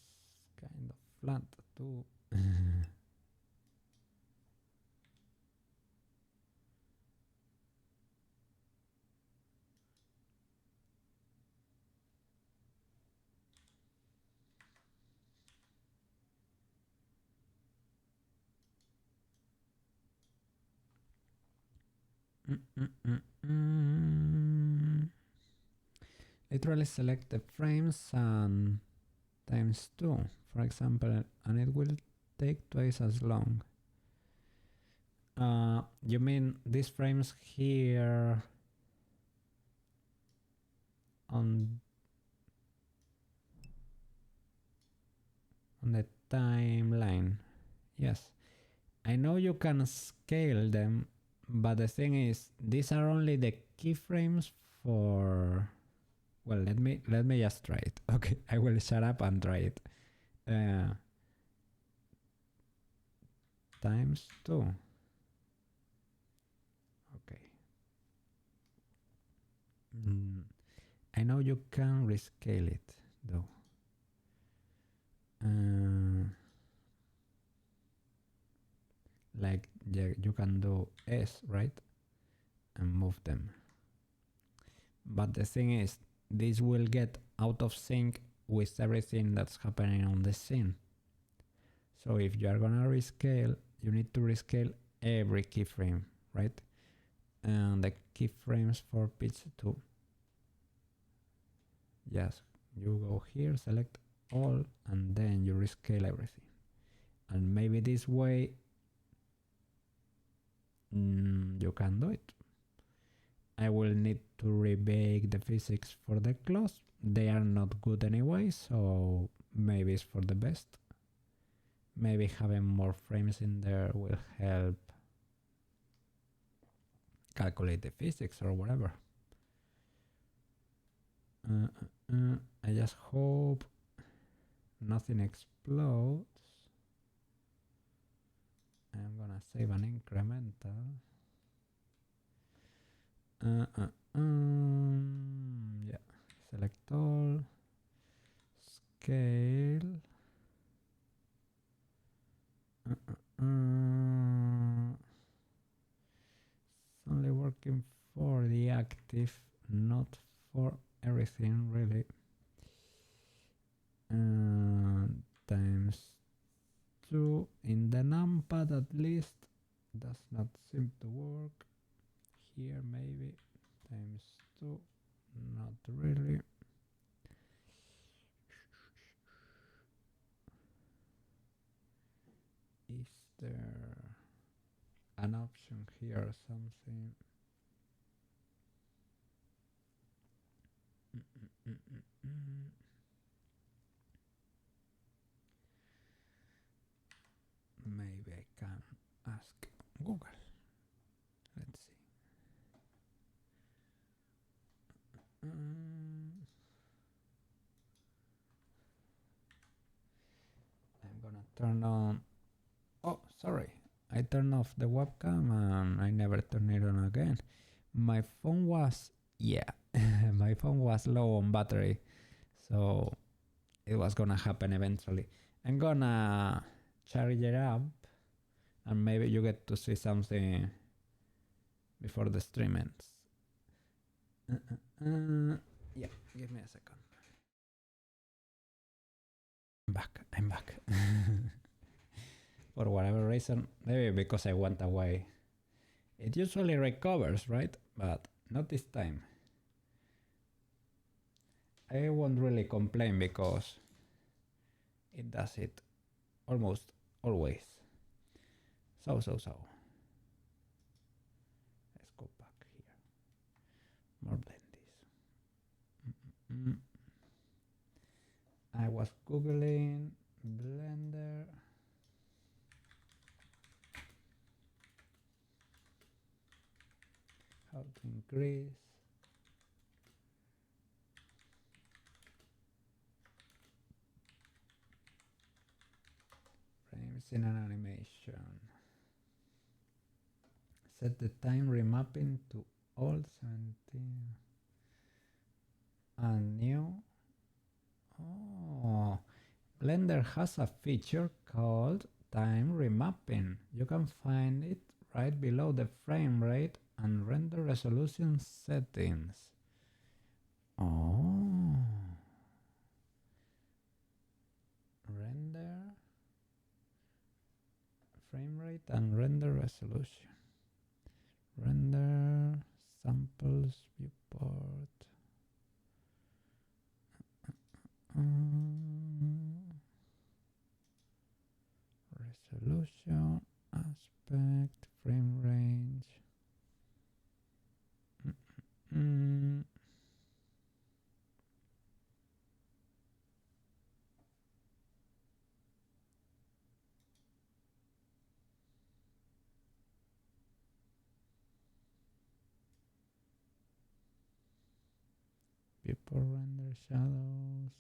kind of flat too. Literally select the frames and times 2, for example, and it will take twice as long. You mean these frames here on the timeline? Yes, I know you can scale them, but the thing is, these are only the keyframes for. Well, let me just try it. Okay, I will shut up and try it. Times 2. Okay. I know you can rescale it though. like you can do S, right? And move them. But the thing is, this will get out of sync with everything that's happening on the scene. So if you are gonna rescale, you need to rescale every keyframe, right? And the keyframes for pitch 2. Yes, you go here, select all, and then you rescale everything. And maybe this way you can do it. I will need to rebake the physics for the claws. They are not good anyway, so maybe it's for the best. Maybe having more frames in there will help calculate the physics or whatever. I just hope nothing explodes. I'm gonna save an incremental. Yeah, select all, scale. It's only working for the active, not for everything really. Times 2 in the numpad at least does not seem to work. Here maybe times 2, not really. Is there an option here or something? Maybe I can ask Google. Let's see. I'm gonna turn on. Oh, sorry. I turned off the webcam and I never turned it on again. My phone was, my phone was low on battery, so it was gonna happen eventually. I'm gonna charge it up and maybe you get to see something before the stream ends. Yeah, give me a second. I'm back. For whatever reason, maybe because I went away. It usually recovers, right? But not this time. I won't really complain because it does it almost always. So. Let's go back here. More blendies. I was googling Blender. How to increase frames in an animation. Set the time remapping to all 17 and new. Oh, Blender has a feature called time remapping. You can find it right below the frame rate and render resolution settings. Oh, render frame rate and render resolution. Render samples viewport. Resolution, aspect, frame range. People render shadows.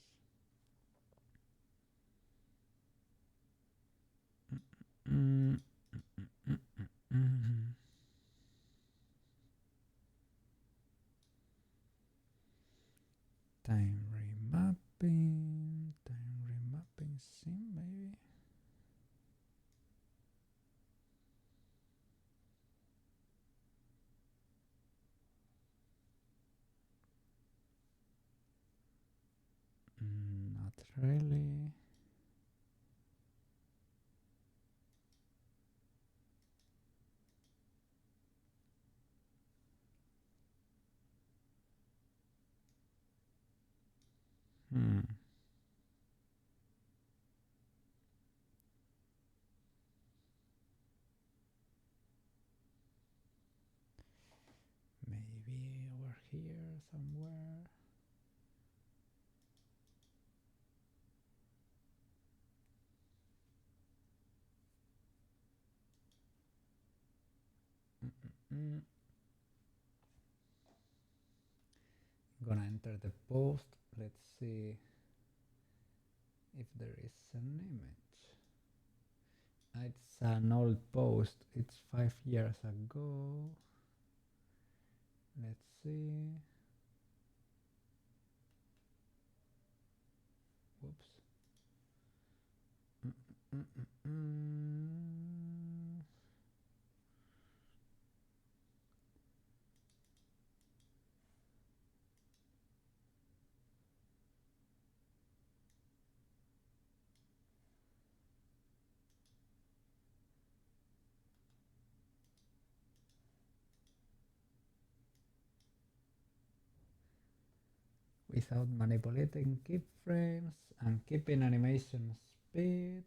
Time remapping scene maybe. somewhere. I'm gonna enter the post. Let's see if there is an image. It's an old post. It's 5 years ago. Let's see. Whoops. Without manipulating keyframes and keeping animation speed.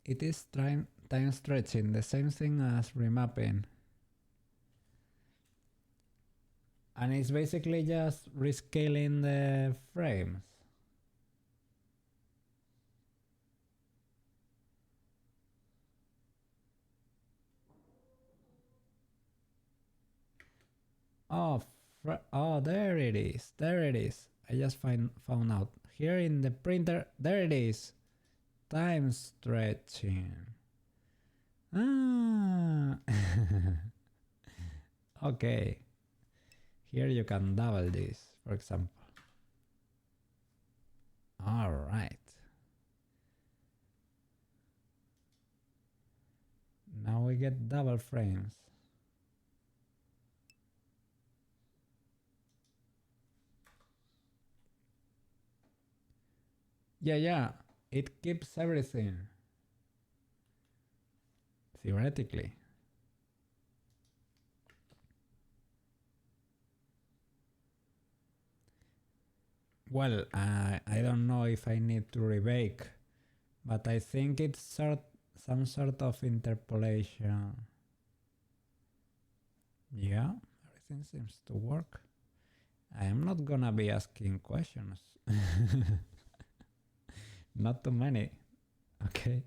It is time stretching, the same thing as remapping. And it's basically just rescaling the frames. Oh, there it is. There it is. I just found out. Here in the printer, there it is. Time stretching. Ah. Okay. Here you can double this, for example. All right. Now we get double frames. Yeah, it keeps everything. Theoretically. Well, I don't know if I need to rebake, but I think it's some sort of interpolation. Yeah, everything seems to work. I am not gonna be asking questions. Not too many. Okay.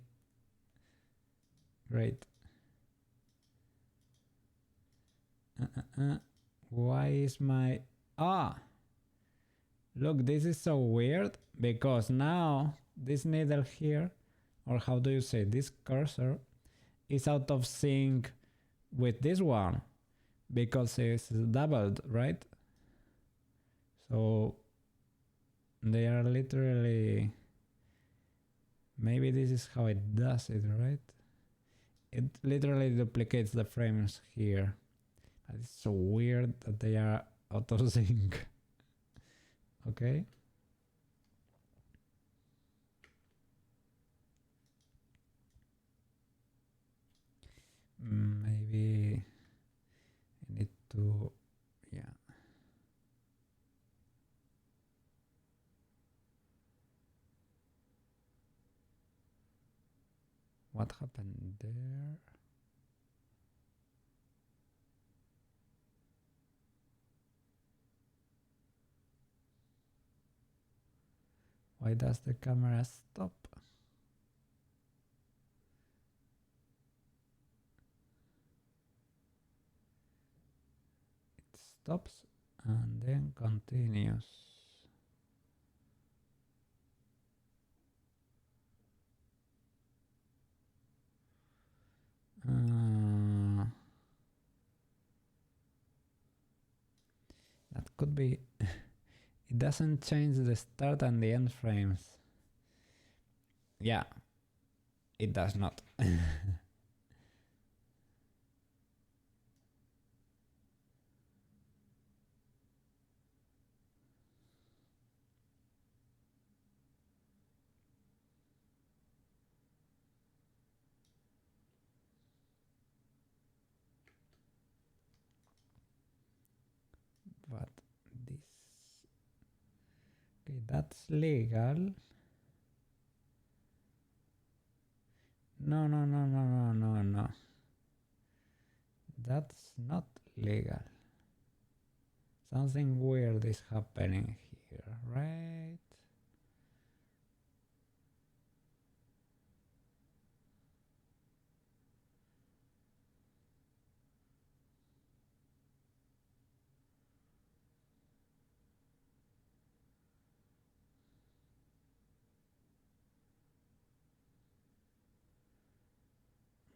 Great. Why is my... Look, this is so weird because now this needle here, or how do you say, this cursor, is out of sync with this one because it's doubled, right? So they are literally... Maybe this is how it does it, right? It literally duplicates the frames here. It's so weird that they are out of sync. Okay. Maybe I need to, yeah. What happened there? Why does the camera stop? It stops and then continues. That could be... It doesn't change the start and the end frames. Yeah, it does not. But this... that's legal. No, no, no, no, no, no, no. That's not legal. Something weird is happening here, right?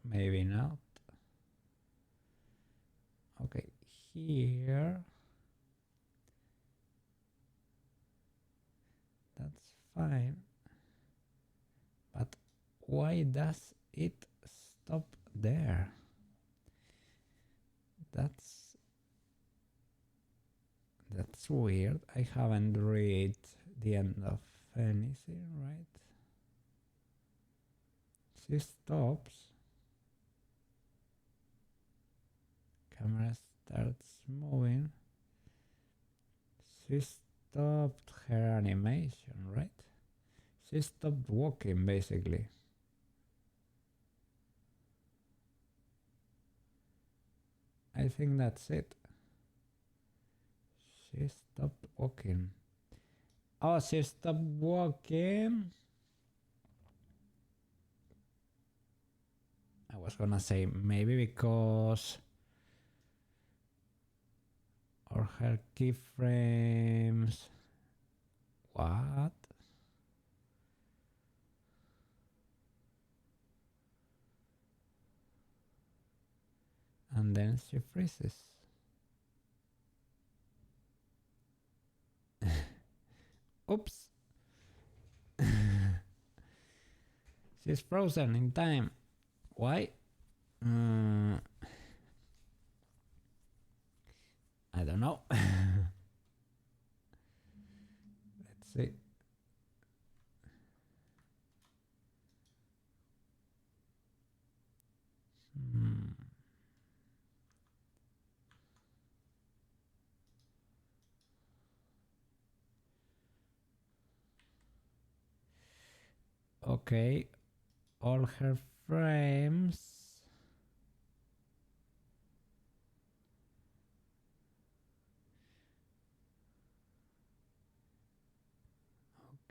Maybe not. Okay, here. That's fine. But why does it stop there? That's weird. I haven't read the end of anything, right? She stops. Camera starts moving. She stopped her animation, right? She stopped walking, basically. I think that's it. She stopped walking. Oh, she stopped walking. I was gonna say maybe because or her keyframes. What? And then she freezes. Oops. She's frozen in time. Why? I don't know. Let's see. Okay, all her frames.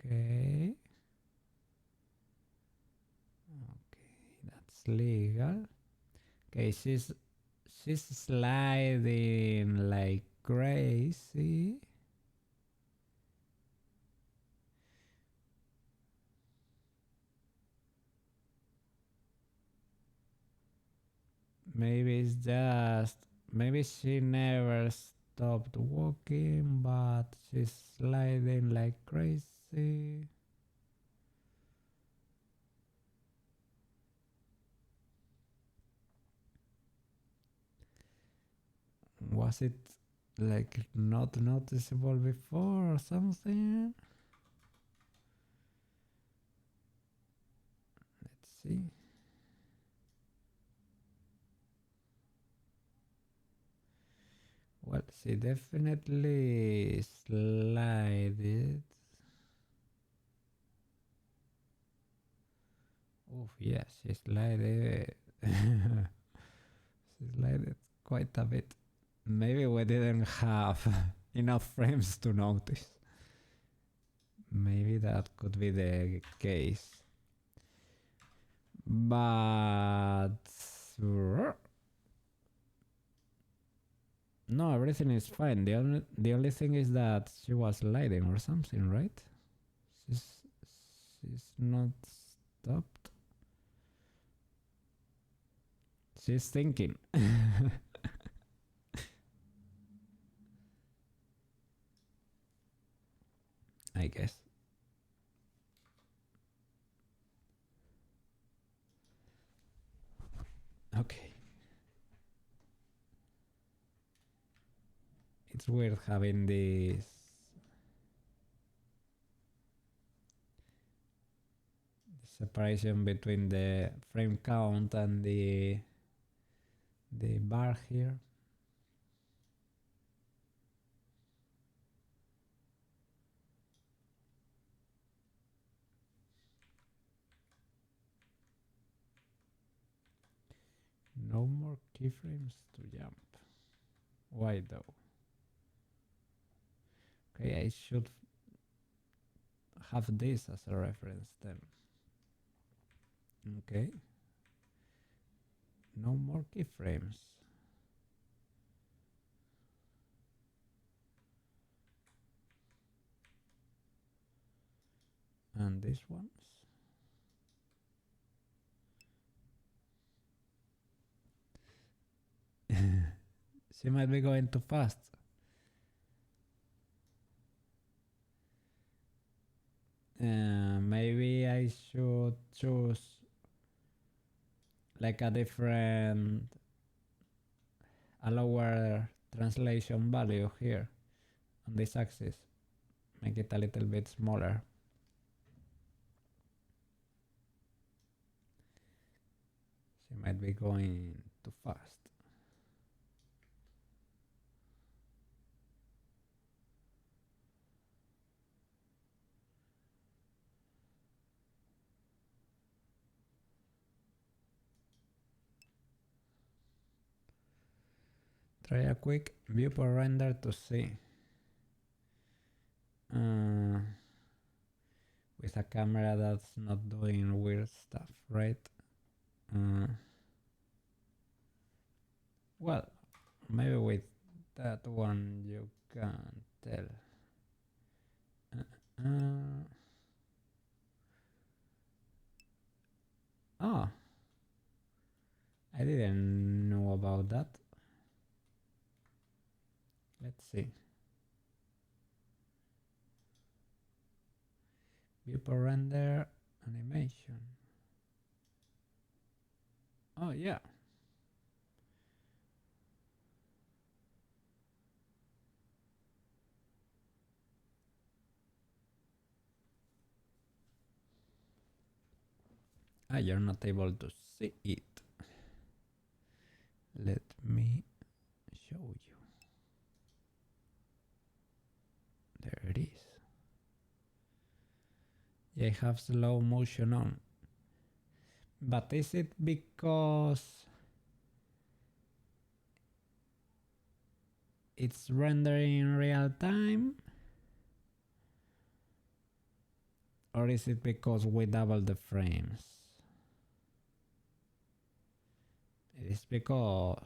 Okay. Okay, that's legal. Okay, she's sliding like crazy. Maybe it's just maybe she never stopped walking, but she's sliding like crazy. Was it like not noticeable before or something? Let's see. Well, she definitely slided. Oh, yeah, she slided. She slided quite a bit. Maybe we didn't have enough frames to notice. Maybe that could be the case. But no, everything is fine. The only thing is that she was sliding or something, right? She's not stopped. She's thinking. I guess. Okay. It's weird having this separation between the frame count and the bar here. No more keyframes to jump. Why though? Okay, I should have this as a reference then. Okay. No more keyframes. And these ones. She might be going too fast. Maybe I should choose like a lower translation value here on this axis. Make it a little bit smaller. She might be going too fast. Try a quick viewport render to see. With a camera that's not doing weird stuff, right? Well, maybe with that one you can tell. Oh, I didn't know about that. Let's see. Viewport render animation. Oh yeah. Ah, you're not able to see it. Let me show you. There it is. Yeah, I have slow motion on. But is it because it's rendering in real time? Or is it because we double the frames? It is because...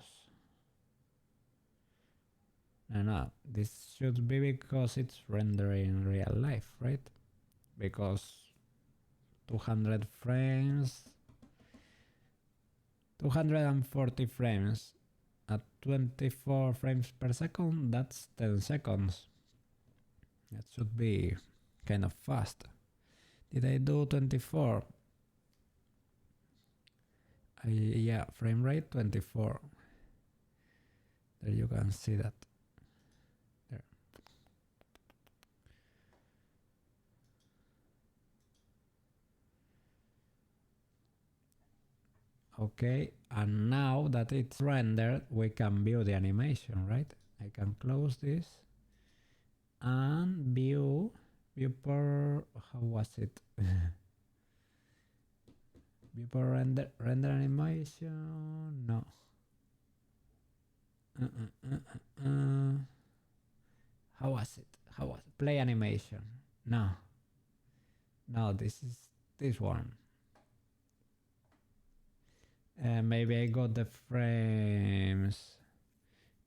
No, this should be because it's rendering in real life, right? Because 200 frames, 240 frames at 24 frames per second, that's 10 seconds. That should be kind of fast. Did I do 24? Yeah, frame rate 24. There you can see that. There. Okay, and now that it's rendered, we can view the animation, right? I can close this and view per, how was it? View per render animation, no. How was it? Play animation? No. No, this is this one. Maybe I got the frames.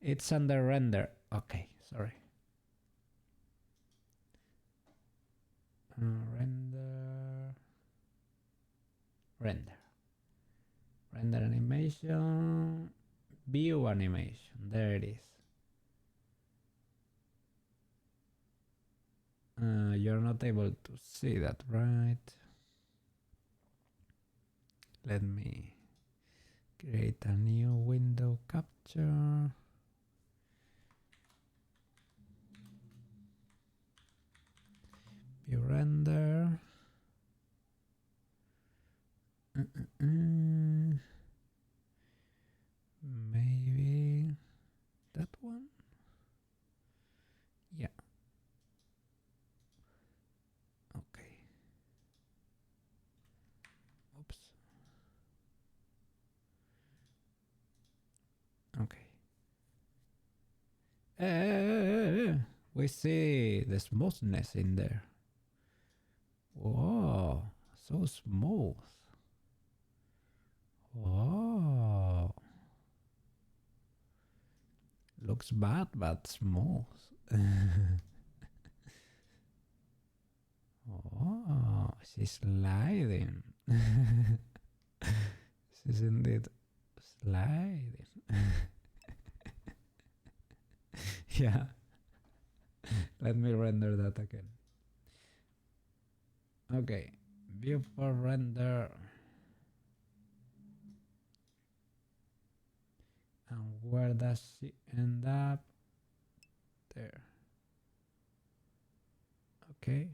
It's under render. Okay, sorry. Render animation, view animation. There it is. You're not able to see that, right? Let me create a new window capture. View render. Maybe that one. Yeah. Okay. Oops. We see the smoothness in there. Whoa, so smooth. Whoa. Looks bad, but smooth. Oh, she's sliding. She's indeed sliding. Yeah. Let me render that again. Okay. Viewport render. And where does she end up? There. Okay.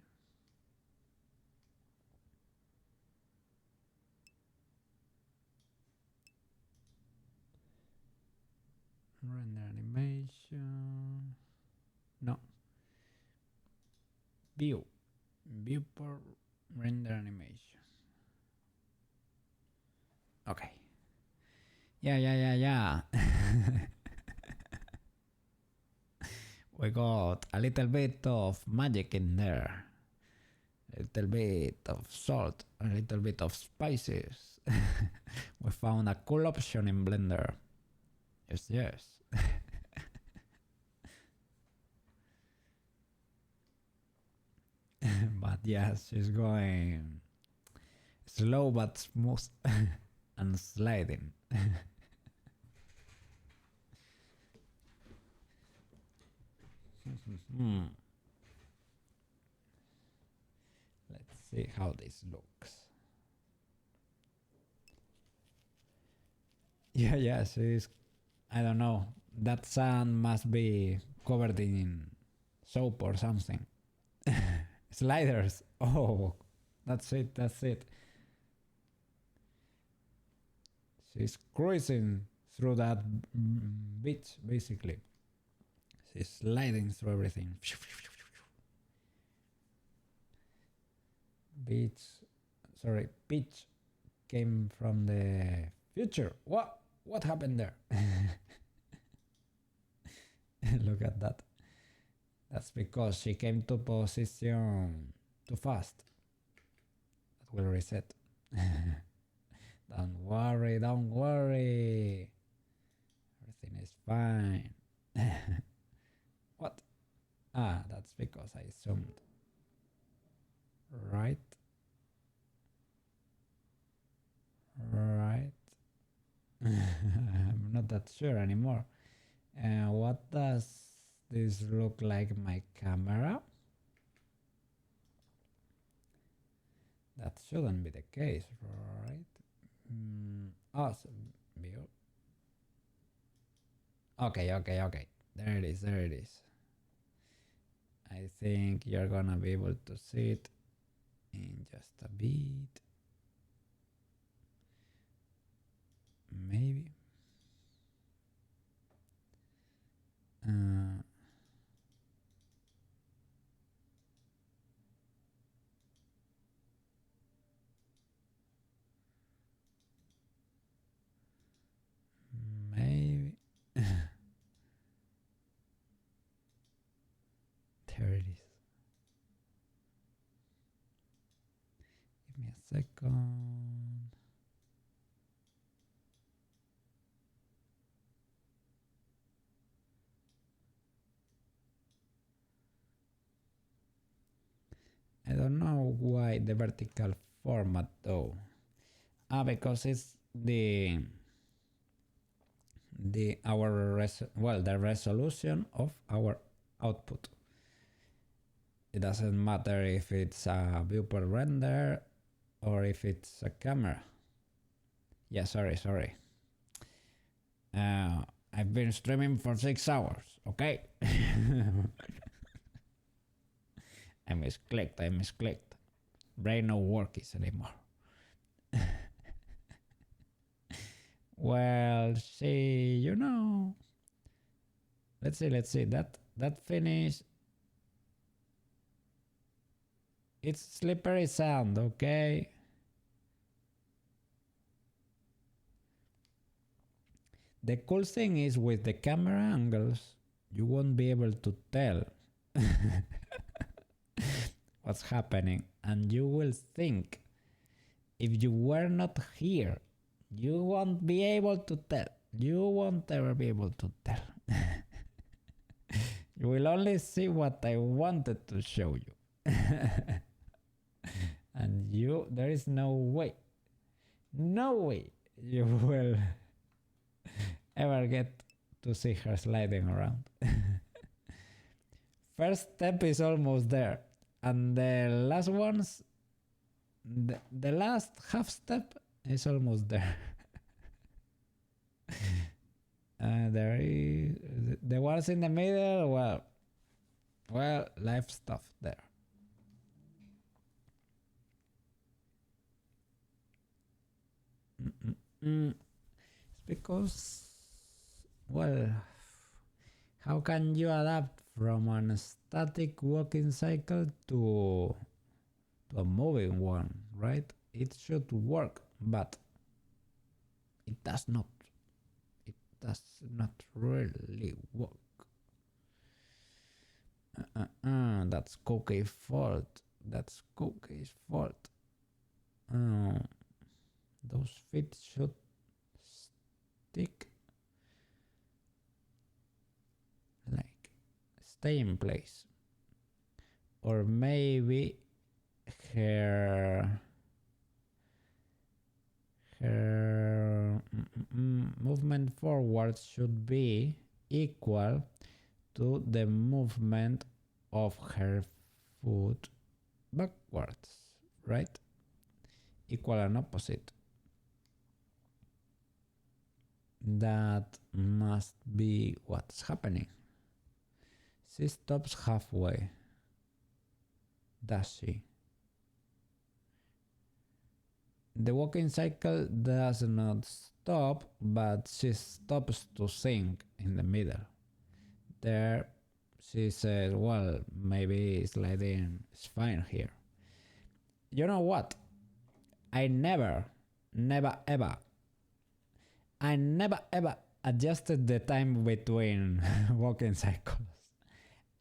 Render animation. No. Viewport render animation. Okay. Yeah. We got a little bit of magic in there. A little bit of salt, a little bit of spices. We found a cool option in Blender. Yes. But yes, she's going slow but smooth and sliding. Let's see how this looks. Yeah, she's, I don't know, that sand must be covered in soap or something. Sliders. Oh, that's it. She's cruising through that beach, basically. She's sliding through everything. Peach came from the future. What happened there? Look at that. That's because she came to position too fast. That will reset. Don't worry. Everything is fine. What? Ah, that's because I zoomed. Right. I'm not that sure anymore. What does this look like my camera? That shouldn't be the case, right? Awesome. View. Okay. There it is. I think you're gonna be able to see it in just a bit. Maybe. Maybe. There it is. Give me a second. I don't know why the vertical format though. Because it's the resolution of our output. It doesn't matter if it's a viewport render or if it's a camera. Yeah, sorry. I've been streaming for 6 hours, okay? I misclicked. Brain no workies anymore. Well, see, you know. Let's see. That finish. It's slippery sand, okay? The cool thing is with the camera angles, you won't be able to tell what's happening, and you will think if you were not here, you won't be able to tell. You won't ever be able to tell. You will only see what I wanted to show you. And there is no way you will ever get to see her sliding around. First step is almost there, and the last ones, the last half step is almost there. There is the ones in the middle. Well, life stuff there. It's because, well, how can you adapt from a static walking cycle to a moving one, right? It should work, but it does not. It does not really work. That's Cookie's fault. That's Cookie's fault. Those feet should stick, like stay in place, or maybe her movement forward should be equal to the movement of her foot backwards, right? Equal and opposite. That must be what's happening. She stops halfway. Does she? The walking cycle does not stop, but she stops to think in the middle. There, she says, well, maybe sliding is fine here. You know what? I never ever adjusted the time between walking cycles.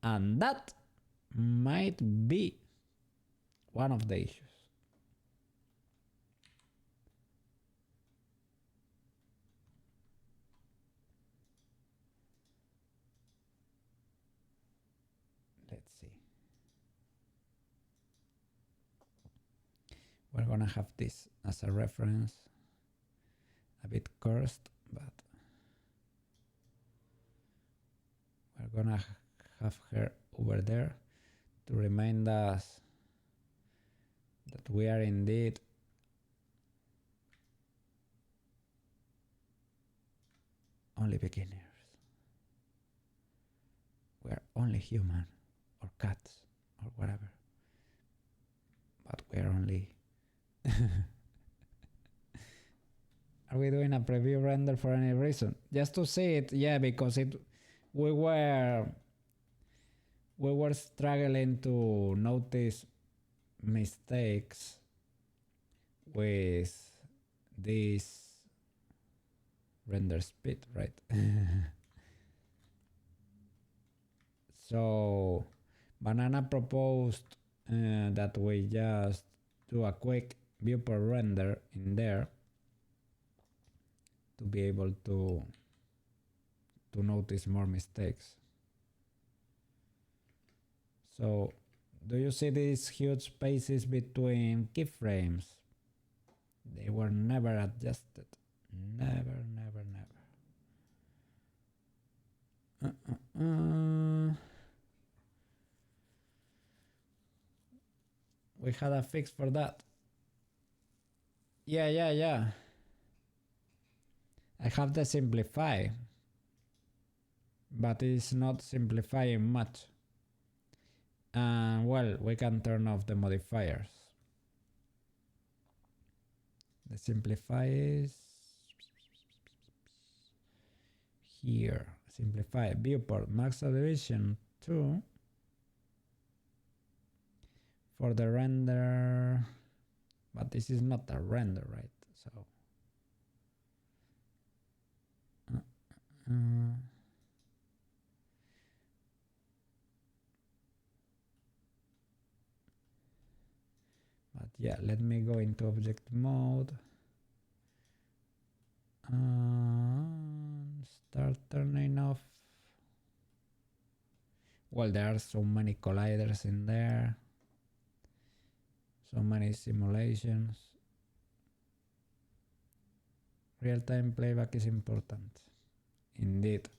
And that might be one of the issues. Let's see. We're gonna have this as a reference. A bit cursed, but we're gonna have her over there to remind us that we are indeed only beginners. We are only human, or cats, or whatever. But we are only... Are we doing a preview render for any reason? Just to see it, yeah, because we were struggling to notice mistakes with this render speed, right? So Banana proposed that we just do a quick viewport render in there to be able to notice more mistakes. So, do you see these huge spaces between keyframes? They were never adjusted. Never. We had a fix for that. Yeah. I have the simplify, but it's not simplifying much. Well, we can turn off the modifiers. The simplify is here. Simplify viewport max elevation 2 for the render, but this is not a render, right? So yeah, let me go into object mode. Start turning off. Well, there are so many colliders in there. So many simulations. Real-time playback is important. Indeed.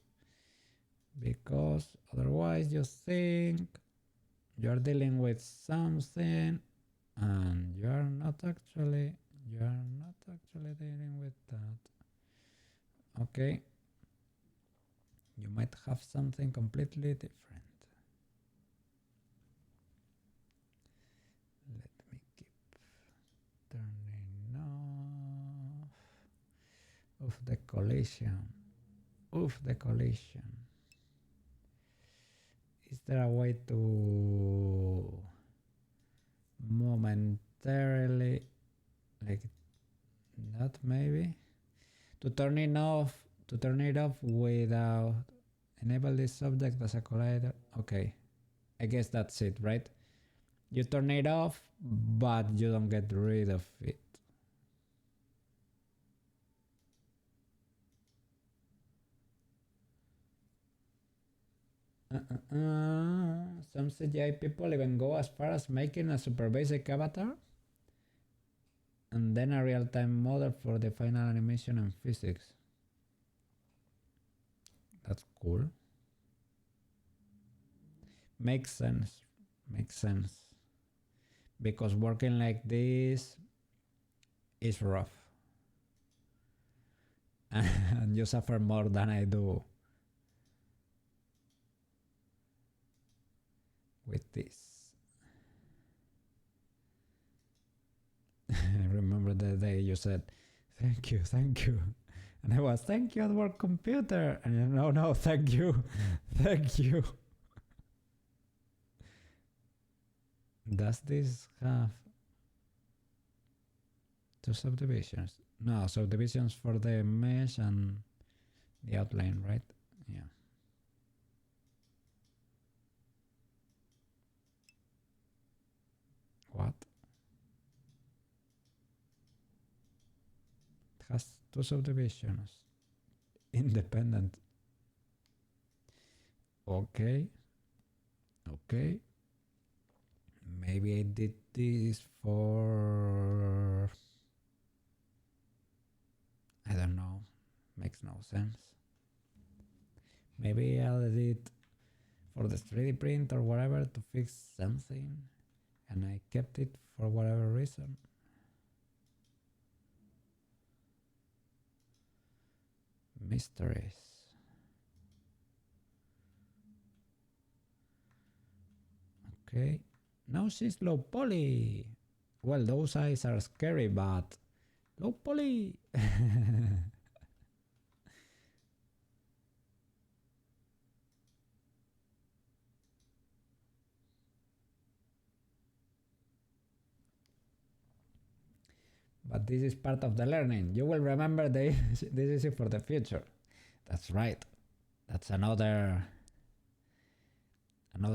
Because otherwise you think you're dealing with something and you're not actually dealing with that. Okay. You might have something completely different. Let me keep turning off. Oof, the collision. Oof, the collision. Is there a way to momentarily, like that maybe? To turn it off without enable this object as a collider. Okay, I guess that's it, right? You turn it off, but you don't get rid of it. Some CGI people even go as far as making a super basic avatar and then a real-time model for the final animation and physics. That's cool. Makes sense. Because working like this is rough. And you suffer more than I do with this. I remember the day you said, thank you. And I was, thank you, Edward Computer. And no, thank you. Does this have two subdivisions? No, subdivisions for the mesh and the outline, right? Yeah. What? It has two subdivisions. Independent. Okay. Maybe I did this for... I don't know. Makes no sense. Maybe I did it for the 3D print or whatever to fix something and I kept it for whatever reason. Mysteries. Okay. Now she's low poly. Well, those eyes are scary, but low poly. But this is part of the learning. You will remember this is for the future. That's right. That's another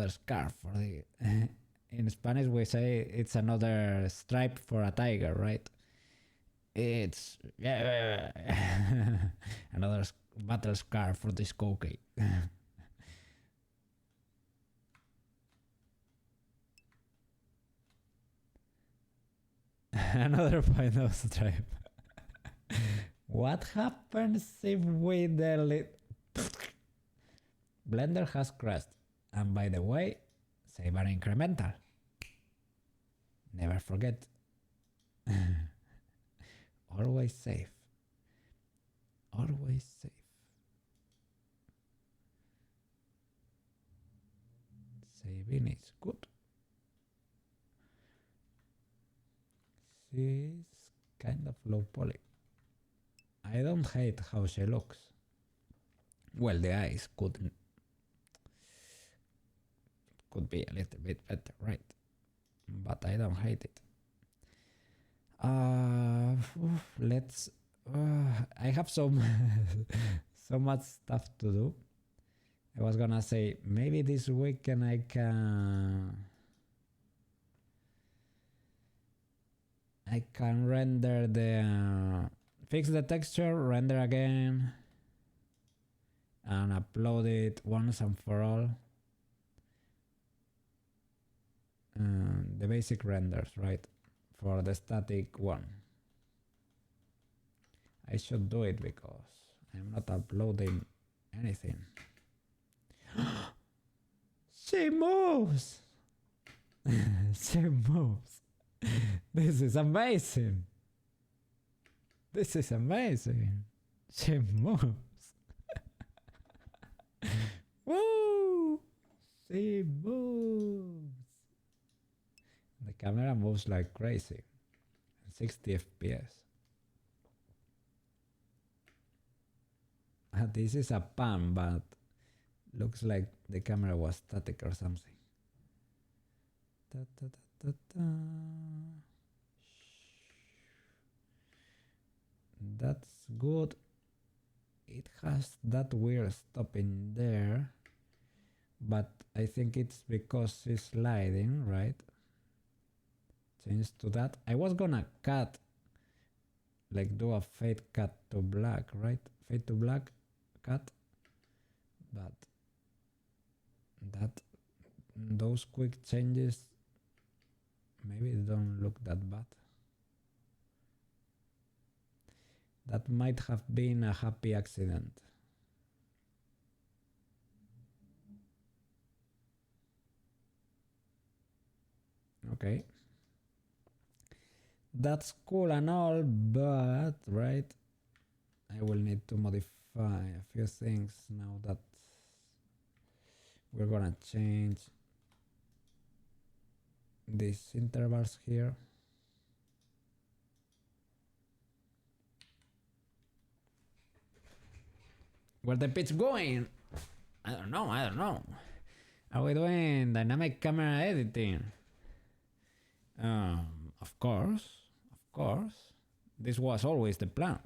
scarf for the... In Spanish we say it's another stripe for a tiger, right? It's another battle scar for this cookie. Another final stripe. What happens if we delete... Blender has crashed. And by the way, save an incremental. Never forget. Always safe. Always safe. Saving is good. She's kind of low poly. I don't hate how she looks. Well, the eyes could be a little bit better, right? But I don't hate it. Let's... I have so much stuff to do. I was gonna say, maybe this weekend I can... I can render the fix the texture, render again, and upload it once and for all. The basic renders, right? For the static one. I should do it because I'm not uploading anything. She moves! She moves! This is amazing! This is amazing! She moves! Woo! She moves! The camera moves like crazy. 60 FPS. This is a pan, but looks like the camera was static or something. Da, da, da, da, da. That's good. It has that weird stop in there, but I think it's because it's sliding, right? Change to that. I was gonna cut, like do a fade cut to black, right? Fade to black, cut, but those quick changes maybe don't look that bad. That might have been a happy accident. Okay. That's cool and all, but, right, I will need to modify a few things now that we're gonna change these intervals here. Where the pitch going? I don't know. Are we doing dynamic camera editing? Of course. This was always the plan.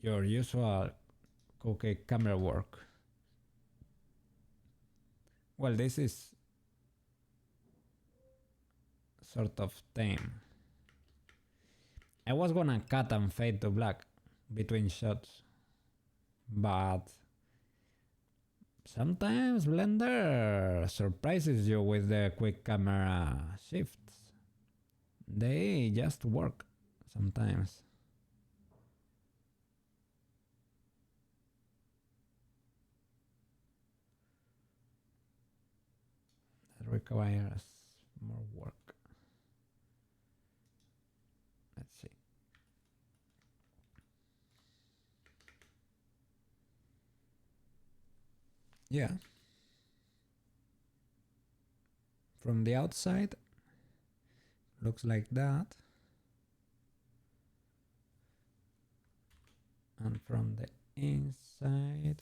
Your usual okay camera work. Well, this is sort of tame. I was gonna cut and fade to black between shots, but sometimes Blender surprises you with the quick camera shifts. They just work sometimes. That requires more work. Let's see. Yeah. From the outside, looks like that. And from the inside,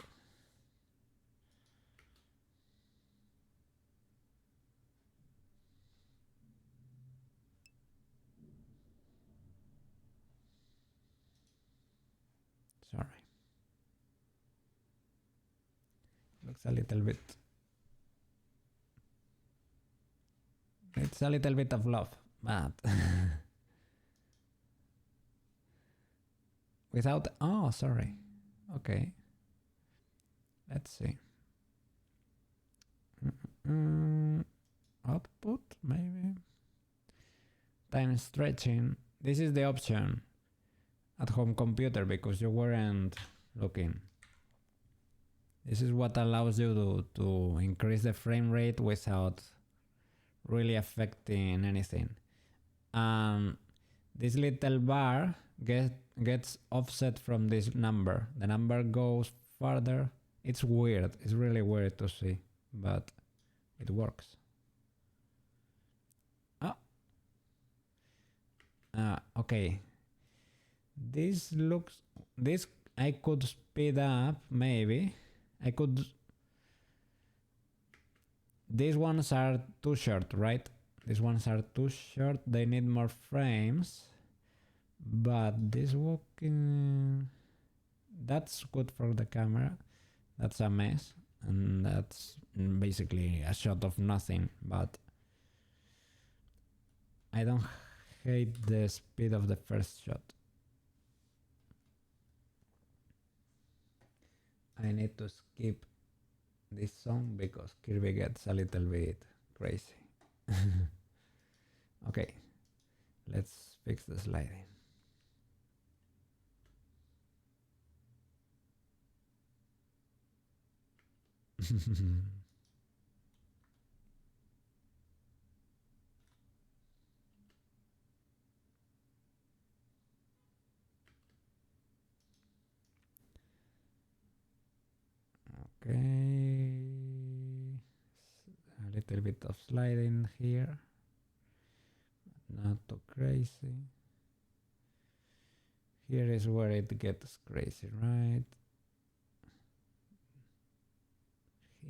sorry, looks a little bit, it's a little bit of love, but without, oh, sorry, okay, let's see, output maybe, time stretching, this is the option at home computer because you weren't looking. This is what allows you to increase the frame rate without really affecting anything. This little bar gets offset from this number. The number goes farther. It's weird. It's really weird to see, but it works. Okay. This I could speed up maybe. These ones are too short, right? These ones are too short. They need more frames. But this walking, that's good for the camera. That's a mess. And that's basically a shot of nothing. But I don't hate the speed of the first shot. I need to skip this song because Kirby gets a little bit crazy. Okay, let's fix the sliding. Okay, a little bit of sliding here, not too crazy. Here is where it gets crazy, right?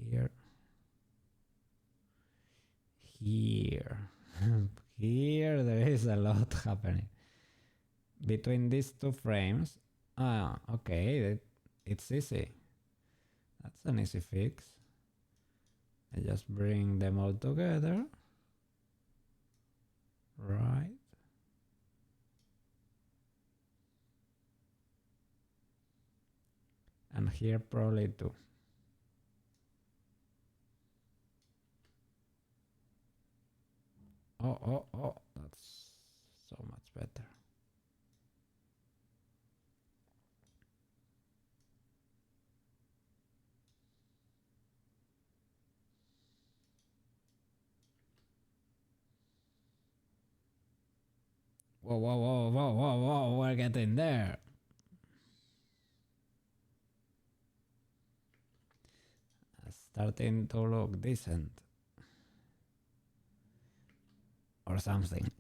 Here. Here. Here there is a lot happening. Between these two frames. Ah, okay, it's easy. That's an easy fix. I just bring them all together. Right. And here probably too. Oh, that's so much better. Whoa, we're getting there. Starting to look decent. Or something.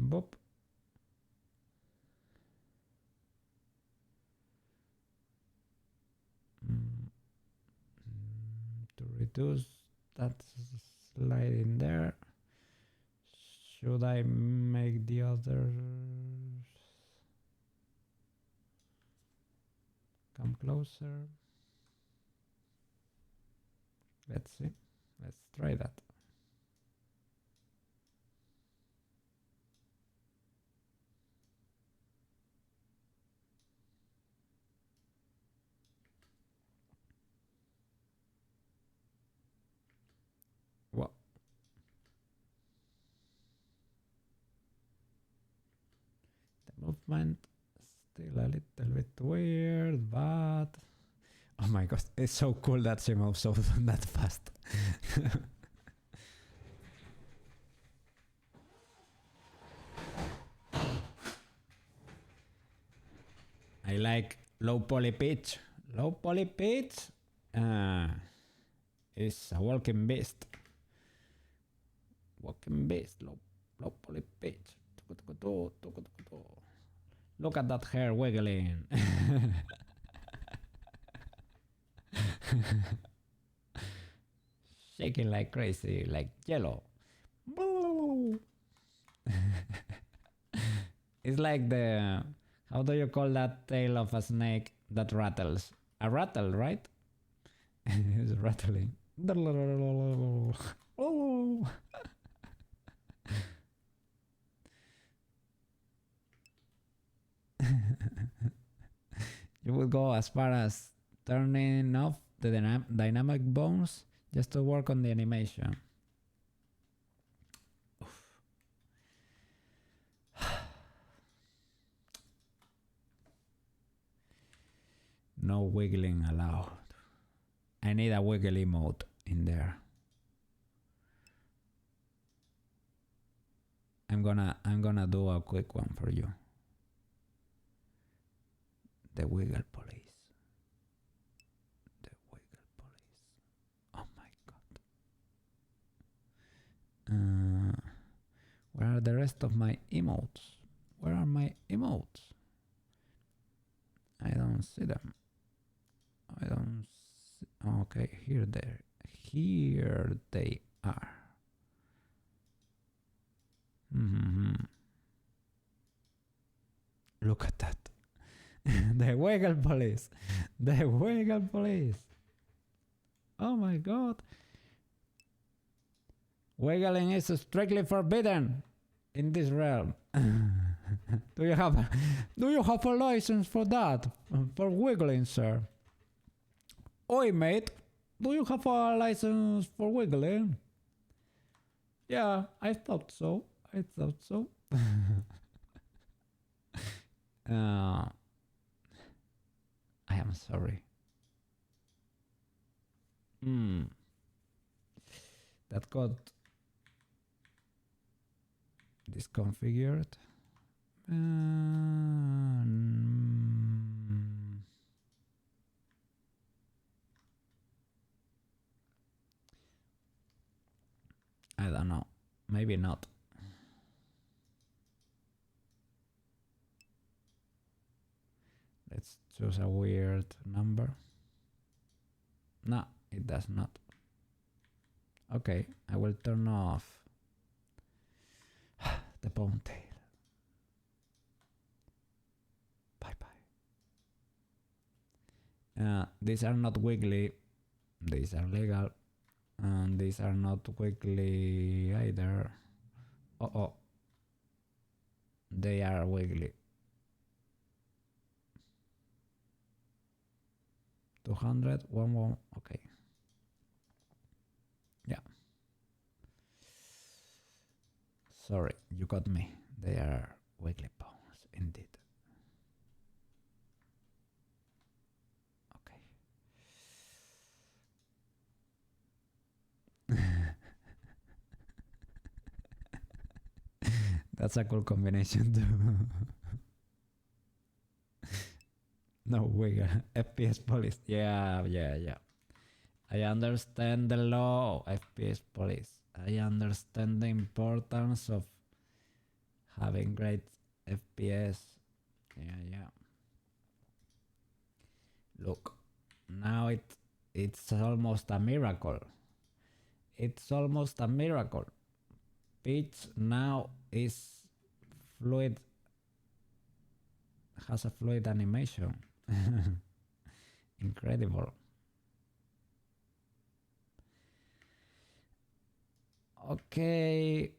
Boop. To reduce that slide in there, should I make the others come closer? Let's see. Let's try that. Well, the movement still a little bit weird, but oh my god, it's so cool that she moves so that fast. I like low poly pitch. Low poly pitch is a walking beast. Walking beast, low poly pitch. Look at that hair wiggling. Shaking like crazy, like yellow. It's like the, how do you call that tail of a snake that rattles? A rattle, right? It's rattling. You would go as far as turning off the dynamic bones just to work on the animation. No wiggling allowed. I need a wiggly mode in there. I'm gonna do a quick one for you. The wiggle police. The wiggle police. Oh my god. Where are the rest of my emotes? Where are my emotes? I don't see them. I don't see. Okay, here they are. look at that. The wiggle police. The wiggle police. Oh my god. Wiggling is strictly forbidden in this realm. Do you have a license for that? For wiggling, sir? Oi, mate. Do you have a license for wiggling? Yeah, I thought so. I am sorry. That got disconfigured. I don't know. Maybe not. Let's choose a weird number. No, it does not. Okay, I will turn off the ponytail. Bye bye. These are not wiggly. These are legal. And these are not wiggly either. Oh. They are wiggly. 200, 1, okay. Yeah. Sorry, you got me. They are wiggly bones, indeed. Okay. That's a cool combination too. No wiggle. FPS police. Yeah. I understand the law, FPS police. I understand the importance of having great FPS. Yeah. Look, now it's almost a miracle. It's almost a miracle. Peach now is fluid, has a fluid animation. Incredible. Okay,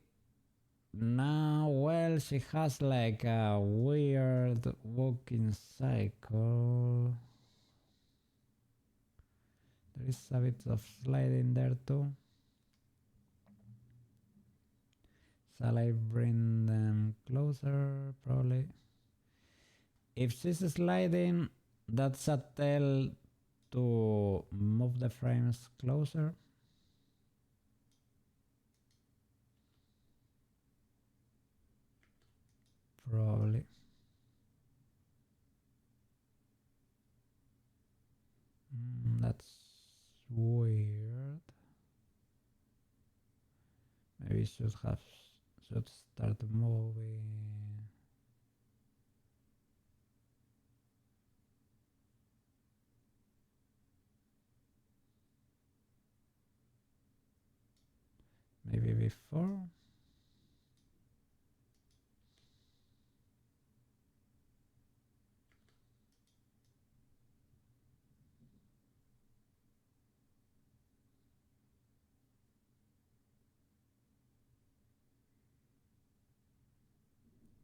now, well, she has like a weird walking cycle. There is a bit of sliding there too. Shall I bring them closer? Probably. If she's sliding, that's a tell to move the frames closer. Probably. That's weird. Maybe should start moving. Maybe before.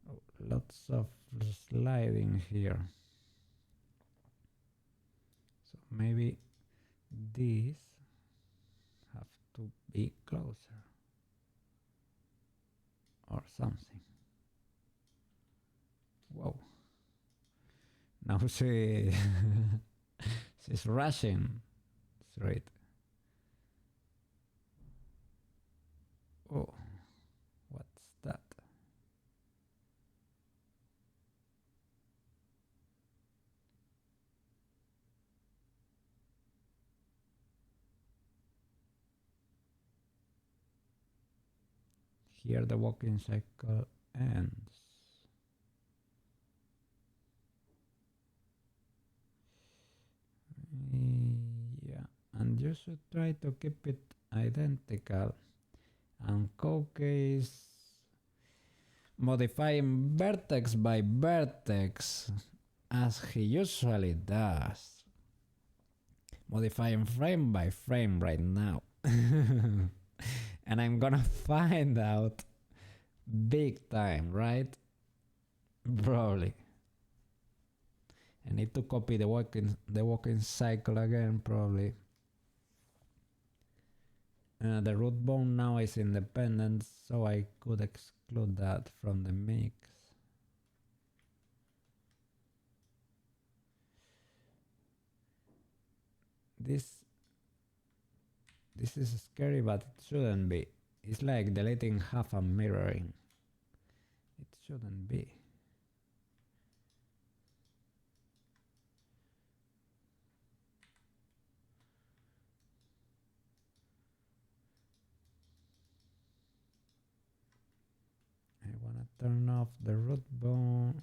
Oh, lots of sliding here. So maybe these have to be closer or something. Whoa. Now she's rushing straight. Oh, what's that? Here the walking cycle ends. Yeah, and you should try to keep it identical. And Coke is modifying vertex by vertex as he usually does. Modifying frame by frame right now. And I'm gonna find out big time, right? Probably. I need to copy the walking cycle again, probably. The root bone now is independent, so I could exclude that from the mix. This is scary, but it shouldn't be. It's like deleting half and mirroring. It shouldn't be. I wanna turn off the root bone.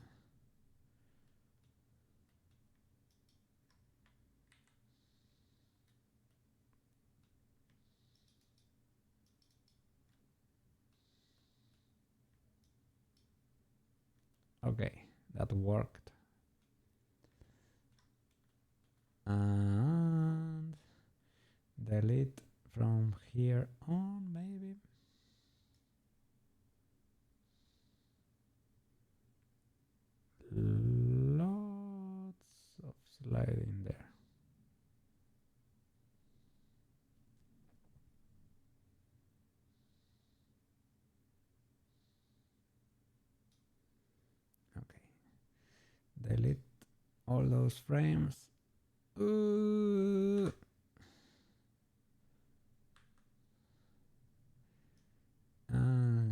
Okay, that worked. And delete from here on, maybe. Lots of sliding there. Okay, delete all those frames. And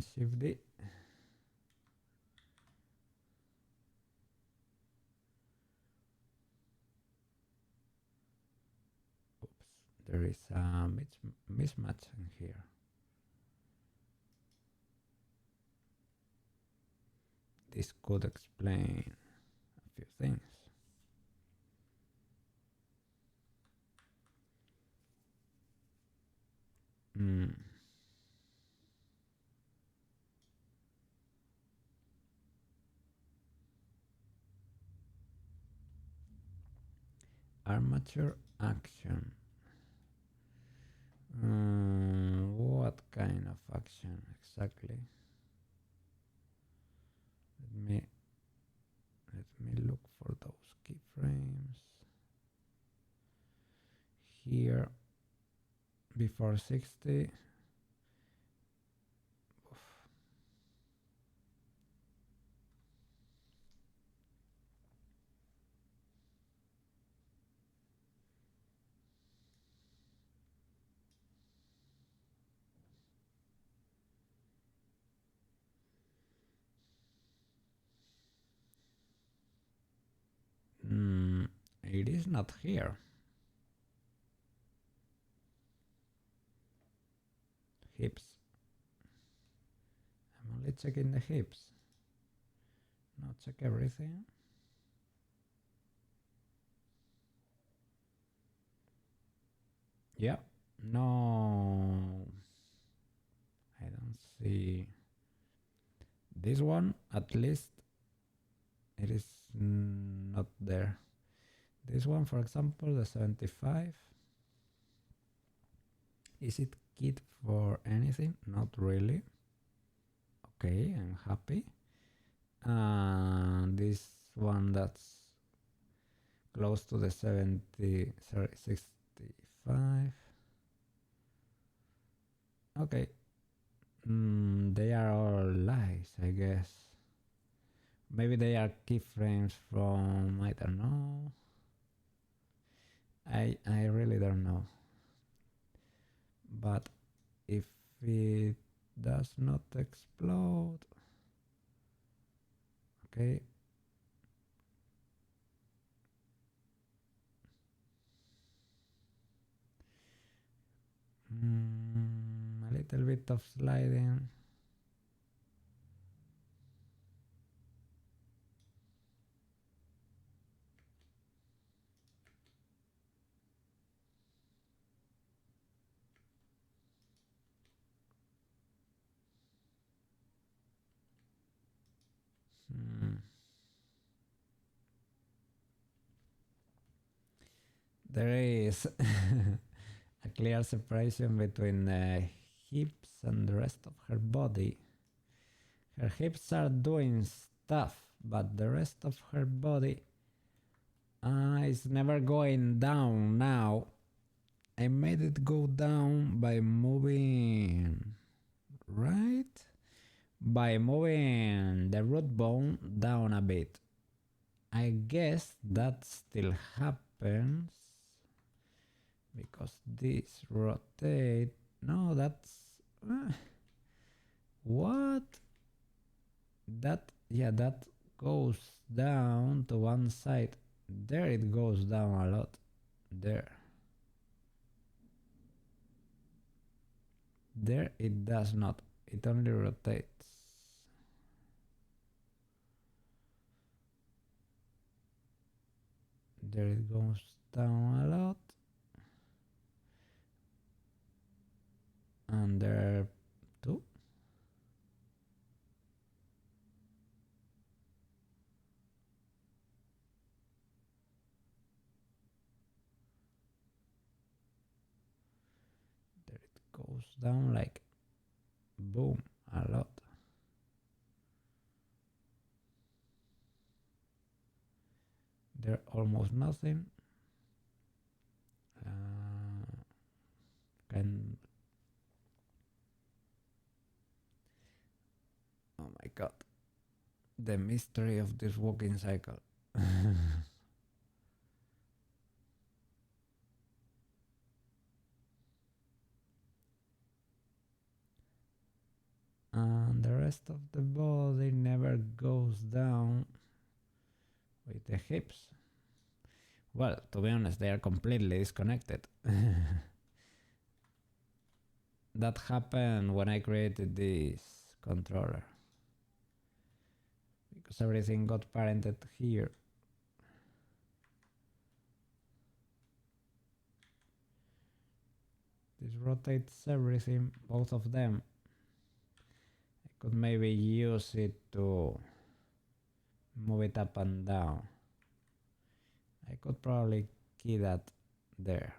shift D. Oops, there is a mismatch in here. This could explain a few things. Armature action. What kind of action exactly? Let me look for those keyframes. Here, before 60. It is not here. Hips. I'm only checking the hips. Not check everything. Yeah. No. I don't see. This one, at least, it is not there. This one, for example, the 75. Is it keyed for anything? Not really. Okay, I'm happy. And this one that's close to the 65. Okay. They are all lies, I guess. Maybe they are keyframes from, I don't know. I really don't know. But if it does not explode, okay. A little bit of sliding. There is a clear separation between the hips and the rest of her body. Her hips are doing stuff, but the rest of her body is never going down now. I made it go down by moving, right? By moving the root bone down a bit. I guess that still happens because this rotate. No, that's what? That goes down to one side. There it goes down a lot. There it does not. It only rotates. There it goes down a lot. And there too. There it goes down like boom a lot. There almost nothing. Oh my god, the mystery of this walking cycle. And the rest of the body never goes down with the hips. Well, to be honest, they are completely disconnected. That happened when I created this controller, because everything got parented here. This rotates everything, both of them. I could maybe use it to move it up and down. I could probably key that there.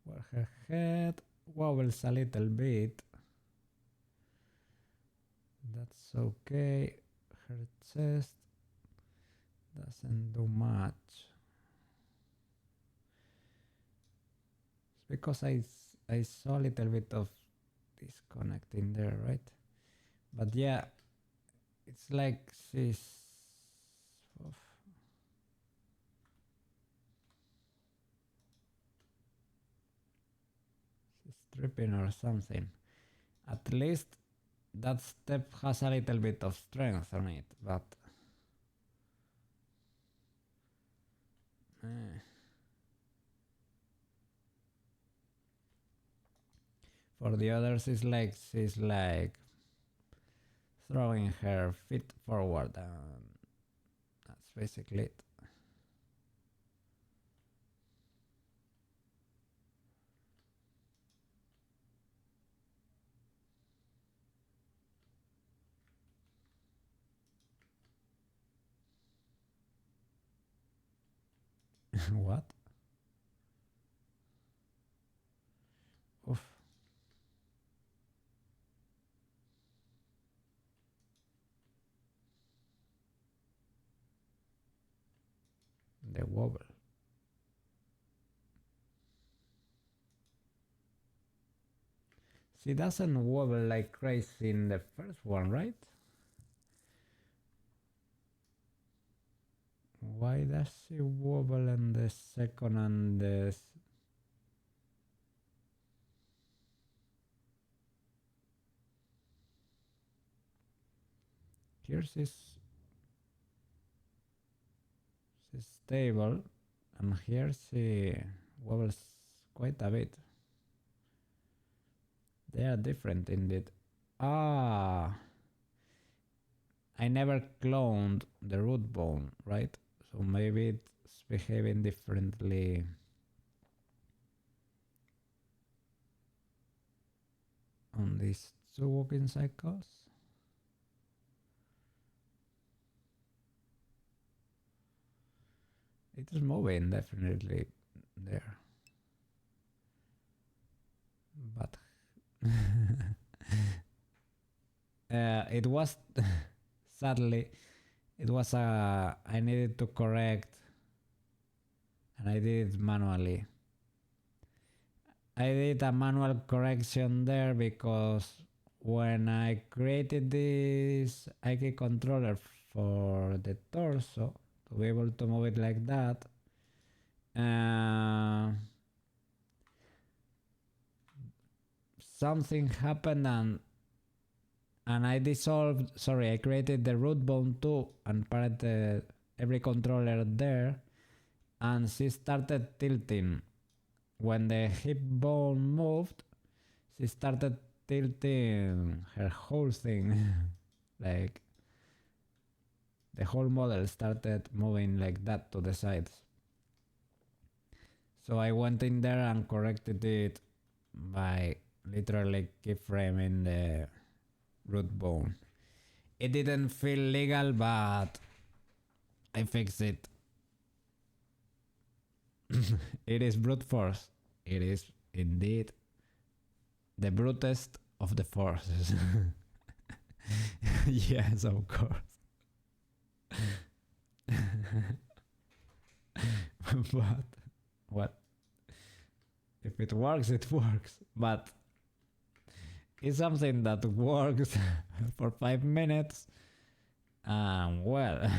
Where her head wobbles a little bit. That's okay. Her chest doesn't do much. It's because I saw a little bit of disconnecting there, right? But yeah, it's like she's tripping or something. At least that step has a little bit of strength on it, but for the others it's like she's like throwing her feet forward, and that's basically it. What? Oof. The wobble. She doesn't wobble like crazy in the first one, right? Why does she wobble in the second and the... Here she's stable, and here she wobbles quite a bit. They are different indeed. Ah, I never cloned the root bone, right? So maybe it's behaving differently. On these two walking cycles. It is moving definitely there. But it was sadly it was I needed to correct and I did it manually. I did a manual correction there because when I created this IK controller for the torso to be able to move it like that, something happened and I I created the root bone too and put every controller there, and she started tilting. When the hip bone moved, she started tilting her whole thing. Like the whole model started moving like that to the sides. So I went in there and corrected it by literally keyframing the root bone. It didn't feel legal, but I fixed it. It is brute force. It is indeed the brutest of the forces. Yes, of course. But what? If it works, it works. But it's something that works for 5 minutes. Well,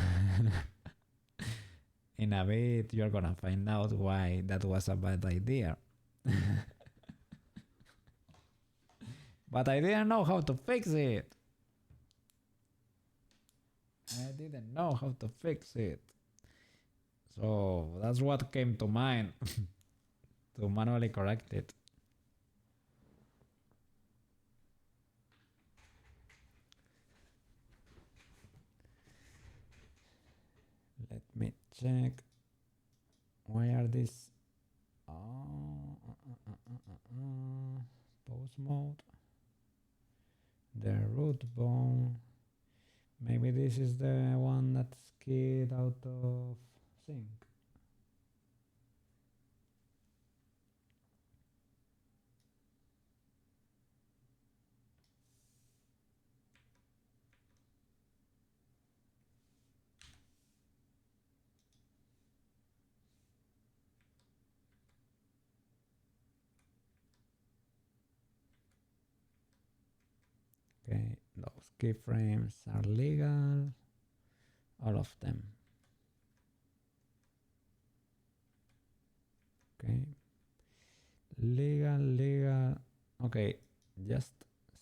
in a bit you're gonna find out why that was a bad idea. But I didn't know how to fix it. I didn't know how to fix it. So that's what came to mind to manually correct it. Let me check. Why are these? Pose mode. The root bone. Maybe this is the one that's keyed out of sync. Okay, those keyframes are legal. All of them. Okay. Legal. Okay, just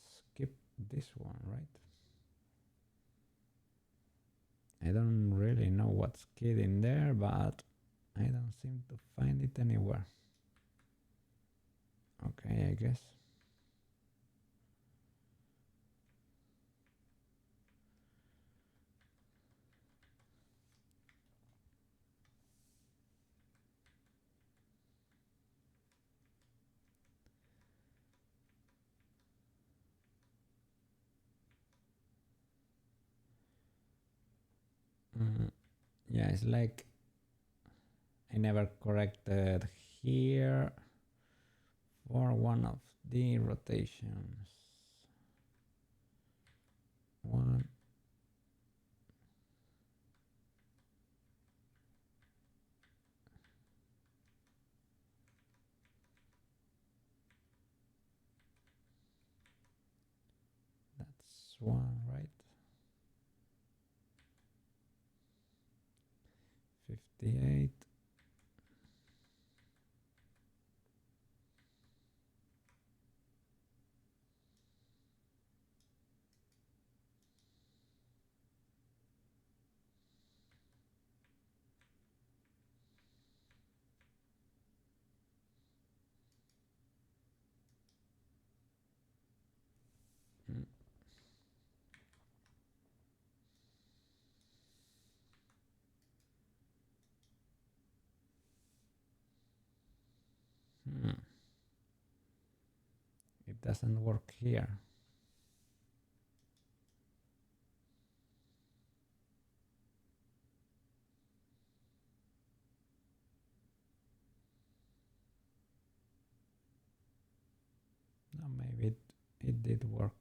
skip this one, right? I don't really know what's keyed in there, but I don't seem to find it anywhere. Okay, I guess. Yeah, it's like I never corrected here for one of the rotations. One. That's one, right? 58. it doesn't work here. No, maybe it did work.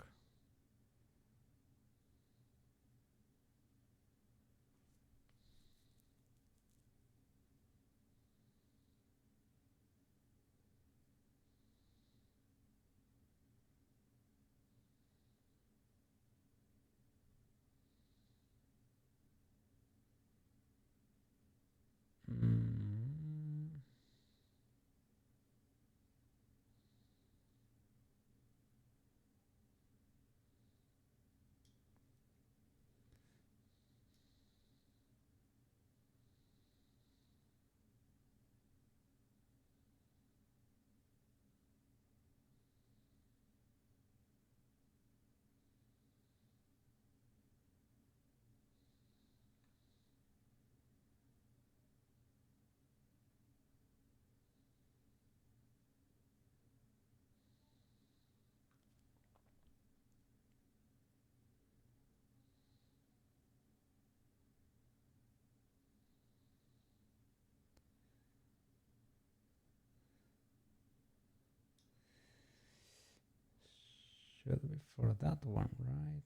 Should be for that one, right?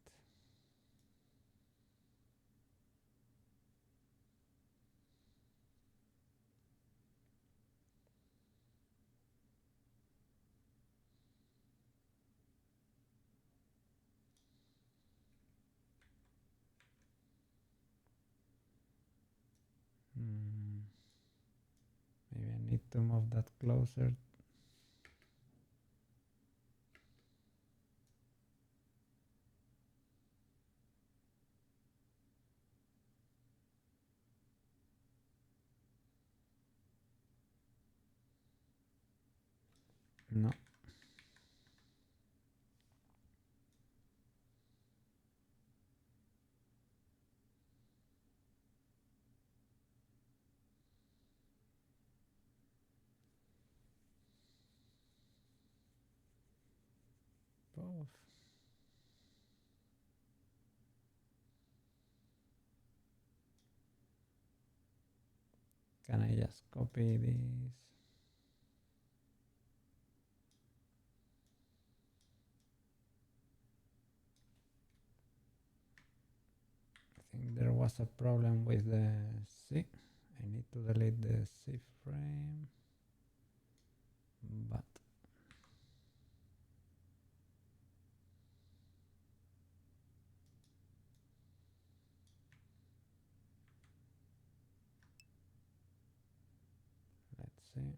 Maybe I need to move that closer. No. Both. Can I just copy this? I think there was a problem with the C. I need to delete the C frame, but let's see.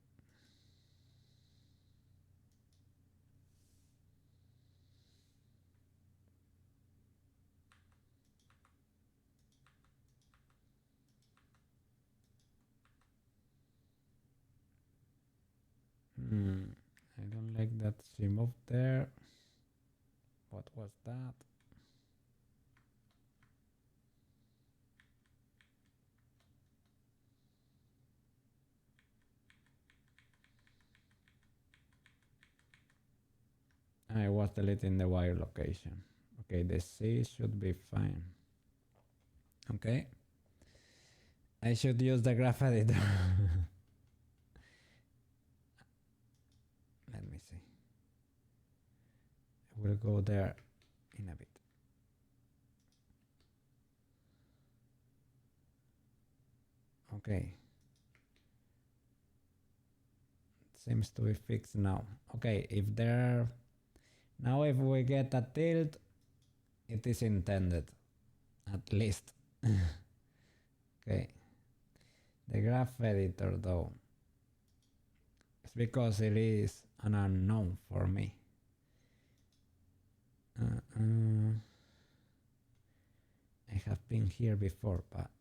I don't like that she moved there. What was that? I was deleting the wire location. Okay, the C should be fine. Okay. I should use the graph editor. Let me see. I will go there in a bit. Okay. Seems to be fixed now. Okay, if there... Now if we get a tilt, it is intended. At least. Okay. The graph editor though. It's because it is an unknown for me. I have been here before, but...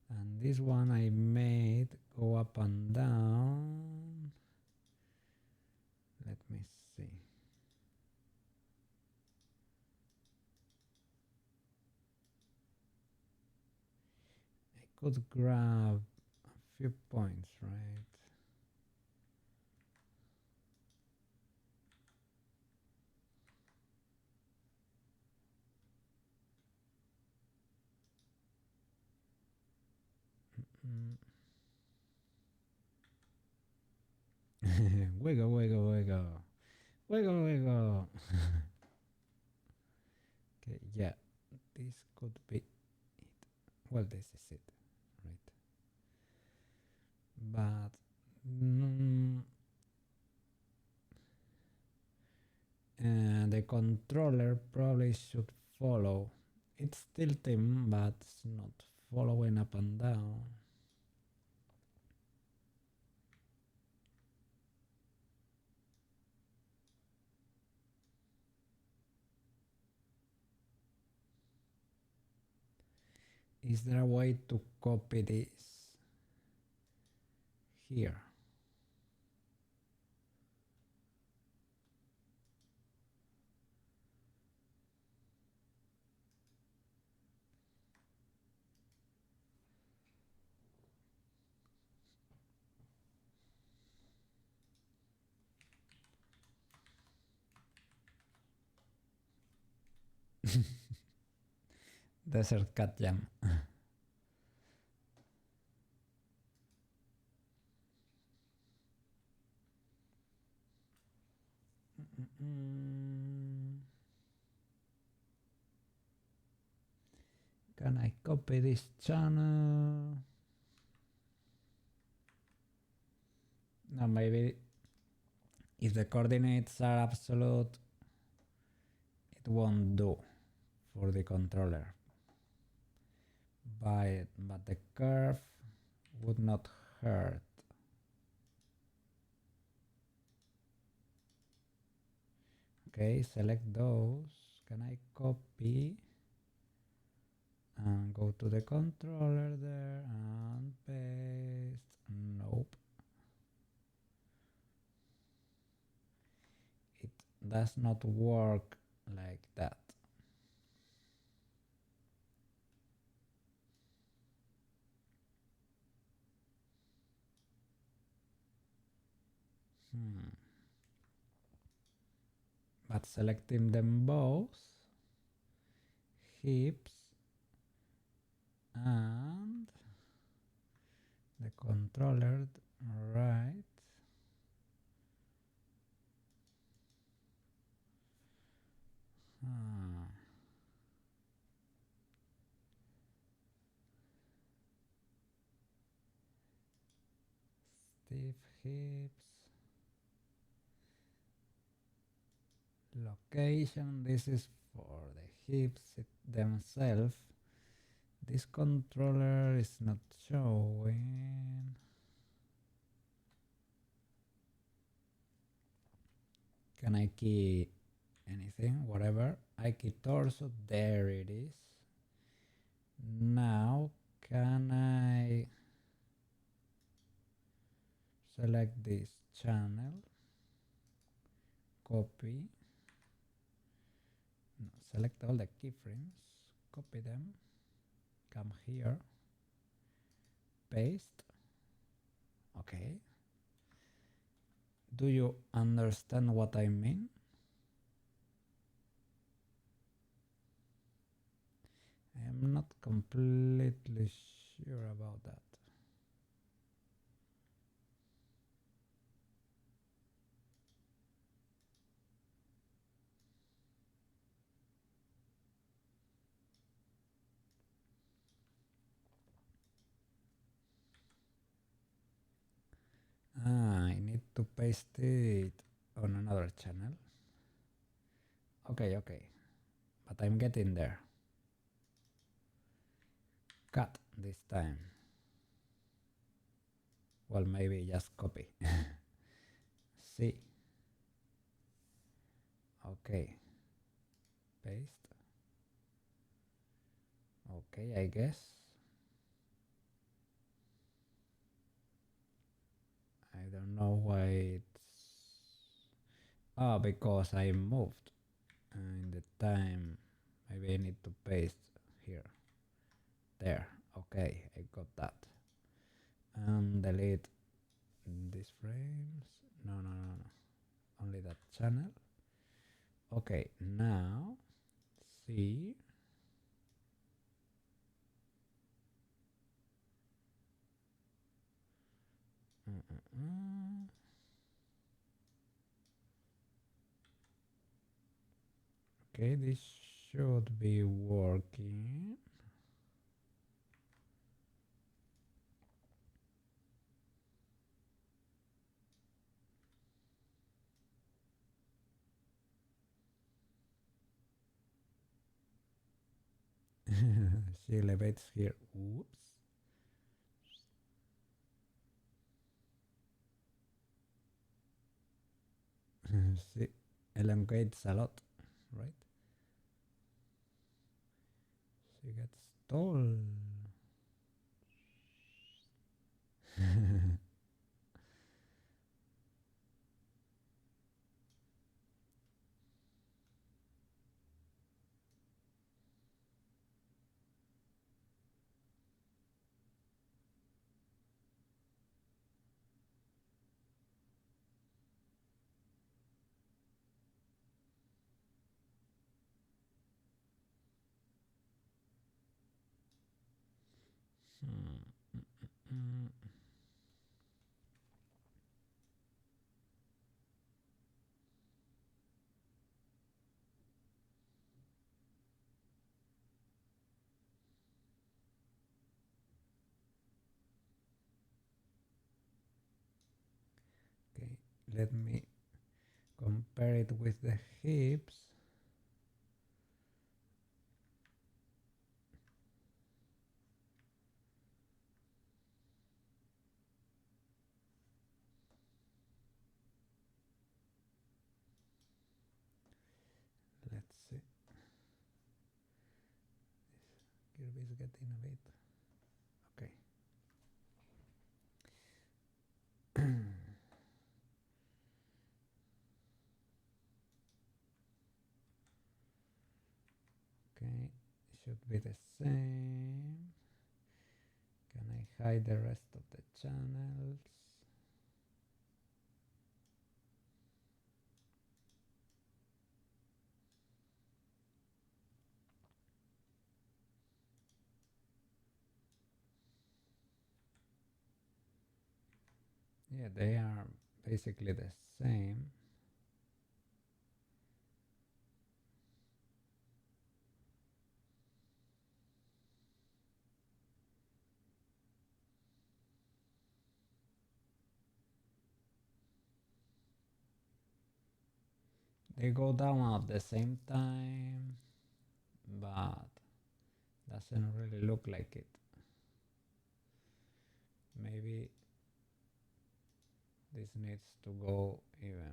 And this one I made go up and down. Let me see. I could grab a few points, right? Wiggle, wiggle, wiggle. Wiggle, wiggle. Okay, yeah. This could be it. Well, this is it, right? But the controller probably should follow. It's tilting, but it's not following up and down. Is there a way to copy this here? Desert Cat Jam. Can I copy this channel? No, maybe if the coordinates are absolute, it won't do for the controller. But the curve would not hurt. Okay, select those. Can I copy and go to the controller there and paste? Nope. It does not work like that. But selecting them both, hips and the controller right. Stiff hips. Location, this is for the hips themselves. This controller is not showing. Can I key anything? Whatever. I key torso. There it is. Now can I select this channel? Copy. No, select all the keyframes. Copy them. Come here. Paste. Okay. Do you understand what I mean? I am not completely sure about that. I need to paste it on another channel. Okay, but I'm getting there. Cut this time. Well, maybe just copy. C. Okay. Paste. Okay, I guess. I don't know why it's... Oh, because I moved in the time. Maybe I need to paste here. There. Okay, I got that. And delete these frames. No. Only that channel. Okay, now see. Okay, this should be working. She elevates here. Oops. She elongates a lot, right? She gets tall. Okay, let me compare it with the hips. Let's see. This curve is getting a bit. Okay. Okay, should be the same. Can I hide the rest of the channels? Yeah, they are basically the same. They go down at the same time, but doesn't really look like it. Maybe this needs to go even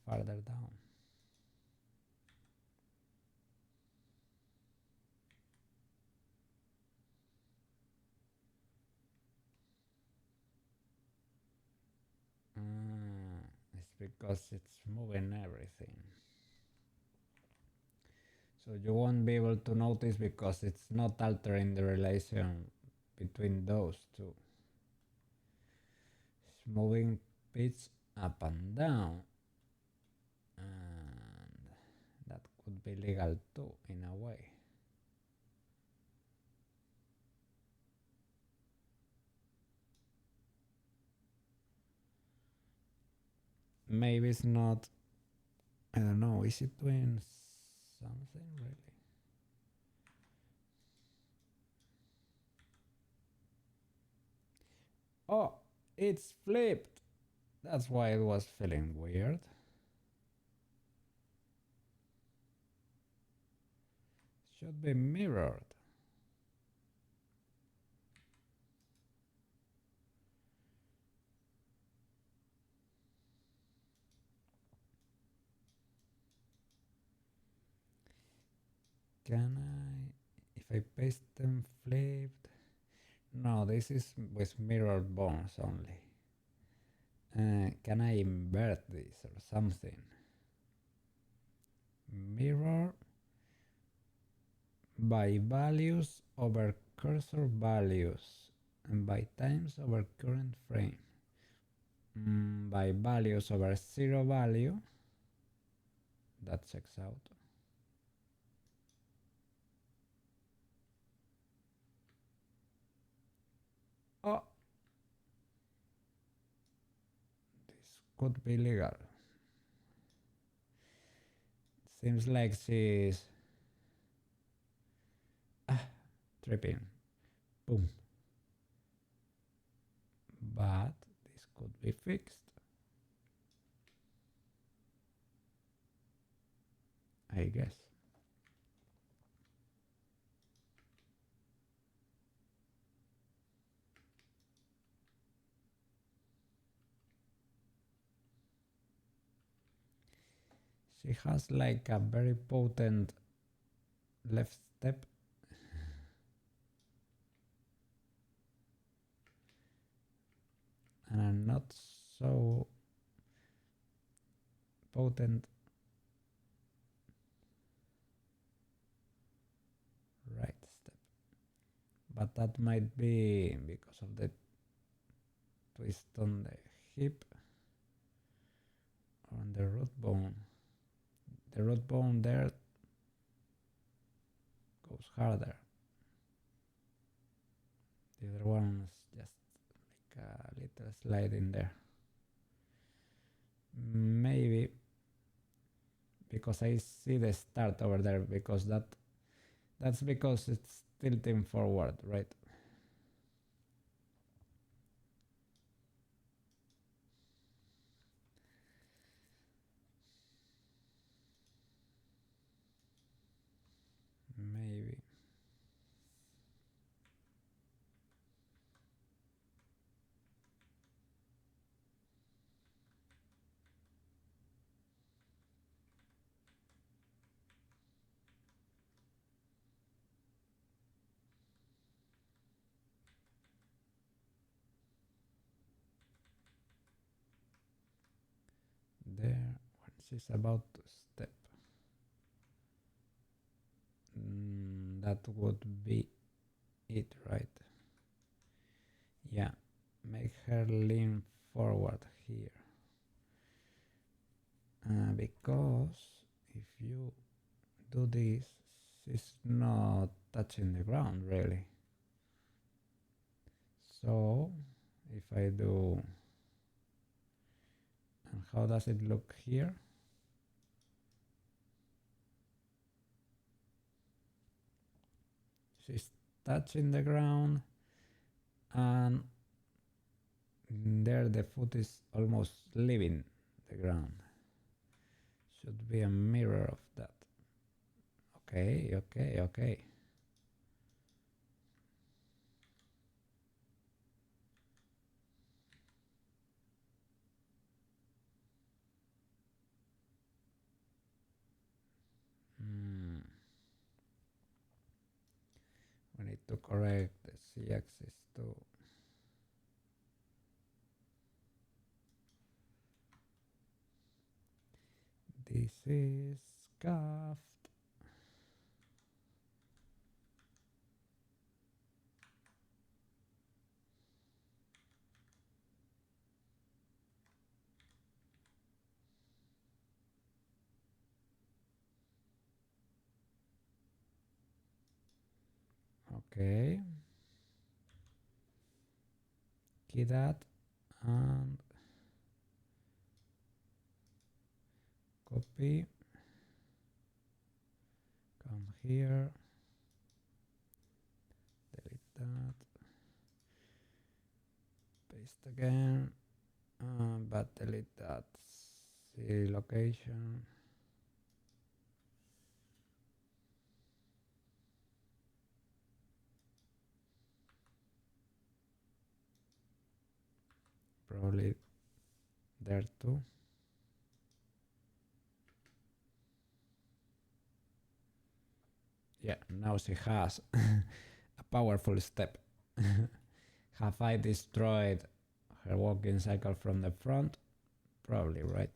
farther down. It's because it's moving everything. So you won't be able to notice because it's not altering the relation between those two. It's moving pitch up and down, and that could be legal too in a way. Maybe it's not, I don't know, is it doing something really? Oh, it's flipped. That's why it was feeling weird. Should be mirrored. Can I, if I paste them flipped? No, this is with mirrored bones only. Can I invert this or something? Mirror by values over cursor values and by times over current frame. By values over zero value. That checks out. Oh, this could be legal. Seems like she's tripping. Boom. But this could be fixed. I guess. She has like a very potent left step. And a not so potent right step. But that might be because of the twist on the hip or on the root bone. The root bone there goes harder. The other one's just like a little slide in there. Maybe because I see the start over there, because that's because it's tilting forward, right? Maybe. There, when she's about to step. That would be it, right? Yeah, make her lean forward here. Because if you do this, she's not touching the ground really. So if I do, and how does it look here? She's touching the ground, and there the foot is almost leaving the ground. Should be a mirror of that. Okay, okay, okay. We need to correct the z-axis too. This is scuffed. Okay. Key that and copy. Come here. Delete that. Paste again. But delete that. See location. Probably there too. Yeah, now she has a powerful step. Have I destroyed her walking cycle from the front? Probably, right?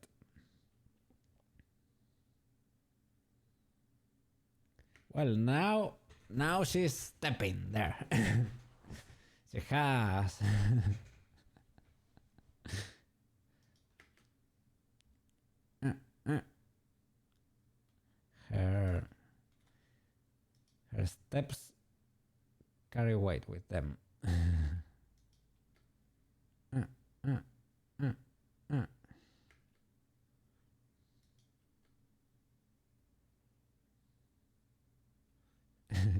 Well, now she's stepping there. She has. Her steps carry weight with them.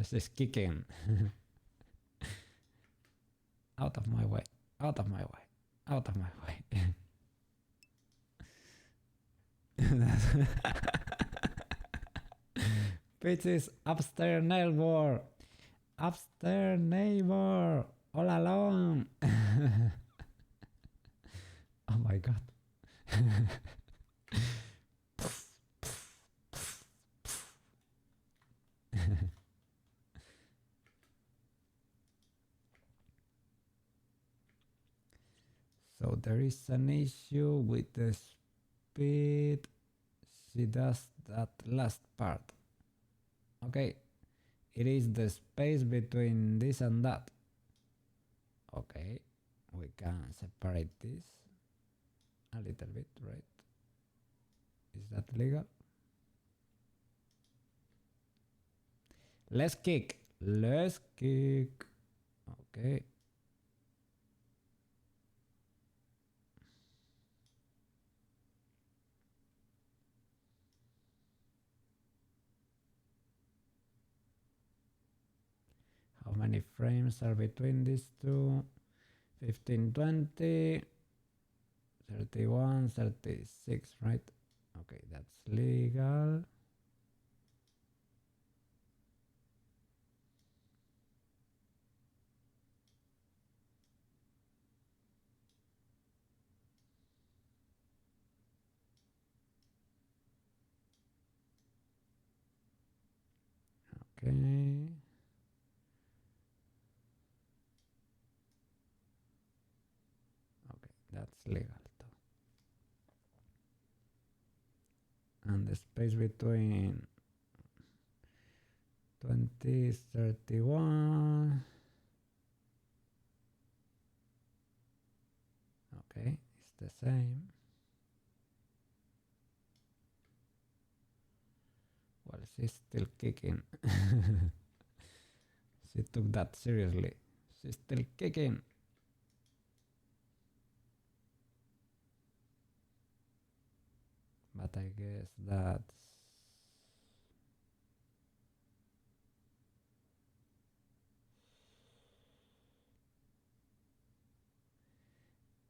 She's kicking. Out of my way. Out of my way. Out of my way. Peachy's upstairs neighbor. Upstairs neighbor. All alone. Oh my god. So there is an issue with the speed. She does that last part. Okay, it is the space between this and that. Okay, we can separate this a little bit, right? Is that legal? Let's kick. Let's kick. Okay. How many frames are between these two? 15, 20, 31, 36, right? Okay, that's legal. Okay. Okay, that's legal too. And the space between 20 is 31. Okay, it's the same. Well, she's still kicking. She took that seriously. She's still kicking. But I guess that's...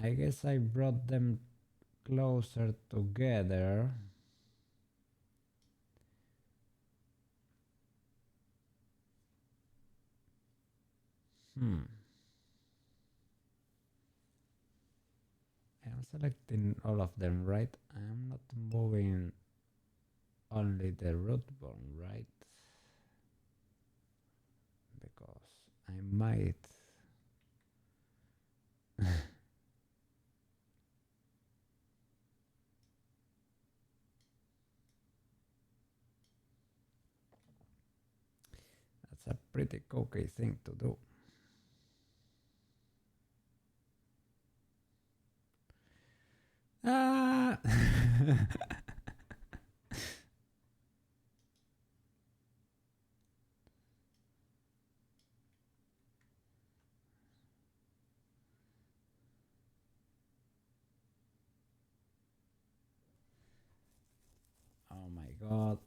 I guess I brought them closer together. I'm selecting all of them, right? I'm not moving only the root bone, right? Because I might... That's a pretty cookie thing to do. Ah! Oh my god.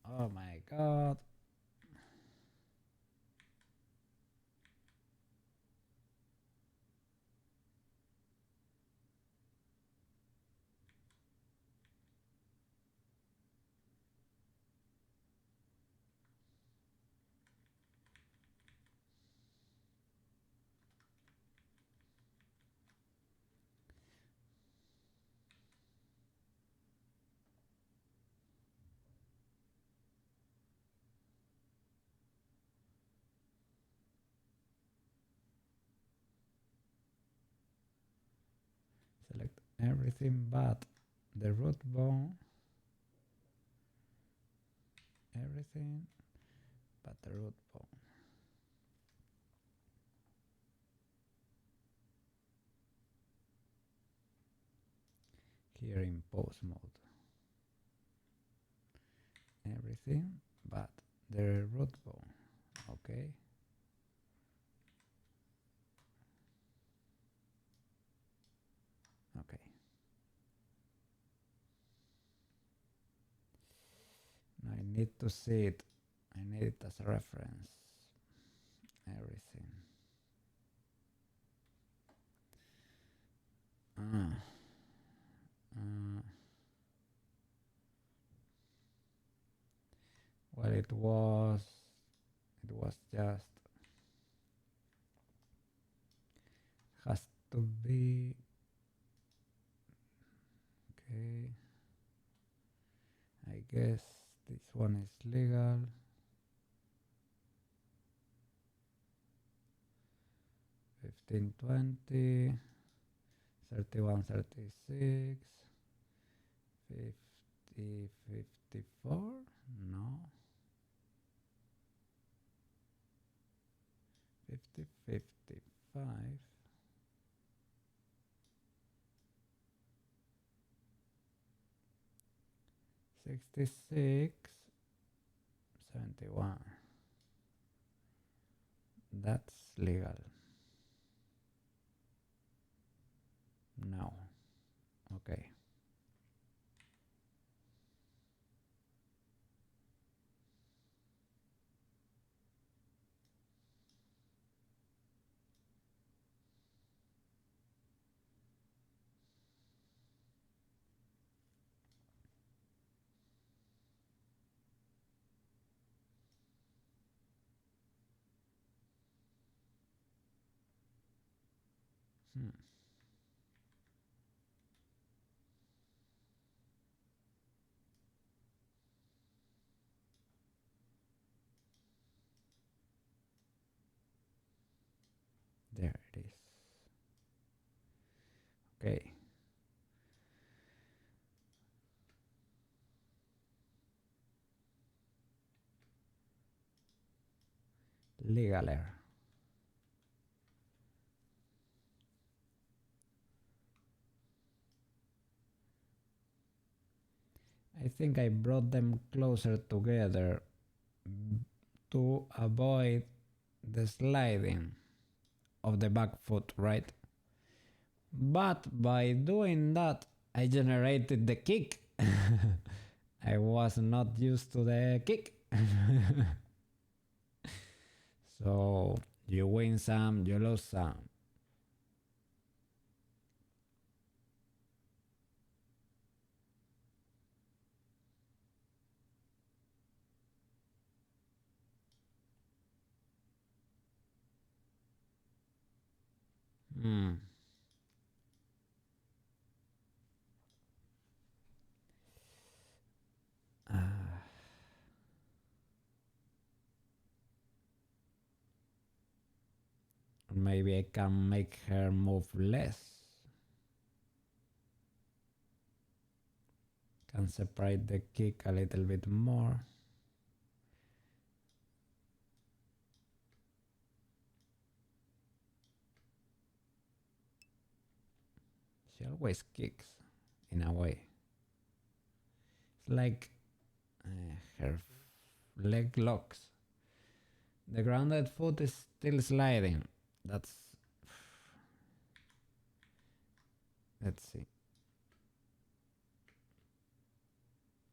Oh my god. Select everything but the root bone. Everything but the root bone. Here in pose mode. Everything but the root bone. Okay. Okay. Now I need to see it I need it as a reference. Everything. Well, it was just has to be okay. I guess this one is legal. 15, 20, 31, 36, 50, 54? No. 50, 55. 66, 71. That's legal. No. Okay. There it is. Okay. Legal error. I think I brought them closer together to avoid the sliding of the back foot, right? But by doing that, I generated the kick. I was not used to the kick. So you win some, you lose some. Maybe I can make her move less. Can separate the kick a little bit more. She always kicks, in a way. It's like her leg locks. The grounded foot is still sliding. That's... Let's see.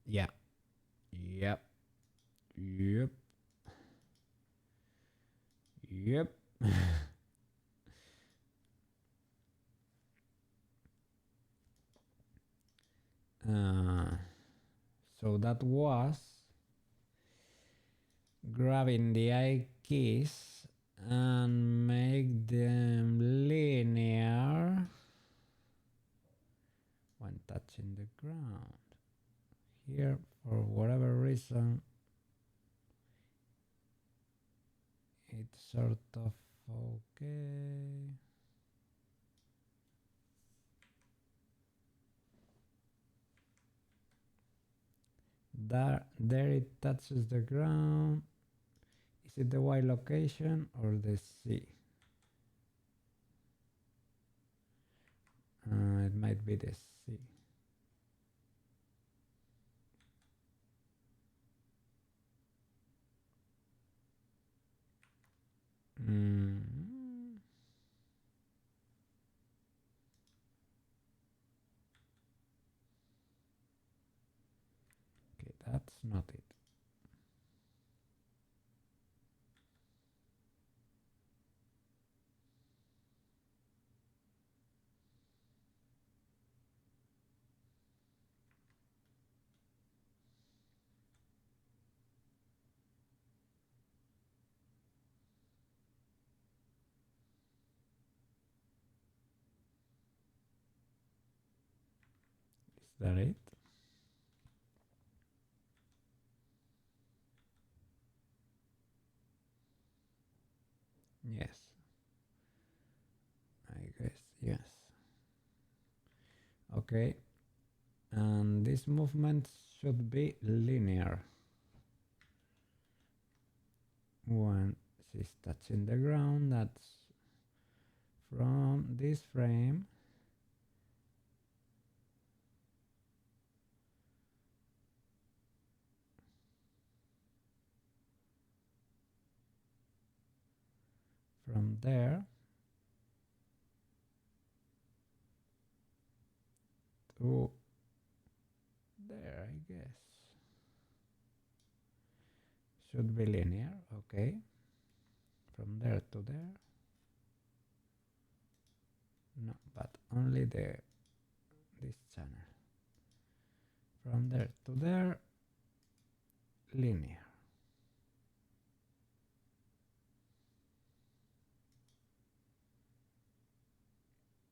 Yeah. Yep. Yep. Yep. So that was grabbing the eye keys and make them linear when touching the ground. Here, for whatever reason, it's sort of okay. There it touches the ground. Is it the Y location or the C? It might be the C. Okay, that's not it. that it? Yes. I guess yes. Okay. And this movement should be linear. When she's touching the ground, that's from this frame from there to there, I guess. Should be linear, okay. From there to there. No, but only this channel. From there to there, linear.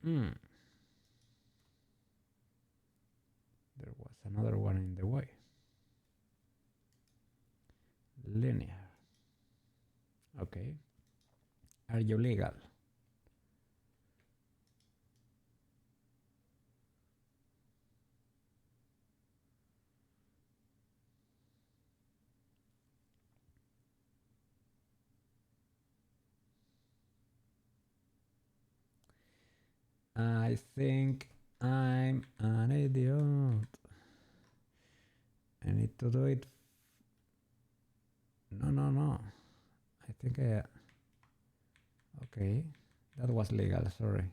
There was another one in the way. Linear. Okay. Are you legal? I think I'm an idiot. I need to do it. No. I think I... Okay, that was legal, sorry.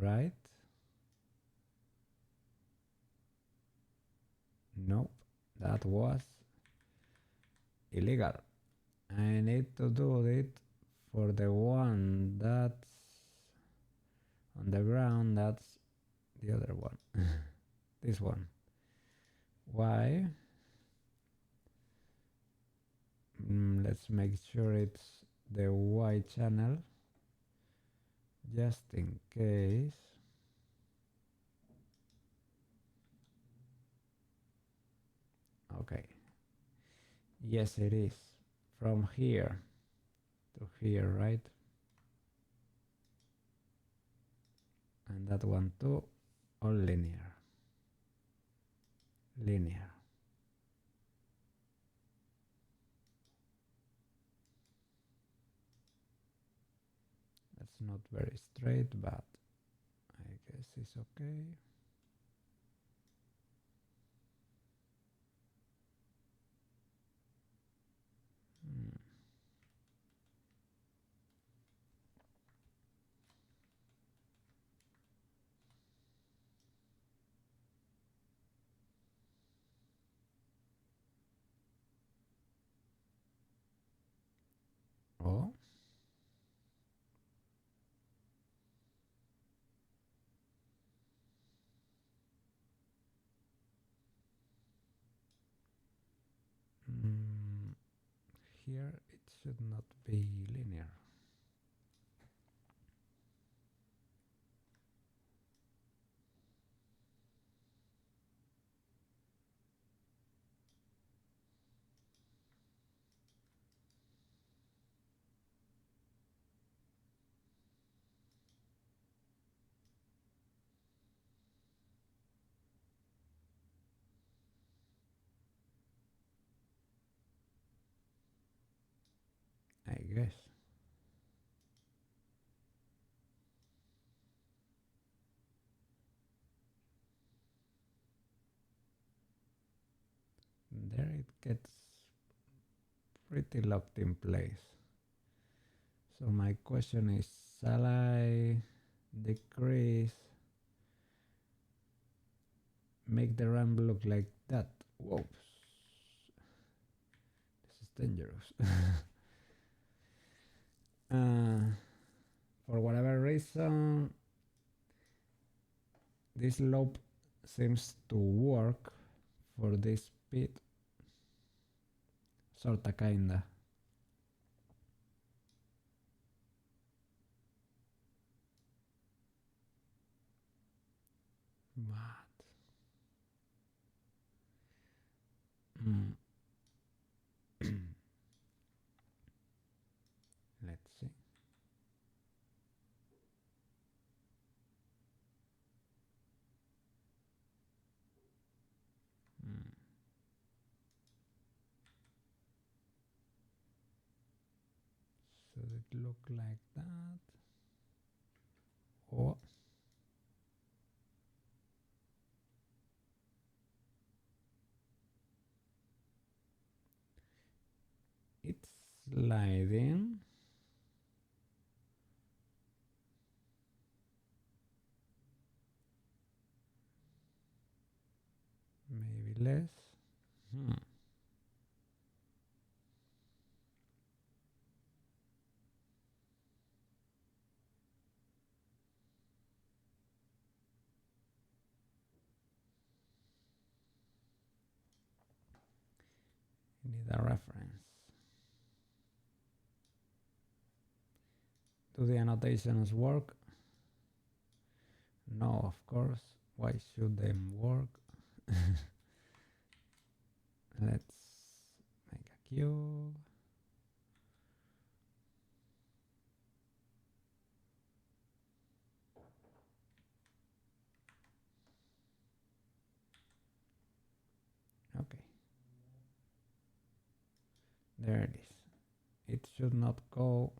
Right? Nope, that was illegal. I need to do it for the one that's on the ground, that's the other one. This one. Why? Let's make sure it's the Y channel, just in case. Okay. Yes, it is. From here to here, right? And that one too, all linear. Linear. That's not very straight, but I guess it's okay. Oh. Here it should not be linear. I guess. There it gets pretty locked in place. So my question is, shall I decrease, make the ramp look like that? Whoa, this is dangerous. For whatever reason, this loop seems to work for this speed. Sorta, kinda. But mm. Let's see. Mm. Should it look like that? Or it's sliding. Maybe less. Need a reference. Do the annotations work? No, of course. Why should they work? Let's make a cube. Okay. There it is. It should not go.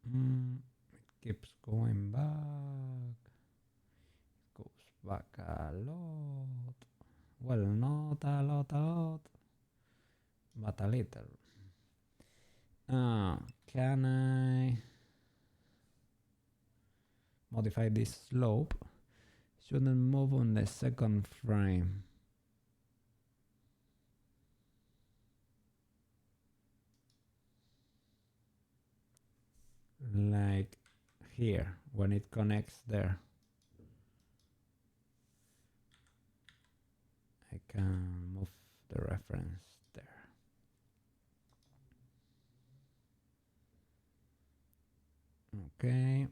It keeps going back. It goes back a lot. Well, not a lot, but a little. Can I modify this slope? Shouldn't move on the second frame. Like here, when it connects there. I can move the reference there. Okay.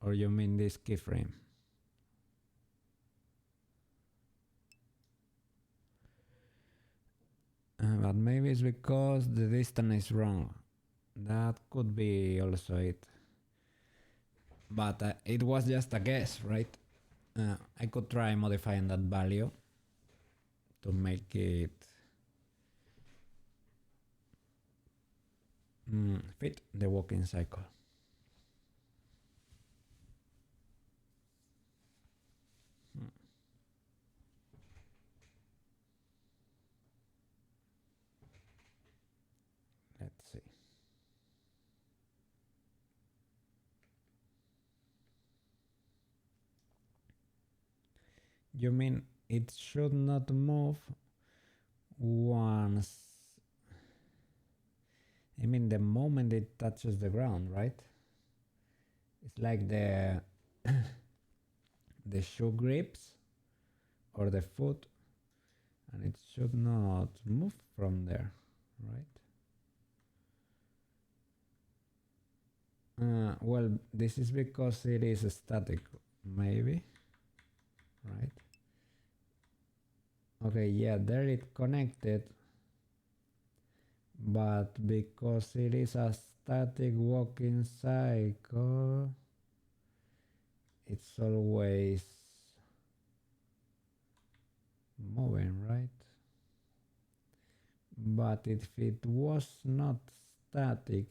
Or you mean this keyframe? But maybe it's because the distance is wrong. That could be also it. But it was just a guess, right? I could try modifying that value to make it fit the walking cycle. Let's see. You mean it should not move once? I mean the moment it touches the ground, right? It's like the the shoe grips or the foot, and it should not move from there, right? Well, this is because it is static, maybe, right? Okay, yeah, there it connected, but because it is a static walking cycle, it's always moving, right? But if it was not static,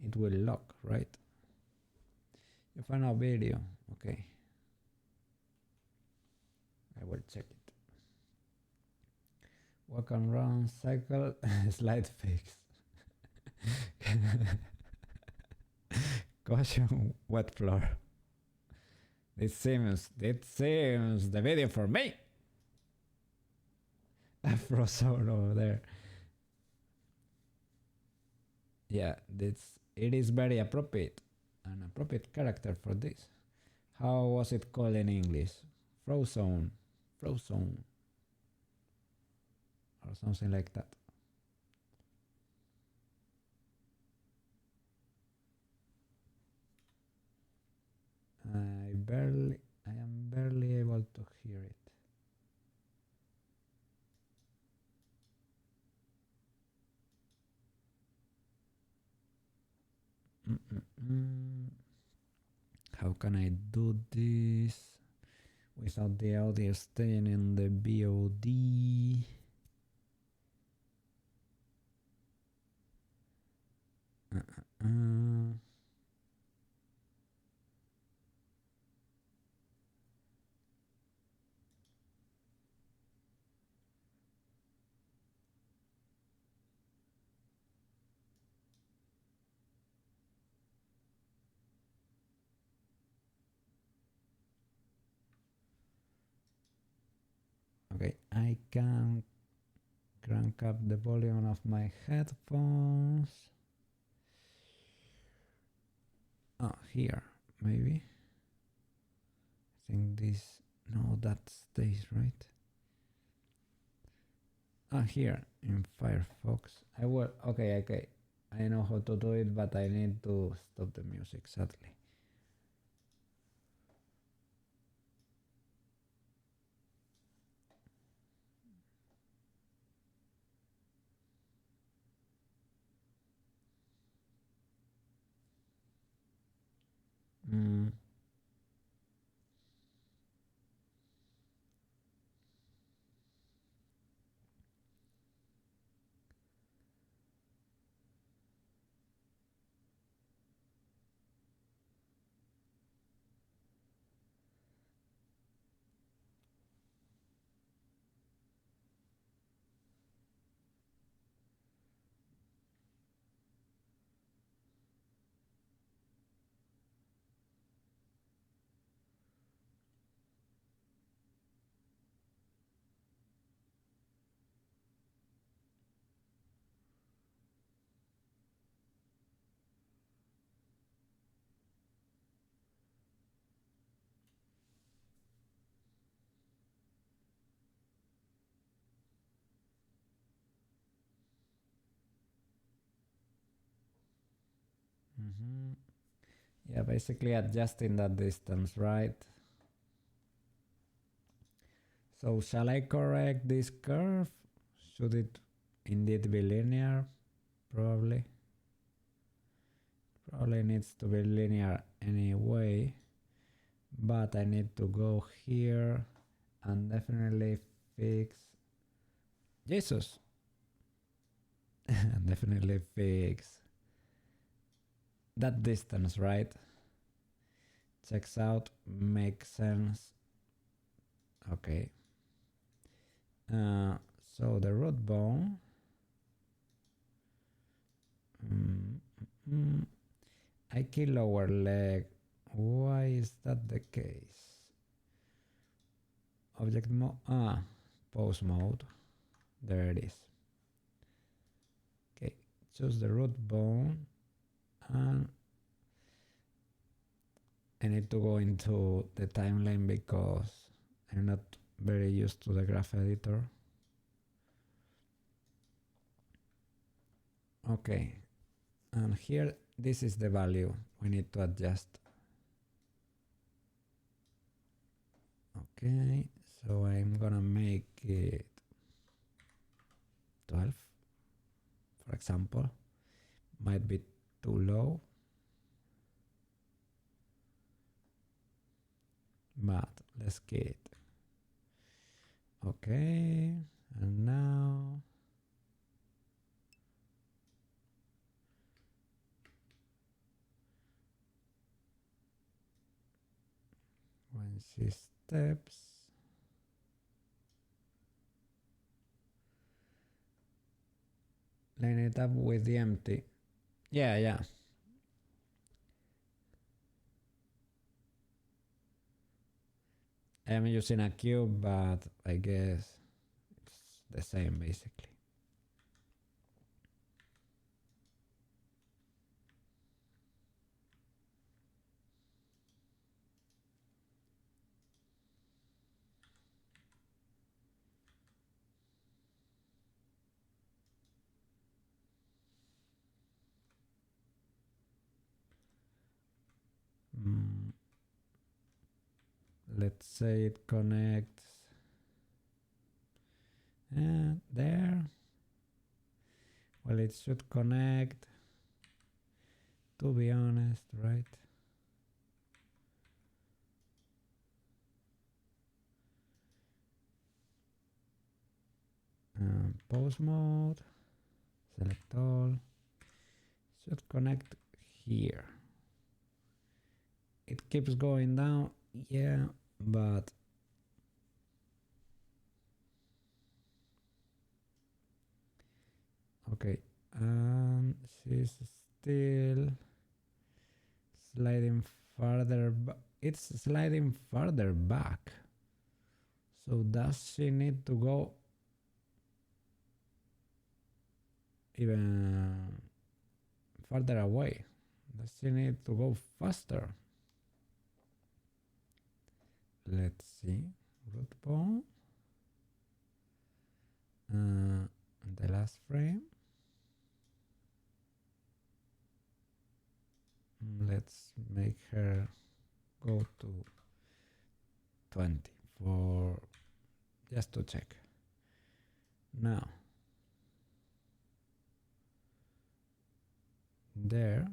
it will lock, right? You find a video, okay. I will check it. Walk and run, cycle, slide fix. Caution, wet floor. It seems the video for me. I froze over there. Yeah, it is very appropriate, an appropriate character for this. How was it called in English? Frozen. Frozen. Or something like that. I am barely able to hear it. How can I do this without the audio staying in the VOD? Okay, I can crank up the volume of my headphones. Oh, here, maybe. I think this, no, that stays, right? Ah, here, in Firefox. I will, okay. I know how to do it, but I need to stop the music, sadly. Yeah, basically adjusting that distance, right? So shall I correct this curve? Should it indeed be linear? Probably. Probably needs to be linear anyway. But I need to go here and definitely fix... Jesus! Definitely fix that distance, right? Checks out, makes sense. Okay. So the root bone. I kill lower leg. Why is that the case? Object mode. Pose mode. There it is. Okay, choose the root bone, and I need to go into the timeline because I'm not very used to the graph editor. Okay, and here this is the value we need to adjust. Okay, so I'm gonna make it 12, for example. Might be too low, but let's get it. Okay, and now when she steps, line it up with the empty. Yeah. I am using a cube, but I guess it's the same basically. let's say it connects there. Well, it should connect, to be honest, right? Pause mode, select all, should connect here. It keeps going down, yeah, but okay, and she's still sliding farther, it's sliding farther back. So does she need to go even farther away? Does she need to go faster? Let's see. Root bone. The last frame. Let's make her go to 20 for just to check. Now there,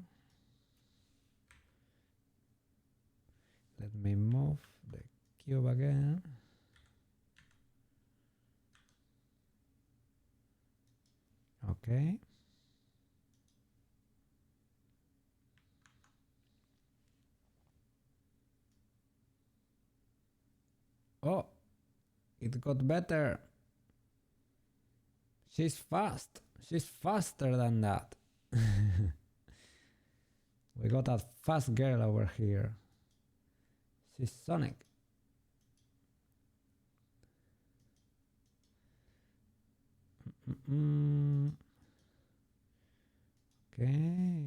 let me move the cube again. Okay. Oh, it got better. She's fast. She's faster than that. We got a fast girl over here. She's Sonic. Okay.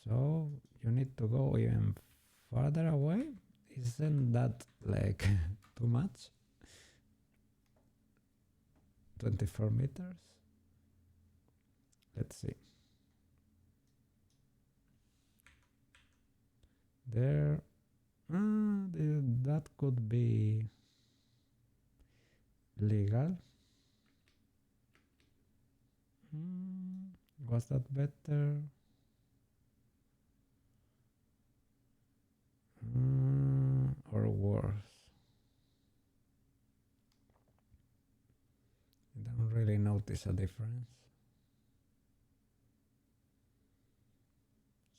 So you need to go even farther away? Isn't that like too much? 24 meters? Let's see. There. That could be legal. Was that better? Or worse? I don't really notice a difference.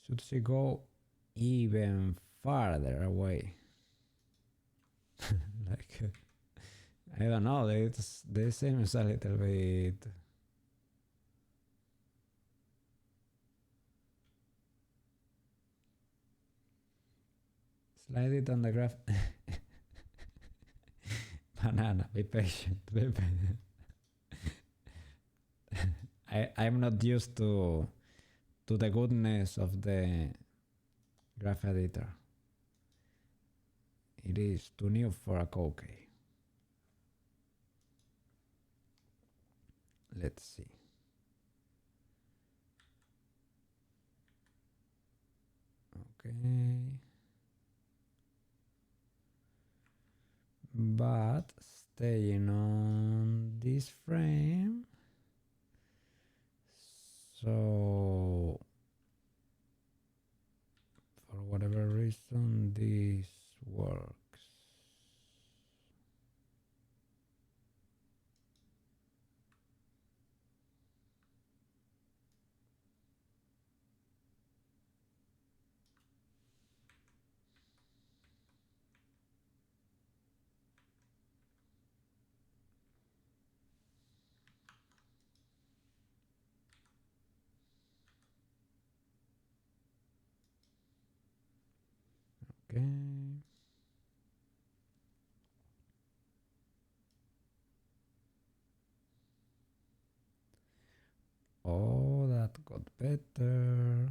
Should she go even farther away? Like, I don't know, this seems a little bit... Slide it on the graph. Banana, be patient, be patient. I'm not used to the goodness of the graph editor. It is too new for a cookie. Let's see. Okay. But staying on this frame. So for whatever reason this works. Okay. Oh, that got better.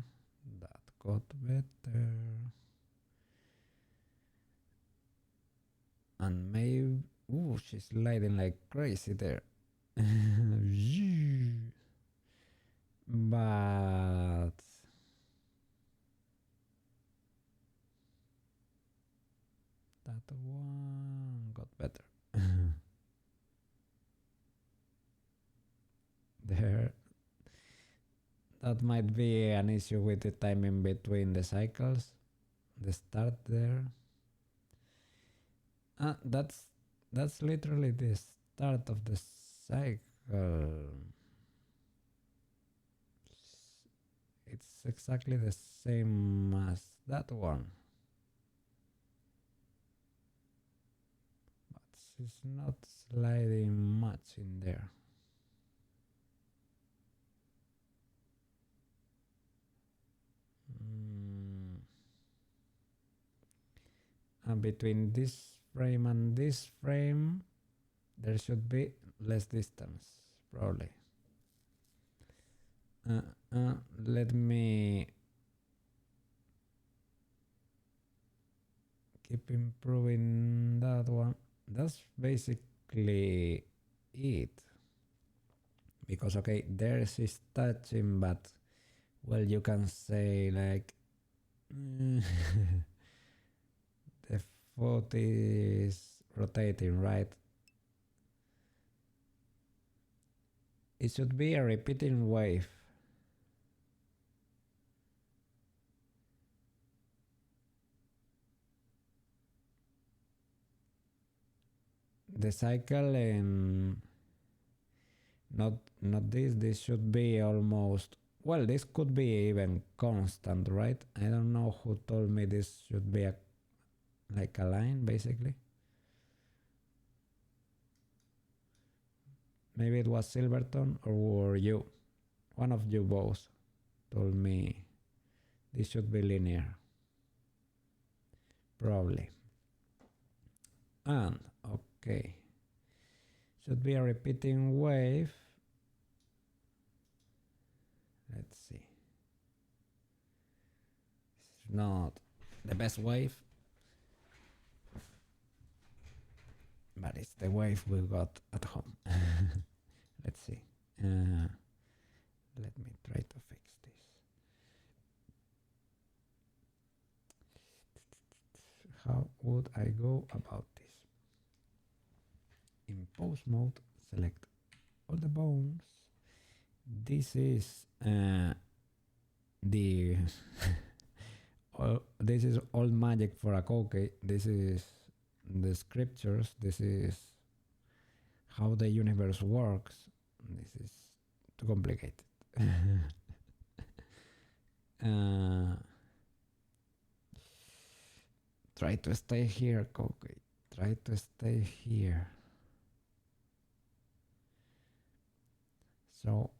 That got better. And maybe... Ooh, she's sliding like crazy there. But... one got better. There, that might be an issue with the timing between the cycles. The start there. That's literally the start of the cycle. It's exactly the same as that one. But it's not sliding much in there. And between this frame and this frame, there should be less distance, probably. Let me keep improving that one. That's basically it. Because, okay, there's is touching, but, well, you can say, like, the foot is rotating, right? It should be a repeating wave. The cycle and not this should be almost, well, this could be even constant, right? I don't know who told me this should be like a line, basically. Maybe it was Silverton or you. One of you both told me this should be linear. Probably. And, okay. Should be a repeating wave. Let's see. This is not the best wave, but it's the wave we got at home. Let's see. Let me try to fix this. How would I go about this? In pose mode, select all the bones. This is the this is old magic for a koke. This is the scriptures. This is how the universe works. This is too complicated. Try to stay here, koke. Try to stay here. So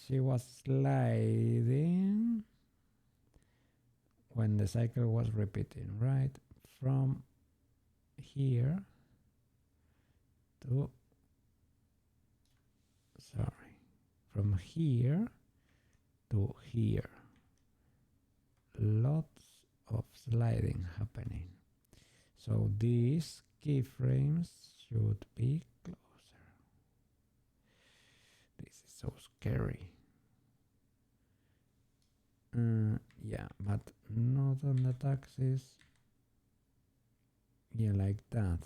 she was sliding when the cycle was repeating, right? From here to, sorry, from here to here. Lots of sliding happening. So these keyframes should be closer. This is so scary. Yeah, but not on the axis. Yeah, like that.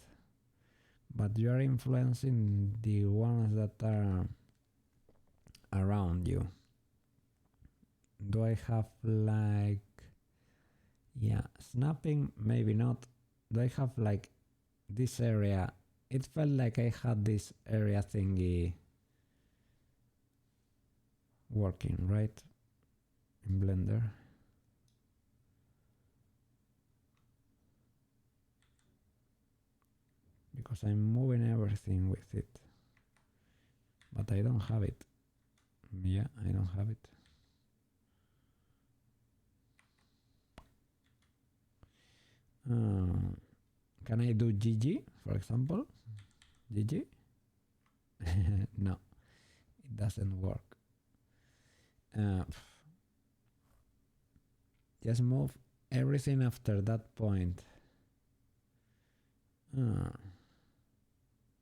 But you are influencing the ones that are around you. Do I have like, yeah, snapping? Maybe not. Do I have like this area? It felt like I had this area thingy working, right? In Blender. Because I'm moving everything with it. But I don't have it. Yeah, I don't have it. Can I do GG, for example? GG? No, it doesn't work. Just move everything after that point.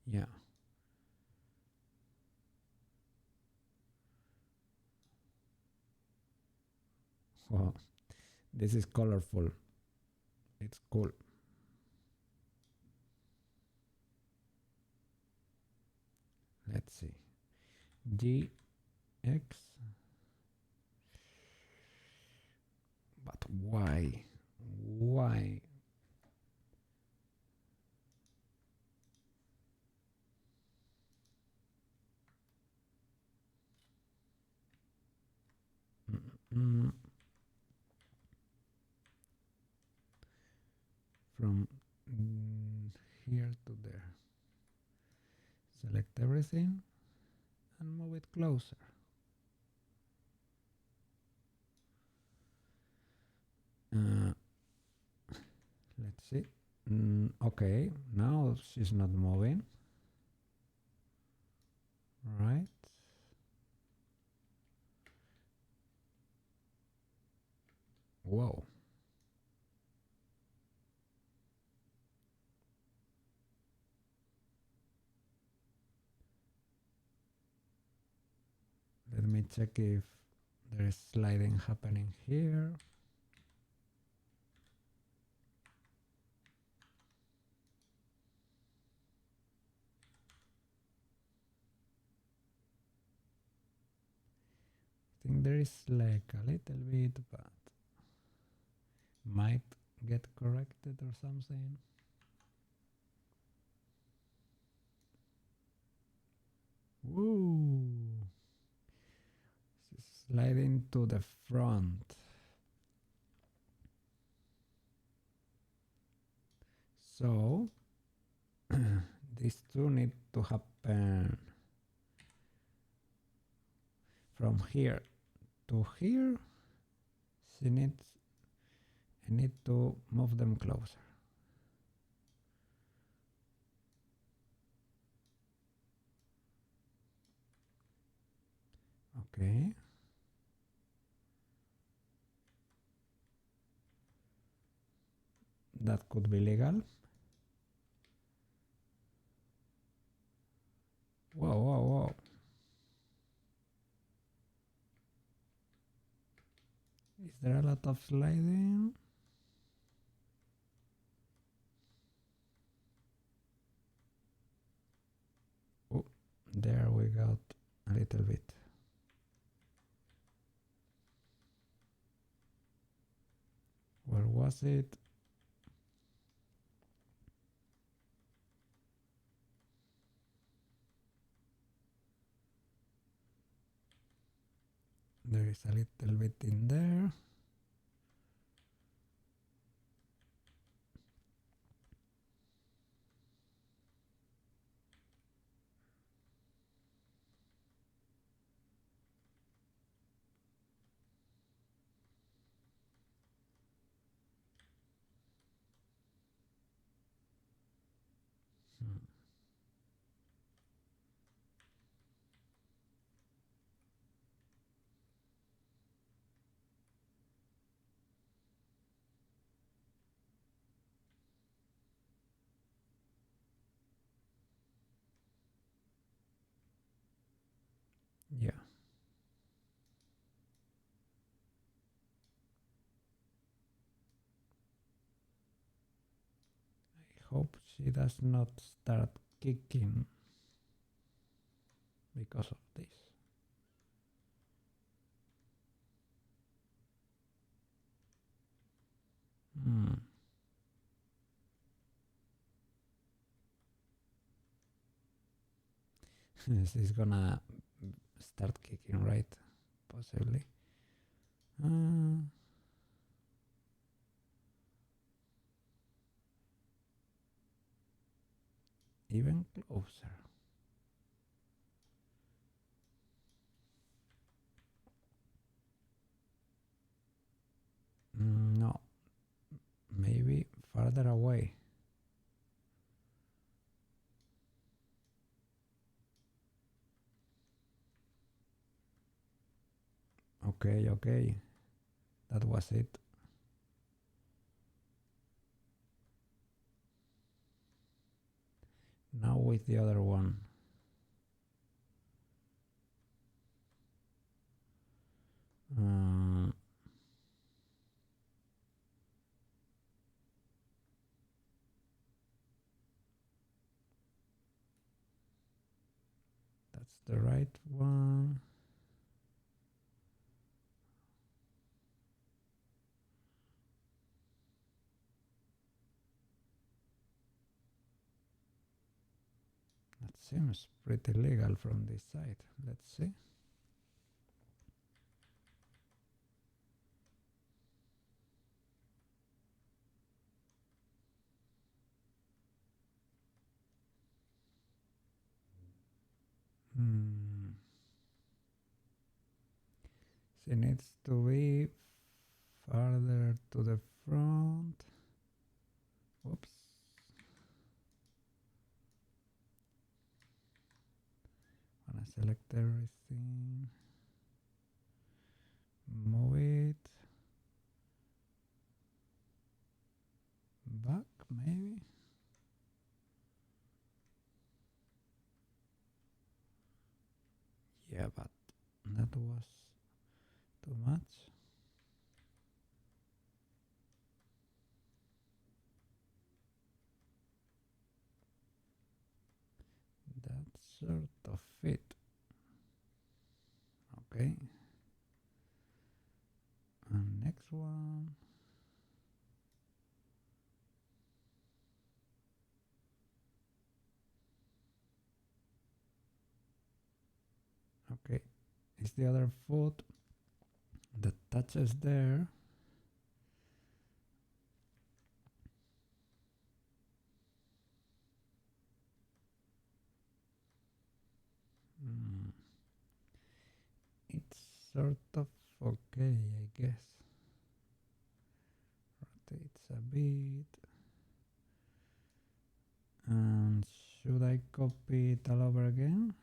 Yeah. Wow, this is colorful. It's cool. see. G, X. But why? Why? From here to there. Select everything and move it closer. Let's see. Okay, now she's not moving. Right. Whoa. Let me check if there is sliding happening here. I think there is like a little bit, but might get corrected or something. Woo! Sliding to the front. So these two need to happen from here to here. I need to move them closer. Okay. That could be legal. Whoa, whoa, whoa. Is there a lot of sliding? Oh, there we got a little bit. Where was it? There is a little bit in there. Yeah. I hope she does not start kicking because of this. She's gonna start kicking, right? Possibly. Even closer. No. Maybe farther away. Okay, okay. That was it. Now with the other one. That's the right one. That seems pretty legal from this side. Let's see. She needs to be farther to the front. Whoops. Wanna select everything. Move it. Back, maybe? Yeah, but that was too much. That sort of fit. Okay. And next one. Okay. Is the other foot that touches there? It's sort of okay, I guess. Rotates a bit. And should I copy it all over again?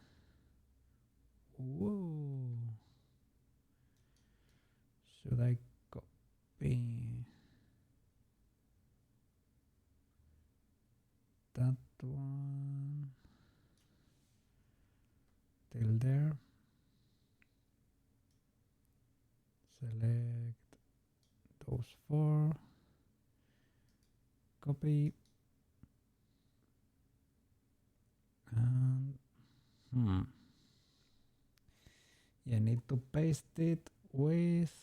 Whoa. Should I copy that one till there? Select those four. Copy. And you need to paste it with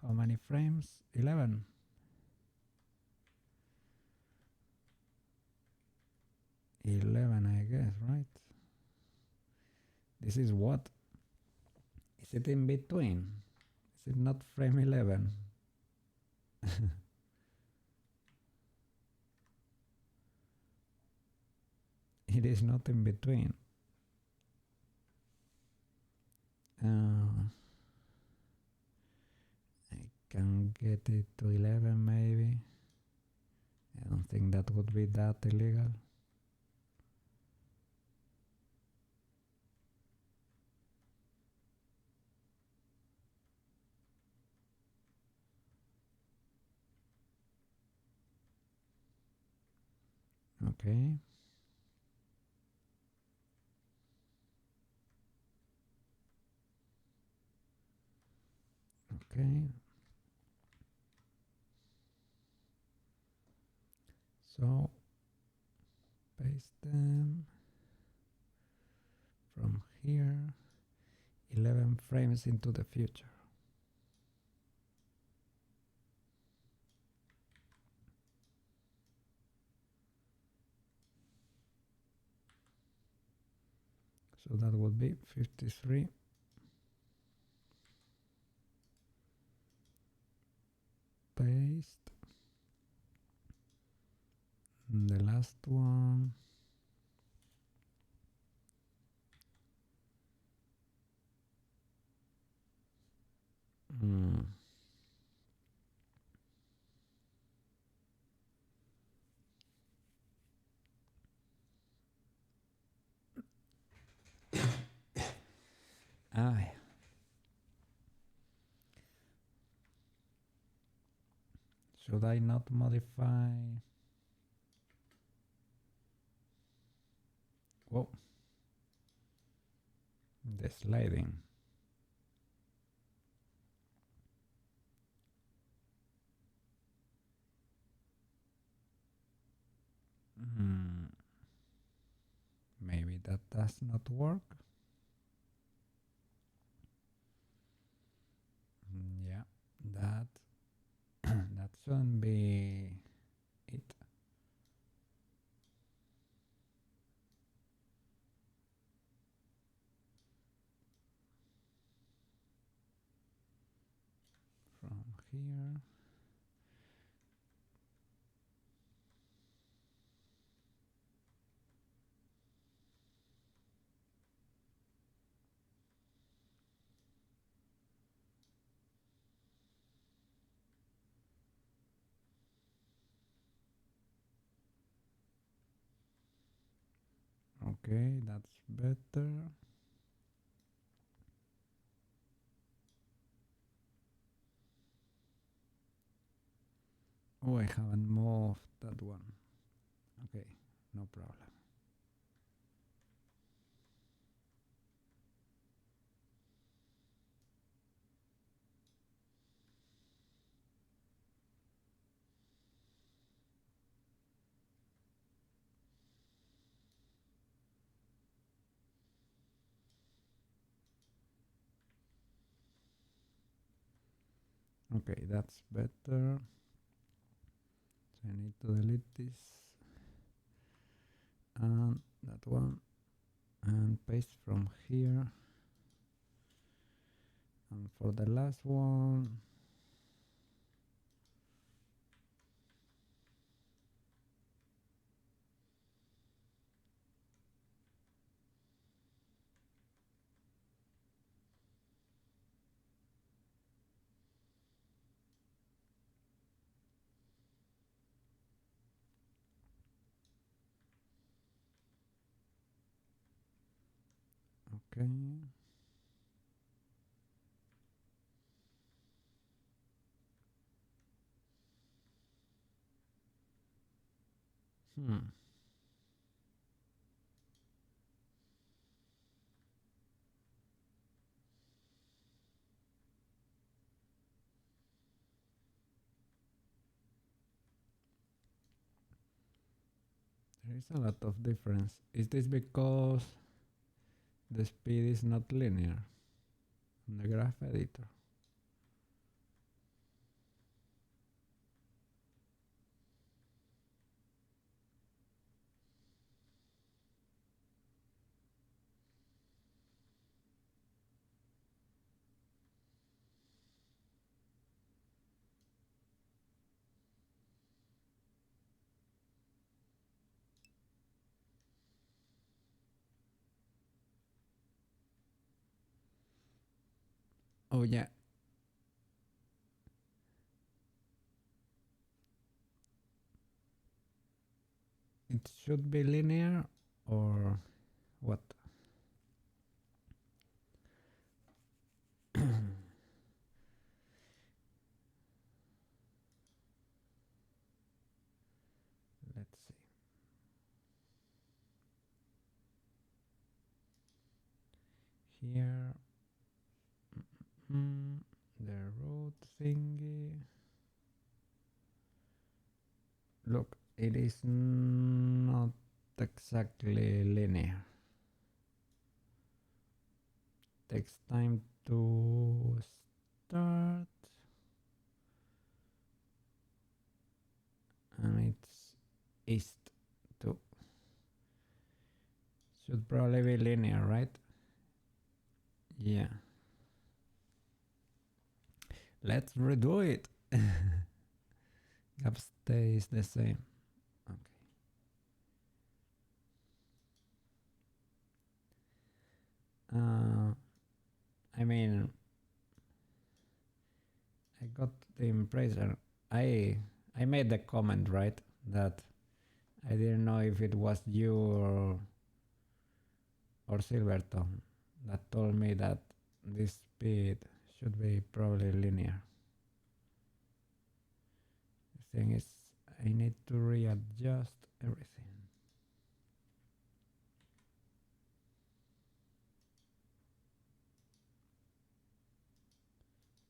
how many frames? 11. 11, I guess, right? This is what? Is it in between? Is it not frame 11? It is not in between. I can get it to 11 maybe. I don't think that would be that illegal. Okay. Okay. So paste them from here 11 frames into the future. So that would be 53. Paste. And the last one. Aye. Should I not modify? Whoa. The sliding. Maybe that does not work. Yeah, that that shouldn't be it. From here. Okay, that's better. Oh, I haven't moved that one. Okay, no problem. Okay, that's better. So I need to delete this and that one and paste from here. And for the last one, okay. There is a lot of difference. Is this because the speed is not linear on the graph editor? Oh yeah. It should be linear or what? Let's see. Here, the root thingy. Look, it is not exactly linear. Takes time to start. And it's east too. Should probably be linear, right? Yeah. Let's redo it. Gap stays the same. Okay. I mean, I got the impression. I made the comment, right, that I didn't know if it was you or Silverton that told me that this speed should be probably linear. The thing is, I need to readjust everything.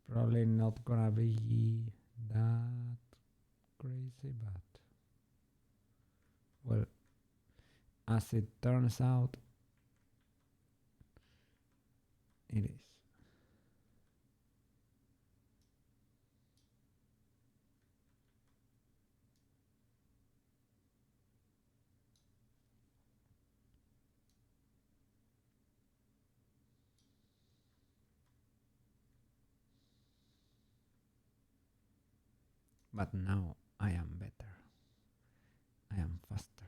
Probably not gonna be that crazy, but well, as it turns out, It is. But now I am better. I am faster.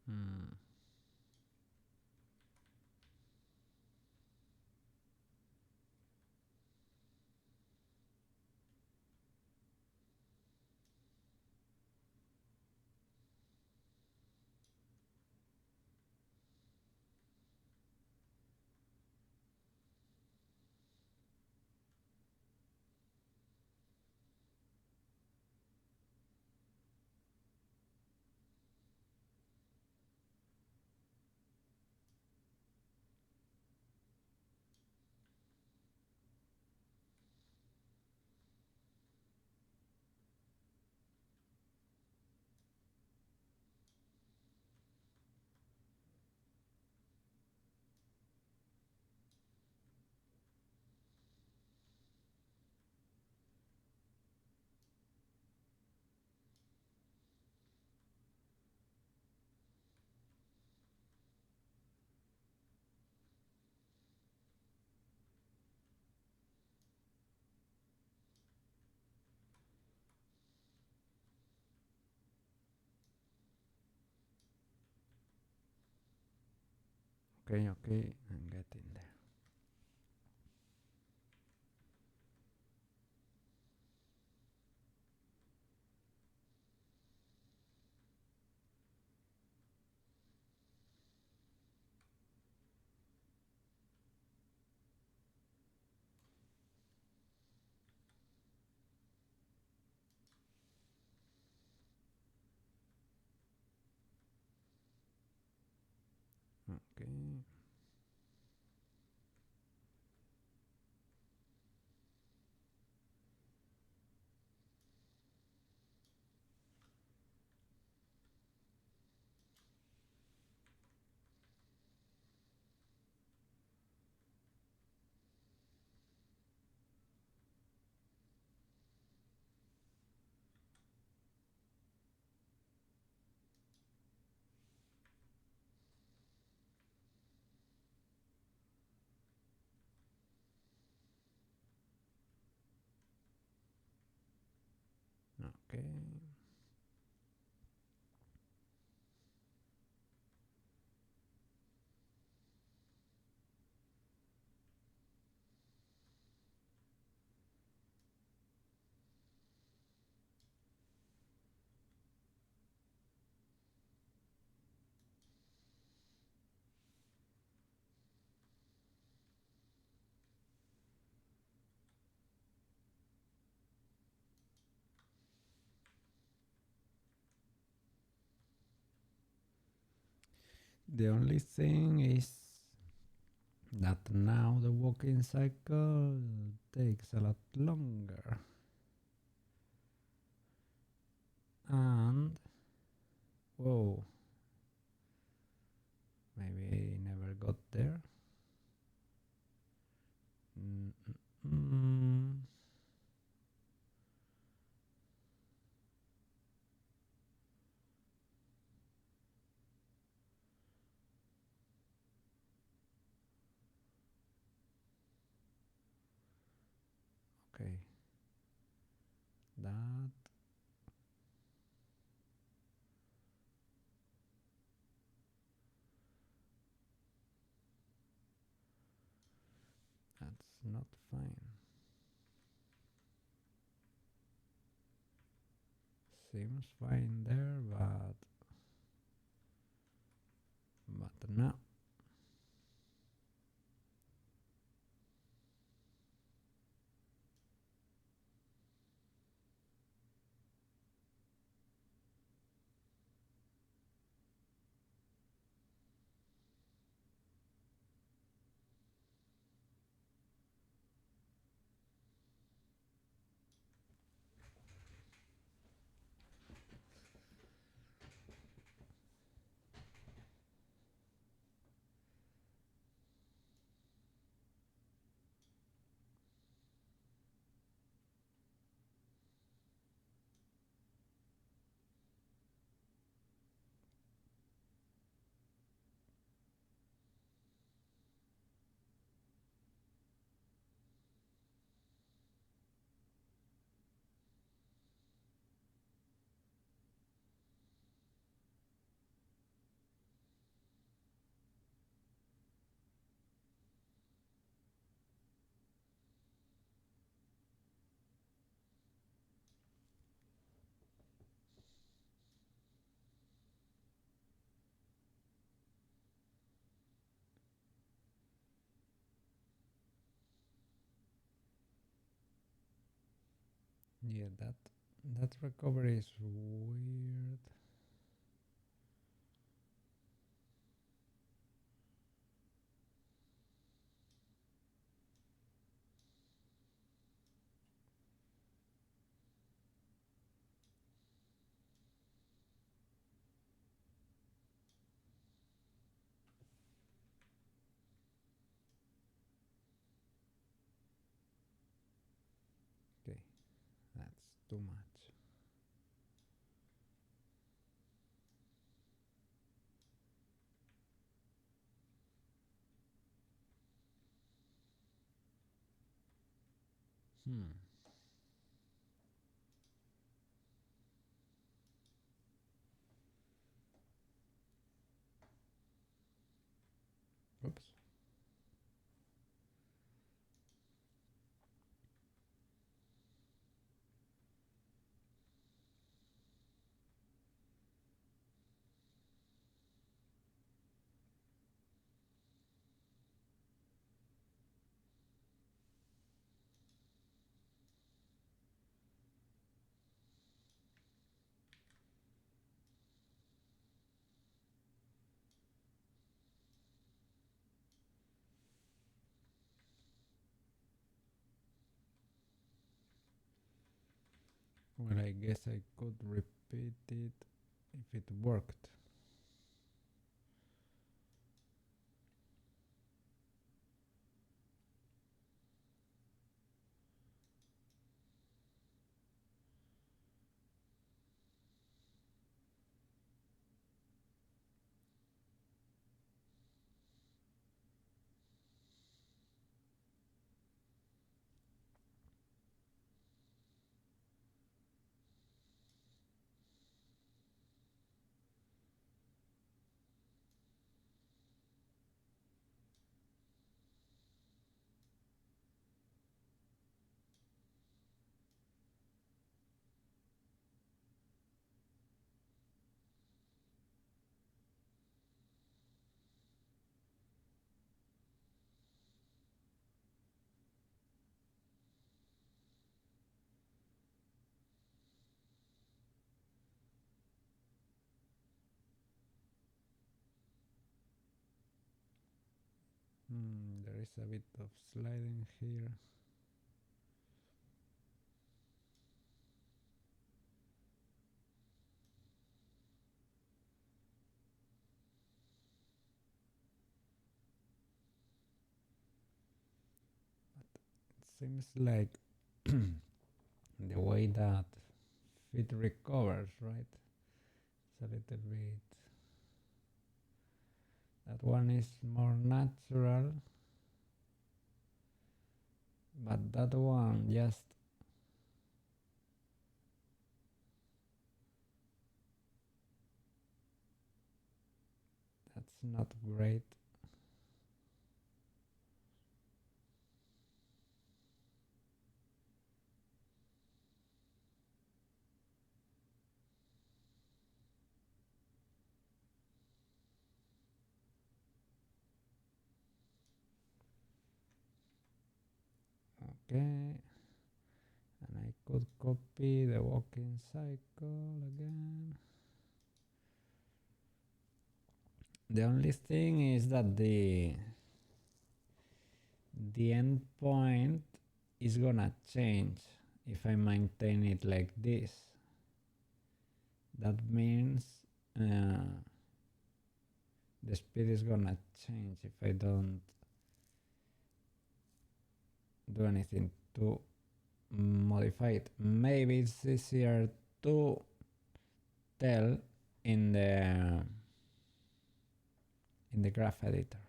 Hmm. Okay, okay, I'm getting there. Okay. Okay. The only thing is that now the walking cycle takes a lot longer. And whoa, maybe I never got there. not fine. Seems fine there, but no. Yeah, that recovery is weird. Okay, that's too much. Hmm. Oops. Well, I guess I could repeat it if it worked. There is a bit of sliding here. It seems like the way that it recovers, right? It's a little bit. That one is more natural, but that one just that's not great. Okay. And I could copy the walking cycle again. The only thing is that the endpoint is gonna change if I maintain it like this. That means the speed is gonna change if I don't do anything to modify it. Maybe it's easier to tell in the graph editor.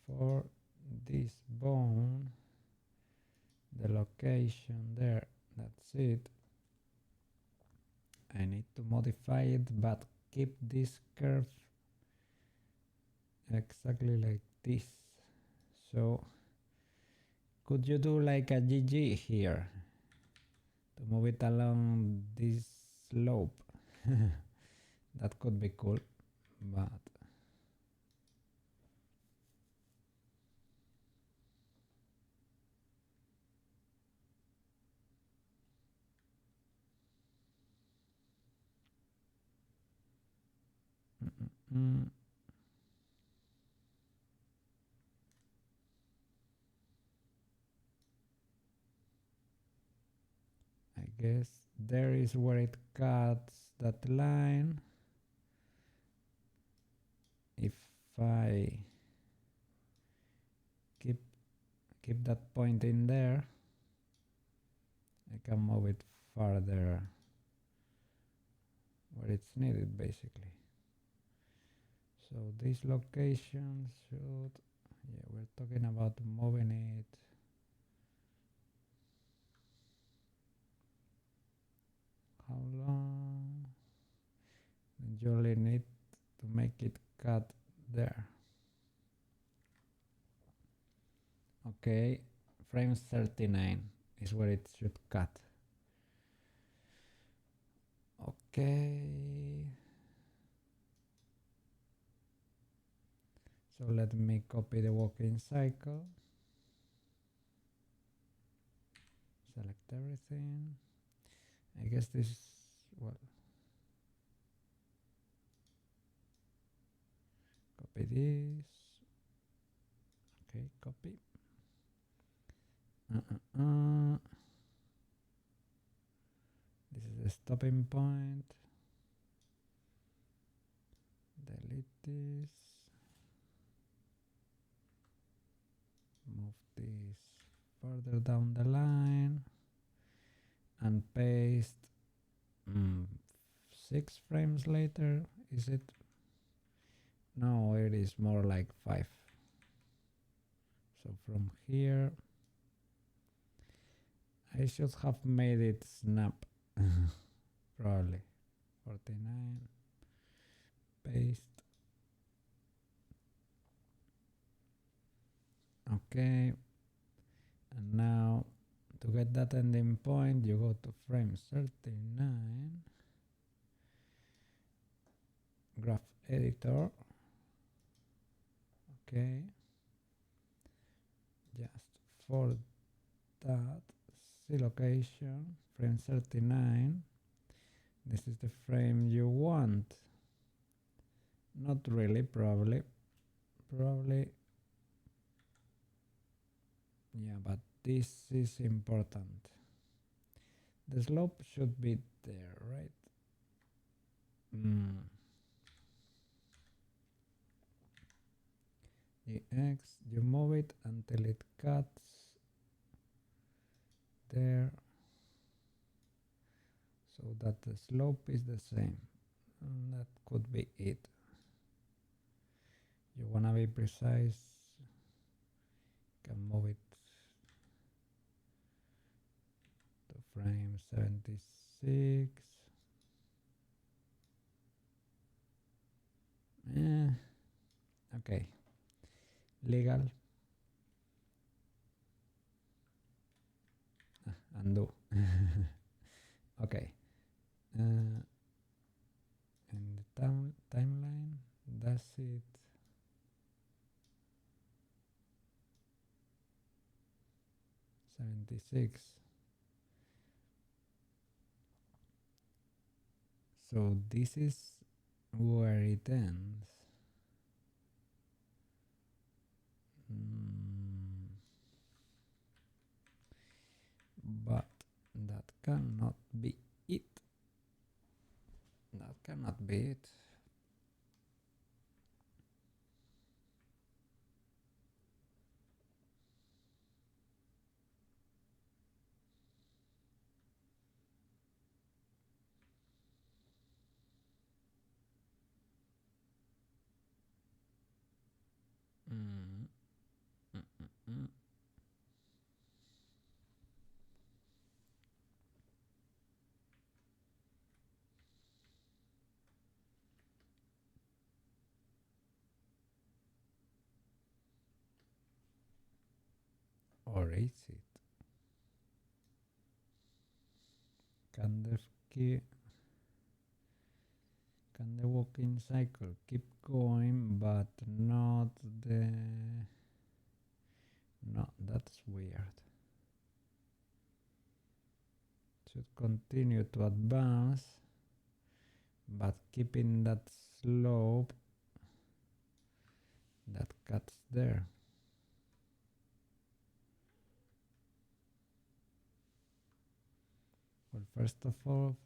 For this bone, the location there, that's it. I need to modify it, but keep this curve exactly like this. So could you do like a GG here to move it along this slope? That could be cool, but I guess there is where it cuts that line. If I keep that point in there, I can move it farther where it's needed, basically. So these locations should, yeah, we're talking about moving it how long? You only need to make it cut there. Okay, frame 39 is where it should cut. Okay. So let me copy the walking cycle. Select everything. I guess this, well, copy this. Okay, copy. This is the stopping point. Delete this. Move this further down the line and paste 6 frames later. Is it? No, it is more like 5. So from here I should have made it snap. Probably 49. Paste. Okay, and now to get that ending point you go to frame 39, graph editor. Okay, just for that, see location, frame 39. This is the frame you want. Not really, probably. Yeah, but this is important. The slope should be there, right? The X, you move it until it cuts there, so that the slope is the same. And that could be it. You wanna be precise, can move it to frame 76. Okay, legal. Undo. Okay, in the timeline, does it $76? So this is where it ends. But that cannot be it. That cannot be it. Or is it? Can the walking cycle keep going but not the... No, that's weird. Should continue to advance but keeping that slope that cuts there. Well, first of all,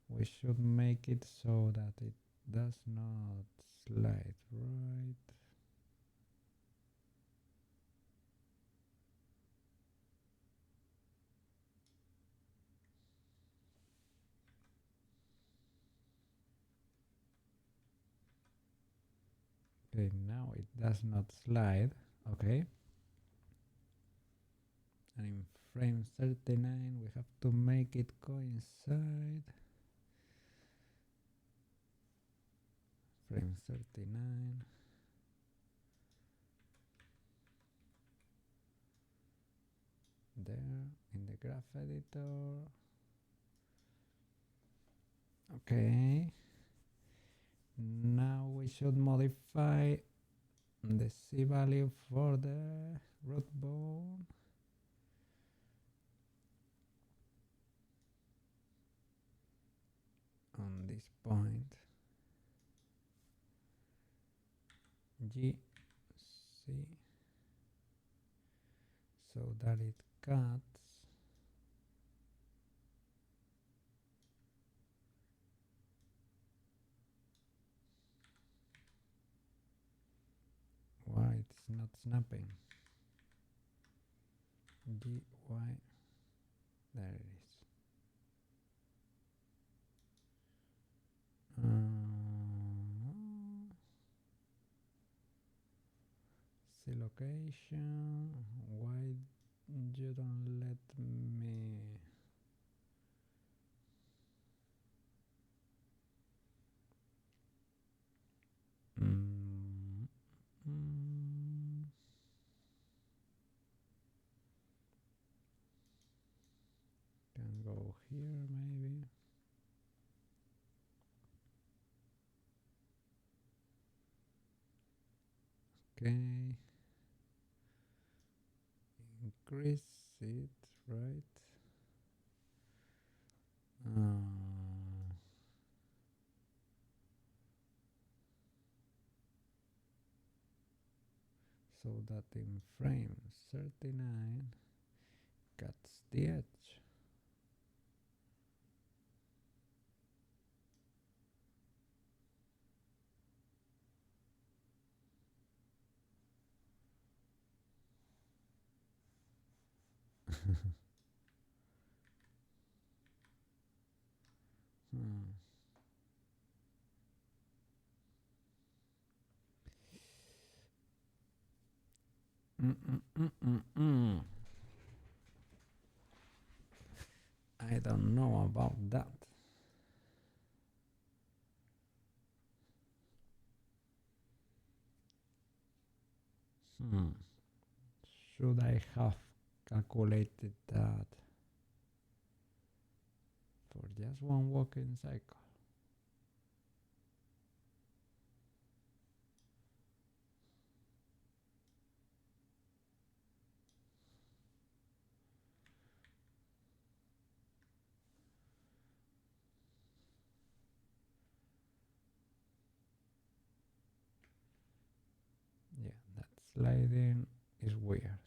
we should make it so that it does not slide, right? Okay, now it does not slide, okay? And in frame 39 we have to make it coincide. Frame 39. There, in the graph editor. Okay. Now we should modify the C value for the root bone. On this point, G, C, so that it cuts why it's not snapping. G, Y, there it is. See location. Why you don't let me? Can go here maybe. Okay. Increase it, right? So that in frame 39 cuts the edge. I don't know about that. Should I have calculated that for just one walking cycle. Yeah, that sliding is weird.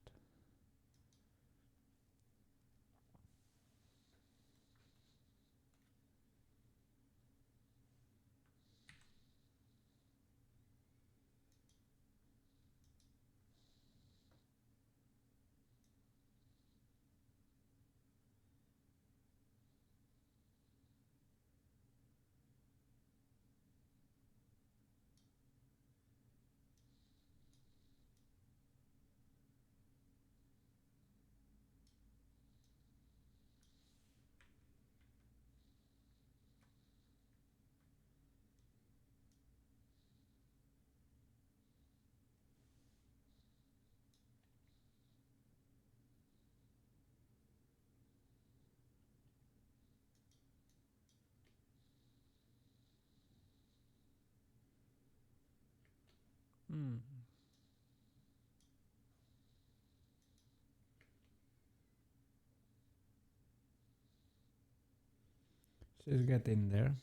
She's getting there.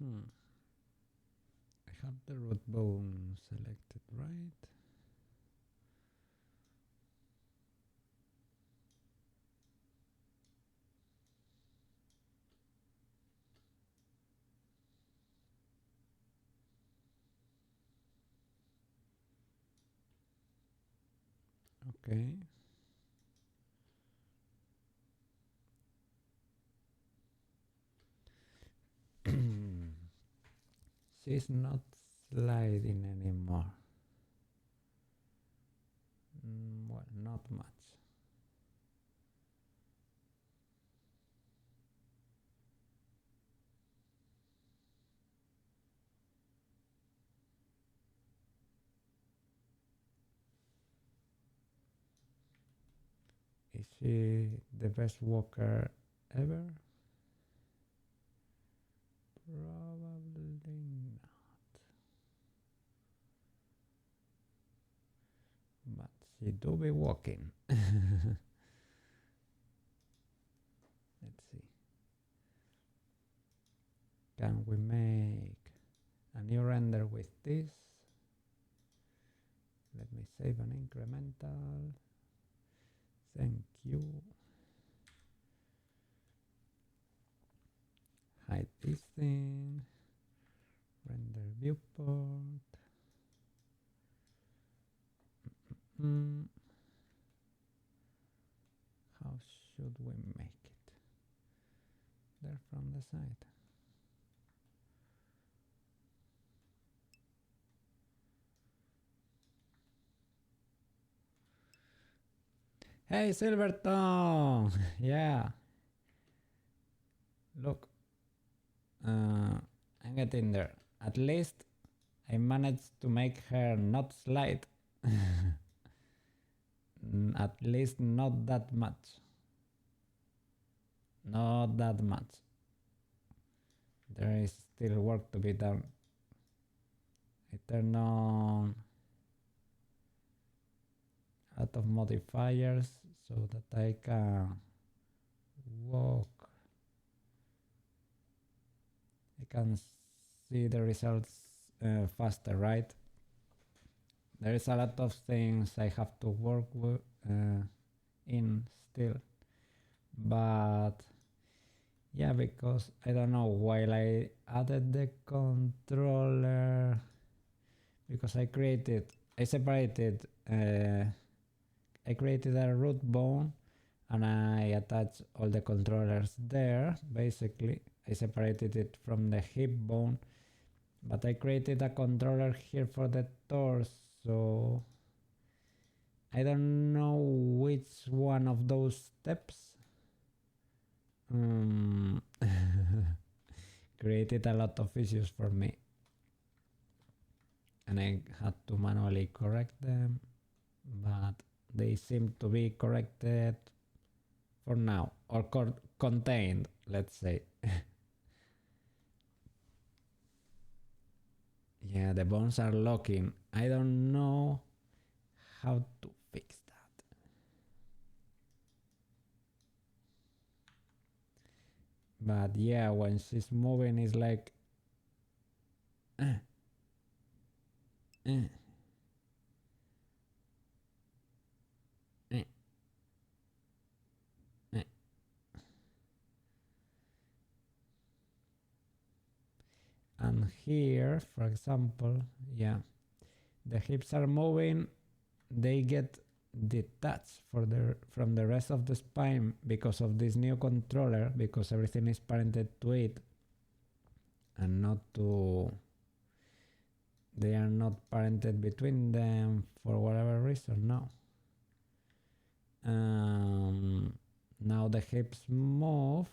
I have the root bone selected, right? Okay. She's not sliding anymore. Well, not much. Is she the best walker ever? Probably not. But she do be walking. Let's see. Can we make a new render with this? Let me save an incremental. Thank you. Hide this thing. Render viewport. How should we make it? There from the side. Hey, Silverton! Yeah. Look. I'm getting there. At least I managed to make her not slide. At least not that much. Not that much. There is still work to be done. I turn on a lot of modifiers so that I can walk. I can see the results faster, right? There is a lot of things I have to work with, in still, but yeah, because I don't know, while I added the controller, because I created a root bone, and I attached all the controllers there. Basically, I separated it from the hip bone, but I created a controller here for the torso. I don't know which one of those steps created a lot of issues for me, and I had to manually correct them, but they seem to be corrected for now, or contained, let's say. Yeah, the bones are locking. I don't know how to fix that. But yeah, when she's moving, it's like and here, for example, yeah, the hips are moving, they get detached from the rest of the spine because of this new controller, because everything is parented to it and not to, they are not parented between them for whatever reason. Now the hips move.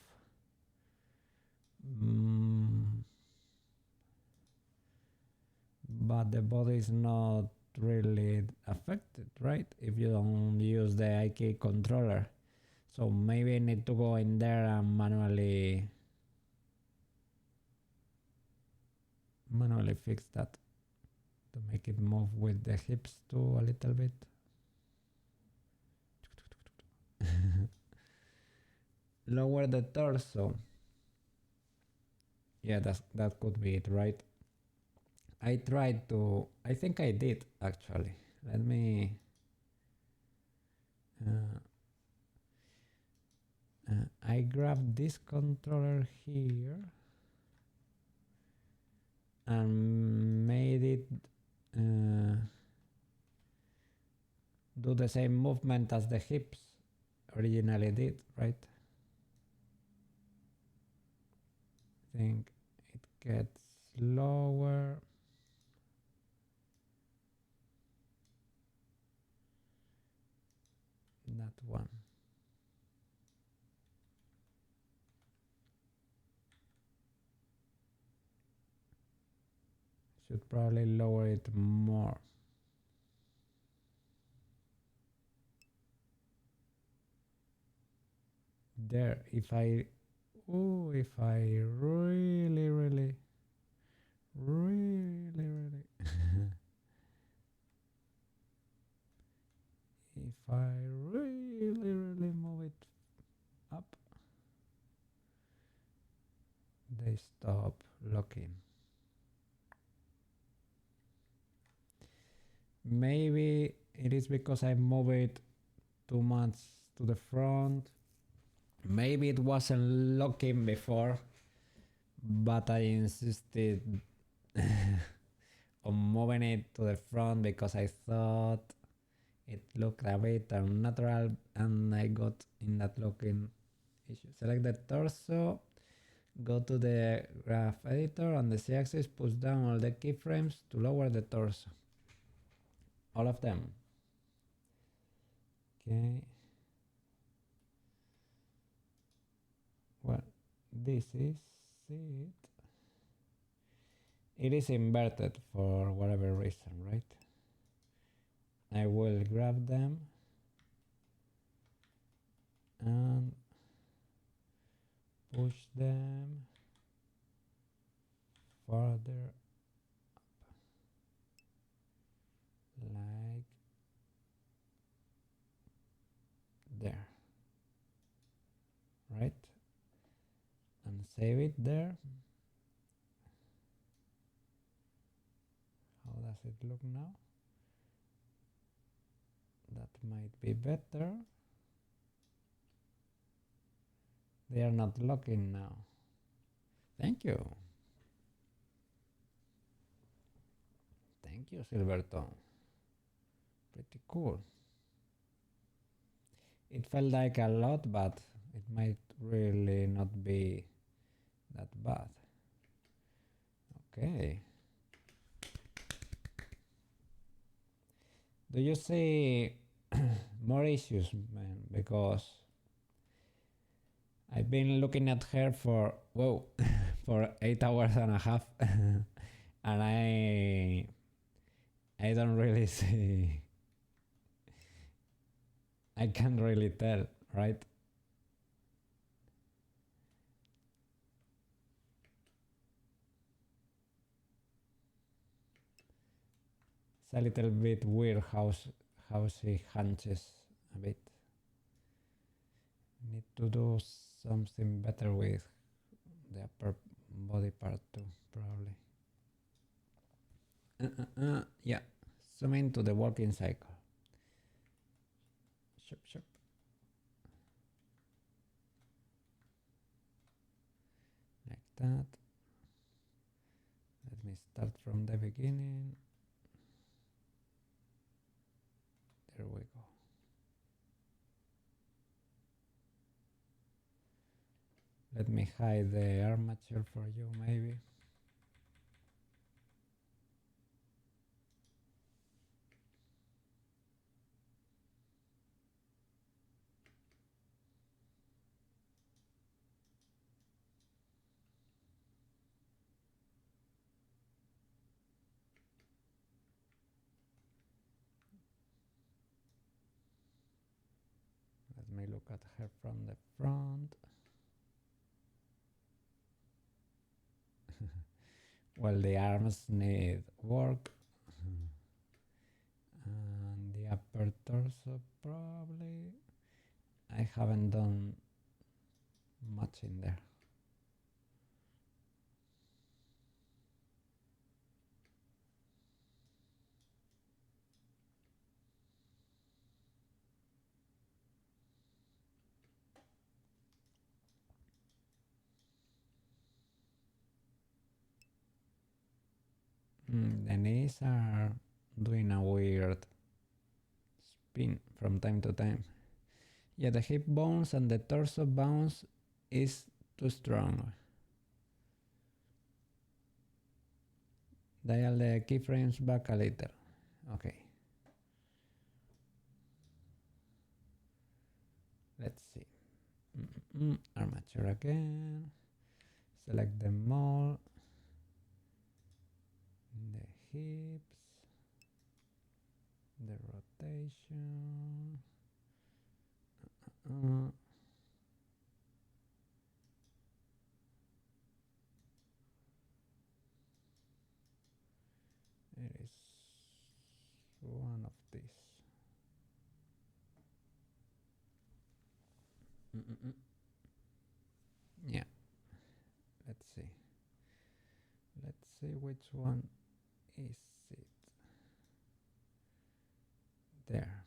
But the body is not really affected, right? If you don't use the IK controller. So maybe I need to go in there and manually fix that to make it move with the hips too a little bit. Lower the torso. Yeah, that could be it, right? I tried to, I think I did actually. Let me I grabbed this controller here and made it do the same movement as the hips originally did, right? I think it gets lower. That one. Should probably lower it more. There, if I really if I really move it up, they stop locking. Maybe it is because I move it too much to the front. Maybe it wasn't locking before, but I insisted on moving it to the front because I thought it looked a bit unnatural, and I got in that looking issue. Select the torso, go to the graph editor, on the Z-axis push down all the keyframes to lower the torso. All of them. Okay. Well, this is it. It is inverted for whatever reason, right? I will grab them and push them further up, like there, right? And save it there. How does it look now? That might be better. They are not locking now. Thank you. Thank you, Silverton. Pretty cool. It felt like a lot, but it might really not be that bad. Okay. Do you see more issues, man? Because I've been looking at her for, whoa, for 8 hours and a half, and I don't really see. I can't really tell, right? It's a little bit weird how she hunches a bit. Need to do something better with the upper body part too, probably. Yeah, zoom into the walking cycle. Shup, shup. Like that. Let me start from the beginning. There we go. Let me hide the armature for you, maybe. Let me look at her from the front. Well, the arms need work. And the upper torso, probably. I haven't done much in there. The knees are doing a weird spin from time to time. Yeah, the hip bones and the torso bounce is too strong. Dial the keyframes back a little. Okay. Let's see. Armature again. Select them all. The hips. The rotation. There is one of these. Yeah. Let's see. Let's see which one is it. There.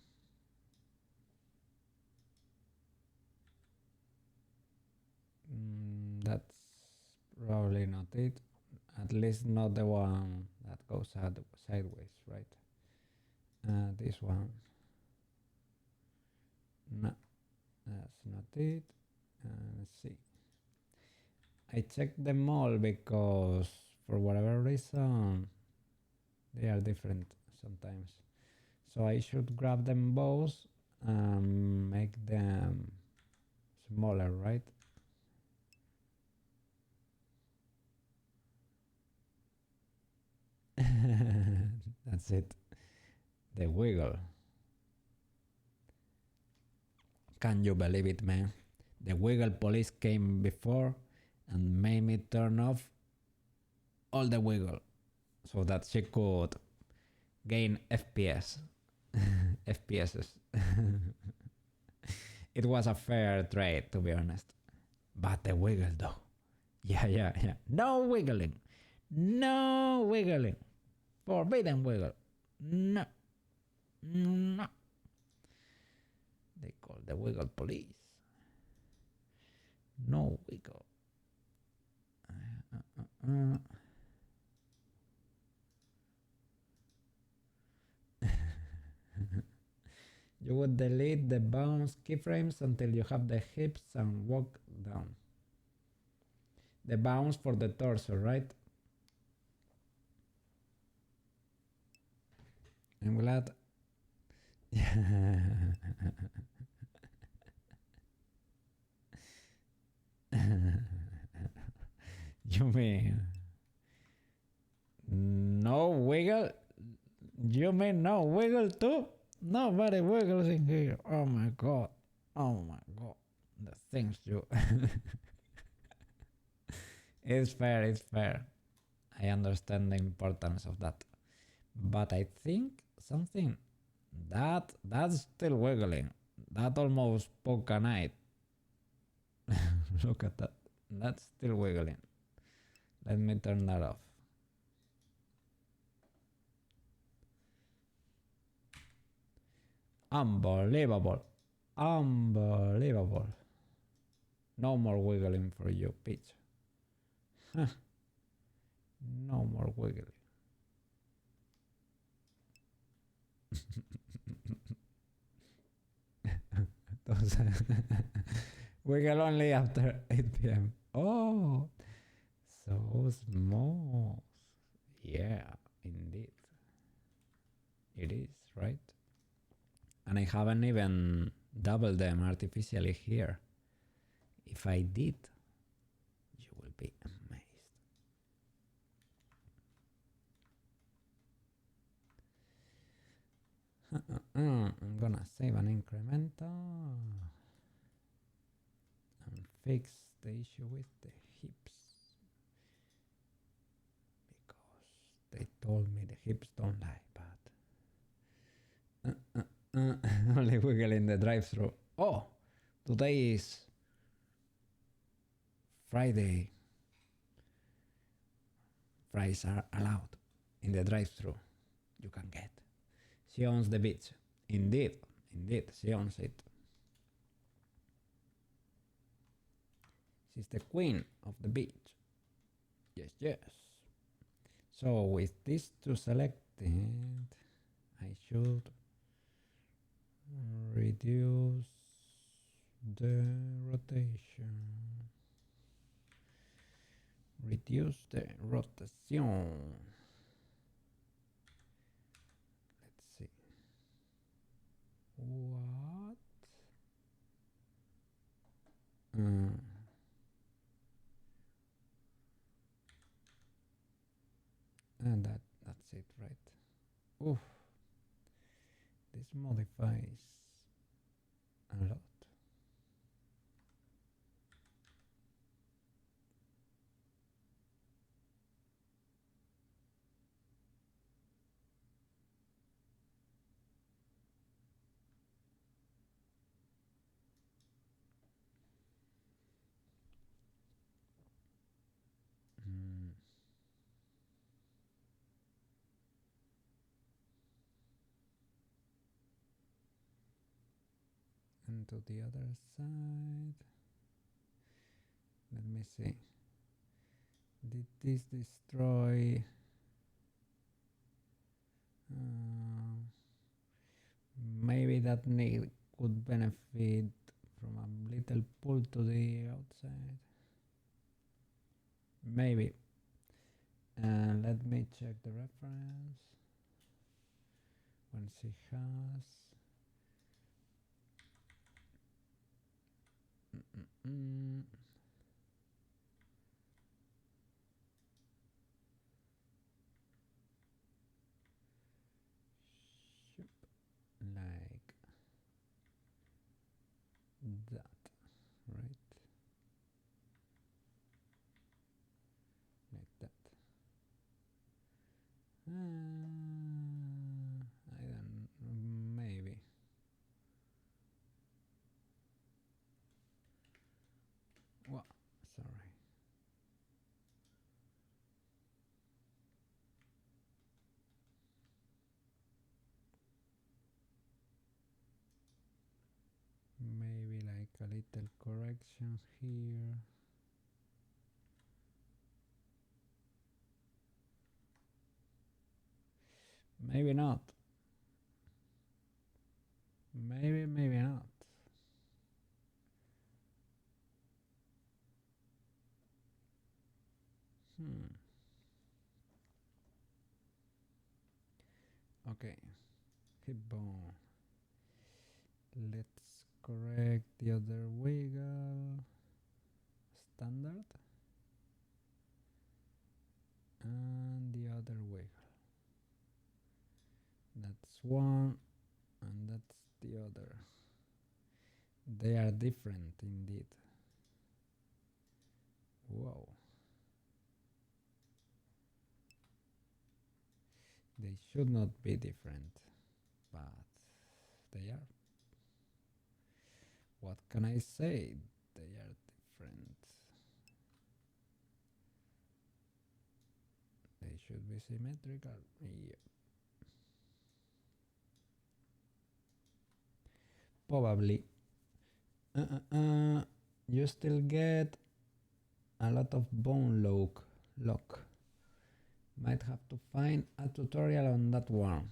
That's probably not it. At least not the one that goes sideways, right? This one. No, that's not it. Let's see. I checked them all because for whatever reason they are different sometimes. So I should grab them both and make them smaller, right? That's it. The wiggle. Can you believe it, man? The wiggle police came before and made me turn off all the wiggle so that she could gain FPS. FPSs. It was a fair trade, to be honest. But the wiggle, though. Yeah. No wiggling. No wiggling. Forbidden wiggle. No. They call the wiggle police. No wiggle. You would delete the bounce keyframes until you have the hips and walk down. The bounce for the torso, right? I'm glad. You mean no wiggle? You mean no wiggle too? Nobody wiggles in here. Oh my god. Oh my god. The things you. It's fair, it's fair. I understand the importance of that. But I think something that's still wiggling. That almost poke a night. Look at that. That's still wiggling. Let me turn that off. Unbelievable. Unbelievable. No more wiggling for you, Peach. Huh. No more wiggling. Wiggle only after 8 p.m. Oh, so small. Yeah, indeed. It is, right? And I haven't even doubled them artificially here. If I did, you will be amazed. I'm gonna save an incremental and fix the issue with the hips, because they told me the hips don't lie, but only wiggle in the drive-thru. Oh, today is Friday. Fries are allowed in the drive-thru. You can get. She owns the beach. Indeed, indeed, she owns it. She's the queen of the beach. Yes, yes. So with these two selected, I should reduce the rotation. Reduce the rotation. Let's see. What? And that's it, right? Oof. This modifies a lot. And to the other side, let me see. Did this destroy? Maybe that nail could benefit from a little pull to the outside. Maybe. Let me check the reference. When she has like that, right? Like that. I don't, maybe. Well, sorry. Maybe like a little correction here. Maybe not. Maybe, maybe not. Okay, hip bone. Let's correct the other wiggle. Standard. And the other wiggle. That's one, and that's the other. They are different indeed. Whoa. They should not be different, but they are. What can I say? They are different. They should be symmetrical. Yeah. Probably. You still get a lot of bone lock. Might have to find a tutorial on that one.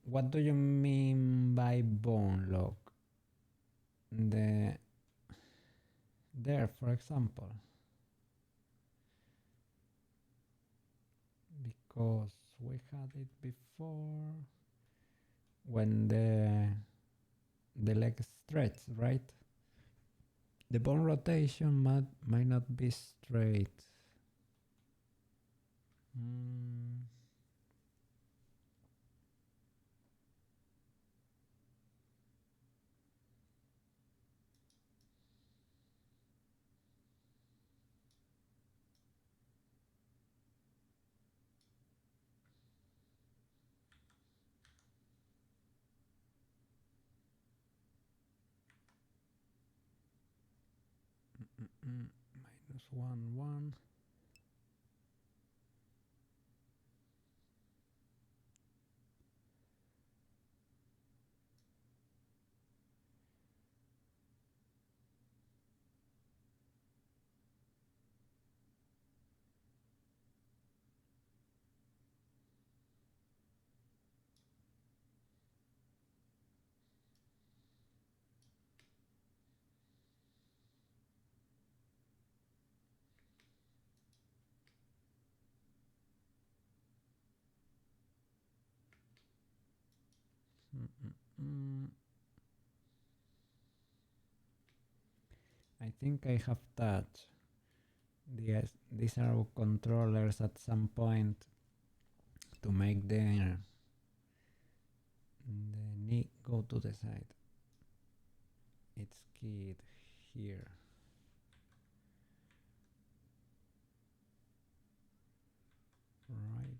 What do you mean by bone lock? There, for example. Because we had it before when the leg stretches, right? The bone rotation might not be straight. Minus 1, 1. I think I have touched these are controllers at some point to make the knee go to the side. It's keyed here. Right.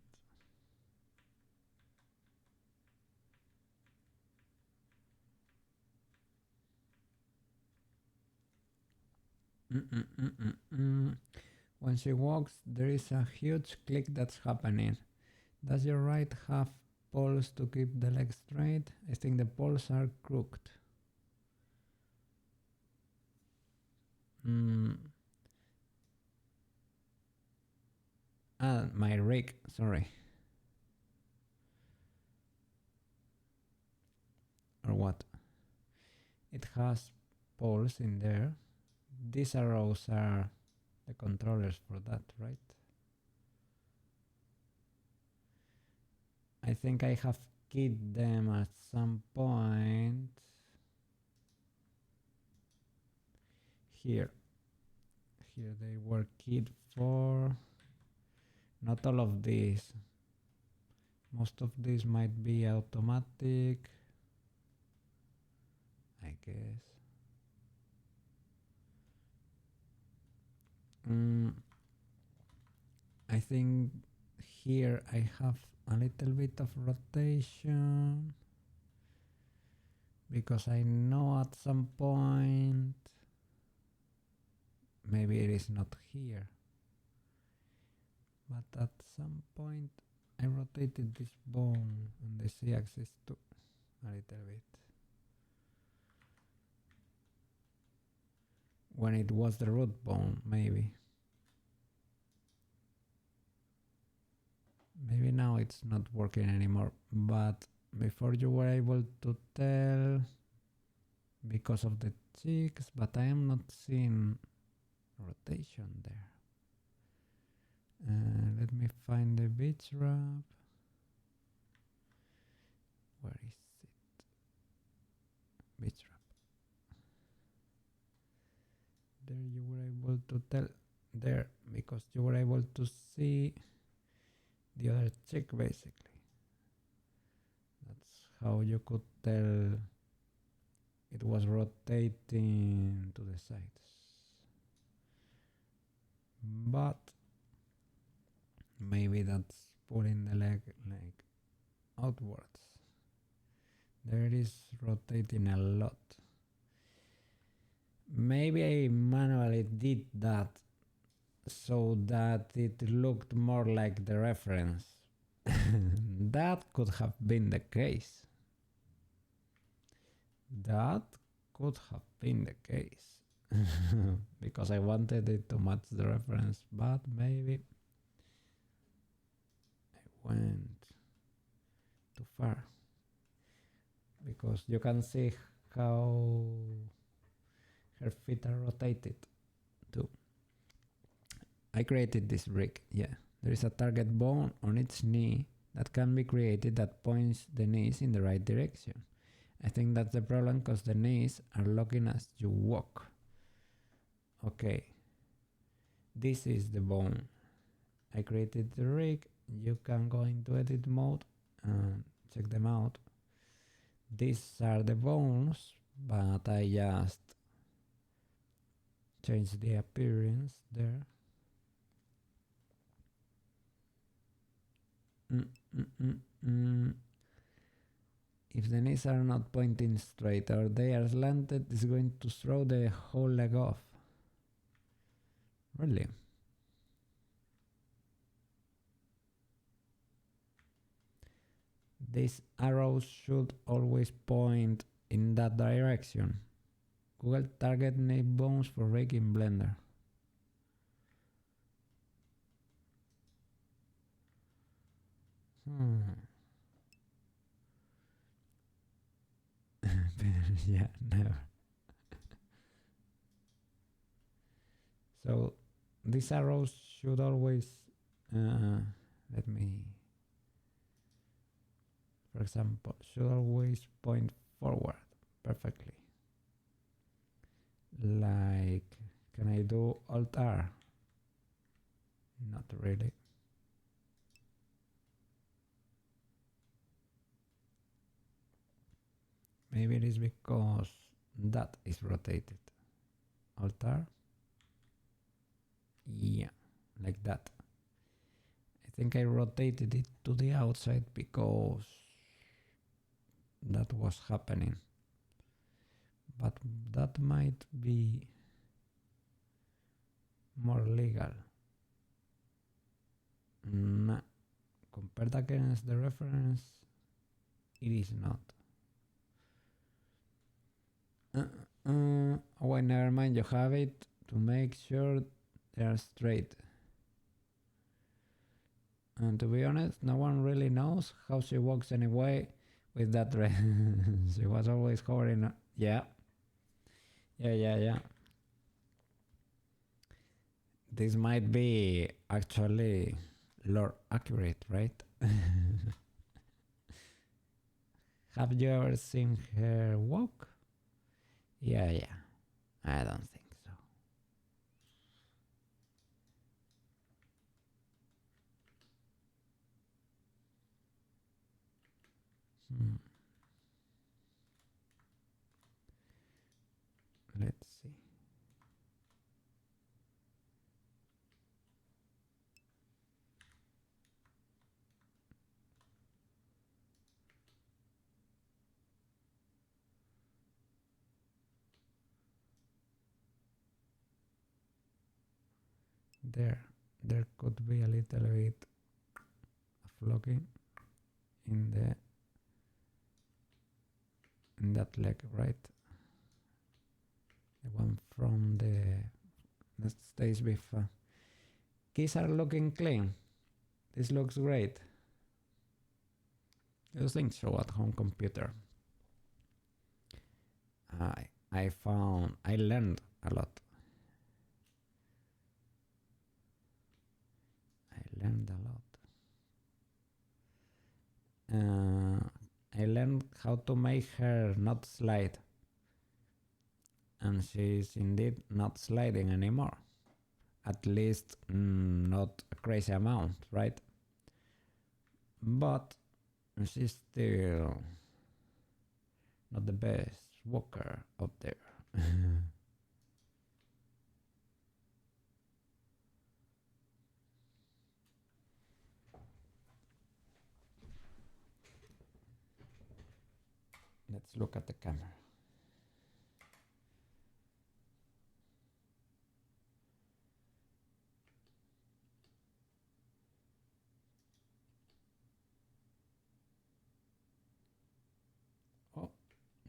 When she walks, there is a huge click that's happening. Does your right have poles to keep the leg straight? I think the poles are crooked. My rig, sorry. Or what? It has poles in there. These arrows are the controllers for that, right? I think I have keyed them at some point. Here they were keyed for. Not all of these. Most of these might be automatic, I guess. I think here I have a little bit of rotation because I know at some point, maybe it is not here, but at some point I rotated this bone on the z-axis too, a little bit. When it was the root bone, maybe. it's not working anymore. But before you were able to tell because of the cheeks, but I am not seeing rotation there. Let me find the beach wrap. Where is it? Beach wrap. There you were able to tell there because you were able to see the other cheek basically. That's how you could tell it was rotating to the sides. But maybe that's pulling the leg like outwards. There it is rotating a lot. Maybe I manually did that so that it looked more like the reference. That could have been the case. That could have been the case. Because I wanted it to match the reference, but maybe I went too far. Because you can see how her feet are rotated too. I created this rig, yeah. There is a target bone on its knee that can be created that points the knees in the right direction. I think that's the problem because the knees are locking as you walk. Okay, this is the bone. I created the rig. You can go into edit mode and check them out. These are the bones, but I just changed the appearance there. If the knees are not pointing straight or they are slanted, it's going to throw the whole leg off. Really? These arrows should always point in that direction. Google target knee bones for rig in Blender. Yeah, never. So these arrows should always, let me, for example, should always point forward perfectly. Like, can I do Alt R? Not really. Maybe it is because that is rotated. Alt R. Yeah, like that. I think I rotated it to the outside because that was happening. But that might be more legal. Nah. Compared against the reference, it is not. Oh, never mind, you have it to make sure they are straight. And to be honest, no one really knows how she walks anyway with that dress. She was always hovering. Yeah. This might be actually lore accurate, right? Have you ever seen her walk? Yeah. I don't think so. Let's see. There could be a little bit of locking in that leg, right? The one from the stage before. Keys are looking clean. This looks great. using so at home computer. I learned a lot. I learned how to make her not slide, and she's indeed not sliding anymore. At least not a crazy amount, right? But she's still not the best walker out there. Let's look at the camera. Oh,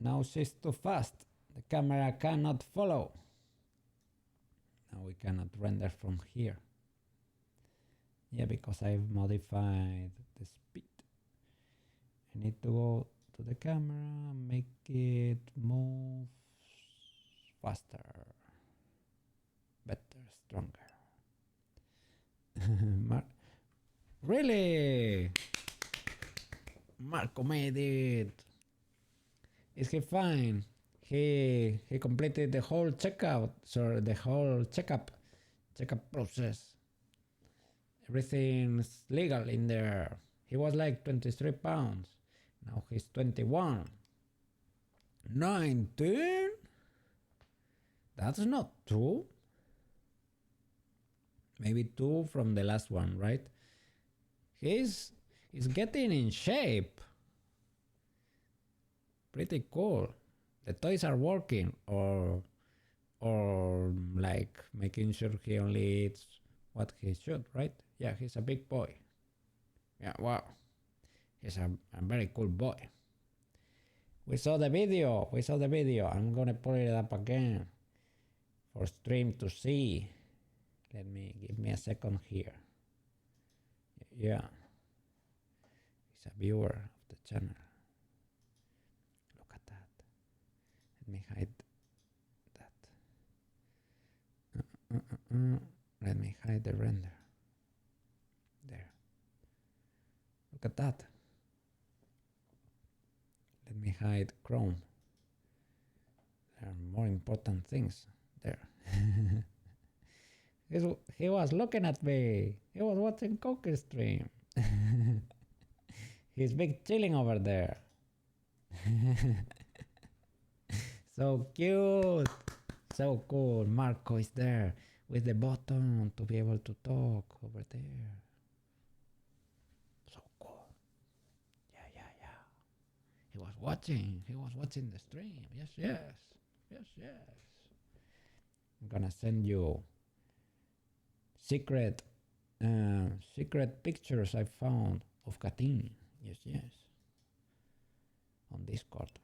now she's too fast. The camera cannot follow. Now we cannot render from here. Yeah, because I've modified the speed. I need to go to the camera, make it move faster, better, stronger. Really? Marco made it. Is he fine? He completed the whole checkout, so the whole checkup process. Everything's legal in there. He was like 23 pounds. Now he's 21. 19? That's not true. Maybe 2 from the last one, right? He's getting in shape. Pretty cool. The toys are working, or like making sure he only eats what he should, right? Yeah, he's a big boy. Yeah, wow. He's a very cool boy. We saw the video. I'm gonna pull it up again for stream to see. Give me a second here. Yeah. He's a viewer of the channel. Look at that. Let me hide that. Let me hide the render. There. Look at that. Let me hide Chrome. There are more important things there. He was looking at me. He was watching Coke stream. He's big chilling over there. So cute. So cool. Marco is there with the button to be able to talk over there. So cool. Yeah. He was watching the stream. Yes. I'm gonna send you secret pictures I found of Katin. Yes. On Discord.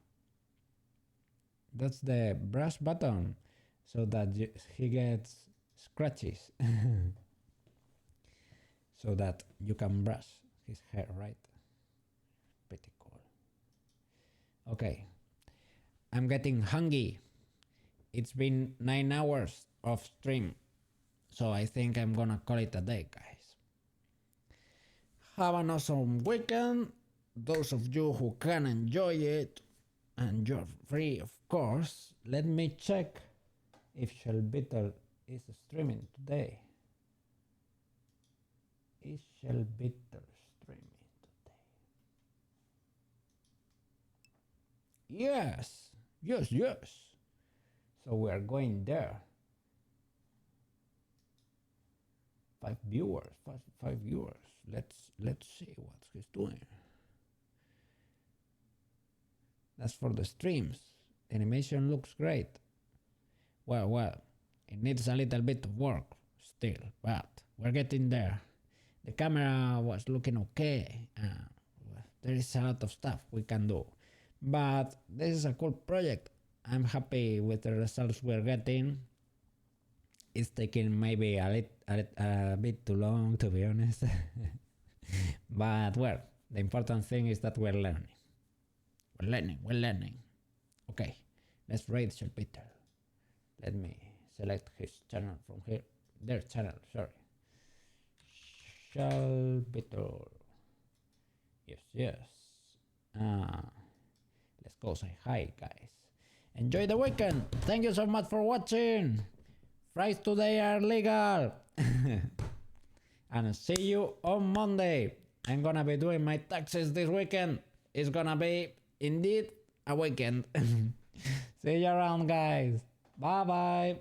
That's the brush button, so that he gets scratches. So that you can brush his hair, right? Pretty cool. Okay. I'm getting hungry. It's been 9 hours of stream, so I think I'm gonna call it a day, guys. Have an awesome weekend. Those of you who can enjoy it, and you're free, of course. Let me check if Shell Beetle is streaming today. Is Shell Beetle streaming today? Yes. So we are going there. 5 viewers. Let's see what he's doing. That's for the streams. The animation looks great. Well, it needs a little bit of work still, but we're getting there. The camera was looking okay. There is a lot of stuff we can do, but this is a cool project. I'm happy with the results we're getting. It's taking maybe a bit too long, to be honest. But well, The important thing is that we're learning. We're learning. Okay, let's raid Sculpts. Let me select his channel from here. Their channel, sorry. Sculpts. Yes. Let's go say hi, guys. Enjoy the weekend. Thank you so much for watching. Fries today are legal. And see you on Monday. I'm gonna be doing my taxes this weekend. It's gonna be indeed a weekend. See you around, guys. Bye bye.